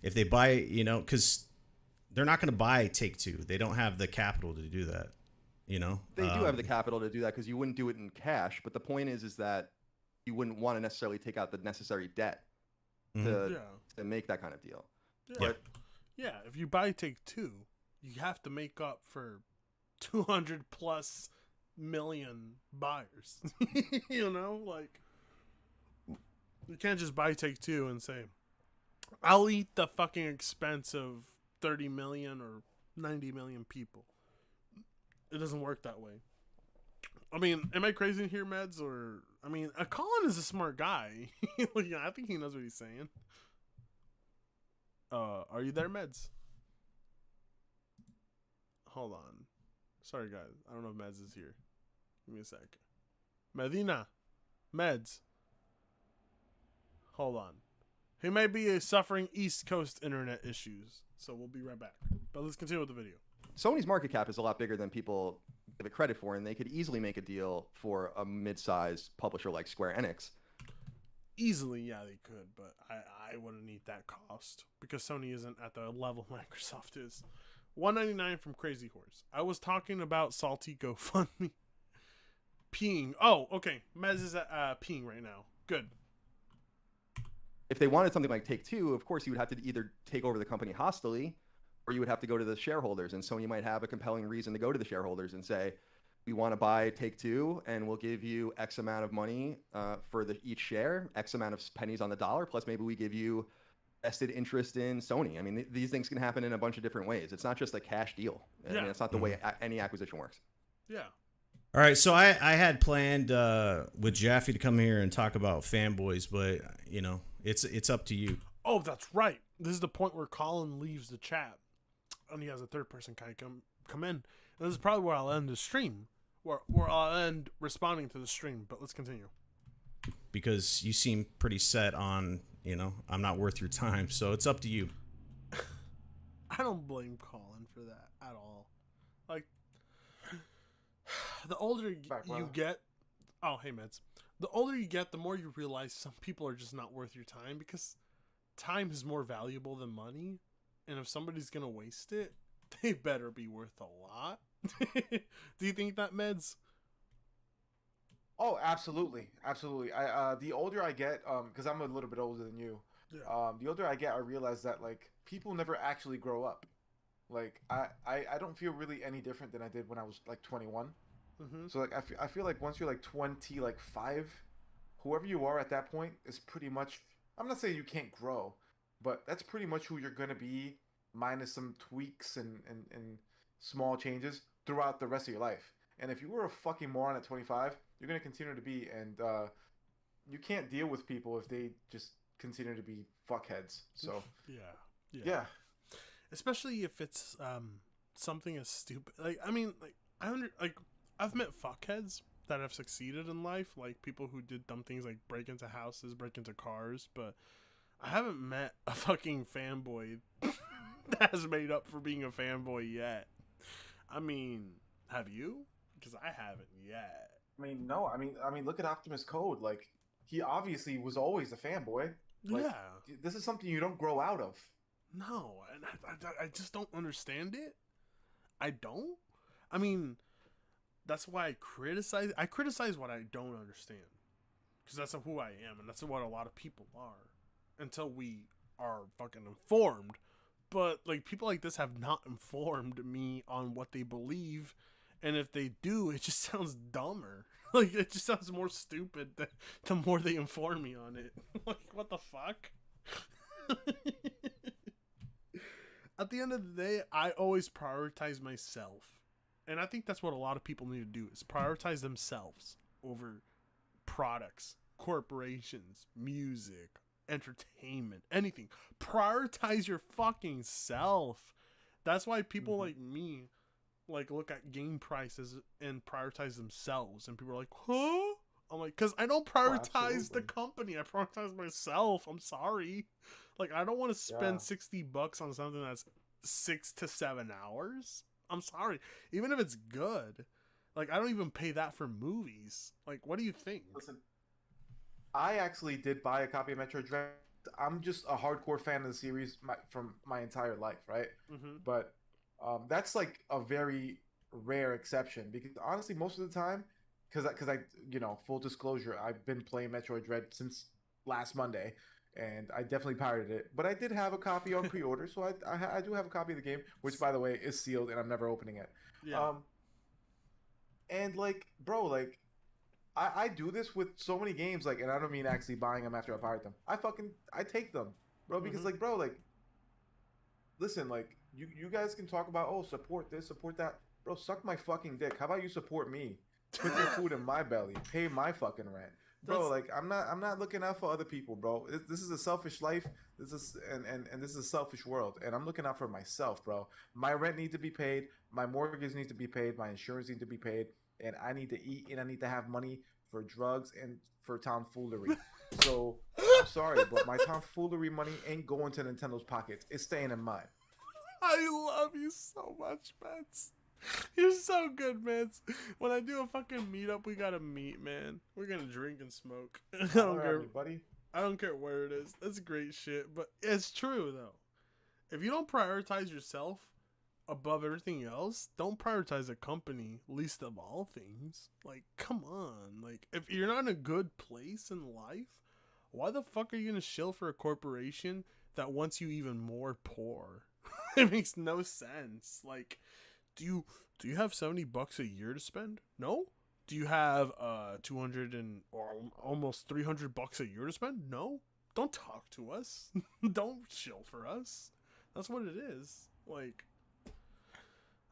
If they buy, because they're not going to buy Take-Two. They don't have the capital to do that, They do have the capital to do that because you wouldn't do it in cash. But the point is that you wouldn't want to necessarily take out the necessary debt to make that kind of deal. Yeah. But Yeah, if you buy Take-Two, you have to make up for 200 plus million buyers. Like, you can't just buy Take-Two and say, I'll eat the fucking expense of 30 million or 90 million people. It doesn't work that way. I mean, am I crazy here, Meds? Or, I mean, Colin is a smart guy. I think he knows what he's saying. Are you there, Meds? Hold on. Sorry, guys. I don't know if Meds is here. Give me a sec. Medina. Meds. Hold on. He may be suffering East Coast internet issues, so we'll be right back. But let's continue with the video. Sony's market cap is a lot bigger than people give it credit for, and they could easily make a deal for a mid-sized publisher like Square Enix. Easily, yeah, they could, but I wouldn't need that cost because Sony isn't at the level Microsoft is. $1.99 from Crazy Horse. I was talking about salty GoFundMe. Peeing. Oh, okay. Mez is peeing right now. Good. If they wanted something like Take-Two, of course you would have to either take over the company hostily, or you would have to go to the shareholders. And Sony might have a compelling reason to go to the shareholders and say, we want to buy Take-Two, and we'll give you X amount of money for each share, X amount of pennies on the dollar, plus maybe we give you vested interest in Sony. I mean, these things can happen in a bunch of different ways. It's not just a cash deal. I mean, it's not the way any acquisition works. Yeah. All right, so I had planned with Jaffe to come here and talk about fanboys, but you know, it's up to you. Oh, that's right. This is the point where Colin leaves the chat, and he has a third person kind of come in. And this is probably where I'll end the stream, where I'll end responding to the stream. But let's continue. Because you seem pretty set on, you know, I'm not worth your time, so it's up to you. I don't blame Colin for that at all. Like, the older you get, oh hey Meds, the older you get, the more you realize some people are just not worth your time, because time is more valuable than money, and if somebody's gonna waste it, they better be worth a lot. Do you think that, Meds? Oh, absolutely, absolutely. I the older I get, because I'm a little bit older than you. Yeah. The older I get, I realize that like people never actually grow up. Like I don't feel really any different than I did when I was like 21. Mm-hmm. So like I feel like once you're like 20, like 5, whoever you are at that point is pretty much. I'm not saying you can't grow, but that's pretty much who you're gonna be, minus some tweaks and small changes throughout the rest of your life. And if you were a fucking moron at 25, you're gonna continue to be, and you can't deal with people if they just continue to be fuckheads. So yeah. Especially if it's something as stupid. Like, I mean, like I've met fuckheads that have succeeded in life, like people who did dumb things like break into houses, break into cars, but I haven't met a fucking fanboy that has made up for being a fanboy yet. I mean, have you? Because I haven't yet. I mean, no. I mean, look at Optimus Code. Like, he obviously was always a fanboy. Like, Yeah. This is something you don't grow out of. No, and I just don't understand it. I don't. I mean, that's why I criticize. I criticize what I don't understand, because that's who I am, and that's what a lot of people are, until we are fucking informed. But like, people like this have not informed me on what they believe, and if they do, it just sounds dumber. Like, it just sounds more stupid the more they inform me on it. Like, what the fuck? At the end of the day, I always prioritize myself. And I think that's what a lot of people need to do, is prioritize themselves over products, corporations, music, entertainment, anything. Prioritize your fucking self. That's why people like me like look at game prices and prioritize themselves, and people are like, huh? I'm like, because I don't prioritize the company, I prioritize myself. I'm sorry. Like, I don't want to spend $60 on something that's 6 to 7 hours. I'm sorry. Even if it's good, like, I don't even pay that for movies. Like, what do you think? Listen, I actually did buy a copy of Metroid Dread. I'm just a hardcore fan of the series from my entire life, right? Mm-hmm. But that's like a very rare exception, because honestly, most of the time, because I, you know, full disclosure, I've been playing Metroid Dread since last Monday, and I definitely pirated it. But I did have a copy on pre-order, so I do have a copy of the game, which, by the way, is sealed, and I'm never opening it. Yeah. And like, bro, like, I do this with so many games, like, and I don't mean actually buying them after I pirate them. I take them, bro, because like, bro, like, listen, like, you guys can talk about, oh, support this, support that, bro. Suck my fucking dick. How about you support me? Put your food in my belly. Pay my fucking rent, bro. Like, I'm not looking out for other people, bro. This is a selfish life. This is and this is a selfish world, and I'm looking out for myself, bro. My rent needs to be paid. My mortgage needs to be paid. My insurance needs to be paid, and I need to eat, and I need to have money for drugs and for tomfoolery. So I'm sorry, but my tomfoolery money ain't going to Nintendo's pockets. It's staying in mine. I love you so much, Mets. You're so good, Mets. When I do a fucking meetup, we gotta meet, man. We're gonna drink and smoke. I don't care, buddy. I don't care where it is. That's great shit, but it's true though. If you don't prioritize yourself above everything else, don't prioritize a company least of all things. Like, come on. Like, if you're not in a good place in life, why the fuck are you gonna shill for a corporation that wants you even more poor? It makes no sense. Like, do you have $70 a year to spend? No. Do you have 200 and or almost $300 a year to spend? No. Don't talk to us. Don't shill for us. That's what it is. Like,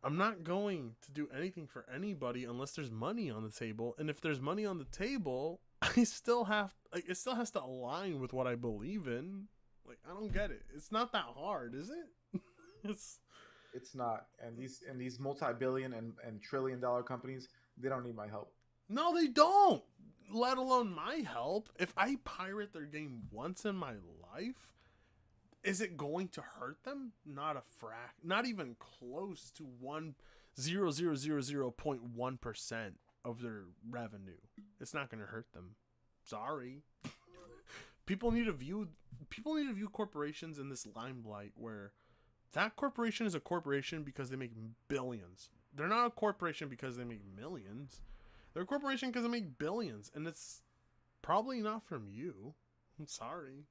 I'm not going to do anything for anybody unless there's money on the table. And if there's money on the table, I still have like it still has to align with what I believe in. Like I don't get it. It's not that hard, is it? it's It's not. And these multi-billion and trillion-dollar companies, they don't need my help. No, they don't. Let alone my help. If I pirate their game once in my life, is it going to hurt them? Not a not even close to 1.0000.1% of their revenue. It's not going to hurt them. Sorry. People need to view corporations in this limelight where that corporation is a corporation because they make billions. They're not a corporation because they make millions. They're a corporation because they make billions, and it's probably not from you. I'm sorry.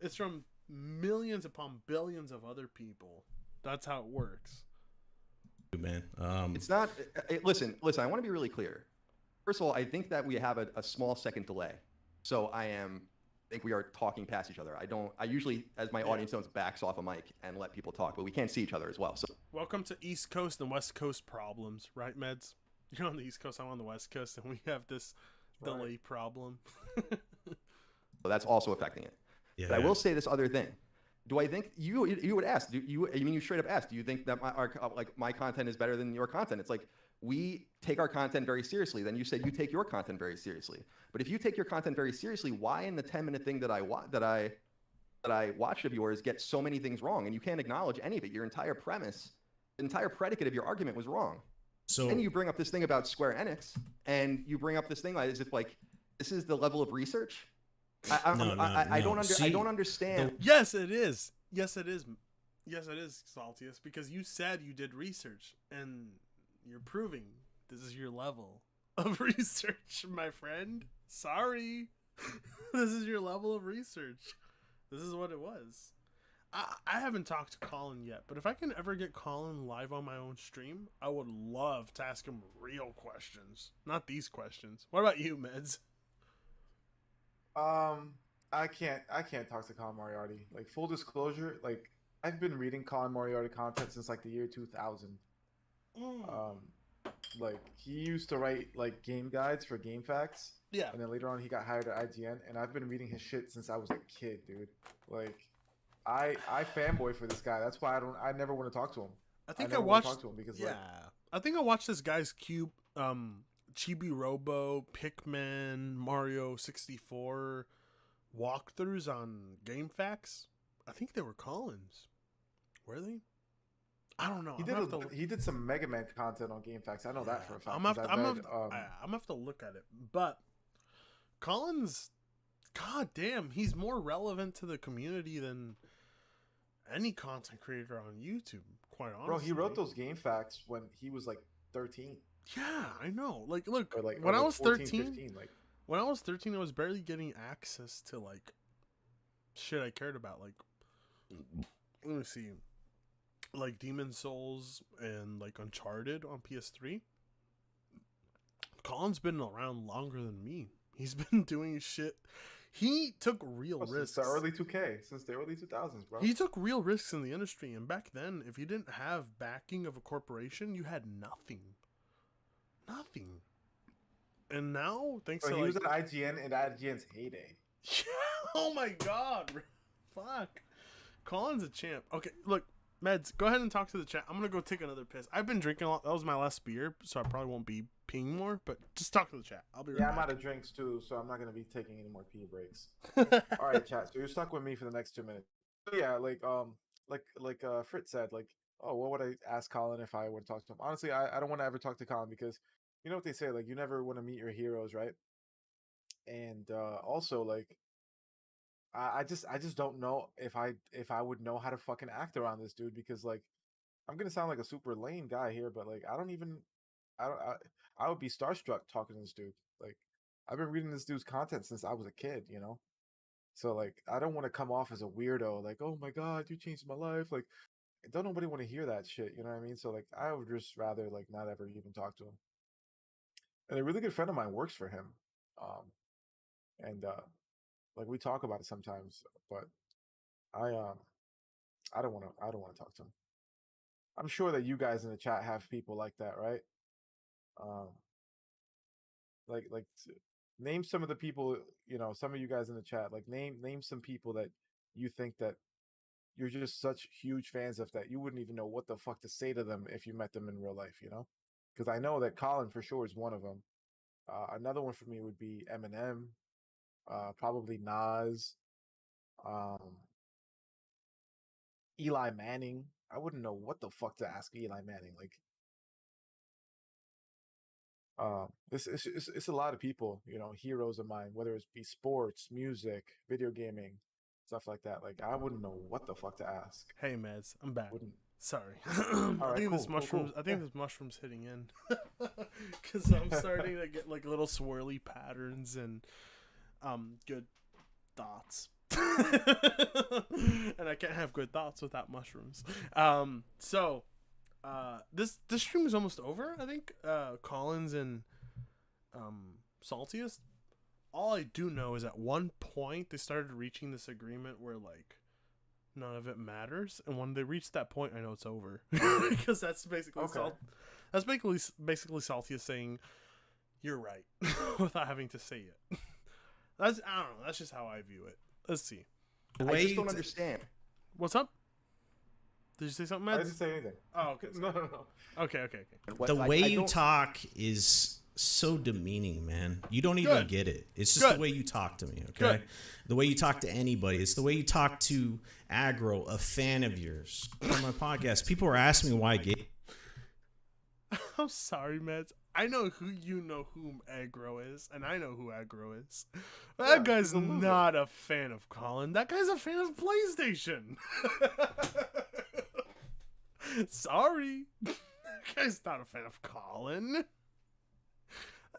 it's from millions upon billions of other people. That's how it works. Man, it's not. Listen. I want to be really clear. First of all, I think that we have a small second delay. So I think we are talking past each other. I usually, as my audience knows, backs off a mic and let people talk, but we can't see each other as well. So welcome to East Coast and West Coast problems, right, Meds? You're on the East Coast, I'm on the West Coast, and we have this delay problem. So that's also affecting it. Yeah. But I will say this other thing. Do I think you would ask? You straight up asked? Do you think that my content is better than your content? It's like we take our content very seriously. Then you said you take your content very seriously. But if you take your content very seriously, why in the 10-minute thing that I watched of yours get so many things wrong, and you can't acknowledge any of it? Your entire premise, the entire predicate of your argument was wrong. So then you bring up this thing about Square Enix, and you bring up this thing as if like this is the level of research. I don't understand. Yes, it is. Yes, it is. Yes, it is, Saltius, because you said you did research, and you're proving this is your level of research, my friend. Sorry. This is your level of research. This is what it was. I haven't talked to Colin yet, but if I can ever get Colin live on my own stream, I would love to ask him real questions, not these questions. What about you, Meds? I can't talk to Colin Moriarty. Like full disclosure, like I've been reading Colin Moriarty content since like the year 2000. Like he used to write like game guides for Game Facts. Yeah. And then later on he got hired at IGN, and I've been reading his shit since I was a kid, dude. Like I fanboy for this guy. That's why I never want to talk to him. I think I watched talk to him because I think I watched this guy's Cube Chibi Robo, Pikmin, Mario 64 walkthroughs on Game Facts. I think they were Colin's. Were they? I don't know. He did some Mega Man content on Game Facts. I know that for a fact. I'm gonna have to look at it. But Colin's, god damn, he's more relevant to the community than any content creator on YouTube, quite honestly. Bro, he wrote those Game Facts when he was like 13. Yeah, I know. Like, look, when I was 14, 15, when I was 13, I was barely getting access to like shit I cared about. Like, let me see, like Demon Souls and like Uncharted on PS3. Colin's been around longer than me. He's been doing shit. He took real risks. Since the early 2K, since the early 2000s, bro. He took real risks in the industry, and back then, if you didn't have backing of a corporation, you had nothing. Nothing. And now, thanks to he was at IGN in IGN's heyday. Oh my god. Fuck. Colin's a champ. Okay, look, Meds, go ahead and talk to the chat. I'm gonna go take another piss. I've been drinking a lot. That was my last beer, so I probably won't be peeing more, but just talk to the chat. I'll be right back. I'm out of drinks too, so I'm not gonna be taking any more pee breaks. All right, chat. So you're stuck with me for the next 2 minutes. So yeah, like Fritz said, like, oh, what would I ask Colin if I were to talk to him? Honestly, I don't want to ever talk to Colin because you know what they say, like you never want to meet your heroes, right? And also like I just don't know if I would know how to fucking act around this dude because like I'm gonna sound like a super lame guy here, but like I would be starstruck talking to this dude. Like I've been reading this dude's content since I was a kid, you know? So like I don't want to come off as a weirdo, like, oh my god, you changed my life. Like don't nobody want to hear that shit, you know what I mean? So like I would just rather like not ever even talk to him. And a really good friend of mine works for him. And like we talk about it sometimes, but I don't want to talk to him. I'm sure that you guys in the chat have people like that, right? Um, name some of the people, some of you guys in the chat, like name some people that you think that you're just such huge fans of that you wouldn't even know what the fuck to say to them if you met them in real life, Because I know that Colin for sure is one of them. Another one for me would be Eminem, probably Nas, um, Eli Manning. I wouldn't know what the fuck to ask Eli Manning. Like, it's a lot of people, heroes of mine, whether it be sports, music, video gaming, stuff like that. Like, I wouldn't know what the fuck to ask. Hey, Mads, I'm back. Wouldn't. Sorry. All right, I think cool, this mushrooms. cool. I think this mushrooms hitting in because I'm starting to get like little swirly patterns and good thoughts. And I can't have good thoughts without mushrooms. So this stream is almost over. I think Collins and Saltiest. All I do know is at one point they started reaching this agreement where like none of it matters, and when they reach that point, I know it's over because that's basically that's basically Saltiest saying you're right without having to say it. I don't know. That's just how I view it. Let's see. I just don't understand. What's up? Did you say something, Matt? I didn't say anything. Oh, okay. No. Okay. The way you talk is so demeaning, man. You don't even get it. It's just the way you talk to me, okay? The way you talk to anybody. It's the way you talk to Aggro, a fan of yours, on my podcast. People are asking me why I get. I'm sorry, Matt. I know who Aggro is, and I know who Aggro is. That guy's not a fan of Colin. That guy's a fan of PlayStation. Sorry. That guy's not a fan of Colin.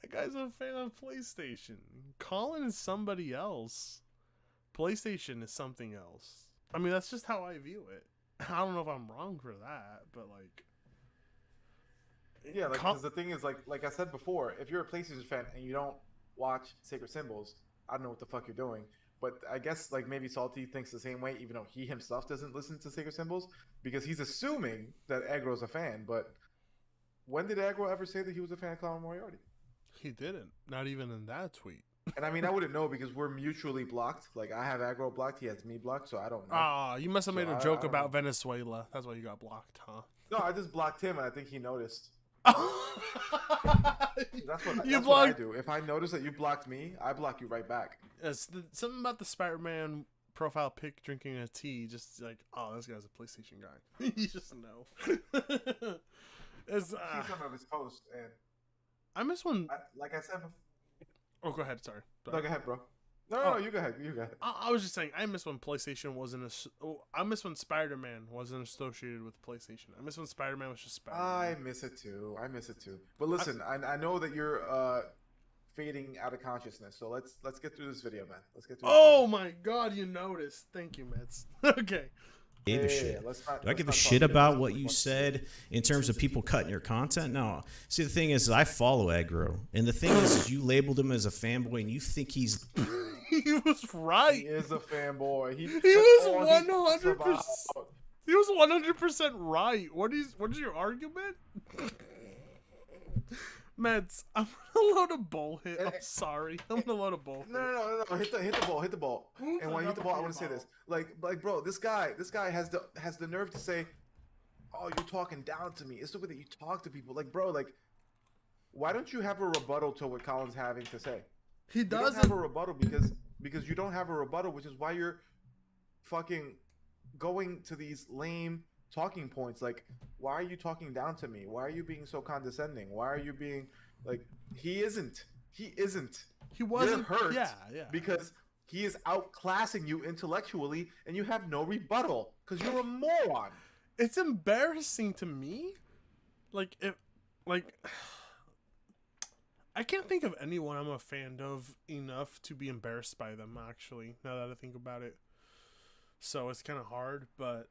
That guy's a fan of PlayStation. Colin is somebody else. PlayStation is something else. I mean, that's just how I view it. I don't know if I'm wrong for that, but like... Yeah, because the thing is, like I said before, if you're a PlayStation fan and you don't watch Sacred Symbols, I don't know what the fuck you're doing. But I guess like maybe Salty thinks the same way, even though he himself doesn't listen to Sacred Symbols, because he's assuming that Aggro's a fan. But when did Aggro ever say that he was a fan of Colin Moriarty? He didn't. Not even in that tweet. And I mean, I wouldn't know because we're mutually blocked. Like, I have Aggro blocked, he has me blocked, so I don't know. Ah, you must have made a joke about Venezuela. That's why you got blocked, huh? No, I just blocked him, and I think he noticed. That's what I do. If I notice that you blocked me, I block you right back. Something about the Spider-Man profile pic drinking a tea, just like, oh, this guy's a PlayStation guy. You just know. See some of his posts, and I miss when. Like I said before. Oh, go ahead. Sorry. No, go ahead, bro. No, you go ahead. You go ahead. I was just saying, I miss when PlayStation wasn't I miss when Spider-Man wasn't associated with PlayStation. I miss when Spider-Man was just Spider-Man. I miss it too. But listen, I know that you're fading out of consciousness. So let's get through this video, man. Let's get through. Oh my God, you noticed. Thank you, Mets. Okay. Do I give a shit about what you said in terms of people cutting your content? No. See, the thing is, I follow Aggro, and the thing is you labeled him as a fanboy, and you think he's. He was right. He is a fanboy. He was 100%. He was 100% right. What is your argument? Meds, I'm gonna load a bull hit. I'm sorry. I'm gonna load a bull hit. No. Hit the ball. And when you hit the ball, I want to say this. Like, bro, this guy has the nerve to say, "Oh, you're talking down to me." It's the way that you talk to people. Like, bro, like, why don't you have a rebuttal to what Colin's having to say? He doesn't. You don't have a rebuttal because you don't have a rebuttal, which is why you're fucking going to these lame talking points. Like, why are you talking down to me? Why are you being so condescending? Why are you being like? He isn't. He wasn't. You're hurt. Yeah. Because he is outclassing you intellectually, and you have no rebuttal because you're a moron. It's embarrassing to me. I can't think of anyone I'm a fan of enough to be embarrassed by them, actually, now that I think about it. So it's kind of hard, but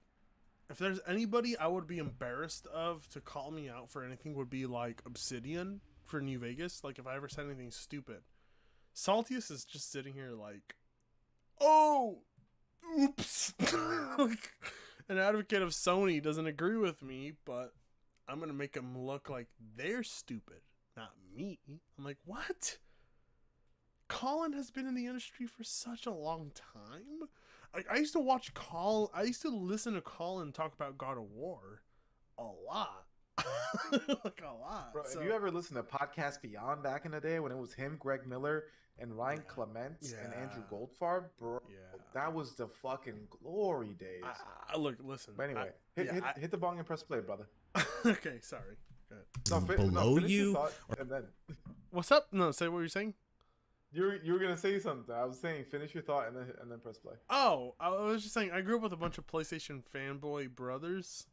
if there's anybody I would be embarrassed of to call me out for anything would be, like, Obsidian for New Vegas. Like, if I ever said anything stupid. Saltius is just sitting here like, oh, oops. an advocate of Sony doesn't agree with me, but I'm gonna make them look like they're stupid, not me. I'm like, what? Colin has been in the industry for such a long time. I used to watch Colin. I used to listen to Colin talk about God of War a lot. Like a lot. Bro, So, have you ever listened to Podcast Beyond back in the day when it was him, Greg Miller, and Ryan Clement and Andrew Goldfarb? Bro, that was the fucking glory days. Look, listen. But anyway, hit the bong and press play, brother. Okay, sorry. Go ahead. Below finish your you? thought, and then What's up? No, say what you're saying. you were gonna say something. I was saying finish your thought and then press play. Oh, I was just saying I grew up with a bunch of PlayStation fanboy brothers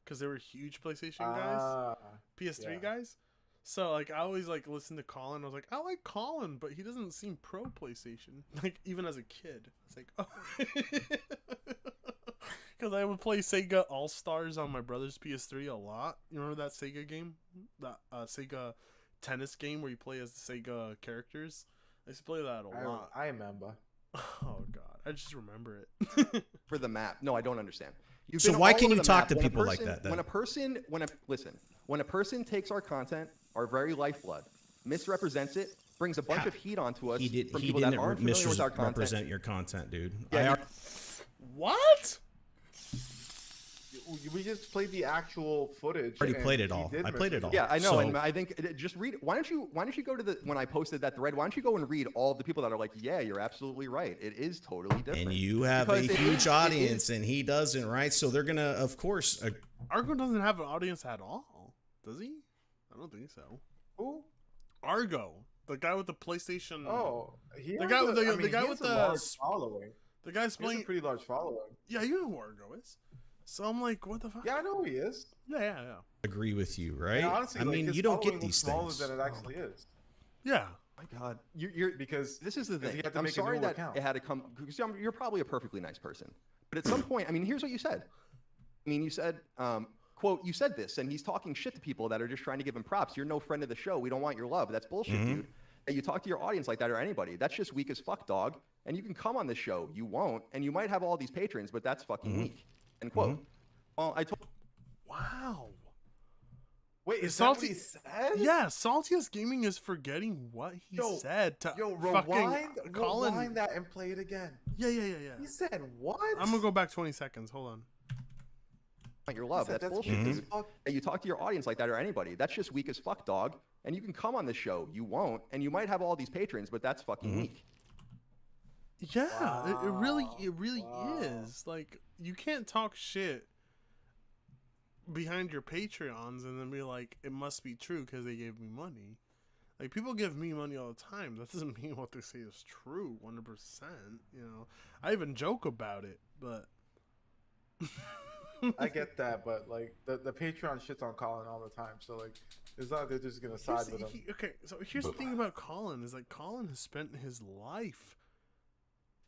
because they were huge PlayStation guys, PS3 guys. So like I always like listened to Colin. I was like, I like Colin, but he doesn't seem pro PlayStation. Like even as a kid, it's like, oh, because I would play Sega All Stars on my brother's PS3 a lot. You remember that Sega game, that Sega tennis game where you play as the Sega characters? I used to play that a lot. I remember. Oh god, I just remember it. For the map. No, I don't understand. You've So been why all can over you the talk map. to When a people like person- that, then? When a person takes our content, our very lifeblood, misrepresents it, brings a bunch of heat onto us He from people that didn't aren't familiar with our content. misrepresent your content, dude. Yeah, What? We just played the actual footage. Already and played it he all. did I played it all. Yeah, I know, So- and I think just read. Why don't you go to the when I posted that thread? Why don't you go and read all the people that are like, yeah, you're absolutely right. It is totally different. And you have Because a it huge is- audience, and he doesn't, right? So they're gonna, of course. Argo doesn't have an audience at all, does he? I don't think so. Who? Argo, the guy with the PlayStation. Oh, he the has guy with a- I the mean, guy he with has a the large following. the guy's He has a playing. pretty large following. Yeah, you know who Argo is. So I'm like, what the fuck? Yeah, I know who he is. Yeah. Agree with you, right? And honestly, I like, mean, his you don't following get these looks smaller things. than it actually is. Yeah. My God, you're Because this is the because thing. he had to I'm make a sorry new that account. it had to come because you're probably a perfectly nice person, but at some point, I mean, here's what you said. I mean, you said, quote, you said this, and he's talking shit to people that are just trying to give him props. You're no friend of the show. We don't want your love. That's bullshit, dude. And you talk to your audience like that or anybody. That's just weak as fuck, dog. And you can come on this show. You won't. And you might have all these patrons, but that's fucking weak. End quote. Well, I told. Wow. Wait, is Salty- that what he said? Yeah, Saltiest Gaming is forgetting what he said to fucking Colin. Rewind that and play it again. Yeah. He said what? I'm gonna go back 20 seconds. Hold on. Want your love. He said That's that's bullshit. weak as dude. fuck. And you talk to your audience like that or anybody. That's just weak as fuck, dog. And you can come on this show. You won't. And you might have all these patrons, but that's fucking weak. Yeah, it really is. Like, you can't talk shit behind your Patreons and then be like, it must be true because they gave me money. Like, people give me money all the time. That doesn't mean what they say is true 100%. You know, I even joke about it, but I get that, but like the Patreon shits on Colin all the time. So like, it's not like they're just gonna side with him. Okay, so here's the thing about Colin is like Colin has spent his life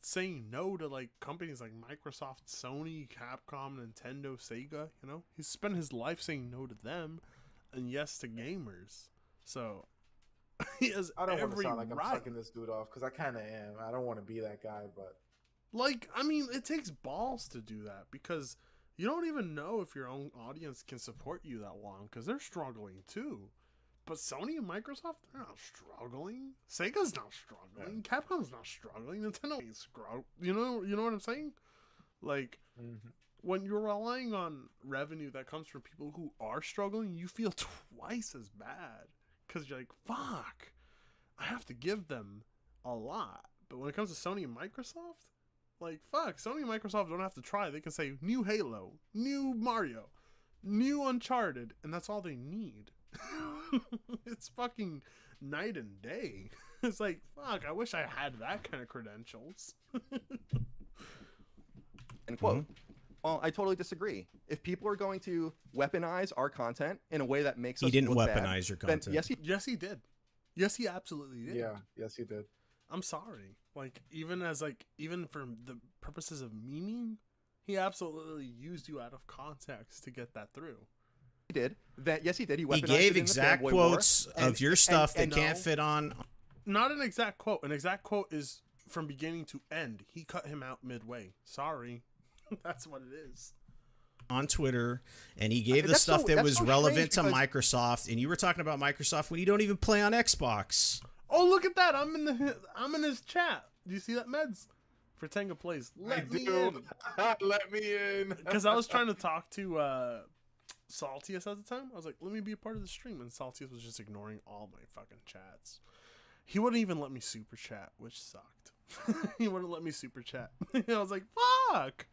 saying no to like companies like Microsoft, Sony, Capcom, Nintendo, Sega. You know, he's spent his life saying no to them and yes to gamers. So he has I don't want to every sound like I'm right. sucking this dude off because I kind of am. I don't want to be that guy, but Like, I mean, it takes balls to do that because you don't even know if your own audience can support you that long because they're struggling too. But Sony and Microsoft, they're not struggling. Sega's not struggling. Capcom's not struggling. Nintendo ain't struggling. You know what I'm saying? Like, when you're relying on revenue that comes from people who are struggling, you feel twice as bad because you're like, fuck, I have to give them a lot. But when it comes to Sony and Microsoft, like, fuck, Sony and Microsoft don't have to try. They can say new Halo, new Mario, new Uncharted, and that's all they need. It's fucking night and day. It's like, fuck, I wish I had that kind of credentials. End quote. Well, I totally disagree. If people are going to weaponize our content in a way that makes He us didn't look bad, weaponize your then content. yes, he did. Yes, he absolutely did. yeah, yes, he did. I'm sorry. Like, even for the purposes of memeing, he absolutely used you out of context to get that through. did. Yes, he did. He He weaponized gave it in the exact Fanboy quotes War, of your stuff that and can't fit on. Not an exact quote. An exact quote is from beginning to end. He cut him out midway. Sorry. That's what it is. on Twitter, and he gave the That's stuff so- that that's was so relevant to strange Microsoft, and you were talking about Microsoft when you don't even play on Xbox. Oh, look at that! I'm in his chat. Do you see that, Meds? For Tenga Plays. Let me in. Let me in. Because I was trying to talk to Saltius at the time. I was like, let me be a part of the stream. And Saltius was just ignoring all my fucking chats. He wouldn't even let me super chat, which sucked. He wouldn't let me super chat. I was like, fuck.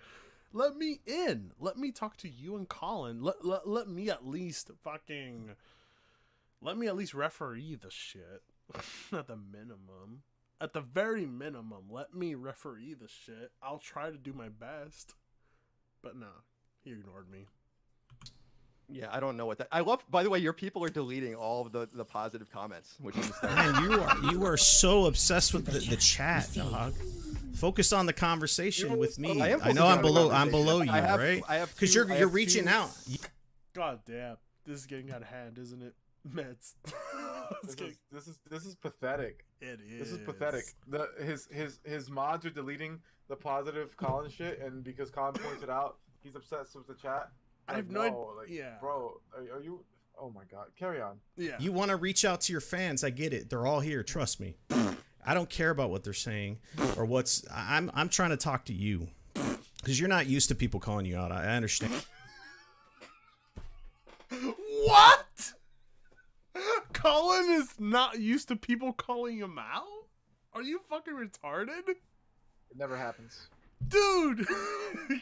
Let me in. Let me talk to you and Colin. Let me at least fucking... Let me at least referee the shit. At the minimum. At the very minimum, let me referee the shit. I'll try to do my best. But no, he ignored me. Yeah, I don't know what that. I love. By the way, your people are deleting all of the positive comments, which is Man, you are so obsessed with the chat, dog. Focus on the conversation with me. I know I'm below you, right? Because you're reaching out. God damn, this is getting out of hand, isn't it, Mets? This is pathetic. It is. This is pathetic. His mods are deleting the positive Colin shit, and because Colin points it out, he's obsessed with the chat. I have no idea. Yeah, bro, are you? Oh my god, carry on. Yeah. You want to reach out to your fans? I get it. They're all here. Trust me. I don't care about what they're saying or what's. I'm trying to talk to you because you're not used to people calling you out. I understand. What? Colin is not used to people calling him out? Are you fucking retarded? It never happens. Dude,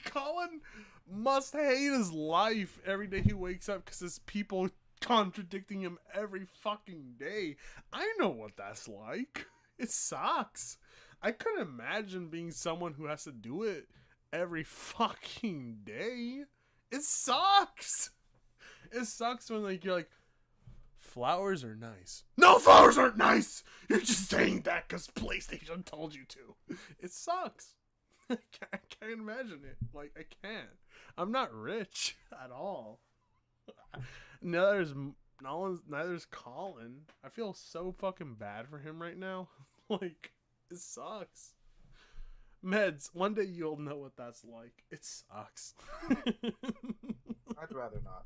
Colin must hate his life every day he wakes up because there's people contradicting him every fucking day. I know what that's like. It sucks. I couldn't imagine being someone who has to do it every fucking day. It sucks. It sucks when you're like, flowers are nice. No, flowers aren't nice. You're just saying that because PlayStation told you to. It sucks. I can't imagine it. Like, I can't. I'm not rich at all. Neither's Colin. I feel so fucking bad for him right now. Like, it sucks. Meds, one day you'll know what that's like. It sucks. I'd rather not.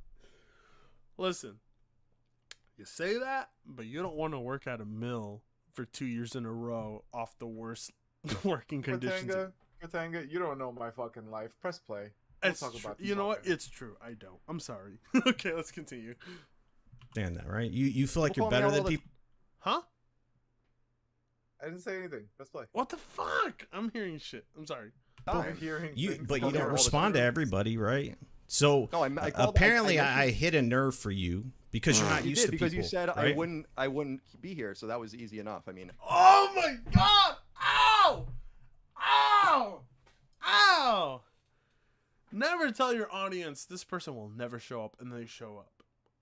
Listen, you say that, but you don't want to work at a mill for 2 years in a row off the worst working conditions. Katanga, you don't know my fucking life. Press play. We'll talk about you know what? It's true. I don't. I'm sorry. Okay, let's continue. Understand that, right? You feel like you're better than people. Huh? I didn't say anything. Press play. What the fuck? I'm hearing shit. I'm sorry. I'm hearing but you don't respond to everybody, right? So apparently I hit a nerve for you because you're not used to people. Because you said right? I wouldn't be here, so that was easy enough. I mean, oh my god! Ow! Ow! Ow! Never tell your audience this person will never show up, and they show up.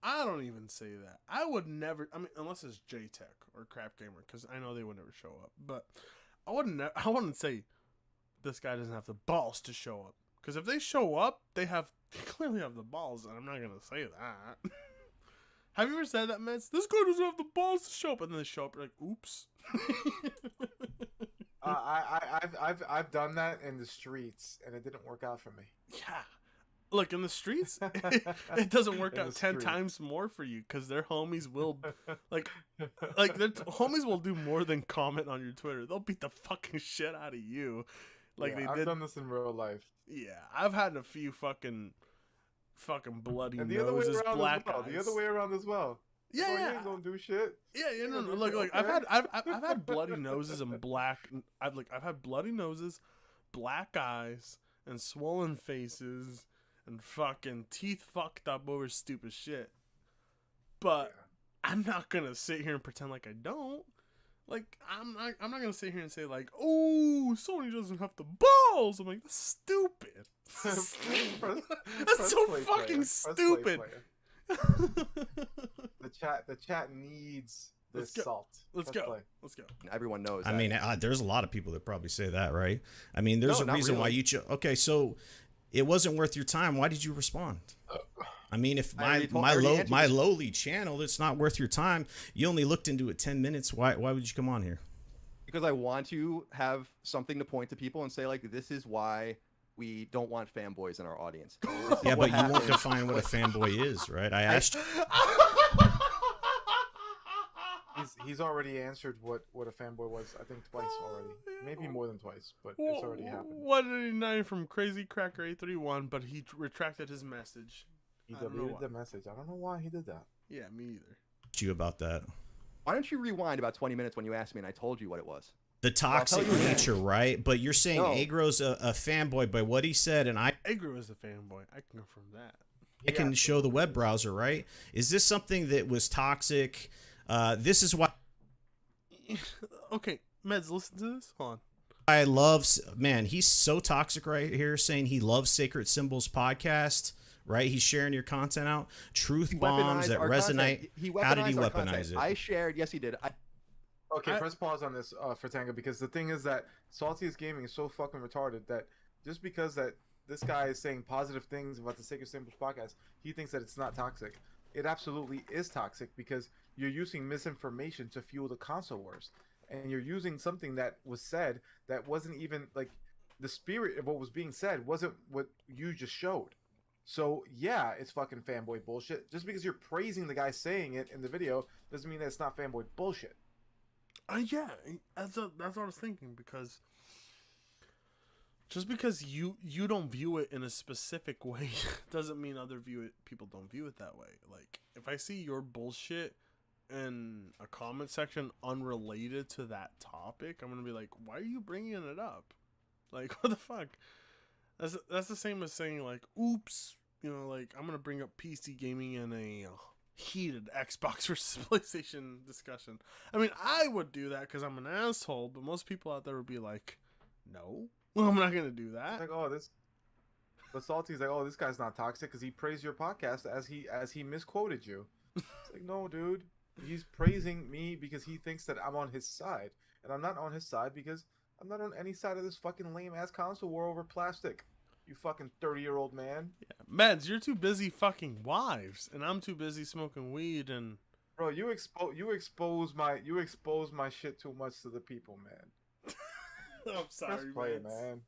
I don't even say that. I would never. I mean, unless it's JTech or Crap Gamer, because I know they would never show up. But I wouldn't say this guy doesn't have the balls to show up. Because if they show up, they clearly have the balls, and I'm not gonna say that. Have you ever said that, Mets? This guy doesn't have the balls to show up, and then they show up, you're like, oops. I've done that in the streets, and it didn't work out for me. Yeah. Look, in the streets, it doesn't work out 10 times more for you because their homies will, like their homies will do more than comment on your Twitter. They'll beat the fucking shit out of you. Like yeah, I've done this in real life. Yeah, I've had a few fucking bloody noses, black eyes. The other way around as well. Yeah, You ain't gonna do shit. Yeah, no. Look, I've had bloody noses and I've had bloody noses, black eyes, and swollen faces, and fucking teeth fucked up over stupid shit. But I'm not gonna sit here and pretend like I don't. Like, I'm not gonna sit here and say like, oh, Sony doesn't have the balls. I'm like, that's stupid. That's so fucking stupid. The chat needs this salt. Let's go. Everyone knows. I mean, there's a lot of people that probably say that, right? I mean, there's a reason why you okay, so it wasn't worth your time. Why did you respond? I mean, if my lowly channel, it's not worth your time. You only looked into it 10 minutes. Why would you come on here? Because I want to have something to point to people and say, like, this is why we don't want fanboys in our audience. Yeah, but you won't define what a fanboy is, right? I asked. He's already answered what a fanboy was. I think twice already, maybe more than twice, but it's already happened. 189 from Crazy Cracker 831, but he retracted his message. He deleted the message. I don't know why he did that. Yeah, me either. You about that? Why don't you rewind about 20 minutes when you asked me and I told you what it was? The toxic nature, right? But you're saying No. Agro's a fanboy by what he said, and Agro is a fanboy. I can confirm that. I can show the web browser, right? Is this something that was toxic? This is why. Okay, Meds, listen to this. Hold on. I love, man, he's so toxic right here, saying he loves Sacred Symbols podcast, right? He's sharing your content out. Truth bombs that resonate. How did he weaponize it? I shared, yes, he did. Okay, press pause on this for Tango, because the thing is that Saltiest Gaming is so fucking retarded that just because that this guy is saying positive things about the Sacred Symbols podcast, he thinks that it's not toxic. It absolutely is toxic because you're using misinformation to fuel the console wars. And you're using something that was said that wasn't even, like, the spirit of what was being said wasn't what you just showed. So, yeah, it's fucking fanboy bullshit. Just because you're praising the guy saying it in the video doesn't mean that it's not fanboy bullshit. Yeah, that's what I was thinking, because just because you don't view it in a specific way doesn't mean people don't view it that way. Like, if I see your bullshit in a comment section unrelated to that topic, I'm gonna be like, why are you bringing it up? Like, what the fuck? That's the same as saying, like, oops, like, I'm gonna bring up PC gaming in a heated Xbox versus PlayStation discussion. I mean, I would do that because I'm an asshole, but most people out there would be like, no, I'm not gonna do that. It's like, but Salty's like, oh, this guy's not toxic because he praised your podcast as he misquoted you. It's like, no, dude, he's praising me because he thinks that I'm on his side, and I'm not on his side because I'm not on any side of this fucking lame ass console war over plastic. You fucking 30-year-old man. Yeah, Meds, you're too busy fucking wives, and I'm too busy smoking weed. And bro, you expose my shit too much to the people, man. I'm sorry, Press play, Meds. man.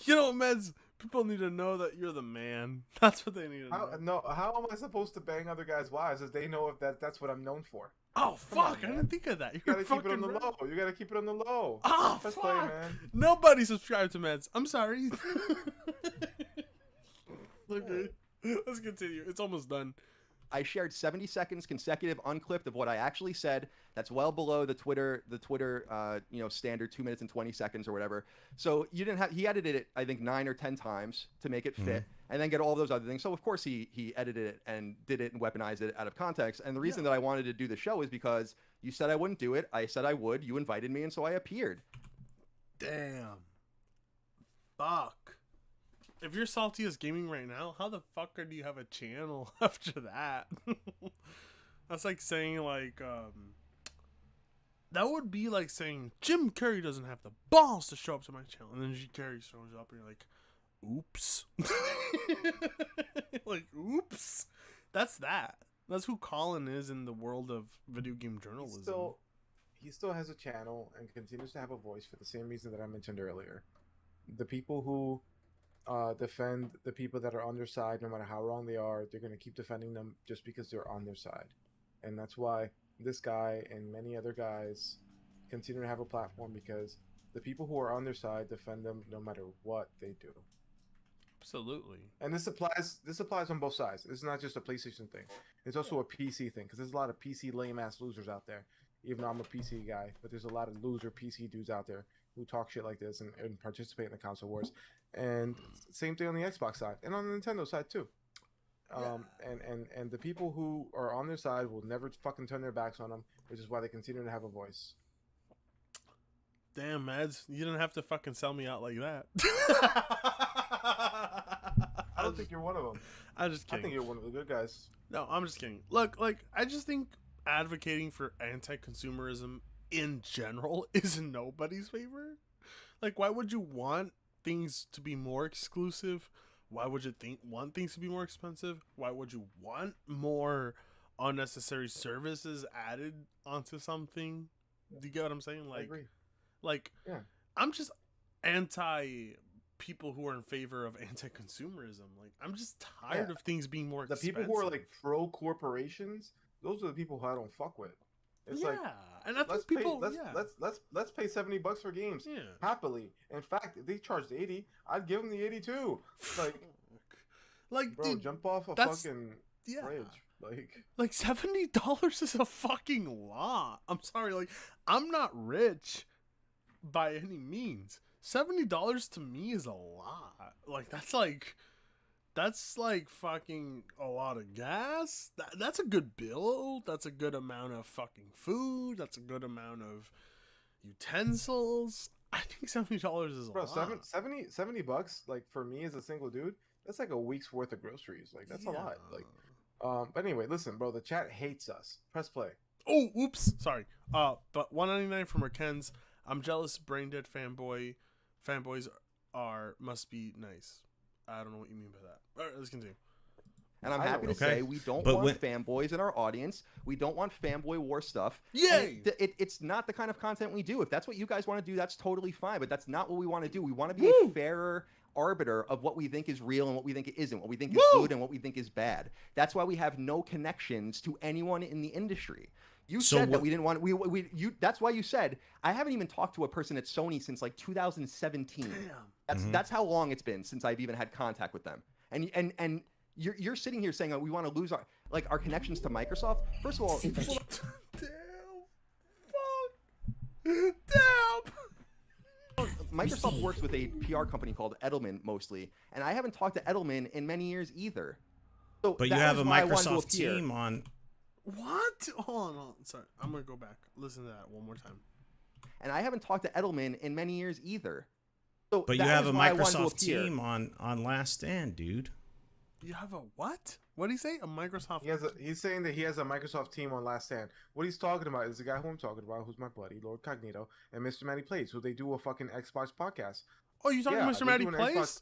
You know, Meds, people need to know that you're the man. That's what they need to know. How am I supposed to bang other guys' wives if they know if that's what I'm known for? Oh, fuck, I didn't think of that. You gotta keep it on the low. You gotta keep it on the low. Oh, Press fuck. play, man. Nobody subscribed to Meds. I'm sorry. Okay, let's continue. It's almost done. I shared 70 seconds consecutive unclipped of what I actually said. That's well below the Twitter standard 2 minutes and 20 seconds or whatever. So he edited it, I think 9 or 10 times to make it fit and then get all those other things. So of course he edited it and did it and weaponized it out of context. And the reason that I wanted to do the show is because you said I wouldn't do it. I said I would. You invited me, and so I appeared. Damn. Fuck. If you're salty as gaming right now, how the fuck do you have a channel after that? That's like saying, like, that would be like saying Jim Carrey doesn't have the balls to show up to my channel, and then Jim Carrey shows up, and you're like, oops. Like, oops. That's that. That's who Colin is in the world of video game journalism. He still has a channel and continues to have a voice for the same reason that I mentioned earlier. The people who defend the people that are on their side, no matter how wrong they are, they're going to keep defending them just because they're on their side. And that's why this guy and many other guys continue to have a platform, because the people who are on their side defend them no matter what they do. Absolutely. And this applies on both sides. It's not just a PlayStation thing. It's also a PC thing, because there's a lot of PC lame-ass losers out there. Even though I'm a PC guy, but there's a lot of loser PC dudes out there who talk shit like this and participate in the console wars. And same thing on the Xbox side and on the Nintendo side too. And the people who are on their side will never fucking turn their backs on them, which is why they continue to have a voice. Damn, Mads, you didn't have to fucking sell me out like that. I don't think you're one of them. I'm just kidding. I think you're one of the good guys. No, I'm just kidding. Look, like, I just think advocating for anti-consumerism in general is in nobody's favor. Like, why would you want things to be more exclusive? Why would you want things to be more expensive? Why would you want more unnecessary services added onto something? Do you get what I'm saying? Like, I agree. Like, yeah. I'm just anti people who are in favor of anti-consumerism. Like, I'm just tired of things being more The expensive. people who are like pro corporations, those are the people who I don't fuck with. It's like, and I think people, let's pay $70 for games happily. In fact, if they charged 80, I'd give them the 82. Like, bro, dude, jump off a fucking bridge. Like $70 is a fucking lot. I'm sorry, like, I'm not rich by any means. $70 to me is a lot. Like, that's like fucking a lot of gas. That's a good bill. That's a good amount of fucking food. That's a good amount of utensils. I think $70 is a lot. $70, like, for me as a single dude, that's like a week's worth of groceries. Like, that's a lot. Like, but anyway, listen, bro, the chat hates us. Press play. Oh, oops, sorry. But $1.99 from Kens. I'm jealous. Brain dead fanboy. Fanboys must be nice. I don't know what you mean by that. All right, let's continue. And I'm happy to say we don't want fanboys in our audience. We don't want fanboy war stuff. Yay! It's not the kind of content we do. If that's what you guys want to do, that's totally fine. But that's not what we want to do. We want to be a fairer arbiter of what we think is real and what we think isn't, what we think is good and what we think is bad. That's why we have no connections to anyone in the industry. You said that we didn't want that's why you said I haven't even talked to a person at Sony since like 2017. Damn. That's how long it's been since I've even had contact with them. And you're sitting here saying we want to lose our connections to Microsoft. First of all, Microsoft works with a PR company called Edelman mostly, and I haven't talked to Edelman in many years either. So but you have a Microsoft team on. What? Hold on. Sorry, I'm gonna go back. Listen to that one more time. And I haven't talked to Edelman in many years either. So but you have a Microsoft team on Last Stand, dude. You have a what? What did he say? A Microsoft? He's saying that he has a Microsoft team on Last Stand. What he's talking about is the guy who I'm talking about, who's my buddy, Lord Cognito, and Mr. Matty Plays, who they do a fucking Xbox podcast. Oh, you talking Mr. Matty Plays?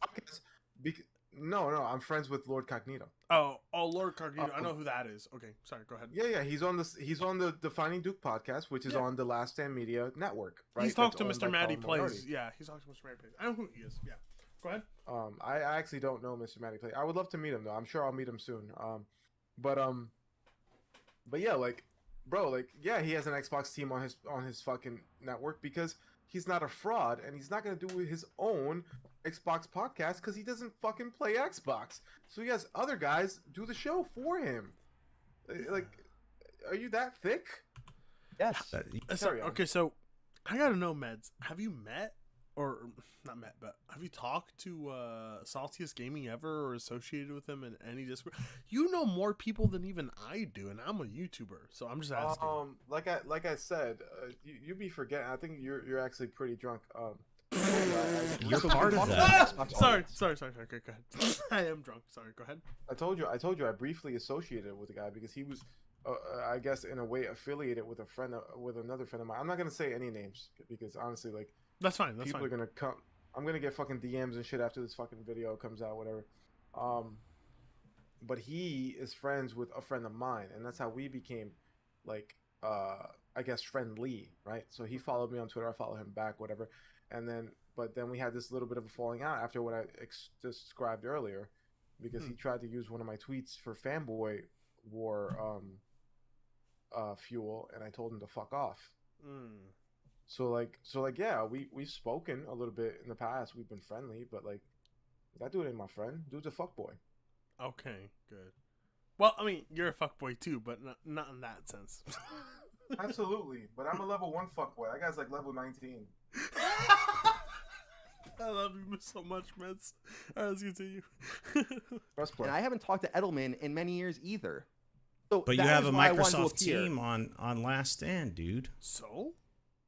No, I'm friends with Lord Cognito. Oh, Lord Cognito. I know who that is. Okay, sorry, go ahead. Yeah, he's on the Defining Duke podcast, which is on the Last Stand Media network. Right? He's talked to Mr. Matty Plays. Yeah, he's talked to Mr. Matty Plays. I know who he is. Yeah, go ahead. I actually don't know Mr. Matty Plays. I would love to meet him though. I'm sure I'll meet him soon. But yeah, like, bro, like, yeah, he has an Xbox team on his fucking network because he's not a fraud and he's not gonna do his own Xbox podcast because he doesn't fucking play Xbox. So he has other guys do the show for him. Like, are you that thick? Yes. Okay, so I gotta know, Meds. Have you met, or not met, but have you talked to Saltiest Gaming ever or associated with him in any Discord? You know more people than even I do, and I'm a YouTuber, so I'm just asking. Like I said, you be forgetting. I think you're actually pretty drunk. You're part of that. Sorry. Okay, go ahead. I am drunk. Sorry, go ahead. I told you I briefly associated with the guy because he was, I guess, in a way affiliated with another friend of mine. I'm not gonna say any names because honestly, like, that's fine. People are gonna come. I'm gonna get fucking DMs and shit after this fucking video comes out, whatever. But he is friends with a friend of mine, and that's how we became, like, I guess friendly, right? So he followed me on Twitter. I follow him back, whatever. But then we had this little bit of a falling out after what I described earlier, because he tried to use one of my tweets for Fanboy War fuel, and I told him to fuck off. So like, yeah, we've spoken a little bit in the past. We've been friendly, but like, that dude ain't my friend. Dude's a fuckboy. Okay, good. Well, I mean, you're a fuckboy too, but not in that sense. Absolutely, but I'm a level 1 fuckboy. That guy's like level 19. I love you so much, Mets. All right, let's continue. And I haven't talked to Edelman in many years either. So but you have a Microsoft team on Last Stand, dude. So?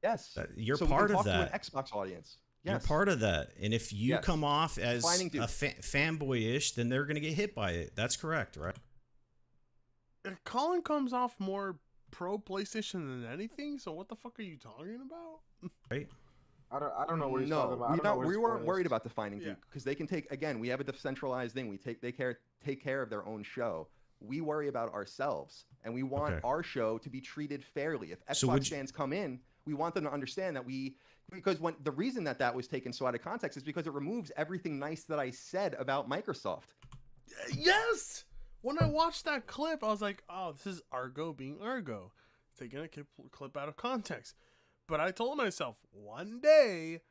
Yes. You're part of that. To an Xbox audience. Yes. You're part of that. And if you come off as a fanboy-ish, then they're going to get hit by it. That's correct, right? Colin comes off more pro PlayStation than anything, so what the fuck are you talking about? Right. I don't know what he's talking about. We weren't worried about Defining Duke because they can take, again, we have a decentralized thing. They take care of their own show. We worry about ourselves, and we want our show to be treated fairly. If Xbox fans come in, we want them to understand that we because when the reason that was taken so out of context is because it removes everything nice that I said about Microsoft. Yes. When I watched that clip, I was like, "Oh, this is Argo being Argo, taking a clip out of context." But I told myself, one day,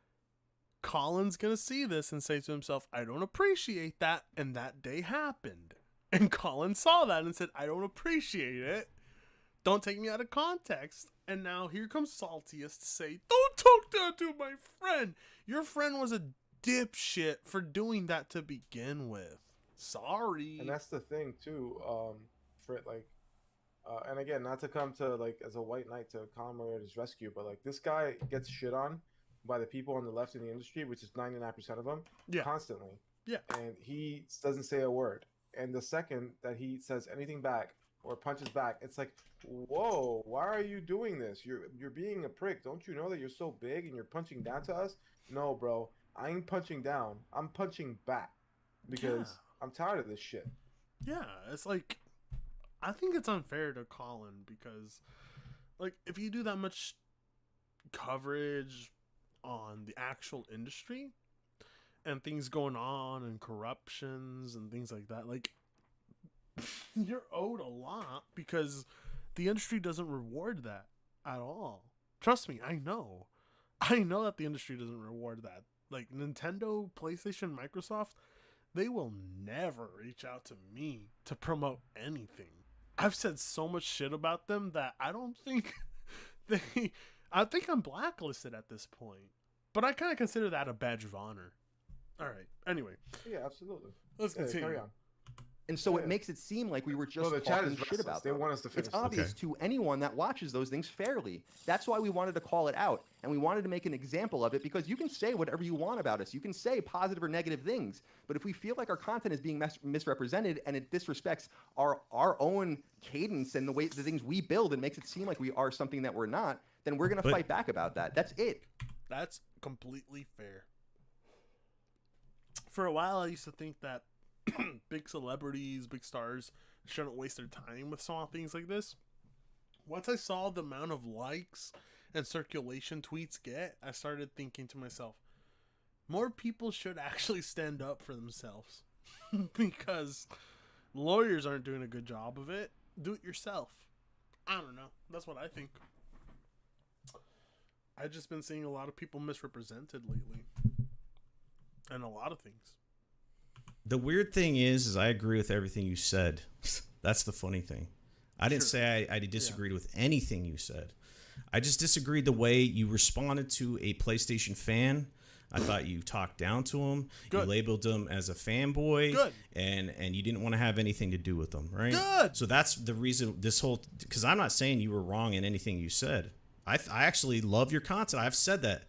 Colin's gonna see this and say to himself, "I don't appreciate that," and that day happened. And Colin saw that and said, "I don't appreciate it. Don't take me out of context." And now here comes Saltiest to say, "Don't talk that to my friend. Your friend was a dipshit for doing that to begin with. Sorry." And that's the thing too, for like, and again, not to come to like as a white knight to Colin Moriarty's rescue, but like this guy gets shit on by the people on the left in the industry, which is 99% of them, constantly. Yeah. And he doesn't say a word. And the second that he says anything back or punches back, it's like, whoa, why are you doing this? You're being a prick. Don't you know that you're so big and you're punching down to us? No, bro, I ain't punching down. I'm punching back because I'm tired of this shit. Yeah, it's like, I think it's unfair to Colin because, like, if you do that much coverage on the actual industry and things going on and corruptions and things like that, like, you're owed a lot because the industry doesn't reward that at all. Trust me, I know that the industry doesn't reward that. Like Nintendo, PlayStation, Microsoft, they will never reach out to me to promote anything. I've said so much shit about them that I don't think I think I'm blacklisted at this point. But I kind of consider that a badge of honor. All right. Anyway. Yeah, absolutely. Let's continue. Carry on. And so it makes it seem like we were just talking shit about them. They want us to finish. It's obvious to anyone that watches those things fairly. That's why we wanted to call it out, and we wanted to make an example of it because you can say whatever you want about us. You can say positive or negative things, but if we feel like our content is being misrepresented and it disrespects our own cadence and the things we build and makes it seem like we are something that we're not, then we're going to fight back about that. That's it. That's completely fair. For a while, I used to think that big celebrities, big stars shouldn't waste their time with small things like this. Once I saw the amount of likes and circulation tweets get, I started thinking to myself, more people should actually stand up for themselves because lawyers aren't doing a good job of it. Do it yourself. I don't know. That's what I think. I've just been seeing a lot of people misrepresented lately. And a lot of things. The weird thing is I agree with everything you said. That's the funny thing. I didn't say I disagreed with anything you said. I just disagreed the way you responded to a PlayStation fan. I thought you talked down to him. Good. You labeled him as a fanboy. Good. And you didn't want to have anything to do with them, right? Good. So that's the reason this whole... Because I'm not saying you were wrong in anything you said. I actually love your content. I've said that.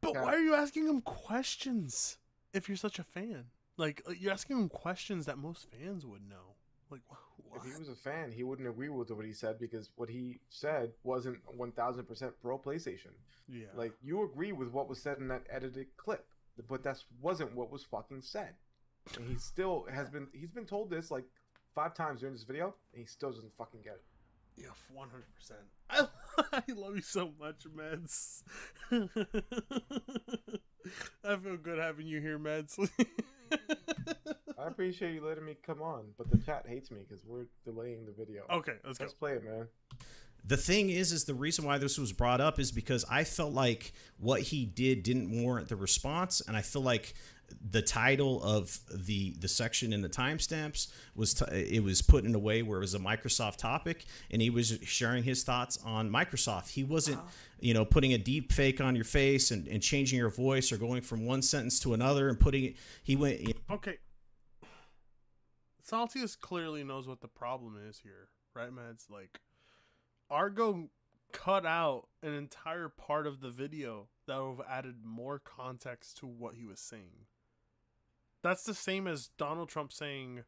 But why are you asking him questions if you're such a fan? Like, you're asking him questions that most fans would know. Like, what? If he was a fan, he wouldn't agree with what he said because what he said wasn't 1000% pro PlayStation. Yeah. Like, you agree with what was said in that edited clip, but that wasn't what was fucking said. And he still has been, he's been told this like 5 times during this video, and he still doesn't fucking get it. Yeah, 100%. I love you so much, Meds. I feel good having you here, Meds. I appreciate you letting me come on, but the chat hates me because we're delaying the video. Okay, let's play it, man. The thing is the reason why this was brought up is because I felt like what he did didn't warrant the response, and I feel like the title of the section in the timestamps was it was put in a way where it was a Microsoft topic, and he was sharing his thoughts on Microsoft. He wasn't, putting a deep fake on your face and changing your voice or going from one sentence to another and putting it. He went. Okay. Saltius clearly knows what the problem is here, right, Mads? Like, Argo cut out an entire part of the video that would have added more context to what he was saying. That's the same as Donald Trump saying,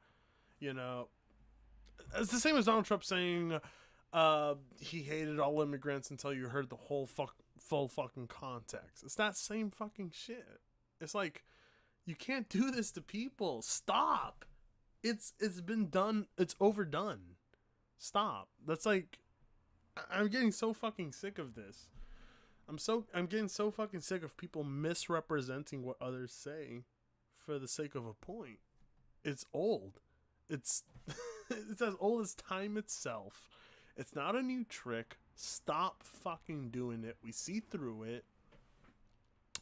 it's the same as Donald Trump saying he hated all immigrants until you heard the whole full fucking context. It's that same fucking shit. It's like, you can't do this to people. Stop. It's been done. It's overdone. Stop. That's like, I'm getting so fucking sick of this. I'm getting so fucking sick of people misrepresenting what others say for the sake of a point. It's old. It's it's as old as time itself. It's not a new trick. Stop fucking doing it. We see through it.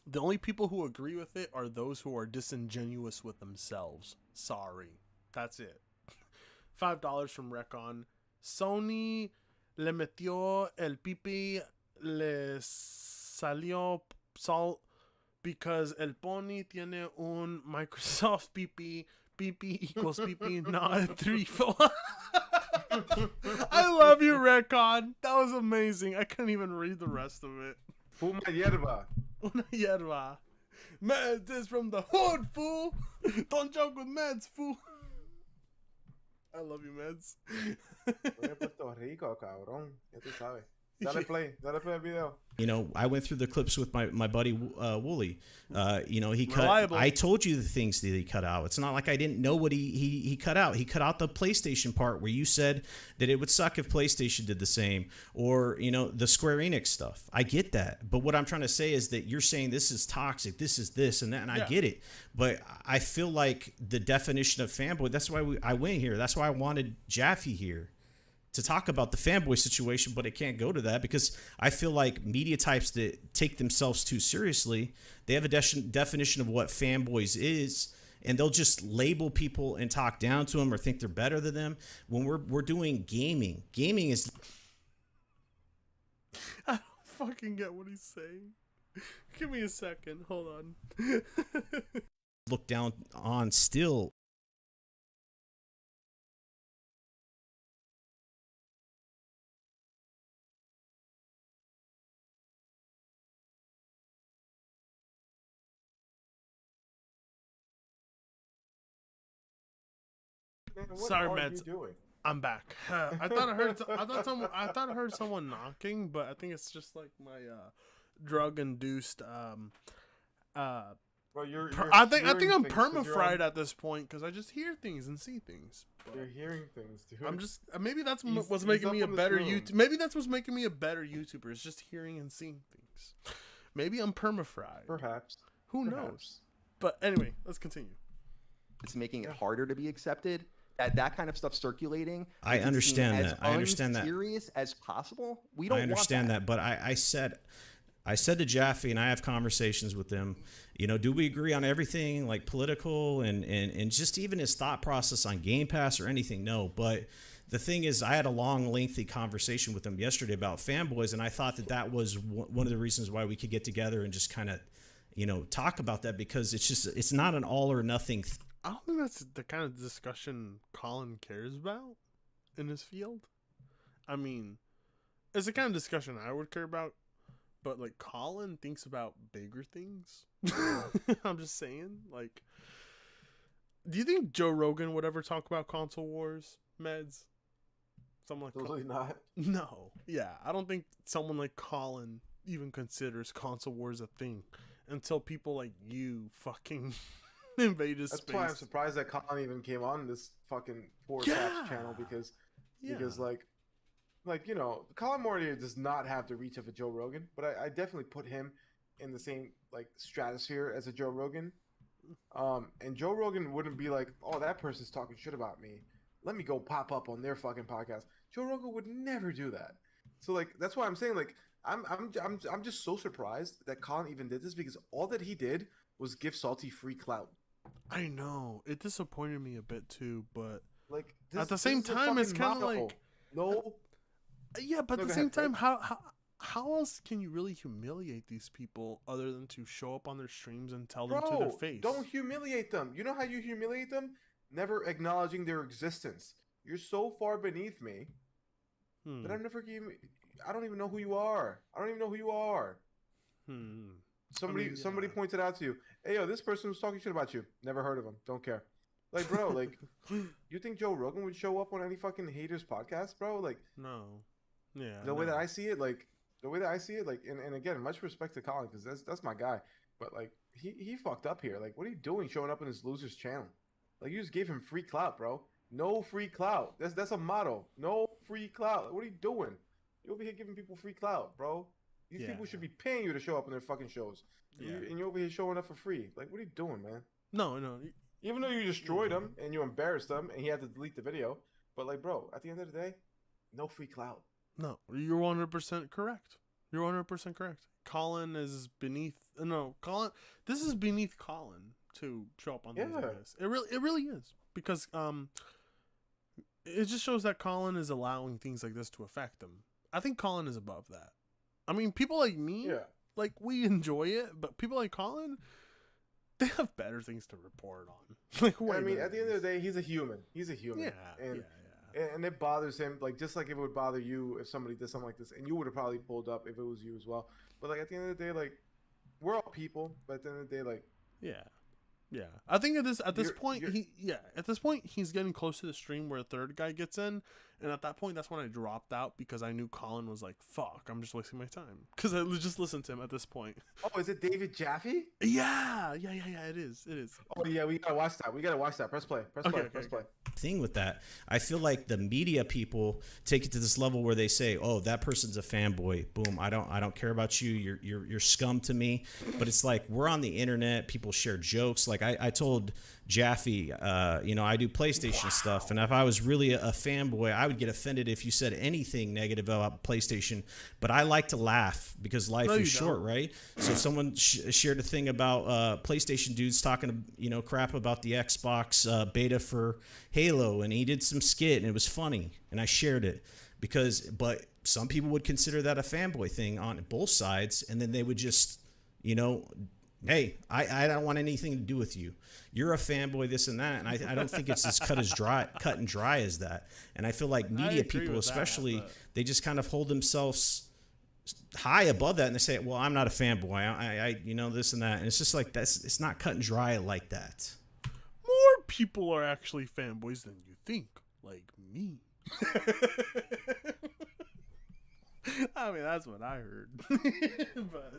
The only people who agree with it are those who are disingenuous with themselves. Sorry. That's it. $5 from Recon. Sony le metió el pipi, le salió salt because el pony tiene un Microsoft pipi. Pipi equals pipi, not a 3-4. I love you, Recon. That was amazing. I couldn't even read the rest of it. Fuma hierba. Una hierba. Meds is from the hood, fool. Don't joke with Meds, fool. I love you, Meds. Voy a Puerto Rico, cabrón. Ya tú sabes. Dale play el video. You know, I went through the clips with my buddy Wooly. You know, he cut. Reliable. I told you the things that he cut out. It's not like I didn't know what he cut out. He cut out the PlayStation part where you said that it would suck if PlayStation did the same, or you know, the Square Enix stuff. I get that, but what I'm trying to say is that you're saying this is toxic, this is this and that, and I get it. But I feel like the definition of fanboy. That's why I went here. That's why I wanted Jaffe here to talk about the fanboy situation, but it can't go to that because I feel like media types that take themselves too seriously, they have a definition of what fanboys is, and they'll just label people and talk down to them or think they're better than them. When we're doing gaming is. I don't fucking get what he's saying. Give me a second. Hold on. Look down on still. Man, what Sorry, are Meds. you doing? I'm back. I thought I heard someone knocking, but I think it's just like my drug-induced Bro, you're I think I'm hearing things 'cause perma-fried at this point because I just hear things and see things. But You're hearing things, dude. I'm just maybe that's He's- what's he's making up me a in this better room. YouTube. Maybe that's what's making me a better YouTuber. Is just hearing and seeing things. Maybe I'm perma-fried. Perhaps. Who knows? But anyway, let's continue. It's making it harder to be accepted. That kind of stuff circulating. I makes it seem understand as that. I understand that. unserious as possible. We don't. I understand that, but I said to Jaffe, and I have conversations with him. You know, do we agree on everything, like political and just even his thought process on Game Pass or anything? No, but the thing is, I had a long, lengthy conversation with him yesterday about fanboys, and I thought that was one of the reasons why we could get together and just kind of, you know, talk about that, because it's not an all or nothing. I don't think that's the kind of discussion Colin cares about in his field. I mean, it's the kind of discussion I would care about, but like Colin thinks about bigger things. I'm just saying, like, do you think Joe Rogan would ever talk about console wars, Meds? Something like Totally not. No. Yeah, I don't think someone like Colin even considers console wars a thing until people like you fucking invade his That's space. why I'm surprised that Colin even came on this fucking Poor Taps channel because like you know, Colin Moriarty does not have the reach of a Joe Rogan, but I definitely put him in the same like stratosphere as a Joe Rogan. And Joe Rogan wouldn't be like, oh, that person's talking shit about me, let me go pop up on their fucking podcast. Joe Rogan would never do that. So like that's why I'm saying like I'm just so surprised that Colin even did this, because all that he did was give Salty free clout. I know it disappointed me a bit too, but like at the same time, it's kind of like no. Yeah, but No, at the go same ahead, time, how else can you really humiliate these people other than to show up on their streams and tell them to their face? Don't humiliate them. You know how you humiliate them? Never acknowledging their existence. You're so far beneath me that I'm never giving. I don't even know who you are. I don't even know who you are. Somebody pointed out to you, hey yo, this person was talking shit about you. Never heard of him. Don't care. Like, bro, like, you think Joe Rogan would show up on any fucking haters podcast, bro? Like, no. Yeah. The way that I see it, like, and again, much respect to Colin, because that's my guy. But like, he fucked up here. Like, what are you doing showing up on this loser's channel? Like, you just gave him free clout, bro. No free clout. That's a motto. No free clout. What are you doing? You over here giving people free clout, bro. These Yeah. people should be paying you to show up in their fucking shows. Yeah. And you're over here showing up for free. Like, what are you doing, man? No. Even though you destroyed him and you embarrassed him and he had to delete the video, but like, bro, at the end of the day, no free clout. No, you're 100% correct. You're 100% correct. Colin is beneath. No, Colin. This is beneath Colin to show up on things like this. It really is, because it just shows that Colin is allowing things like this to affect him. I think Colin is above that. I mean, people like me, like, we enjoy it, but people like Colin, they have better things to report on. Like, I mean, at the end of the day, he's a human. He's a human. Yeah, and it bothers him, like, just like it would bother you if somebody did something like this, and you would have probably pulled up if it was you as well. But like, at the end of the day, like, we're all people, but at the end of the day, like, yeah. I think at this point he's getting close to the stream where a third guy gets in, and at that point that's when I dropped out, because I knew Colin was like, fuck, I'm just wasting my time, because I just listened to him at this point. Oh, is it David Jaffe? Yeah, it is. Oh yeah, we gotta watch that. Press play. Press play. Thing with that, I feel like the media people take it to this level where they say, "Oh, that person's a fanboy. Boom, I don't care about you. You're scum to me." But it's like, we're on the internet. People share jokes. Like I told Jaffe, I do PlayStation stuff, and if I was really a fanboy, I would get offended if you said anything negative about PlayStation. But I like to laugh, because life is short, right? So if someone shared a thing about PlayStation dudes talking, crap about the Xbox beta for Halo, and he did some skit and it was funny, and I shared it, but some people would consider that a fanboy thing on both sides, and then they would just, hey, I don't want anything to do with you. You're a fanboy, this and that. And I don't think it's as cut and dry as that. And I feel like media people, especially, they just kind of hold themselves high above that, and they say, well, I'm not a fanboy. I this and that. And it's just like, it's not cut and dry like that. More people are actually fanboys than you think, like me. I mean, that's what I heard. But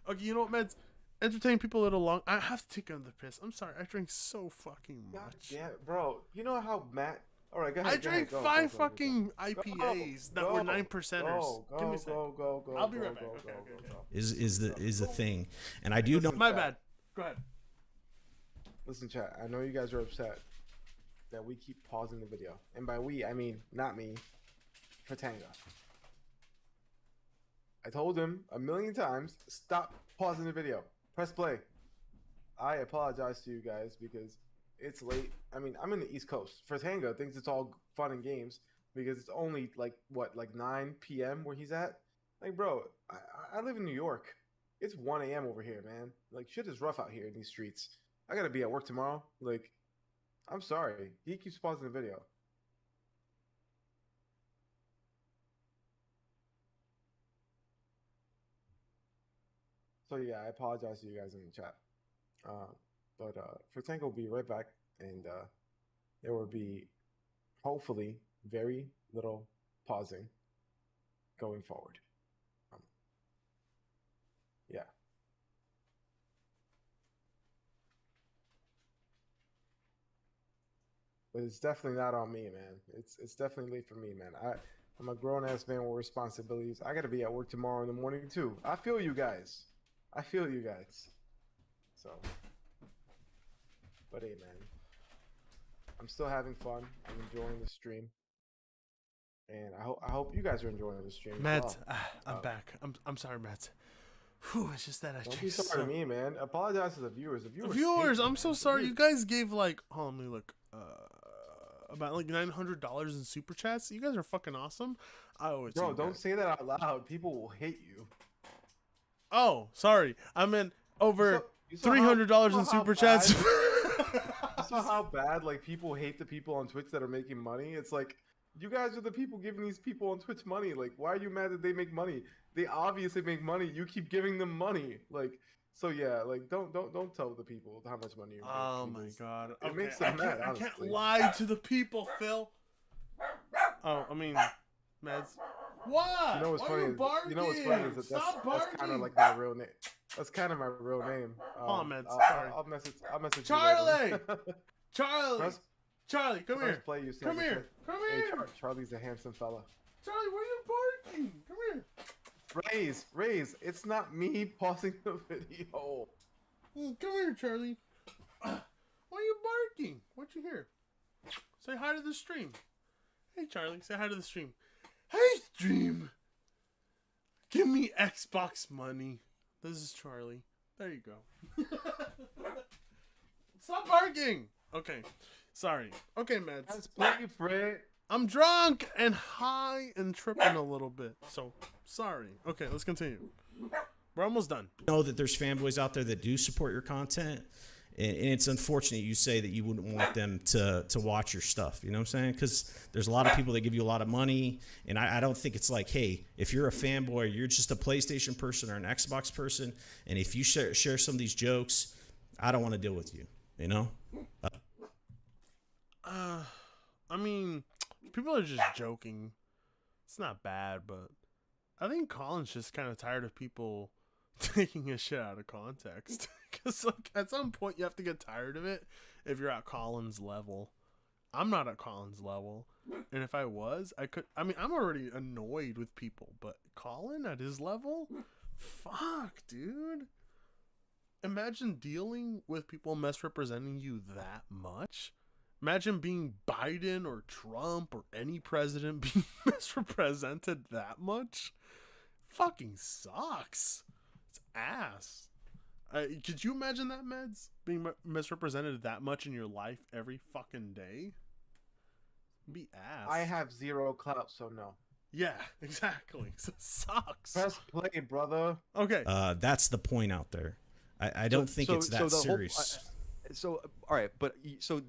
okay, you know what, Meds? Entertain people a little long. I have to take another piss. I'm sorry. I drink so fucking much. Yeah, bro. You know how Matt... All right, go ahead. I drank five fucking IPAs that were 9%ers. Give me a second. Go. I'll be right back. Okay. Is the thing. And I do know... My bad. Go ahead. Listen, chat. I know you guys are upset that we keep pausing the video. And by we, I mean not me. Fratanga. I told him a million times, stop pausing the video. Press play. I apologize to you guys because it's late. I mean, I'm in the East Coast. Fratanga thinks it's all fun and games because it's only like 9 p.m. where he's at. Like, bro, I live in New York. It's 1 a.m. over here, man. Like, shit is rough out here in these streets. I gotta be at work tomorrow. Like, I'm sorry. He keeps pausing the video. So yeah, I apologize to you guys in the chat. But Fratanga will be right back, and there will be hopefully very little pausing going forward. Yeah. But it's definitely not on me, man. It's definitely late for me, man. I'm a grown ass man with responsibilities. I gotta be at work tomorrow in the morning too. I feel you guys. So, but hey, man, I'm still having fun. I'm enjoying the stream, and I hope you guys are enjoying the stream. Matt, I'm back. I'm sorry, Matt. Whew, it's just that I don't be sorry to me, man. Apologize to the viewers. The viewers, I'm so sorry. You guys gave like, let me look, about like $900 in super chats. You guys are fucking awesome. I always don't say that out loud. People will hate you. Oh, sorry. I meant over $300 in super chats. You saw how bad like people hate the people on Twitch that are making money. It's like, you guys are the people giving these people on Twitch money. Like, why are you mad that they make money? They obviously make money. You keep giving them money. Like, so yeah, like don't tell the people how much money you make. Oh my god. It makes them mad. I can't lie to the people, Phil. Oh, I mean, Meds. What? You know what's funny? You know what's funny is that's kind of like my real name. That's kind of my real name. Meds. Sorry. I'll message Charlie. You Charlie, come here. Come here. Hey, Charlie's a handsome fella. Charlie, why are you barking? Come here. Raise. It's not me pausing the video. Come here, Charlie. Why are you barking? What you hear? Say hi to the stream. Hey, Charlie. Say hi to the stream. Hey, stream. Give me Xbox money. This is Charlie. There you go. Stop barking. Okay. Sorry. Okay, Mads. Let's play, Fred. I'm drunk and high and tripping a little bit. So, sorry. Okay, let's continue. We're almost done. Know that there's fanboys out there that do support your content, and it's unfortunate you say that you wouldn't want them to watch your stuff. You know what I'm saying? Because there's a lot of people that give you a lot of money, and I don't think it's like, hey, if you're a fanboy, you're just a PlayStation person or an Xbox person, and if you share some of these jokes, I don't want to deal with you. You know? I mean, people are just joking. It's not bad, but I think Colin's just kind of tired of people taking his shit out of context. Because like, at some point, you have to get tired of it if you're at Colin's level. I'm not at Colin's level. And if I was, I'm already annoyed with people. But Colin at his level? Fuck, dude. Imagine dealing with people misrepresenting you that much. Imagine being Biden or Trump or any president being misrepresented that much. Fucking sucks. It's ass. Could you imagine that, Meds? Being misrepresented that much in your life every fucking day? Be ass. I have zero clout, so no. Yeah, exactly. So it sucks. Press play, brother. Okay. That's the point out there. I don't think it's that serious. All right, but so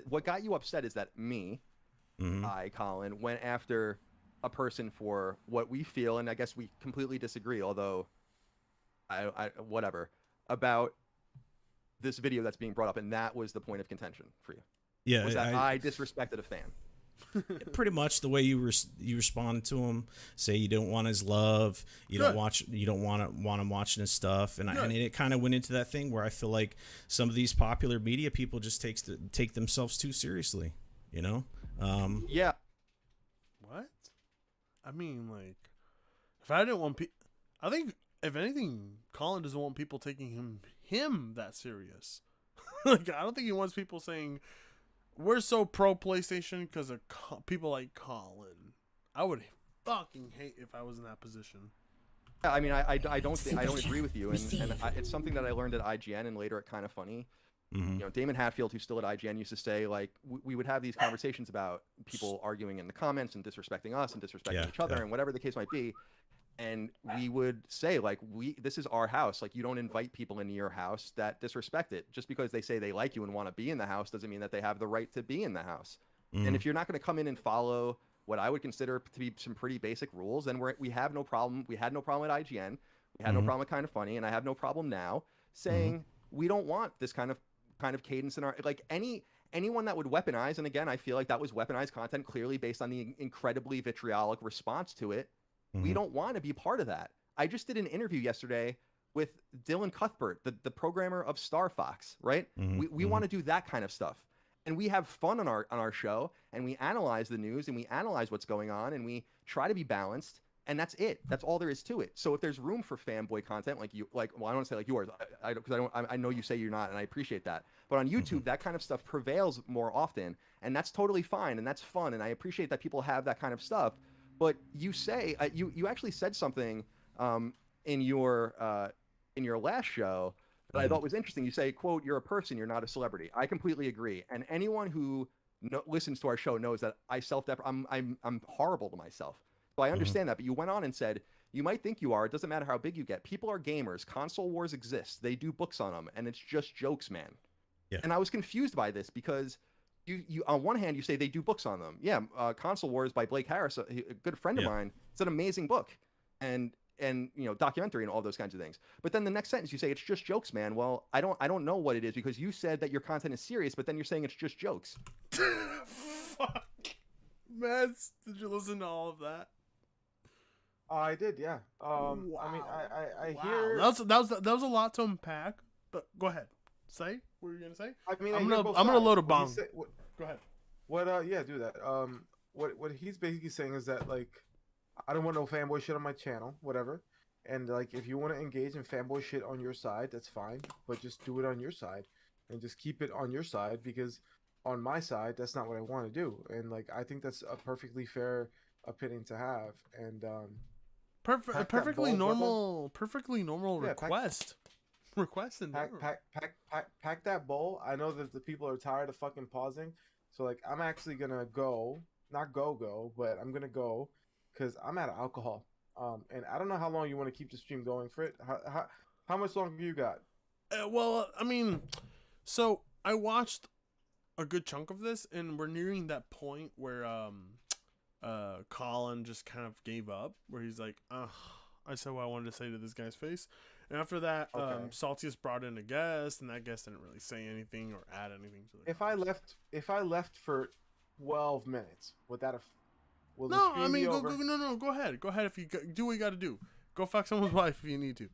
what got you upset is that I, Colin, went after a person for what we feel, and I guess we completely disagree, although whatever, about this video that's being brought up, and that was the point of contention for you. Yeah, was that I disrespected a fan. Pretty much the way you responded to him. Say you don't want his love, you don't want him watching his stuff, and it kind of went into that thing where I feel like some of these popular media people just take themselves too seriously, you know? Yeah. What? I mean, like, if I didn't want I think if anything, Colin doesn't want people taking him that serious. Like, I don't think he wants people saying, we're so pro PlayStation because of people like Colin. I would fucking hate if I was in that position. Yeah, I mean, I don't agree with you, and it's something that I learned at IGN and later at Kind of Funny. You know, Damon Hatfield, who's still at IGN, used to say, like, we would have these conversations about people arguing in the comments and disrespecting us and disrespecting each other and whatever the case might be. And we would say, like, this is our house. Like, you don't invite people into your house that disrespect it. Just because they say they like you and want to be in the house doesn't mean that they have the right to be in the house. And if you're not going to come in and follow what I would consider to be some pretty basic rules, then we have no problem. We had no problem at IGN. We had no problem with Kind of Funny, and I have no problem now saying we don't want this kind of cadence in our, like, anyone that would weaponize. And again, I feel like that was weaponized content, clearly based on the incredibly vitriolic response to it. We don't want to be part of that. I just did an interview yesterday with Dylan Cuthbert, the programmer of Star Fox, right? We want to do that kind of stuff. And we have fun on our show, and we analyze the news, and we analyze what's going on, and we try to be balanced, and that's it. That's all there is to it. So if there's room for fanboy content well, I don't want to say like yours, I know you say you're not, and I appreciate that. But on YouTube, that kind of stuff prevails more often, and that's totally fine, and that's fun, and I appreciate that people have that kind of stuff. But you say you actually said something in your last show that I thought was interesting. You say, "quote You're a person, you're not a celebrity." I completely agree, and anyone who listens to our show knows that I'm horrible to myself. So I understand that. But you went on and said, "You might think you are. It doesn't matter how big you get. People are gamers. Console wars exist. They do books on them, and it's just jokes, man." Yeah. And I was confused by this because you on one hand you say they do books on them. Yeah, Console Wars by Blake Harris, a good friend of mine. It's an amazing book, and documentary and all those kinds of things. But then the next sentence you say it's just jokes, man. Well, I don't know what it is because you said that your content is serious, but then you're saying it's just jokes. Fuck, Mads, did you listen to all of that? I did, yeah. Wow. I mean, I hear that was a lot to unpack. But go ahead, say what were you gonna say? I mean, I'm gonna load a bomb. Go ahead. Yeah, do that. What he's basically saying is that, like, I don't want no fanboy shit on my channel, whatever. And like, if you want to engage in fanboy shit on your side, that's fine. But just do it on your side, and just keep it on your side, because on my side, that's not what I want to do. And like, I think that's a perfectly fair opinion to have. And pack that perfectly ball, brother. normal, perfectly normal Yeah, request. Request and pack that bowl. I know that the people are tired of fucking pausing, so like, I'm actually gonna go, not go, but I'm gonna go, because I'm out of alcohol. And I don't know how long you want to keep the stream going for it. How much longer you got? Well, I mean, so I watched a good chunk of this, and we're nearing that point where Colin just kind of gave up, where he's like, I said what I wanted to say to this guy's face. And after that, Okay. Saltius brought in a guest, and that guest didn't really say anything or add anything to the If I left for 12 minutes, would that have? Will the No, stream I mean, be go over? no, go ahead. Go ahead if you do what you got to do. Go fuck someone's wife if you need to.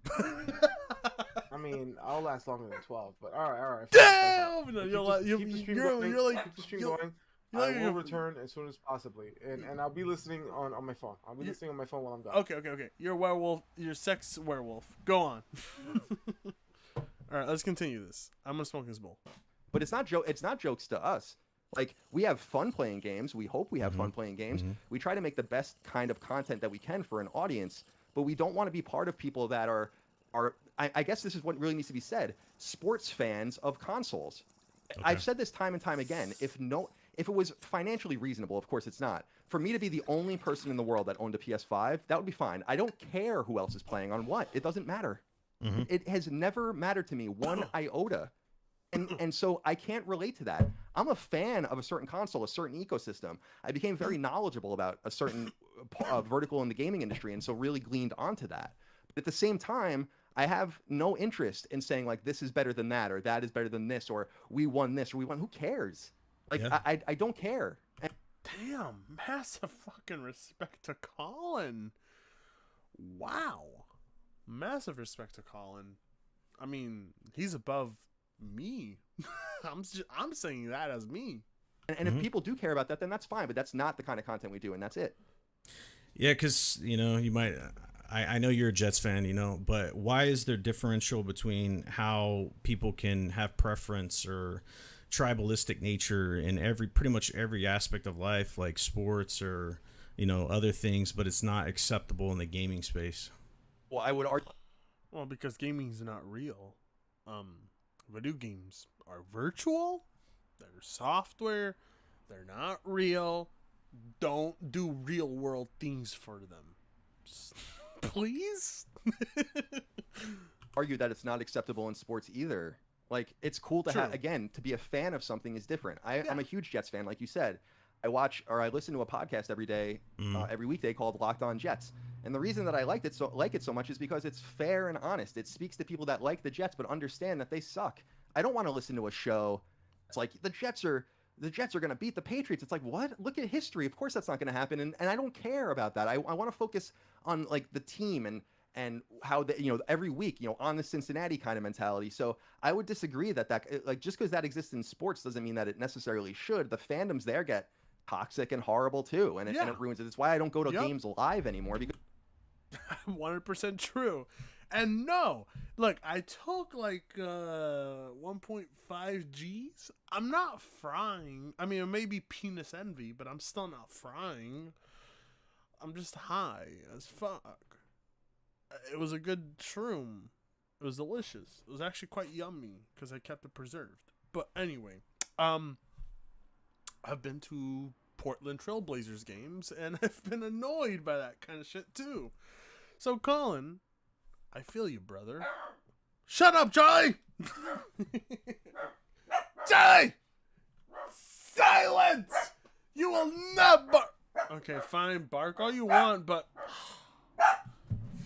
I mean, I'll last longer than 12, but all right. Damn! No, Keep the stream going. I will return as soon as possibly, and I'll be listening on my phone. I'll be listening on my phone while I'm done. Okay. You're a werewolf. You're a sex werewolf. Go on. All right, let's continue this. I'm gonna smoke this bowl. But it's not jokes to us. Like, we have fun playing games. We hope we have fun playing games. We try to make the best kind of content that we can for an audience, but we don't want to be part of people that are I guess this is what really needs to be said, sports fans of consoles. Okay. I've said this time and time again. If it was financially reasonable, of course it's not. For me to be the only person in the world that owned a PS5, that would be fine. I don't care who else is playing on what. It doesn't matter. It has never mattered to me one iota. And so I can't relate to that. I'm a fan of a certain console, a certain ecosystem. I became very knowledgeable about a certain vertical in the gaming industry, and so really gleaned onto that. But at the same time, I have no interest in saying, like, this is better than that, or that is better than this, or we won this, or we won. Who cares? Like, yeah. I don't care. Damn, massive fucking respect to Colin. Wow. Massive respect to Colin. I mean, he's above me. I'm saying that as me. And if people do care about that, then that's fine, but that's not the kind of content we do, and that's it. Yeah, because, you might... I know you're a Jets fan, but why is there differential between how people can have preference or tribalistic nature in pretty much every aspect of life, like sports or, other things, but it's not acceptable in the gaming space? Well, I would argue... Well, because gaming is not real. Video games are virtual. They're software. They're not real. Don't do real world things for them. Please? Argue that it's not acceptable in sports either. Like, it's cool to have, again, to be a fan of something is different. I'm a huge Jets fan, like you said. I listen to a podcast every day, every weekday called Locked On Jets. And the reason that I like it so much is because it's fair and honest. It speaks to people that like the Jets but understand that they suck. I don't want to listen to a show that's like, the Jets are going to beat the Patriots. It's like, what? Look at history. Of course that's not going to happen. And I don't care about that. I want to focus on, like, the team and how every week, on the Cincinnati kind of mentality. So I would disagree that like, just because that exists in sports doesn't mean that it necessarily should. The fandoms there get toxic and horrible too, and it ruins it. It's why I don't go to games live anymore, because 100% true. And no, look, I took like 1.5 Gs. I'm not frying. I mean, it may be penis envy, but I'm still not frying. I'm just high as fuck. It was a good shroom. It was delicious. It was actually quite yummy because I kept it preserved. But anyway, I've been to Portland Trailblazers games, and I've been annoyed by that kind of shit too. So, Colin, I feel you, brother. Shut up, Charlie! Charlie! Silence! You will not bark! Okay, fine, bark all you want, but...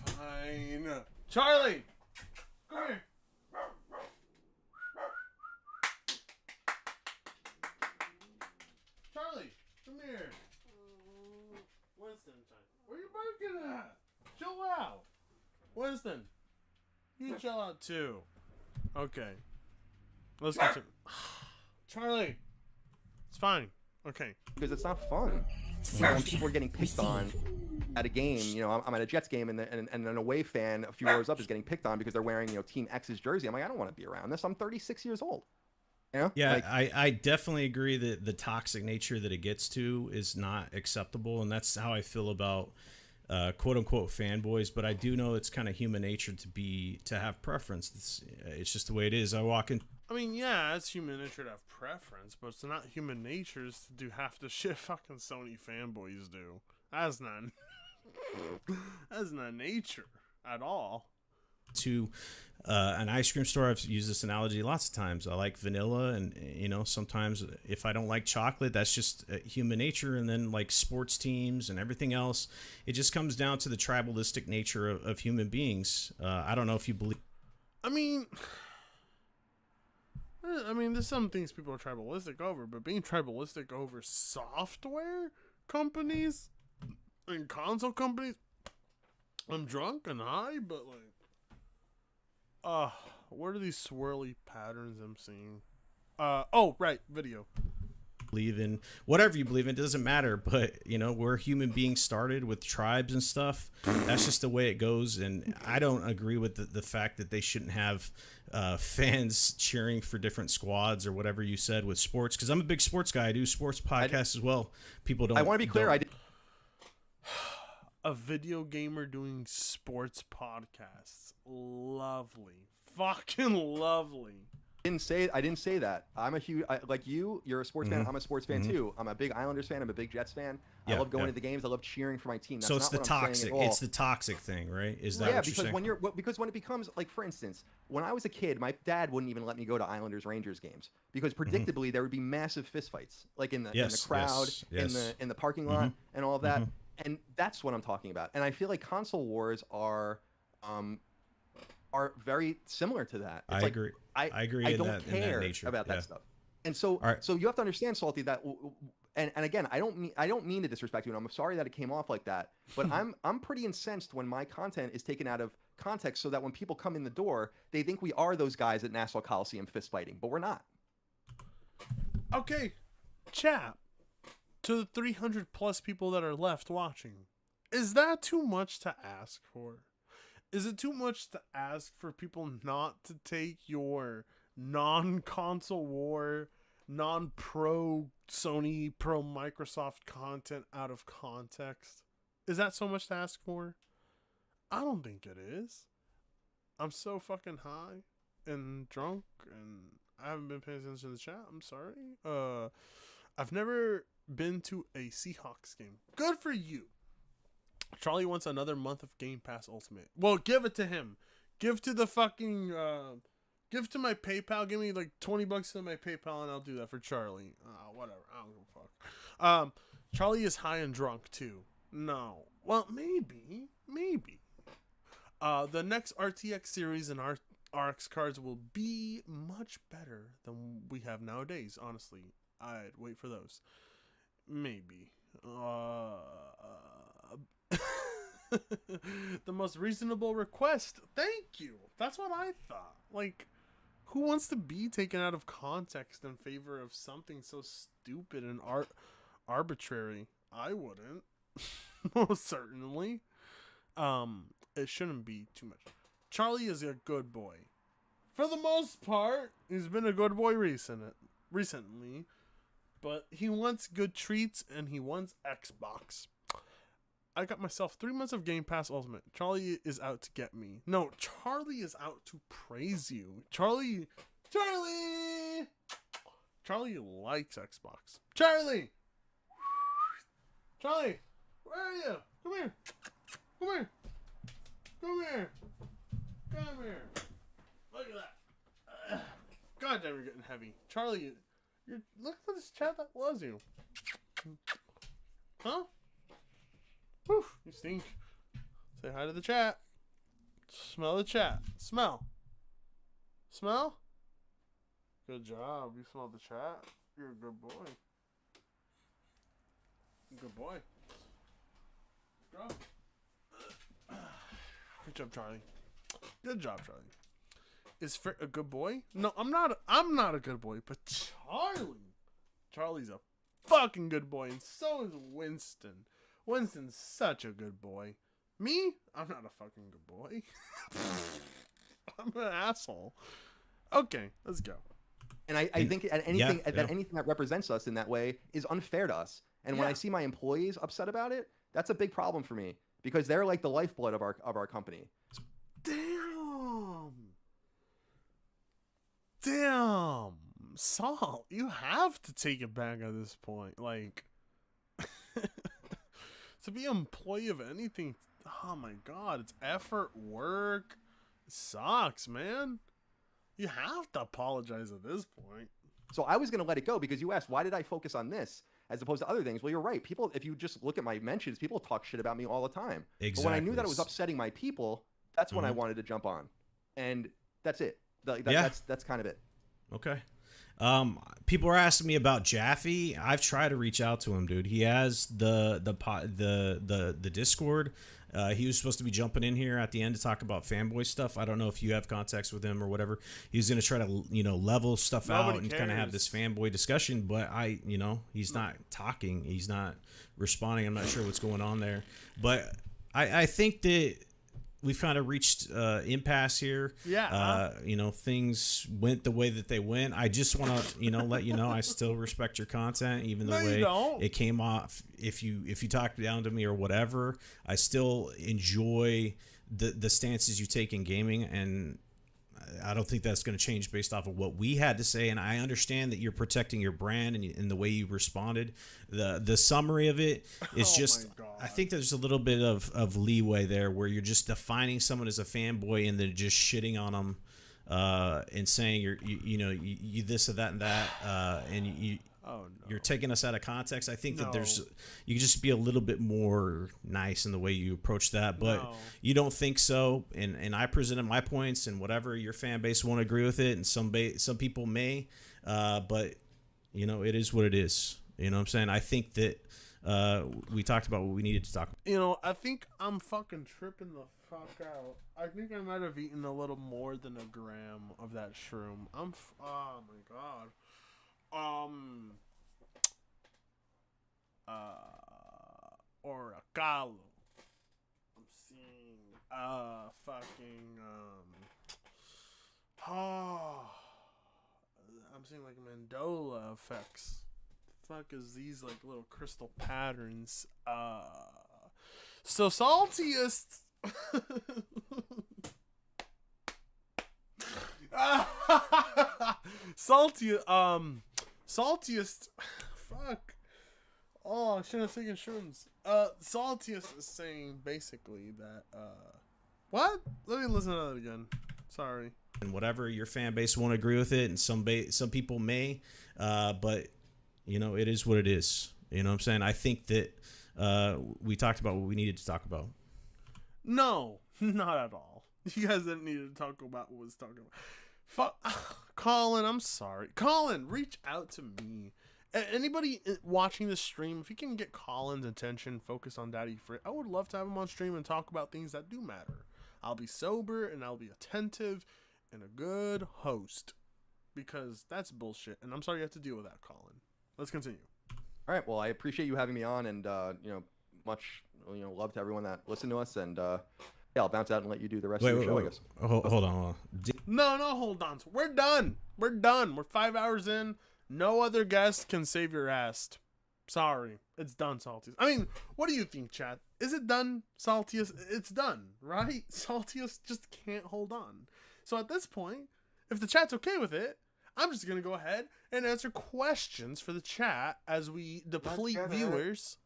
Fine. Charlie! Come here. Charlie, come here. Winston, where you barking at? Chill out. Winston, you chill out too. Okay. Let's continue. Charlie, it's fine. Okay. it's not fun. When people are getting picked on, at a game, you know, I'm at a Jets game, and an away fan a few rows up is getting picked on because they're wearing, you know, Team X's jersey. I'm like, I don't want to be around this. I'm 36 years old. You know? Yeah, Like, I definitely agree that the toxic nature that it gets to is not acceptable, and that's how I feel about quote unquote fanboys. But I do know it's kind of human nature to have preference. It's just the way it is. I walk in. I mean, yeah, it's human nature to have preference, but it's not human nature to do half the shit fucking Sony fanboys do. That's not nature at all. To an ice cream store, I've used this analogy lots of times. I like vanilla, and you know, sometimes if I don't like chocolate, that's just human nature. And then like sports teams and everything else, it just comes down to the tribalistic nature of human beings. I don't know if you believe. I mean, there's some things people are tribalistic over, but being tribalistic over software companies and console companies, I'm drunk and high, but like, what are these swirly patterns I'm seeing? Oh, right, video. Believe in whatever you believe in, it doesn't matter, but you know, where human beings started with tribes and stuff, that's just the way it goes. And I don't agree with the fact that they shouldn't have fans cheering for different squads or whatever you said with sports, because I'm a big sports guy. I do sports podcasts as well. People don't. I want to be clear. A video gamer doing sports podcasts. Lovely. Fucking lovely. I didn't say that. I'm a huge, like you're a sports fan. I'm a sports fan too. I'm a big Islanders fan. I'm a big Jets fan. I love going to the games. I love cheering for my team. That's so it's not the what I'm saying toxic. at all. It's the toxic thing, right? Is that yeah? what you're Because saying? because when it becomes like, for instance, when I was a kid, my dad wouldn't even let me go to Islanders Rangers games because predictably there would be massive fistfights, like in the crowd, in the parking lot, and all of that. And that's what I'm talking about. And I feel like console wars are very similar to that. It's I like, agree. I agree. I in don't that, care in that nature. about that stuff. And so, so you have to understand, Salty, that, and again, I don't mean to disrespect you, and I'm sorry that it came off like that. But I'm pretty incensed when my content is taken out of context, so that when people come in the door, they think we are those guys at Nassau Coliseum fist fighting, but we're not. Okay, chat to the 300 plus people that are left watching. Is that too much to ask for? Is it too much to ask for people not to take your non-console war, non-pro Sony, pro Microsoft content out of context? Is that so much to ask for? I don't think it is. I'm so fucking high and drunk, and I haven't been paying attention to the chat. I'm sorry. I've never been to a Seahawks game. Good for you. Charlie wants another month of Game Pass Ultimate. Well, give it to him. Give to the fucking give to my PayPal. Give me like $20 to my PayPal and I'll do that for Charlie. Whatever. I don't give a fuck. Charlie is high and drunk too. No. Well, maybe. The next RTX series and RX cards will be much better than we have nowadays, honestly. I'd wait for those. Maybe. The most reasonable request. Thank you. That's what I thought. Like, who wants to be taken out of context in favor of something so stupid and arbitrary? I wouldn't. Most certainly. It shouldn't be too much. Charlie is a good boy. For the most part, he's been a good boy recently. But he wants good treats and he wants Xbox. I got myself 3 months of Game Pass Ultimate. Charlie is out to get me. No, Charlie is out to praise you. Charlie likes Xbox. Charlie, where are you? Come here. Look at that. God damn, you're getting heavy. Charlie, look at this chat that loves you. Huh? Whew, you stink. Say hi to the chat. Smell the chat. Smell. Good job. You smelled the chat. You're a good boy. Good boy. Good job, Charlie. Good job, Charlie. Is Frick a good boy? No, I'm not a good boy, but Charlie's a fucking good boy, and so is Winston. Winston's such a good boy. Me? I'm not a fucking good boy. I'm an asshole. Okay, let's go. And I think anything that represents us in that way is unfair to us. And when I see my employees upset about it, that's a big problem for me because they're like the lifeblood of our company. Damn, Salt, you have to take it back at this point. Like, to be an employee of anything, oh my god, it's effort, work. It sucks, man. You have to apologize at this point. So I was going to let it go because you asked, why did I focus on this as opposed to other things? Well, you're right. People, if you just look at my mentions, people talk shit about me all the time. Exactly. But when I knew that it was upsetting my people, that's when I wanted to jump on. And that's it. That's kind of it. Okay. People are asking me about Jaffe. I've tried to reach out to him, dude. He has the Discord. He was supposed to be jumping in here at the end to talk about Fanboy stuff. I don't know if you have contacts with him or whatever. He's going to try to, level stuff out and kind of have this Fanboy discussion, but he's not talking. He's not responding. I'm not sure what's going on there, but I think that we've kind of reached impasse here. Yeah. Things went the way that they went. I just want to, let you know I still respect your content, even the way it came off. If you talk down to me or whatever, I still enjoy the stances you take in gaming, and I don't think that's going to change based off of what we had to say. And I understand that you're protecting your brand and the way you responded. The summary of it is I think there's a little bit of leeway there where you're just defining someone as a fanboy and then just shitting on them and saying you this or that and that and you're taking us out of context. I think that you can just be a little bit more nice in the way you approach that, but you don't think so. And I presented my points and whatever, your fan base won't agree with it. And some people may, but it is what it is. You know what I'm saying? I think that we talked about what we needed to talk about. I think I'm fucking tripping the fuck out. I think I might have eaten a little more than a gram of that shroom. Oh my god. Oracalo. I'm seeing I'm seeing like Mandola effects. The fuck is these like little crystal patterns? So saltiest. Saltiest. Fuck. Oh, I shouldn't have taken shrooms. Saltiest is saying basically that. What? Let me listen to that again. Sorry. And whatever, your fan base won't agree with it, and some people may, but it is what it is. You know what I'm saying? I think that we talked about what we needed to talk about. No, not at all. You guys didn't need to talk about what was talking about. Colin, I'm sorry. Colin, reach out to me. Anybody watching this stream, if you can get Colin's attention, focus on Daddy Fred, I would love to have him on stream and talk about things that do matter. I'll be sober and I'll be attentive and a good host, because that's bullshit. And I'm sorry you have to deal with that, Colin. Let's continue. All right. Well, I appreciate you having me on, and much love to everyone that listened to us, and I'll bounce out and let you do the rest of the show, I guess. Hold on. No, hold on. We're done. We're 5 hours in. No other guest can save your ass. Sorry. It's done, Saltiest. I mean, what do you think, chat? Is it done, Saltiest? It's done, right? Saltiest just can't hold on. So at this point, if the chat's okay with it, I'm just going to go ahead and answer questions for the chat as we deplete viewers.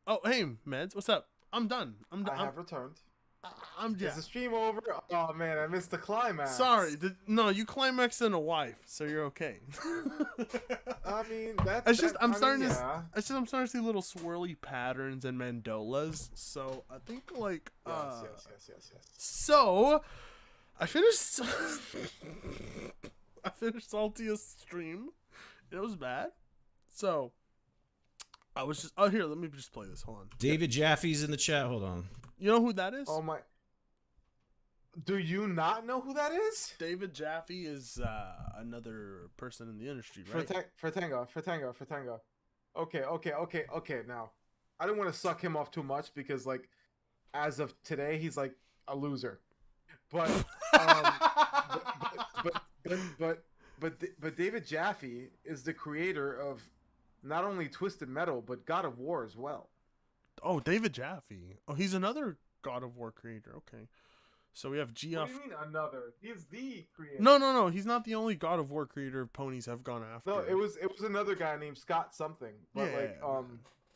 Oh, hey, Meds. What's up? I'm done. I have returned. I'm just. Is the stream over? Oh man, I missed the climax. Sorry, no, you climaxed in a wife, so you're okay. I mean, I'm starting to see little swirly patterns and mandolas. So I think like. Yes. So, I finished. I finished Saltiest stream. It was bad. So. I was just. Oh, here, let me just play this. Hold on. David Jaffe's in the chat. Hold on. You know who that is? Oh my. Do you not know who that is? David Jaffe is another person in the industry, right? For Tango. Okay. Now, I didn't want to suck him off too much because like as of today he's like a loser. But but David Jaffe is the creator of not only Twisted Metal but God of War as well. Oh, David Jaffe. Oh, he's another God of War creator. Okay. So we have Geoff. What do you mean another? He's the creator. No. He's not the only God of War creator ponies have gone after. No, it was another guy named Scott something. But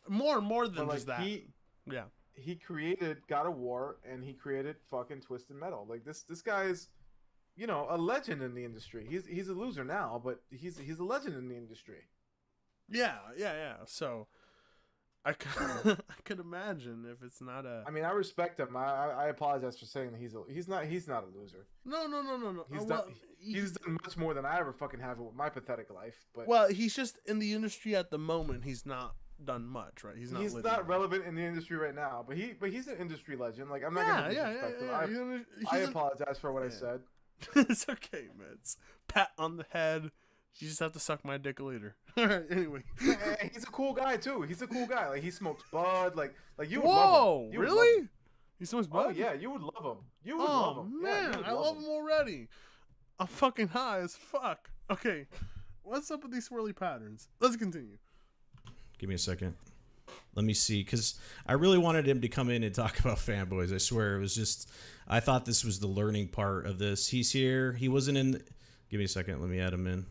more than just that. He created God of War and he created fucking Twisted Metal. Like this guy is, you know, a legend in the industry. He's a loser now, but he's a legend in the industry. Yeah. So I could imagine if it's not a. I mean, I respect him. I apologize for saying that he's not a loser. No. He's done much more than I ever fucking have with my pathetic life. But well, he's just in the industry at the moment. He's not done much, right? He's not relevant in the industry right now. But he's an industry legend. Like I'm not gonna disrespect him. I apologize for what I said. It's okay, man. It's pat on the head. You just have to suck my dick later. All right, anyway. He's a cool guy too. He's a cool guy. Like he smokes bud. Like you would love him. You really? Love him. He smokes bud? Oh yeah, you would love him. You would love him. Man, yeah, I love him already. I'm fucking high as fuck. Okay, what's up with these swirly patterns? Let's continue. Give me a second. Let me see, because I really wanted him to come in and talk about Fanboys. I swear, it was just, I thought this was the learning part of this. He's here. He wasn't in. Give me a second. Let me add him in.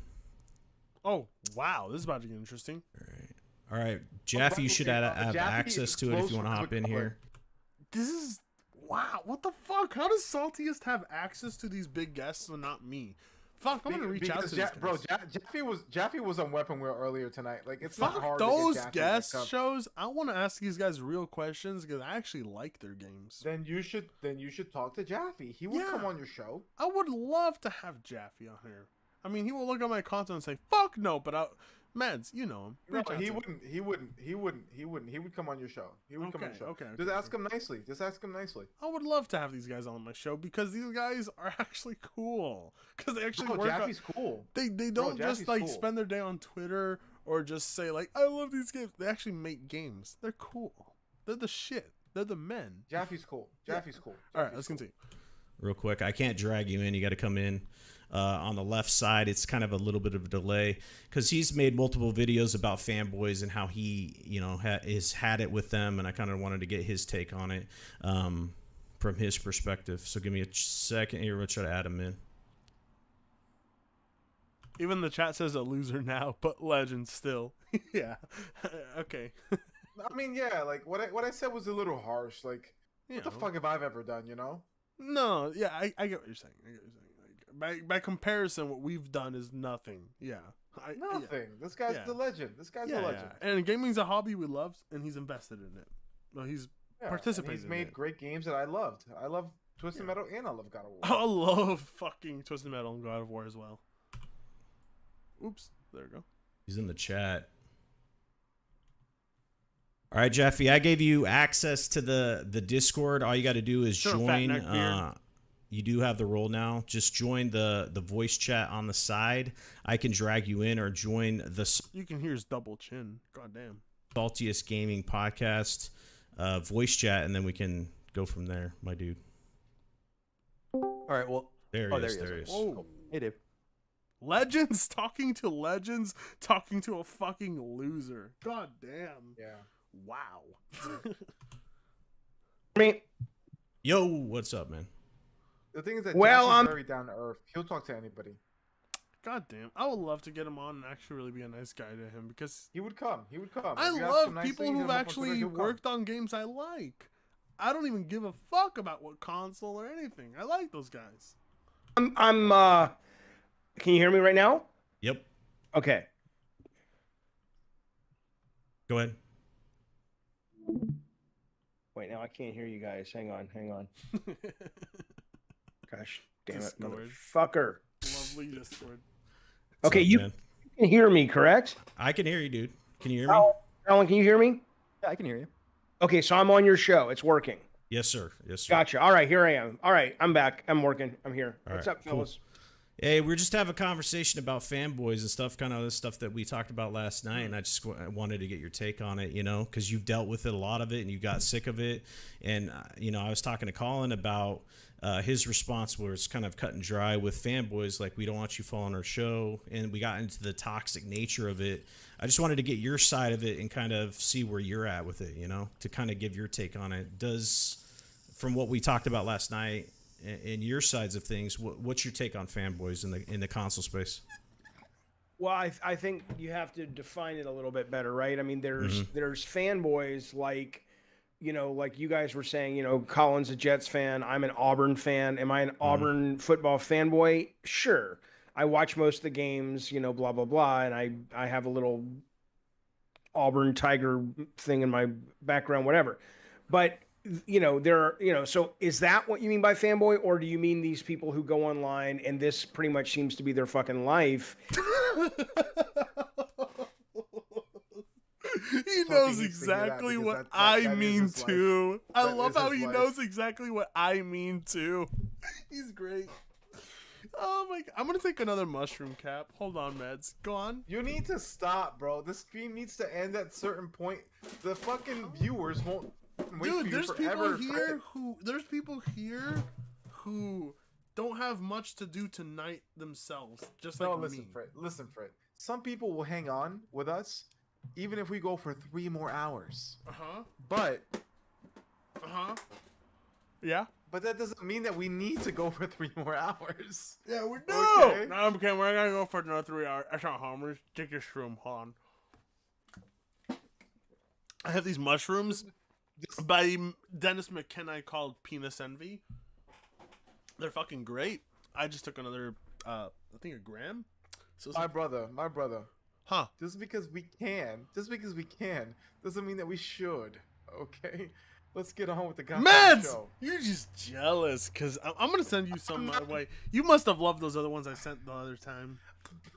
Oh, wow. This is about to get interesting. All right. Jaffe, you should have access to it if you want to hop in here. This is, wow. What the fuck? How does Saltiest have access to these big guests and not me? Fuck, I'm gonna reach out to these guys. Bro, Jaffe was on Weapon Wheel earlier tonight. Like it's fuck not hard those to get guest shows. I want to ask these guys real questions because I actually like their games. Then you should talk to Jaffe. He would come on your show. I would love to have Jaffe on here. I mean, he will look at my content and say, "Fuck no," but Mads, you know him. No, he wouldn't. He would come on your show. He would come on your show. Okay. Just ask him nicely. I would love to have these guys on my show because these guys are actually cool. Because they actually work. Jaffe's cool. They don't just like spend their day on Twitter or just say like, "I love these games." They actually make games. They're cool. They're the shit. They're the men. Jaffe's cool. Jaffe's cool. All right, let's continue. Real quick, I can't drag you in. You got to come in. On the left side, it's kind of a little bit of a delay because he's made multiple videos about Fanboys and how he, you know, has had it with them, and I kind of wanted to get his take on it from his perspective. So give me a second here. We'll try to add him in. Even the chat says a loser now, but legend still. Yeah. Okay. I mean, yeah, like what I said was a little harsh. Like, what the fuck have I ever done? You know? No. Yeah, I get what you're saying. By comparison, what we've done is nothing. Yeah. Nothing. Yeah. This guy's the legend. This guy's a legend. Yeah. And gaming's a hobby we love, and he's invested in it. Well, he's participated. He's made great games that I loved. I love Twisted Metal and I love God of War. I love fucking Twisted Metal and God of War as well. Oops. There we go. He's in the chat. All right, Jeffy, I gave you access to the Discord. All you got to do is join. You do have the role now. Just join the voice chat on the side. I can drag you in or join the... You can hear his double chin. Goddamn. Saltiest Gaming Podcast voice chat, and then we can go from there, my dude. All right, well... There he is. Oh, hey, Dave. Legends talking to legends, talking to a fucking loser. God damn. Yeah. Wow. Me. Yo, what's up, man? The thing is that Jackie's very down to earth. He'll talk to anybody. God damn. I would love to get him on and actually really be a nice guy to him because he would come. I love people who've actually worked on games I like. I don't even give a fuck about what console or anything. I like those guys. Can you hear me right now? Yep. Okay. Go ahead. Wait, now I can't hear you guys. Hang on. Gosh damn it, motherfucker. Lovely Discord. Okay, you can hear me, correct? I can hear you, dude. Can you hear me? Colin, can you hear me? Yeah, I can hear you. Okay, so I'm on your show. It's working. Yes, sir. Yes, sir. Gotcha. All right, here I am. All right, I'm back. I'm working. I'm here. What's up, fellas? Cool. Hey, we're just having a conversation about fanboys and stuff, kind of the stuff that we talked about last night, and I just wanted to get your take on it, because you've dealt with it, a lot of it, and you got sick of it. And, I was talking to Colin about his response where it's kind of cut and dry with fanboys, like, we don't want you following our show, and we got into the toxic nature of it. I just wanted to get your side of it and kind of see where you're at with it, to kind of give your take on it. From what we talked about last night, and your sides of things, what's your take on fanboys in the console space? Well, I think you have to define it a little bit better, right? I mean, there's fanboys like you guys were saying, Colin's a Jets fan. I'm an Auburn fan. Am I an Auburn football fanboy? Sure. I watch most of the games, blah, blah, blah. And I have a little Auburn Tiger thing in my background, whatever. But so is that what you mean by fanboy, or do you mean these people who go online and this pretty much seems to be their fucking life? He knows exactly what I mean too. I love how he knows exactly what I mean too. He's great. Oh my God. I'm gonna take another mushroom cap. Hold on, Meds. Go on. You need to stop, bro. The stream needs to end at a certain point. The fucking viewers won't wait for you there's forever. There's people here who don't have much to do tonight themselves. Just like listen, me. Listen, Fred. Some people will hang on with us even if we go for 3 more hours. But yeah. But that doesn't mean that we need to go for 3 more hours. Yeah, we do. Okay. No, okay, we're gonna go for another 3 hours. That's not harmless. Take your shroom, hold on. I have these mushrooms by Dennis McKenna called Penis Envy. They're fucking great. I just took another, I think a gram. So my brother. Huh? Just because we can, doesn't mean that we should. Okay. Let's get on with the goddamn show. You're just jealous because I'm gonna send you some my way. You must have loved those other ones I sent the other time.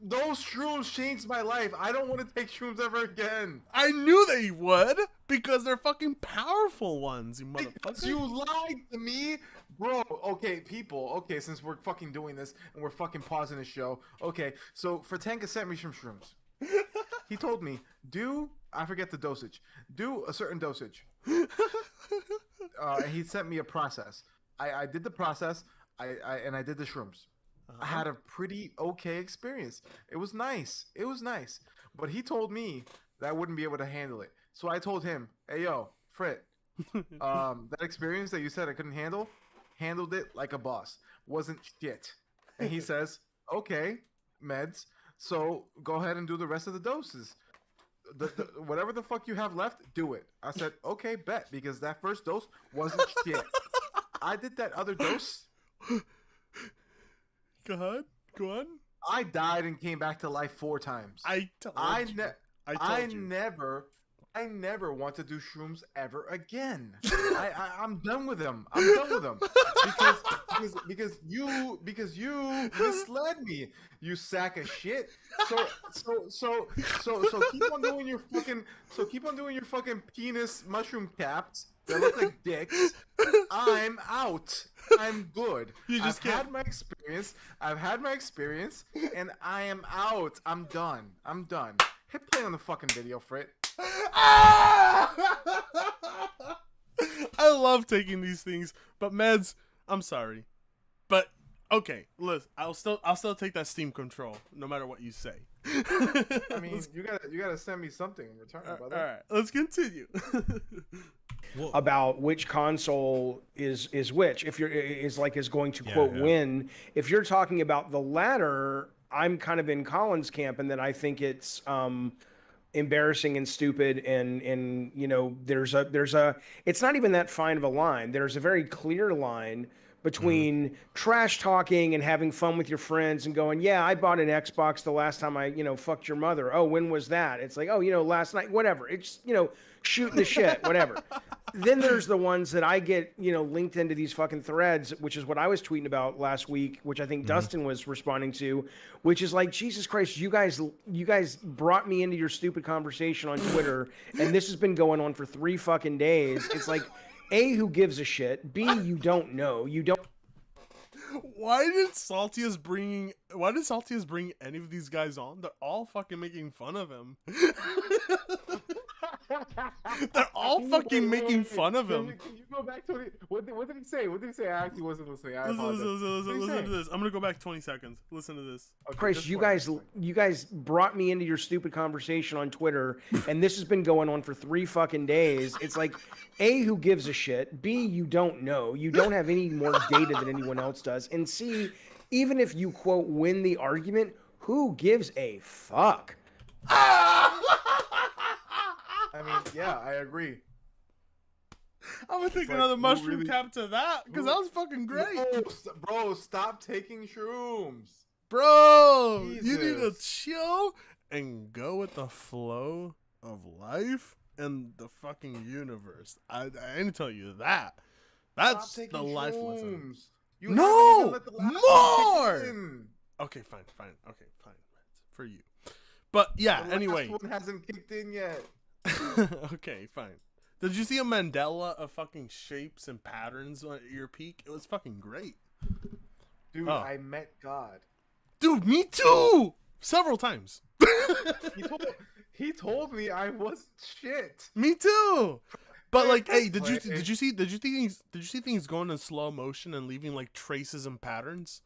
Those shrooms changed my life. I don't want to take shrooms ever again. I knew they would because they're fucking powerful ones. You motherfucker. Because you lied to me, bro. Okay, people. Okay, since we're fucking doing this and we're fucking pausing the show. Okay, so Fratenka sent me some shrooms. He told me, I forget the dosage. Do a certain dosage. And he sent me a process. I did the process. I did the shrooms. I had a pretty okay experience. It was nice. But he told me that I wouldn't be able to handle it. So I told him, hey yo, Frit, that experience that you said I couldn't handled it like a boss. Wasn't shit. And he says, okay, meds. So go ahead and do the rest of the doses. Whatever the fuck you have left, do it. I said, okay, bet, because that first dose wasn't shit. I did that other dose. Go on. I died and came back to life 4 times. I never want to do shrooms ever again. I'm done with them. Because you misled me, you sack of shit. So keep on doing your fucking penis mushroom caps that look like dicks. I'm out. I'm good. I've had my experience, and I am out. I'm done. Hit play on the fucking video, Frit. I love taking these things, but Meds, I'm sorry, but okay, listen, I'll still take that Steam control no matter what you say. I mean, you gotta send me something in return, brother. All right, let's continue. About which console is which, if is going to quote win. If you're talking about the latter, I'm kind of in Colin's camp, and then I think it's embarrassing and stupid, and there's a it's not even that fine of a line. There's a very clear line between trash talking and having fun with your friends and going, yeah, I bought an Xbox the last time I fucked your mother. Oh, when was that? It's like, oh, last night, whatever. It's shooting the shit, whatever. Then there's the ones that I get, linked into these fucking threads, which is what I was tweeting about last week, which I think Dustin was responding to, which is like, Jesus Christ, you guys brought me into your stupid conversation on Twitter, and this has been going on for 3 fucking days. It's like, A, who gives a shit? B, you don't know. You don't. Why did Saltius bring any of these guys on? They're all fucking making fun of him. They're all fucking making fun of him. Can you go back to it? What did he say? What did he say? I actually wasn't listening. Listen to this. I'm gonna go back 20 seconds. Listen to this. Okay, Chris, you guys brought me into your stupid conversation on Twitter, and this has been going on for 3 fucking days. It's like, A, who gives a shit? B, you don't know. You don't have any more data than anyone else does. And C, even if you, quote, win the argument, who gives a fuck? I mean, yeah, I agree. I'm gonna take another mushroom cap to that because that was fucking great. No, bro, stop taking shrooms. Bro, Jesus. you need to chill and go with the flow of life and the fucking universe. I didn't tell you that. That's the life lesson. You No, let the last more. one kick in. Okay, fine. Okay, fine. For you. But yeah, The anyway. last one hasn't kicked in yet. Okay, fine. Did you see a mandala of fucking shapes and patterns at your peak? It was fucking great. Dude, I met God. Dude, me too! Several times. He told me I was shit. Me too. But Man, like, hey, that's did you see things going in slow motion and leaving like traces and patterns?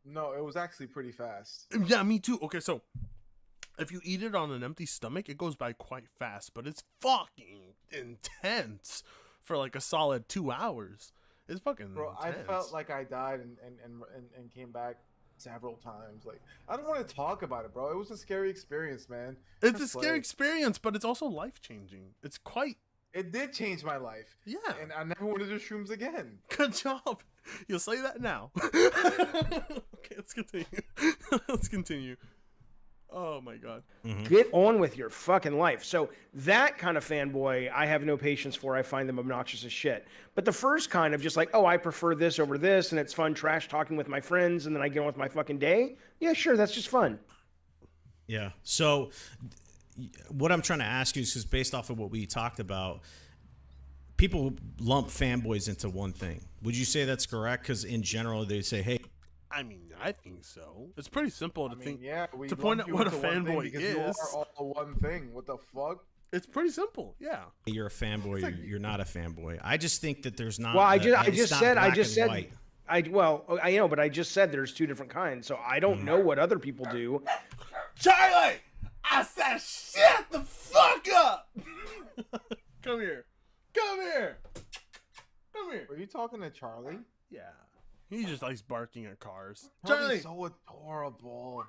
No, it was actually pretty fast. Yeah, me too. Okay, so if you eat it on an empty stomach, it goes by quite fast, but it's fucking intense for like a solid 2 hours. It's fucking Bro, intense. I felt like I died and came back several times. Like, I don't want to talk about it, bro. It was a scary experience, man. It's a scary experience, but it's also life-changing. It's quite... It did change my life. Yeah. And I never want to do shrooms again. Good job. You'll say that now. Okay, let's continue. Oh my god. Get on with your fucking life. So that kind of fanboy, I have no patience for. I find them obnoxious as shit. But the first kind of just like, oh, I prefer this over this, and it's fun trash talking with my friends, and then I get on with my fucking day. Yeah, sure, that's just fun. Yeah. So what I'm trying to ask you is because based off of what we talked about, people lump fanboys into one thing. Would you say that's correct? Because in general, they say, hey, I mean, I think so. It's pretty simple to think. Yeah, to point out what a fanboy is. You are all one thing. What the fuck? It's pretty simple. Yeah. You're a fanboy. Like, you're not a fanboy. I just think that there's not. Well, I know, but I just said there's 2 different kinds. So I don't know what other people do. Charlie, I said shut the fuck up. Come here. Are you talking to Charlie? Yeah. He just likes barking at cars. Charlie's so adorable.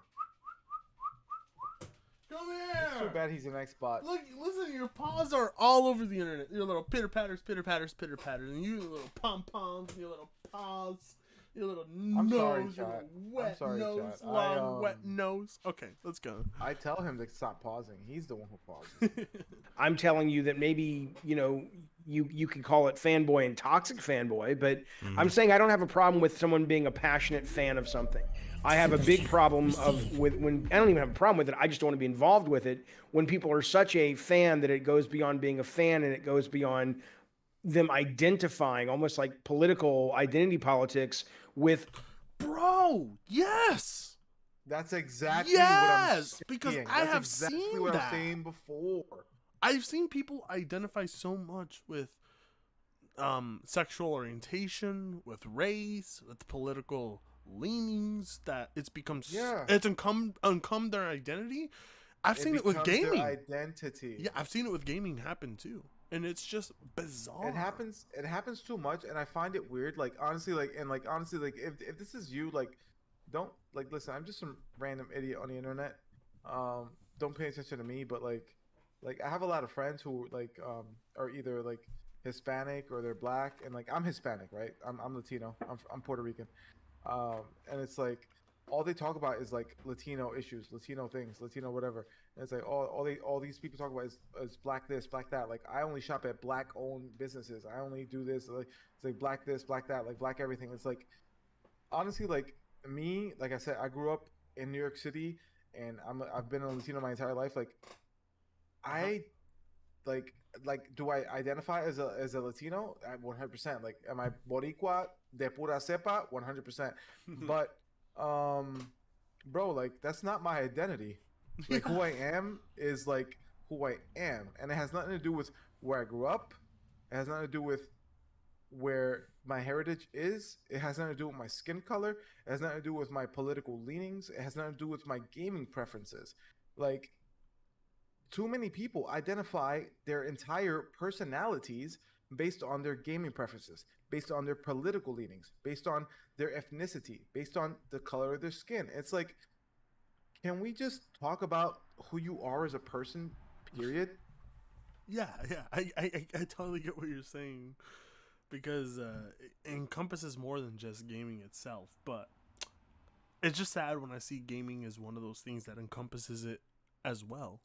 Come here. It's too bad he's an Xbot. Look, listen, your paws are all over the internet. Your little pitter patters, and you little pom poms, your little paws, your little I'm nose, sorry, your chat. little wet I'm sorry, nose, chat. long wet nose. Okay, let's go. I tell him to stop pausing. He's the one who pauses. I'm telling you that maybe, you can call it fanboy and toxic fanboy, but I'm saying I don't have a problem with someone being a passionate fan of something. I have a big problem when I don't even have a problem with it. I just don't want to be involved with it. When people are such a fan that it goes beyond being a fan and it goes beyond them identifying almost like political identity politics with. Bro, yes. That's exactly what I'm saying. Because That's I have exactly seen what that. I'm saying before. I've seen people identify so much with sexual orientation, with race, with political leanings that it's become it's uncome their identity. I've seen it with gaming. Their identity. Yeah, I've seen it with gaming happen too, and it's just bizarre. It happens too much, and I find it weird. Like honestly, if this is you, like, don't listen. I'm just some random idiot on the internet. Don't pay attention to me, but like I have a lot of friends who are either like Hispanic or they're black, and like I'm Hispanic, right? I'm Latino. I'm Puerto Rican. And it's like all they talk about is like Latino issues, Latino things, Latino whatever. And it's like all these people talk about is black this, black that. Like I only shop at black owned businesses. I only do this. Like it's like black this, black that, like black everything. It's like honestly, like me, like I said, I grew up in New York City, and I've been a Latino my entire life. Like I do I identify as a Latino? 100%. Like am I Boricua? de pura cepa, 100%. But, bro, like that's not my identity. Like who I am is like who I am, and it has nothing to do with where I grew up. It has nothing to do with where my heritage is. It has nothing to do with my skin color. It has nothing to do with my political leanings. It has nothing to do with my gaming preferences. Like, too many people identify their entire personalities based on their gaming preferences, based on their political leanings, based on their ethnicity, based on the color of their skin. It's like, can we just talk about who you are as a person, period? Yeah, I totally get what you're saying, because it encompasses more than just gaming itself. But it's just sad when I see gaming as one of those things that encompasses it as well.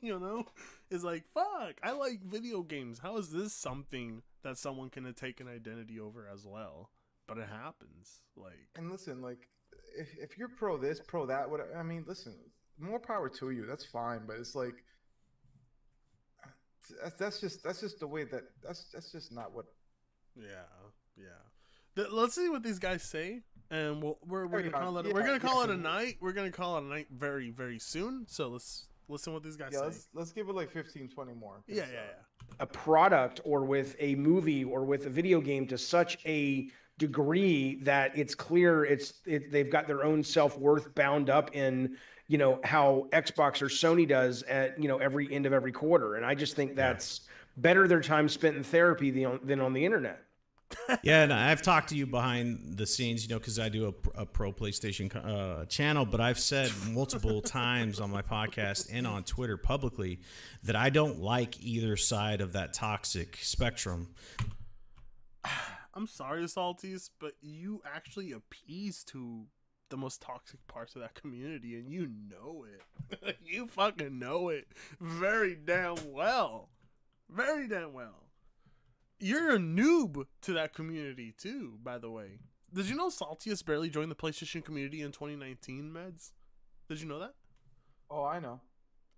You know, it's like, fuck, I like video games. How is this something that someone can take an identity over as well? But it happens. Like, and listen, like, if you're pro this, pro that, what I mean, listen, more power to you. That's fine, but it's like that's just the way that's just not what. Yeah. Let's see what these guys say, and we're gonna call it. We're gonna call it a night. We're gonna call it a night very, very soon. So let's listen what these guys say. Let's give it like 15, 20 more. Yeah. A product or with a movie or with a video game to such a degree that it's clear they've got their own self-worth bound up in, you know, how Xbox or Sony does at, you know, every end of every quarter. And I just think that's better their time spent in therapy than on the internet. Yeah, and I've talked to you behind the scenes, you know, because I do a pro PlayStation channel, but I've said multiple times on my podcast and on Twitter publicly that I don't like either side of that toxic spectrum. I'm sorry, Salties, but you actually appease to the most toxic parts of that community, and you know it. You fucking know it very damn well. Very damn well. You're a noob to that community, too, by the way. Did you know Saltius barely joined the PlayStation community in 2019, Meds? Did you know that? Oh, I know.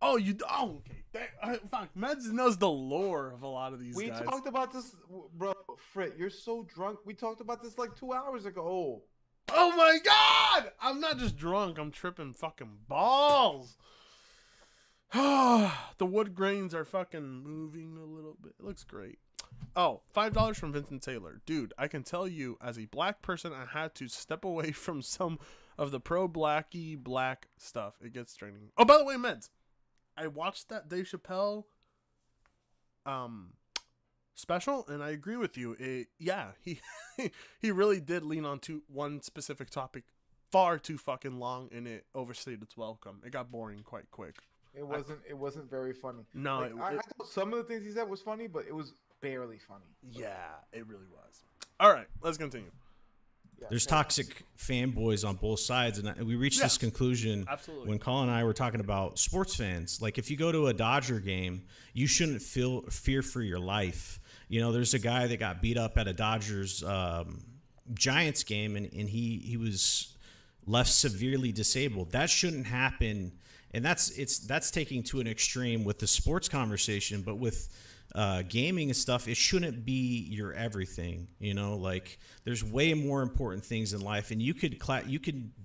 Oh, okay. Fuck, Meds knows the lore of a lot of these guys. We talked about this, bro. Frit, you're so drunk. We talked about this like 2 hours ago. Oh my god! I'm not just drunk. I'm tripping fucking balls. The wood grains are fucking moving a little bit. It looks great. Oh, $5 from Vincent Taylor. Dude, I can tell you, as a black person, I had to step away from some of the pro-blacky black stuff. It gets draining. Oh, by the way, Meds, I watched that Dave Chappelle special, and I agree with you. He really did lean on to one specific topic far too fucking long, and it overstayed its welcome. It got boring quite quick. It wasn't very funny. No, like, I thought some of the things he said was funny, but it was barely funny. Yeah, it really was. All right, let's continue. There's toxic fanboys on both sides, and we reached this conclusion when Colin and I were talking about sports fans. Like, if you go to a Dodger game, you shouldn't feel fear for your life. You know, there's a guy that got beat up at a Dodgers Giants game, and he was left severely disabled. That shouldn't happen, and that's taking to an extreme with the sports conversation, but with gaming and stuff, it shouldn't be your everything. You know, like, there's way more important things in life, and you could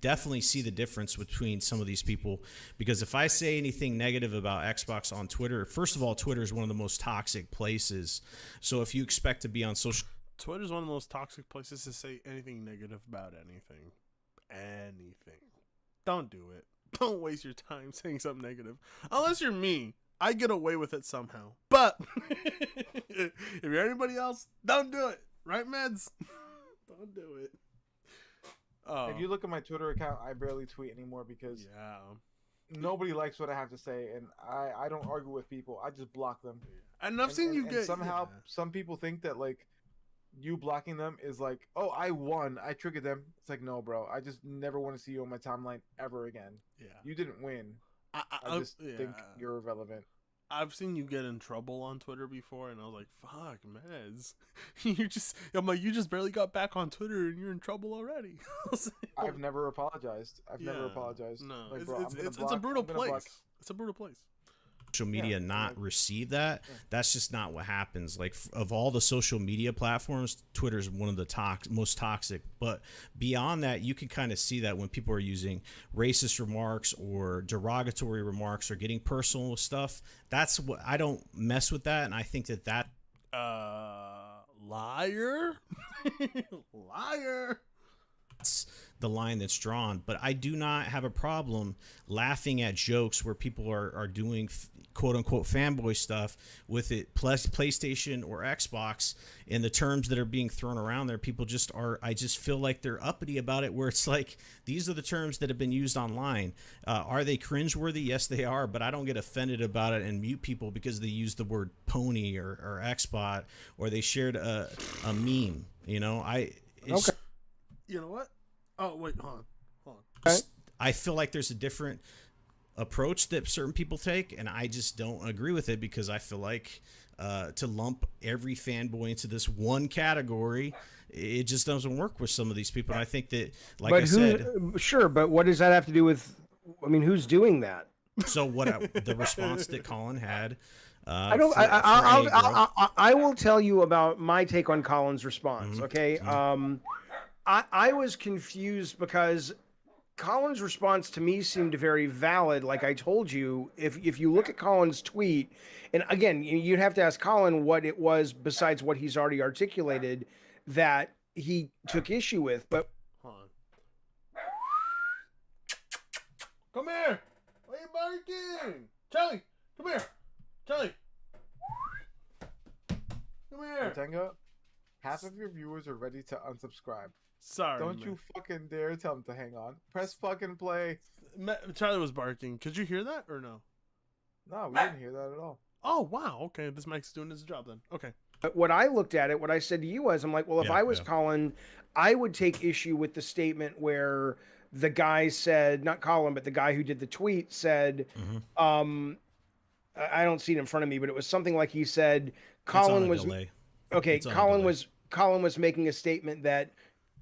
definitely see the difference between some of these people, because if I say anything negative about Xbox on Twitter, first of all, Twitter is one of the most toxic places. So if you expect to be on social, Twitter is one of the most toxic places to say anything negative about anything. Don't do it. Don't waste your time saying something negative, unless you're me. I get away with it somehow. But if you're anybody else, don't do it. Right, Meds? Don't do it. If you look at my Twitter account, I barely tweet anymore because nobody likes what I have to say, and I don't argue with people. I just block them. And I've seen you get somehow some people think that like you blocking them is like, oh, I won, I triggered them. It's like, no, bro. I just never want to see you on my timeline ever again. Yeah, you didn't win. I just think you're irrelevant. I've seen you get in trouble on Twitter before, and I was like, fuck, Mez. I'm like, you just barely got back on Twitter, and you're in trouble already. I've never apologized. I've never apologized. No, like, it's, bro, it's a brutal place. It's a brutal place. social media not receive that. That's just not what happens. Like, of all the social media platforms, Twitter is one of the most toxic. But beyond that, you can kind of see that when people are using racist remarks or derogatory remarks or getting personal with stuff. That's what I don't mess with that, and I think that liar, liar. That's the line that's drawn. But I do not have a problem laughing at jokes where people are doing quote unquote fanboy stuff with it, plus PlayStation or Xbox, in the terms that are being thrown around there. People just are, I just feel like they're uppity about it, where it's like, these are the terms that have been used online. Are they cringeworthy? Yes, they are, but I don't get offended about it and mute people because they use the word pony or Xbot, or they shared a meme. You know, it's, okay. You know what? Oh, wait, hold on. Okay. I feel like there's a different approach that certain people take, and I just don't agree with it, because I feel like to lump every fanboy into this one category, it just doesn't work with some of these people. And I think that, like but I said, sure, but what does that have to do with? I mean, who's doing that? So the response that Colin had. I don't. I will tell you about my take on Colin's response. Mm-hmm. Okay. Mm-hmm. I was confused because Colin's response to me seemed very valid. Like I told you, if you look at Colin's tweet, and again, you'd have to ask Colin what it was besides what he's already articulated that he took issue with. But hold on. Come here. Why are you barking? Charlie, come here. Charlie. Come here. Tenga, half of your viewers are ready to unsubscribe. Sorry. Don't you fucking dare tell them to hang on. Press fucking play. Charlie was barking. Could you hear that or no? No, we didn't hear that at all. Oh, wow. Okay, this mic's doing his job then. Okay. But what I looked at it, what I said to you was, I'm like, well, if I was Colin, I would take issue with the statement where the guy said, not Colin, but the guy who did the tweet said, I don't see it in front of me, but it was something like he said, Colin was, okay, Colin was making a statement that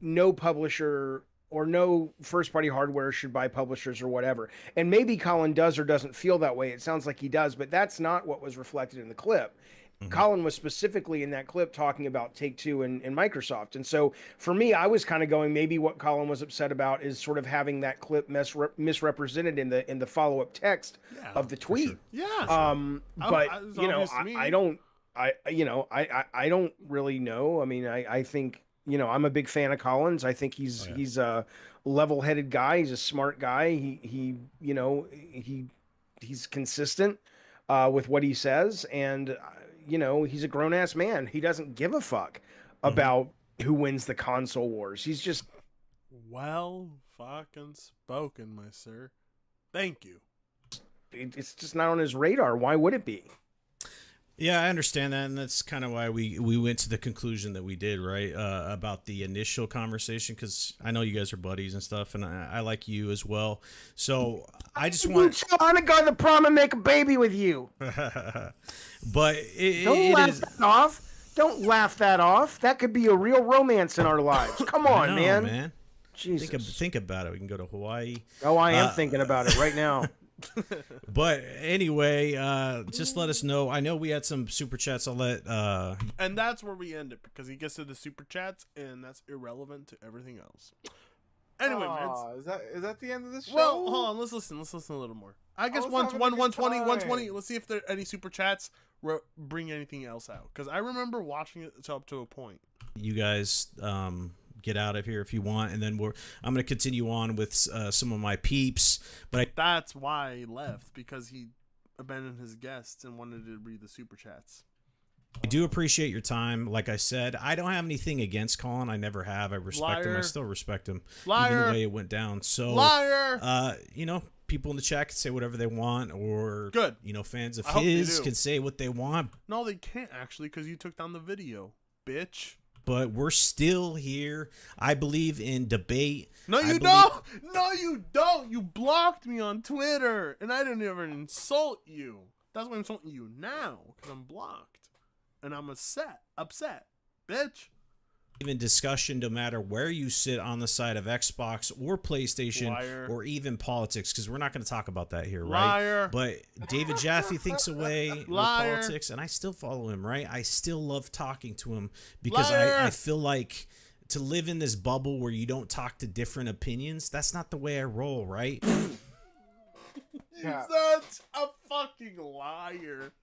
no publisher or no first-party hardware should buy publishers or whatever. And maybe Colin does or doesn't feel that way. It sounds like he does, but that's not what was reflected in the clip. Mm-hmm. Colin was specifically in that clip talking about Take-Two and Microsoft. And so for me, I was kind of going, maybe what Colin was upset about is sort of having that clip misrepresented in the follow-up text of the tweet. Sure. Yeah. But you know, I don't really know. I mean, I think, you know, I'm a big fan of Colin's. I think he's a level-headed guy. He's a smart guy. He's consistent with what he says, and you know, he's a grown-ass man. He doesn't give a fuck about who wins the console wars. He's just well fucking spoken, my sir. Thank you. It's just not on his radar. Why would it be? Yeah, I understand that, and that's kind of why we went to the conclusion that we did, right, about the initial conversation, because I know you guys are buddies and stuff, and I like you as well. So I just want to go to the prom and make a baby with you. But don't laugh that off. Don't laugh that off. That could be a real romance in our lives. Come on, man. Jesus. Think about it. We can go to Hawaii. Oh, I am thinking about it right now. But anyway, just let us know. I know we had some super chats. I'll let and that's where we end it, because he gets to the super chats, and that's irrelevant to everything else. Anyway, is that the end of the show? Well, hold on. Let's listen a little more. I guess 120. Let's see if there any super chats bring anything else out, because I remember watching it up to a point. You guys get out of here if you want, and then I'm going to continue on with some of my peeps. But that's why he left, because he abandoned his guests and wanted to read the super chats. I do appreciate your time. Like I said, I don't have anything against Colin. I never have. I respect him. I still respect him. Liar. Even the way it went down. So, liar. You know, people in the chat can say whatever they want, or good. You know, fans of his can say what they want. No, they can't actually, because you took down the video, bitch. But we're still here. I believe in debate. No, you don't. No, you don't. You blocked me on Twitter, and I didn't even insult you. That's why I'm insulting you now, because I'm blocked. And I'm upset, bitch. even discussion no matter where you sit on the side of Xbox or PlayStation Liar. or even politics, because we're not going to talk about that here, right? Liar. But David Jaffe thinks away with Liar. politics, and I still follow him, right? I still love talking to him because Liar. I feel like to live in this bubble where you don't talk to different opinions, that's not the way I roll, right? Yeah. Such a fucking liar.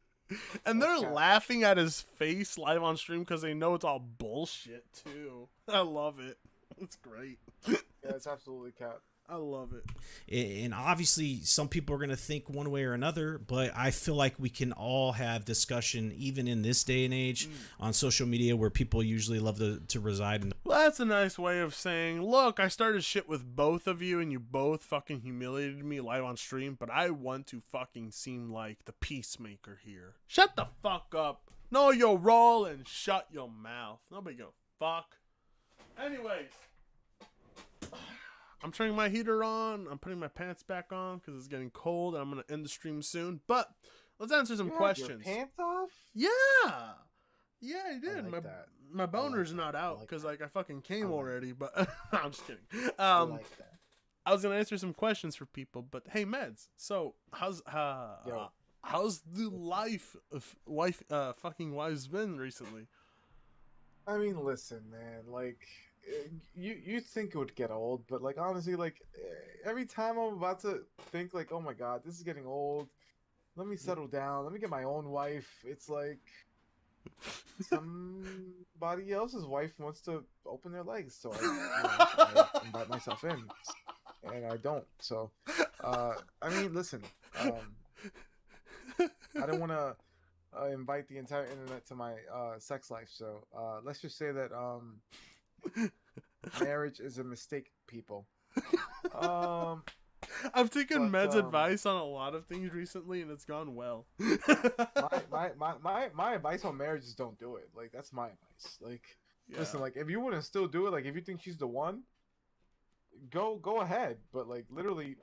And they're laughing at his face live on stream because they know it's all bullshit too. I love it. It's great. Yeah, it's absolutely cap. I love it. And obviously some people are going to think one way or another, but I feel like we can all have discussion even in this day and age on social media where people usually love to reside in. Well, that's a nice way of saying, look, I started shit with both of you and you both fucking humiliated me live on stream, but I want to fucking seem like the peacemaker here. Shut the fuck up. Know your role and shut your mouth. Nobody go fuck. Anyways. I'm turning my heater on. I'm putting my pants back on because it's getting cold and I'm going to end the stream soon. But let's answer some questions. Your pants off? Yeah. Yeah, I did. like that. My boner's not out because I fucking came already. But I'm just kidding. I was going to answer some questions for people. But hey, Meds. So how's the life of fucking wives been recently? I mean, listen, man. Like, you think it would get old, but like honestly, like every time I'm about to think like, oh my god, this is getting old, let me settle down, let me get my own wife, it's like somebody else's wife wants to open their legs, so I invite myself in, and I don't. So I mean, listen, I don't want to invite the entire internet to my sex life, so let's just say that marriage is a mistake, people. I've taken Med's advice on a lot of things recently, and it's gone well. my advice on marriage is don't do it. Like, that's my advice. Like, listen, like if you want to still do it, like if you think she's the one, go ahead. But like literally,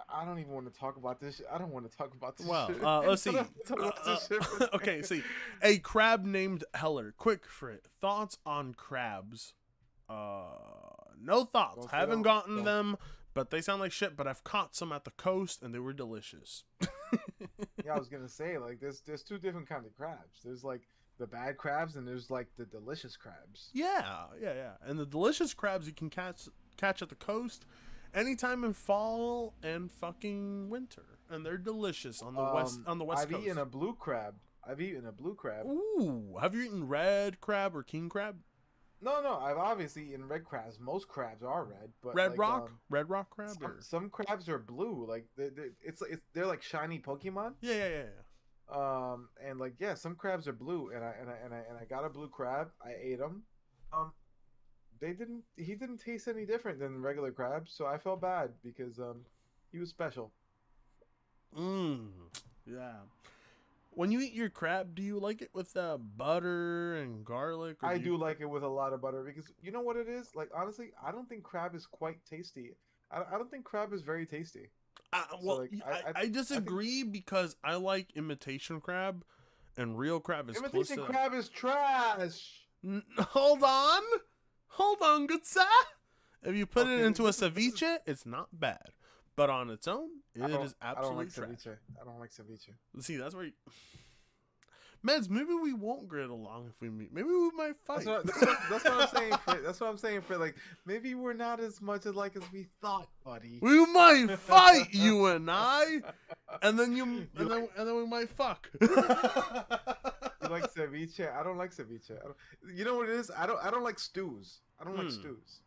I don't even want to talk about this. I don't want to talk about this. Well, shit. let's see. Okay, see, a crab named Heller. Quick for it. Thoughts on crabs? No thoughts. Haven't gotten them, but they sound like shit. But I've caught some at the coast, and they were delicious. Yeah, I was gonna say, like there's two different kinds of crabs. There's like the bad crabs, and there's like the delicious crabs. Yeah. And the delicious crabs you can catch at the coast anytime in fall and fucking winter, and they're delicious on the west coast. I've eaten a blue crab. Ooh, have you eaten red crab or king crab? No, I've obviously eaten red crabs. Most crabs are red, but red rock crab. Some crabs are blue. Like they're like shiny Pokemon. Yeah. And like some crabs are blue, and I got a blue crab. I ate them. He didn't taste any different than regular crabs, so I felt bad because he was special. Yeah. When you eat your crab, do you like it with butter and garlic? I do like it with a lot of butter because you know what it is? Like honestly, I don't think crab is quite tasty. I don't think crab is very tasty. I disagree because I like imitation crab, and real crab is imitation crab is trash. Hold on, good sir. If you put it into a ceviche, it's not bad. But on its own, it is absolutely trash. I don't like ceviche. See, that's where Meds, maybe we won't get along if we meet. Maybe we might fight. That's what I'm saying, Fred. That's what I'm saying, Fred. Like, maybe we're not as much alike as we thought, buddy. We might fight, you and I. And then we might fuck. You like ceviche? I don't like ceviche. You know what it is? I don't like stews. I don't like stews.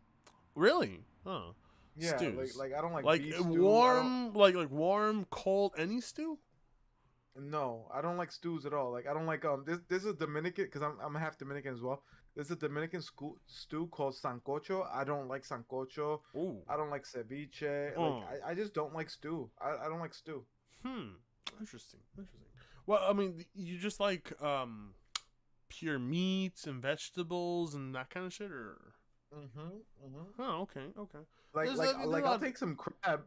Really? Huh. Yeah, stews. like I don't like beef warm, stew. like warm, cold, any stew. No, I don't like stews at all. Like I don't like This is Dominican because I'm half Dominican as well. There's a Dominican stew called sancocho. I don't like sancocho. Ooh. I don't like ceviche. Like I just don't like stew. I don't like stew. Interesting. Well, I mean, you just like pure meats and vegetables and that kind of shit, or? Oh, okay. Like I'll take some crab.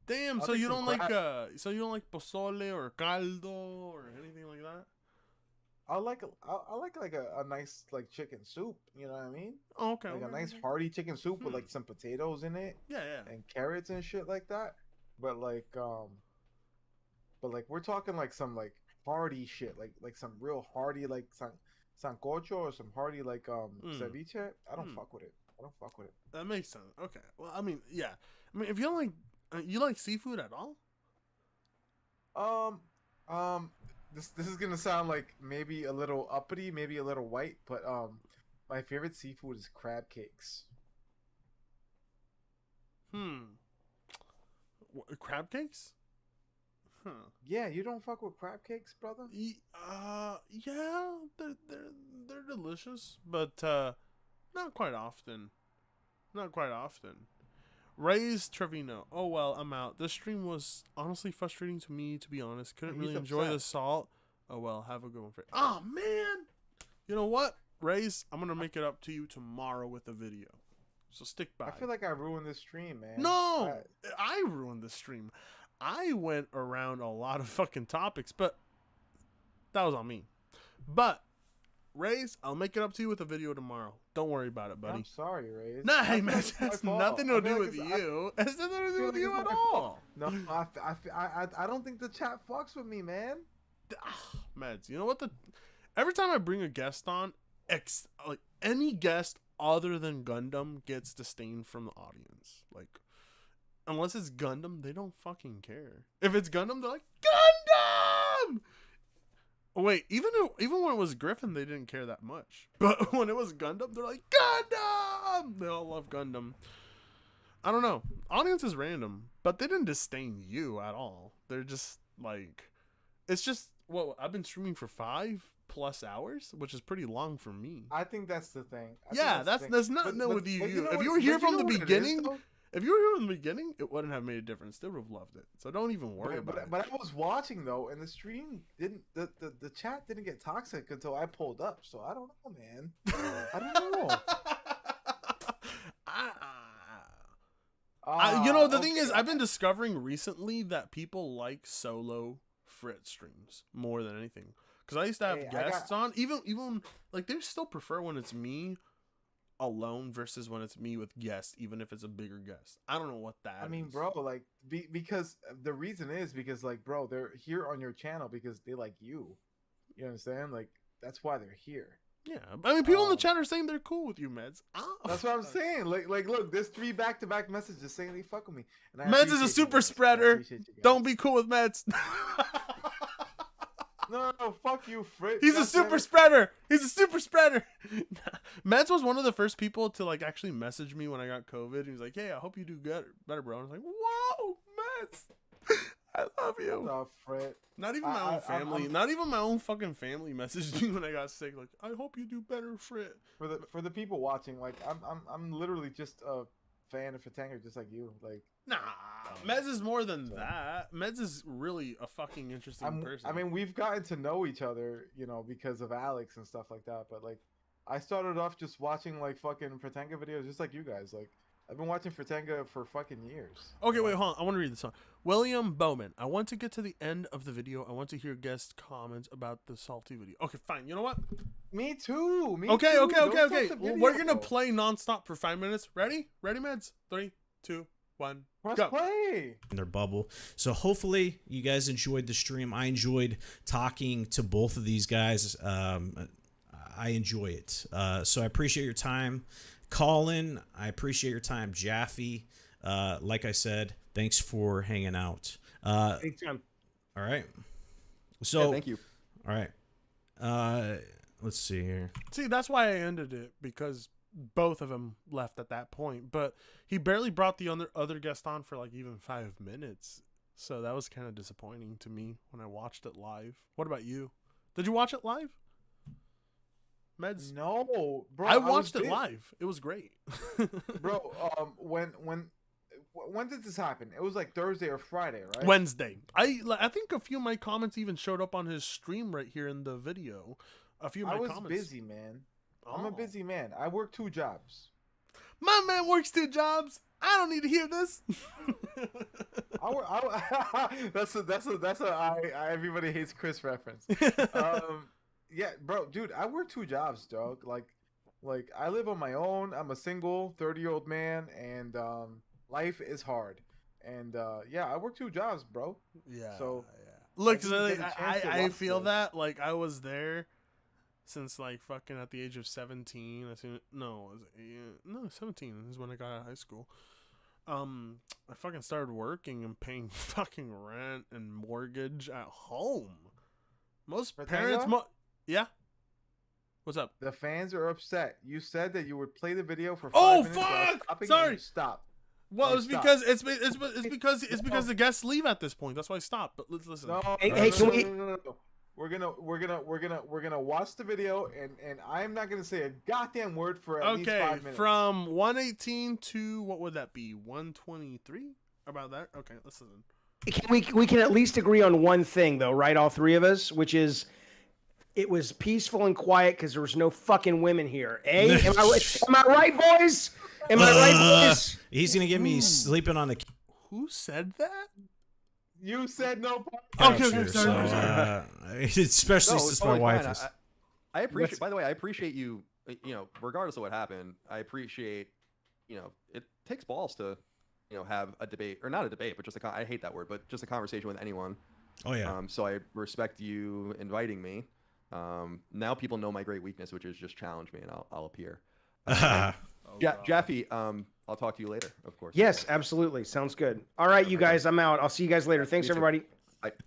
Damn, so you don't like pozole or caldo or anything like that? I like a nice like chicken soup. You know what I mean? Oh, okay. Like a okay, nice okay. hearty chicken soup with like some potatoes in it Yeah, yeah. and carrots and shit like that. But we're talking like some like hearty shit, like some real hearty like sancocho or some hearty like ceviche. I don't fuck with it. I don't fuck with it. That makes sense. Okay. Well, I mean, yeah. I mean, if you don't like, you like seafood at all? This is gonna sound like maybe a little uppity, maybe a little white, but my favorite seafood is crab cakes. Crab cakes? Huh. Yeah, you don't fuck with crab cakes, brother? Yeah, they're delicious, but not quite often. Not quite often. Ray's Trevino. Oh well, I'm out. This stream was honestly frustrating to me, to be honest. Couldn't really enjoy the salt. Oh well, have a good one. Oh man! You know what, Ray's? I'm gonna make it up to you tomorrow with a video. So stick by. I feel like I ruined this stream, man. No! I ruined the stream. I went around a lot of fucking topics, but that was on me. But Ray's, I'll make it up to you with a video tomorrow. Don't worry about it, buddy. I'm sorry, Ray's. Nah, hey man, it has nothing to do with you. It has nothing to do with you at all. No, I don't think the chat fucks with me, man. Meds, you know what? Every time I bring a guest on, like any guest other than Gundam gets disdain from the audience. Like, unless it's Gundam, they don't fucking care. If it's Gundam, they're like, Gundam! Wait, even when it was Griffin, they didn't care that much. But when it was Gundam, they're like, Gundam! They all love Gundam. I don't know. Audience is random, but they didn't disdain you at all. They're just like, it's just, well, I've been streaming for 5+ hours, which is pretty long for me. I think that's the thing. That's not with you. If you were here from the beginning, if you were here from the beginning, it wouldn't have made a difference. They would have loved it. So don't even worry about it. But I was watching though, and the stream didn't. The chat didn't get toxic until I pulled up. So I don't know, man. I don't know. You know, the thing is, I've been discovering recently that people like solo Fritz streams more than anything. Because I used to have guests on, even like they still prefer when it's me alone versus when it's me with guests, even if it's a bigger guest. I don't know what that is. I mean, bro, like because the reason is because like, bro, they're here on your channel because they like you. You understand? Like that's why they're here. Yeah, I mean, people in the chat are saying they're cool with you, Meds. That's what I'm saying. Like, look, there's 3 back-to-back messages saying they fuck with me. And Meds is a super spreader. Don't be cool with Meds. No, fuck you, Fritz. He's a super spreader. He's a super spreader. Meds was one of the first people to like actually message me when I got COVID. He was like, "Hey, I hope you do better, bro." I was like, "Whoa, Meds, I love you." No, Fritz. Not even my own family. Not even my own fucking family messaged me when I got sick. Like, "I hope you do better, Fritz." For the people watching, like, I'm literally just a fan of Fatanga, just like you. Like, nah, Meds is more than that. Meds is really a fucking interesting person. I mean, we've gotten to know each other, you know, because of Alex and stuff like that. But like, I started off just watching like fucking Fatanga videos, just like you guys. Like, I've been watching Fatanga for fucking years. Okay, wait, hold on. I want to read this one. William Bowman. I want to get to the end of the video. I want to hear guest comments about the salty video. Okay, fine. You know what? Me too. Okay. We're going to play nonstop for 5 minutes. Ready? Ready, Meds? 3, 2, 1, go. Play. In their bubble. So hopefully you guys enjoyed the stream. I enjoyed talking to both of these guys. I enjoy it. So I appreciate your time. Colin, I appreciate your time. Jaffe, like I said, thanks for hanging out. Anytime. All right. So yeah, thank you. All right. Let's see here. See, that's why I ended it, because both of them left at that point. But he barely brought the other guest on for like even 5 minutes. So that was kind of disappointing to me when I watched it live. What about you? Did you watch it live? Meds? No, bro. I watched it live. It was great. Bro, when did this happen? It was like Thursday or Friday, right? Wednesday. I think a few of my comments even showed up on his stream right here in the video. A few of my comments. I was busy, man. I'm a busy man. I work 2 jobs. My man works 2 jobs. I don't need to hear this. That's a everybody hates Chris reference. Yeah, bro, dude, I work 2 jobs, dog. Like I live on my own. I'm a single 30-year-old man, and life is hard. And yeah, I work 2 jobs, bro. Yeah. So Look, didn't so, get a chance to I watch feel this. that like I was there since like fucking at the age of 17. I think no, was it, no 17 is when I got out of high school. I fucking started working and paying fucking rent and mortgage at home. Most parents, yeah. What's up? The fans are upset. You said that you would play the video for 5 Oh minutes. without fuck! stopping, and Sorry. you Stop. Well, You it's stop. because it's because the guests leave at this point. That's why I stopped. But let's listen. No, Hey, no, hey, no, can no, we- no, no, no. We're gonna watch the video, and I'm not gonna say a goddamn word for at least 5 Okay, minutes. from 118 to what would that be? 123? About that? Okay, let's listen. We can at least agree on one thing though, right? All 3 of us, which is it was peaceful and quiet because there was no fucking women here. Eh? Am I right, boys? Am I right, boys? He's gonna get me sleeping on the Who said that? You said no. Okay, couch here, sorry. especially No, since it's my totally wife fine. is. I appreciate. By the way, I appreciate you. You know, regardless of what happened, I appreciate. You know, it takes balls to, you know, have a debate or not a debate, but just I hate that word, but just a conversation with anyone. Oh yeah. So I respect you inviting me. Now people know my great weakness, which is just challenge me, and I'll appear. Jaffe, I'll talk to you later, of course. Yes, absolutely. Sounds good. All right, you guys, I'm out. I'll see you guys later. Thanks, everybody.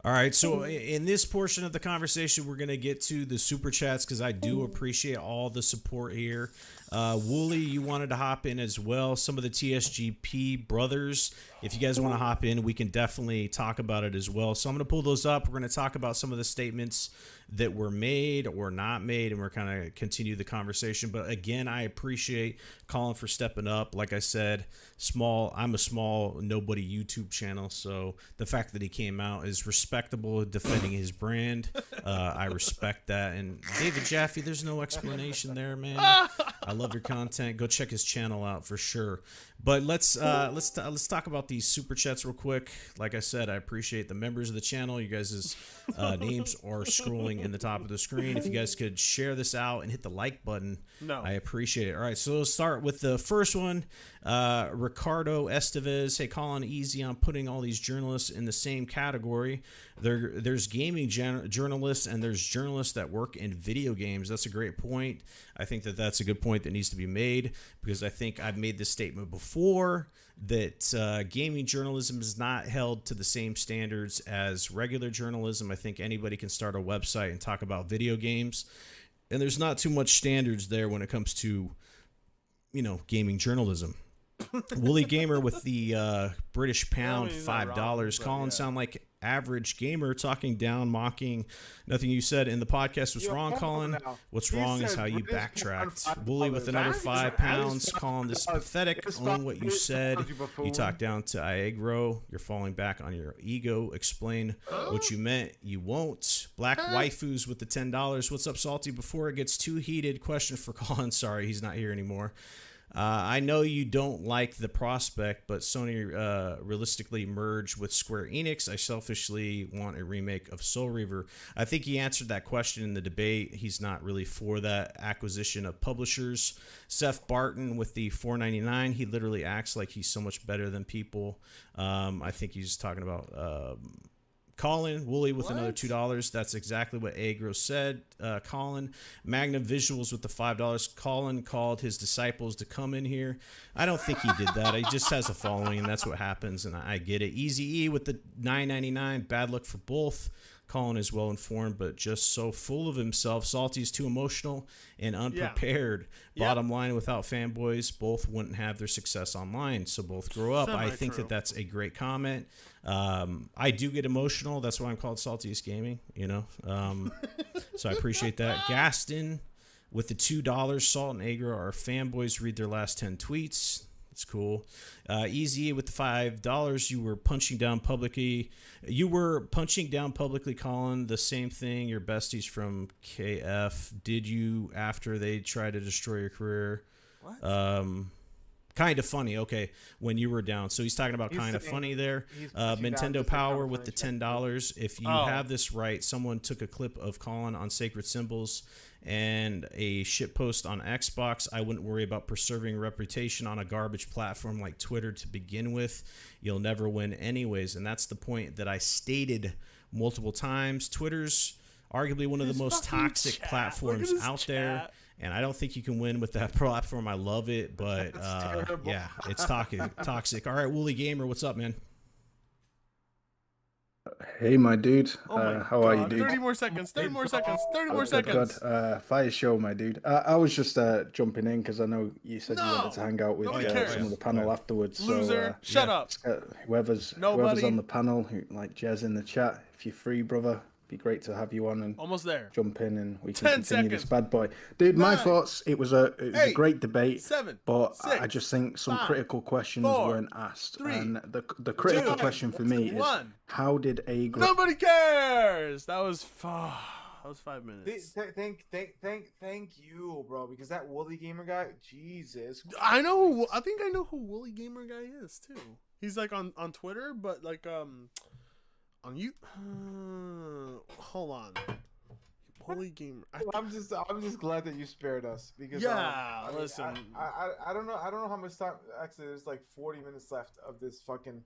All right, so in this portion of the conversation, we're going to get to the super chats because I do appreciate all the support here. Wooly, you wanted to hop in as well. Some of the TSGP brothers, if you guys want to hop in, we can definitely talk about it as well. So I'm going to pull those up. We're going to talk about some of the statements that were made or not made, and we're kind of continue the conversation. But again, I appreciate Colin for stepping up. Like I said, I'm a small nobody YouTube channel, so the fact that he came out is respectable, defending his brand. I respect that. And David Jaffe, there's no explanation there, man. I love your content. Go check his channel out for sure. But let's talk about these super chats real quick. Like I said, I appreciate the members of the channel. You guys' names are scrolling in the top of the screen. If you guys could share this out and hit the like button, I appreciate it. All right, so let's start with the first one. Ricardo Estevez. Hey, Colin, easy on putting all these journalists in the same category. There's gaming journalists and there's journalists that work in video games. That's a great point. I think that's a good point that needs to be made because I think I've made this statement before that gaming journalism is not held to the same standards as regular journalism. I think anybody can start a website and talk about video games, and there's not too much standards there when it comes to, you know, gaming journalism. Woolly Gamer with the British pound, $5. Colin, sound like average gamer, talking down, mocking. Nothing you said in the podcast was wrong, Colin. What's wrong is how you backtracked. Woolly with another £5. Colin, this is pathetic. Own what you said. You talked down to Iagro. You're falling back on your ego. Explain what you meant. You won't. Black waifus with the $10. What's up, Salty? Before it gets too heated, question for Colin. Sorry, he's not here anymore. I know you don't like the prospect, but Sony realistically merged with Square Enix. I selfishly want a remake of Soul Reaver. I think he answered that question in the debate. He's not really for that acquisition of publishers. Seth Barton with the $4.99. He literally acts like he's so much better than people. I think he's talking about Colin. Wooly with another $2. That's exactly what Agro said. Colin. Magnum Visuals with the $5. Colin called his disciples to come in here. I don't think he did that. He just has a following, and that's what happens, and I get it. Easy E with the $9.99. Bad luck for both. Colin is well informed, but just so full of himself. Salty is too emotional and unprepared. Bottom line, without fanboys, both wouldn't have their success online. So both grow up. I think that's a great comment. I do get emotional. That's why I'm called Saltiest Gaming, you know. So I appreciate that. Gaston with the $2. Salt and Agra are fanboys. Read their last 10 tweets. That's cool. Easy with the $5. You were punching down publicly. Colin. The same thing. Your besties from KF. Did you after they tried to destroy your career? What? Kind of funny. Okay, when you were down. So he's talking about kind of funny there. Nintendo Power with the $10. If you have this right, someone took a clip of Colin on Sacred Symbols and a shit post on Xbox. I wouldn't worry about preserving reputation on a garbage platform like Twitter to begin with. You'll never win anyways. And that's the point that I stated multiple times. Twitter's arguably one of the most toxic platforms out there. And I don't think you can win with that platform. I love it, but yeah, it's toxic. All right, Wooly Gamer, what's up, man? Hey, my dude. How are you, dude? 30 more seconds. 30 more seconds. 30 more Good, seconds. good. Fire show, my dude. I was just jumping in because I know you said you wanted to hang out with some of the panel afterwards. Loser, so, shut up. Whoever's on the panel, who like Jez in the chat, if you're free, brother, be great to have you on and almost there. Jump in and we can continue this bad boy. Dude, my thoughts. It was a great debate, but I just think some critical questions weren't asked. And the critical question for me is how did a group? Nobody cares. That was 5 minutes. Thank you, bro. Because that Wooly Gamer guy, Jesus. I know. I think I know who Wooly Gamer guy is too. He's like on Twitter, but like on you. Hold on. Wooly Gamer. I'm just glad that you spared us because listen. I don't know how much time. Actually, there's like 40 minutes left of this fucking.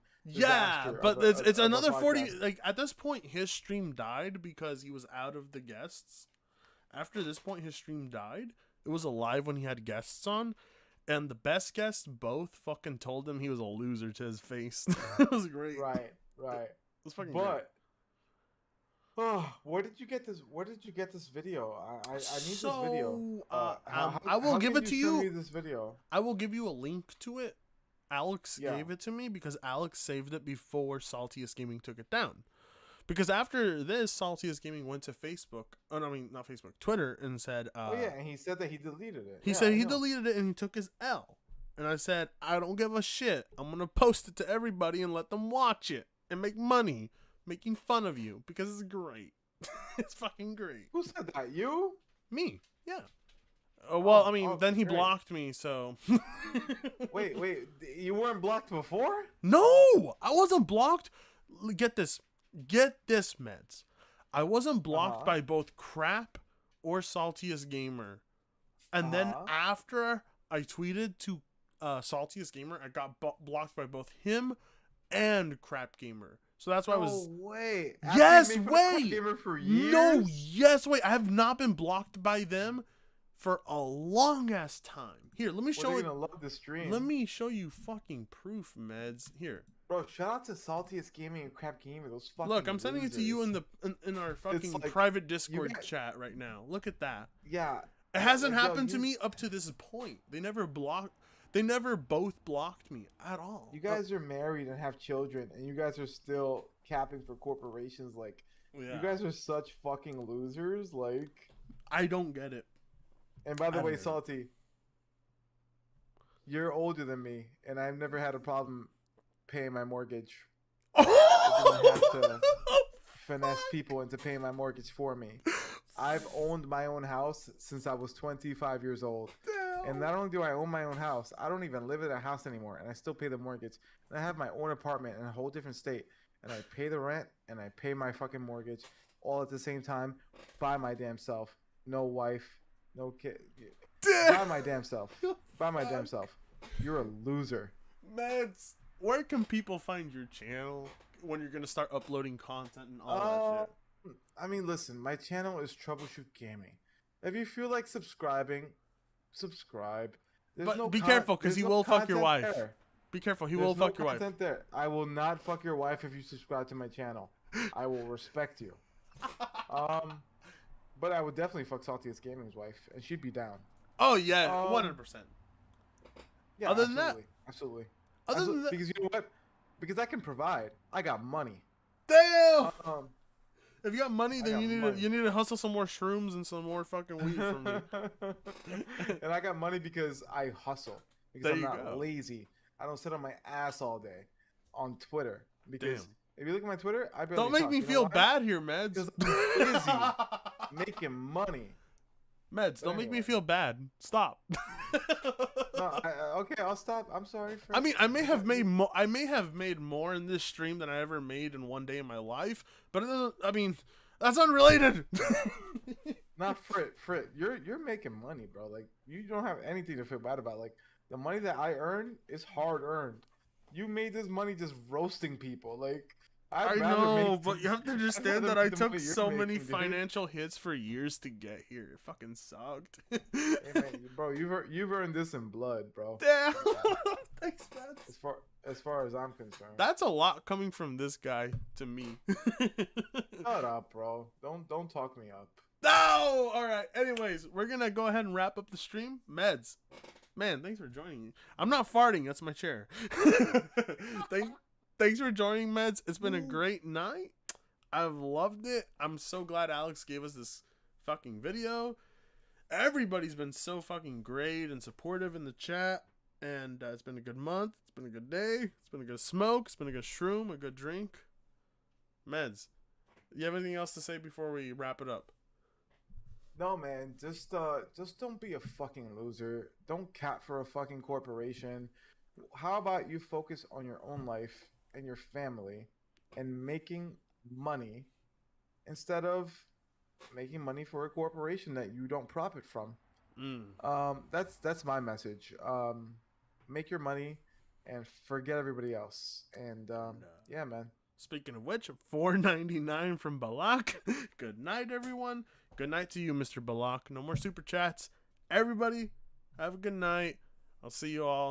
But it's another 40. Like at this point, his stream died because he was out of the guests. After this point, his stream died. It was alive when he had guests on, and the best guests both fucking told him he was a loser to his face. It was great. Right. It was fucking great. great. Where did you get this? Where did you get this video? I need this video. I will give it to you. Send me this video. I will give you a link to it. Alex gave it to me because Alex saved it before Saltiest Gaming took it down. Because after this, Saltiest Gaming went to Facebook. Oh, no, I mean, not Facebook, Twitter, and said. And he said that he deleted it. He said he deleted it and he took his L. And I said, I don't give a shit. I'm gonna post it to everybody and let them watch it and make money. Making fun of you because it's great. It's fucking great. Who said that? You? Me? Yeah. Well, I mean, then he blocked me, so. Wait. You weren't blocked before? No, I wasn't blocked. Get this, meds. I wasn't blocked by both Crap or Saltiest Gamer, and then after I tweeted to Saltiest Gamer, I got blocked by both him and Crap Gamer. So that's why I was. Wait. Yes, wait. For years? No, yes, wait. I have not been blocked by them for a long ass time. Here, let me show you. Gonna love the stream. Let me show you fucking proof, meds. Here, bro. Shout out to Saltiest Gaming and Crap Gamer. Those fucking. Look, I'm sending it to you in our fucking private Discord chat right now. Look at that. Yeah. It hasn't happened to me up to this point. They never both blocked me at all. You guys are married and have children, and you guys are still capping for corporations. Like, you guys are such fucking losers. Like, I don't get it. And by the way, Salty, you're older than me, and I've never had a problem paying my mortgage. I didn't have to finesse people into paying my mortgage for me. I've owned my own house since I was 25 years old. And not only do I own my own house, I don't even live in a house anymore, and I still pay the mortgage. And I have my own apartment in a whole different state, and I pay the rent, and I pay my fucking mortgage all at the same time by my damn self. No wife, no kid. By my damn self. By my damn self. You're a loser. Meds, where can people find your channel when you're going to start uploading content and all that shit? I mean, listen, my channel is Troubleshoot Gaming. If you feel like subscribing, subscribe. But be careful, because he will fuck your wife. Be careful, he will fuck your wife. There. I will not fuck your wife if you subscribe to my channel. I will respect you. But I would definitely fuck Saltiest Gaming's wife, and she'd be down. Oh yeah, 100%. Yeah, other than that, absolutely. Other than that, because you know what? Because I can provide. I got money. Damn. If you got money, then you need to hustle some more shrooms and some more fucking weed from me. And I got money because I hustle. Because I'm not lazy. I don't sit on my ass all day on Twitter. Because if you look at my Twitter, I barely don't make talk. me feel bad here, Meds. Because I'm busy making money. Meds, don't make me feel bad. Stop. No, okay, I'll stop. I'm sorry. I mean, I may have made more. I may have made more in this stream than I ever made in one day in my life. But it doesn't, I mean, that's unrelated. Not Frit. You're making money, bro. Like you don't have anything to feel bad about. Like the money that I earn is hard earned. You made this money just roasting people. Like I know, but you have to understand that I took so many financial hits for years to get here. It fucking sucked. Hey, man, bro, you've earned this in blood, bro. Damn. Thanks, man. As far as I'm concerned. That's a lot coming from this guy to me. Shut up, bro. Don't talk me up. No! Alright, anyways, we're gonna go ahead and wrap up the stream. Meds. Man, thanks for joining me. I'm not farting, that's my chair. Thanks for joining, Meds. It's been a great night. I've loved it. I'm so glad Alex gave us this fucking video. Everybody's been so fucking great and supportive in the chat. And it's been a good month. It's been a good day. It's been a good smoke. It's been a good shroom, a good drink. Meds, you have anything else to say before we wrap it up? No, man. Just don't be a fucking loser. Don't cat for a fucking corporation. How about you focus on your own life and your family and making money instead of making money for a corporation that you don't profit from? That's my message. Make your money and forget everybody else. And yeah, man. Speaking of which, $4.99 from Balak. Good night, everyone. Good night to you, Mr. Balak. No more super chats. Everybody, have a good night. I'll see you all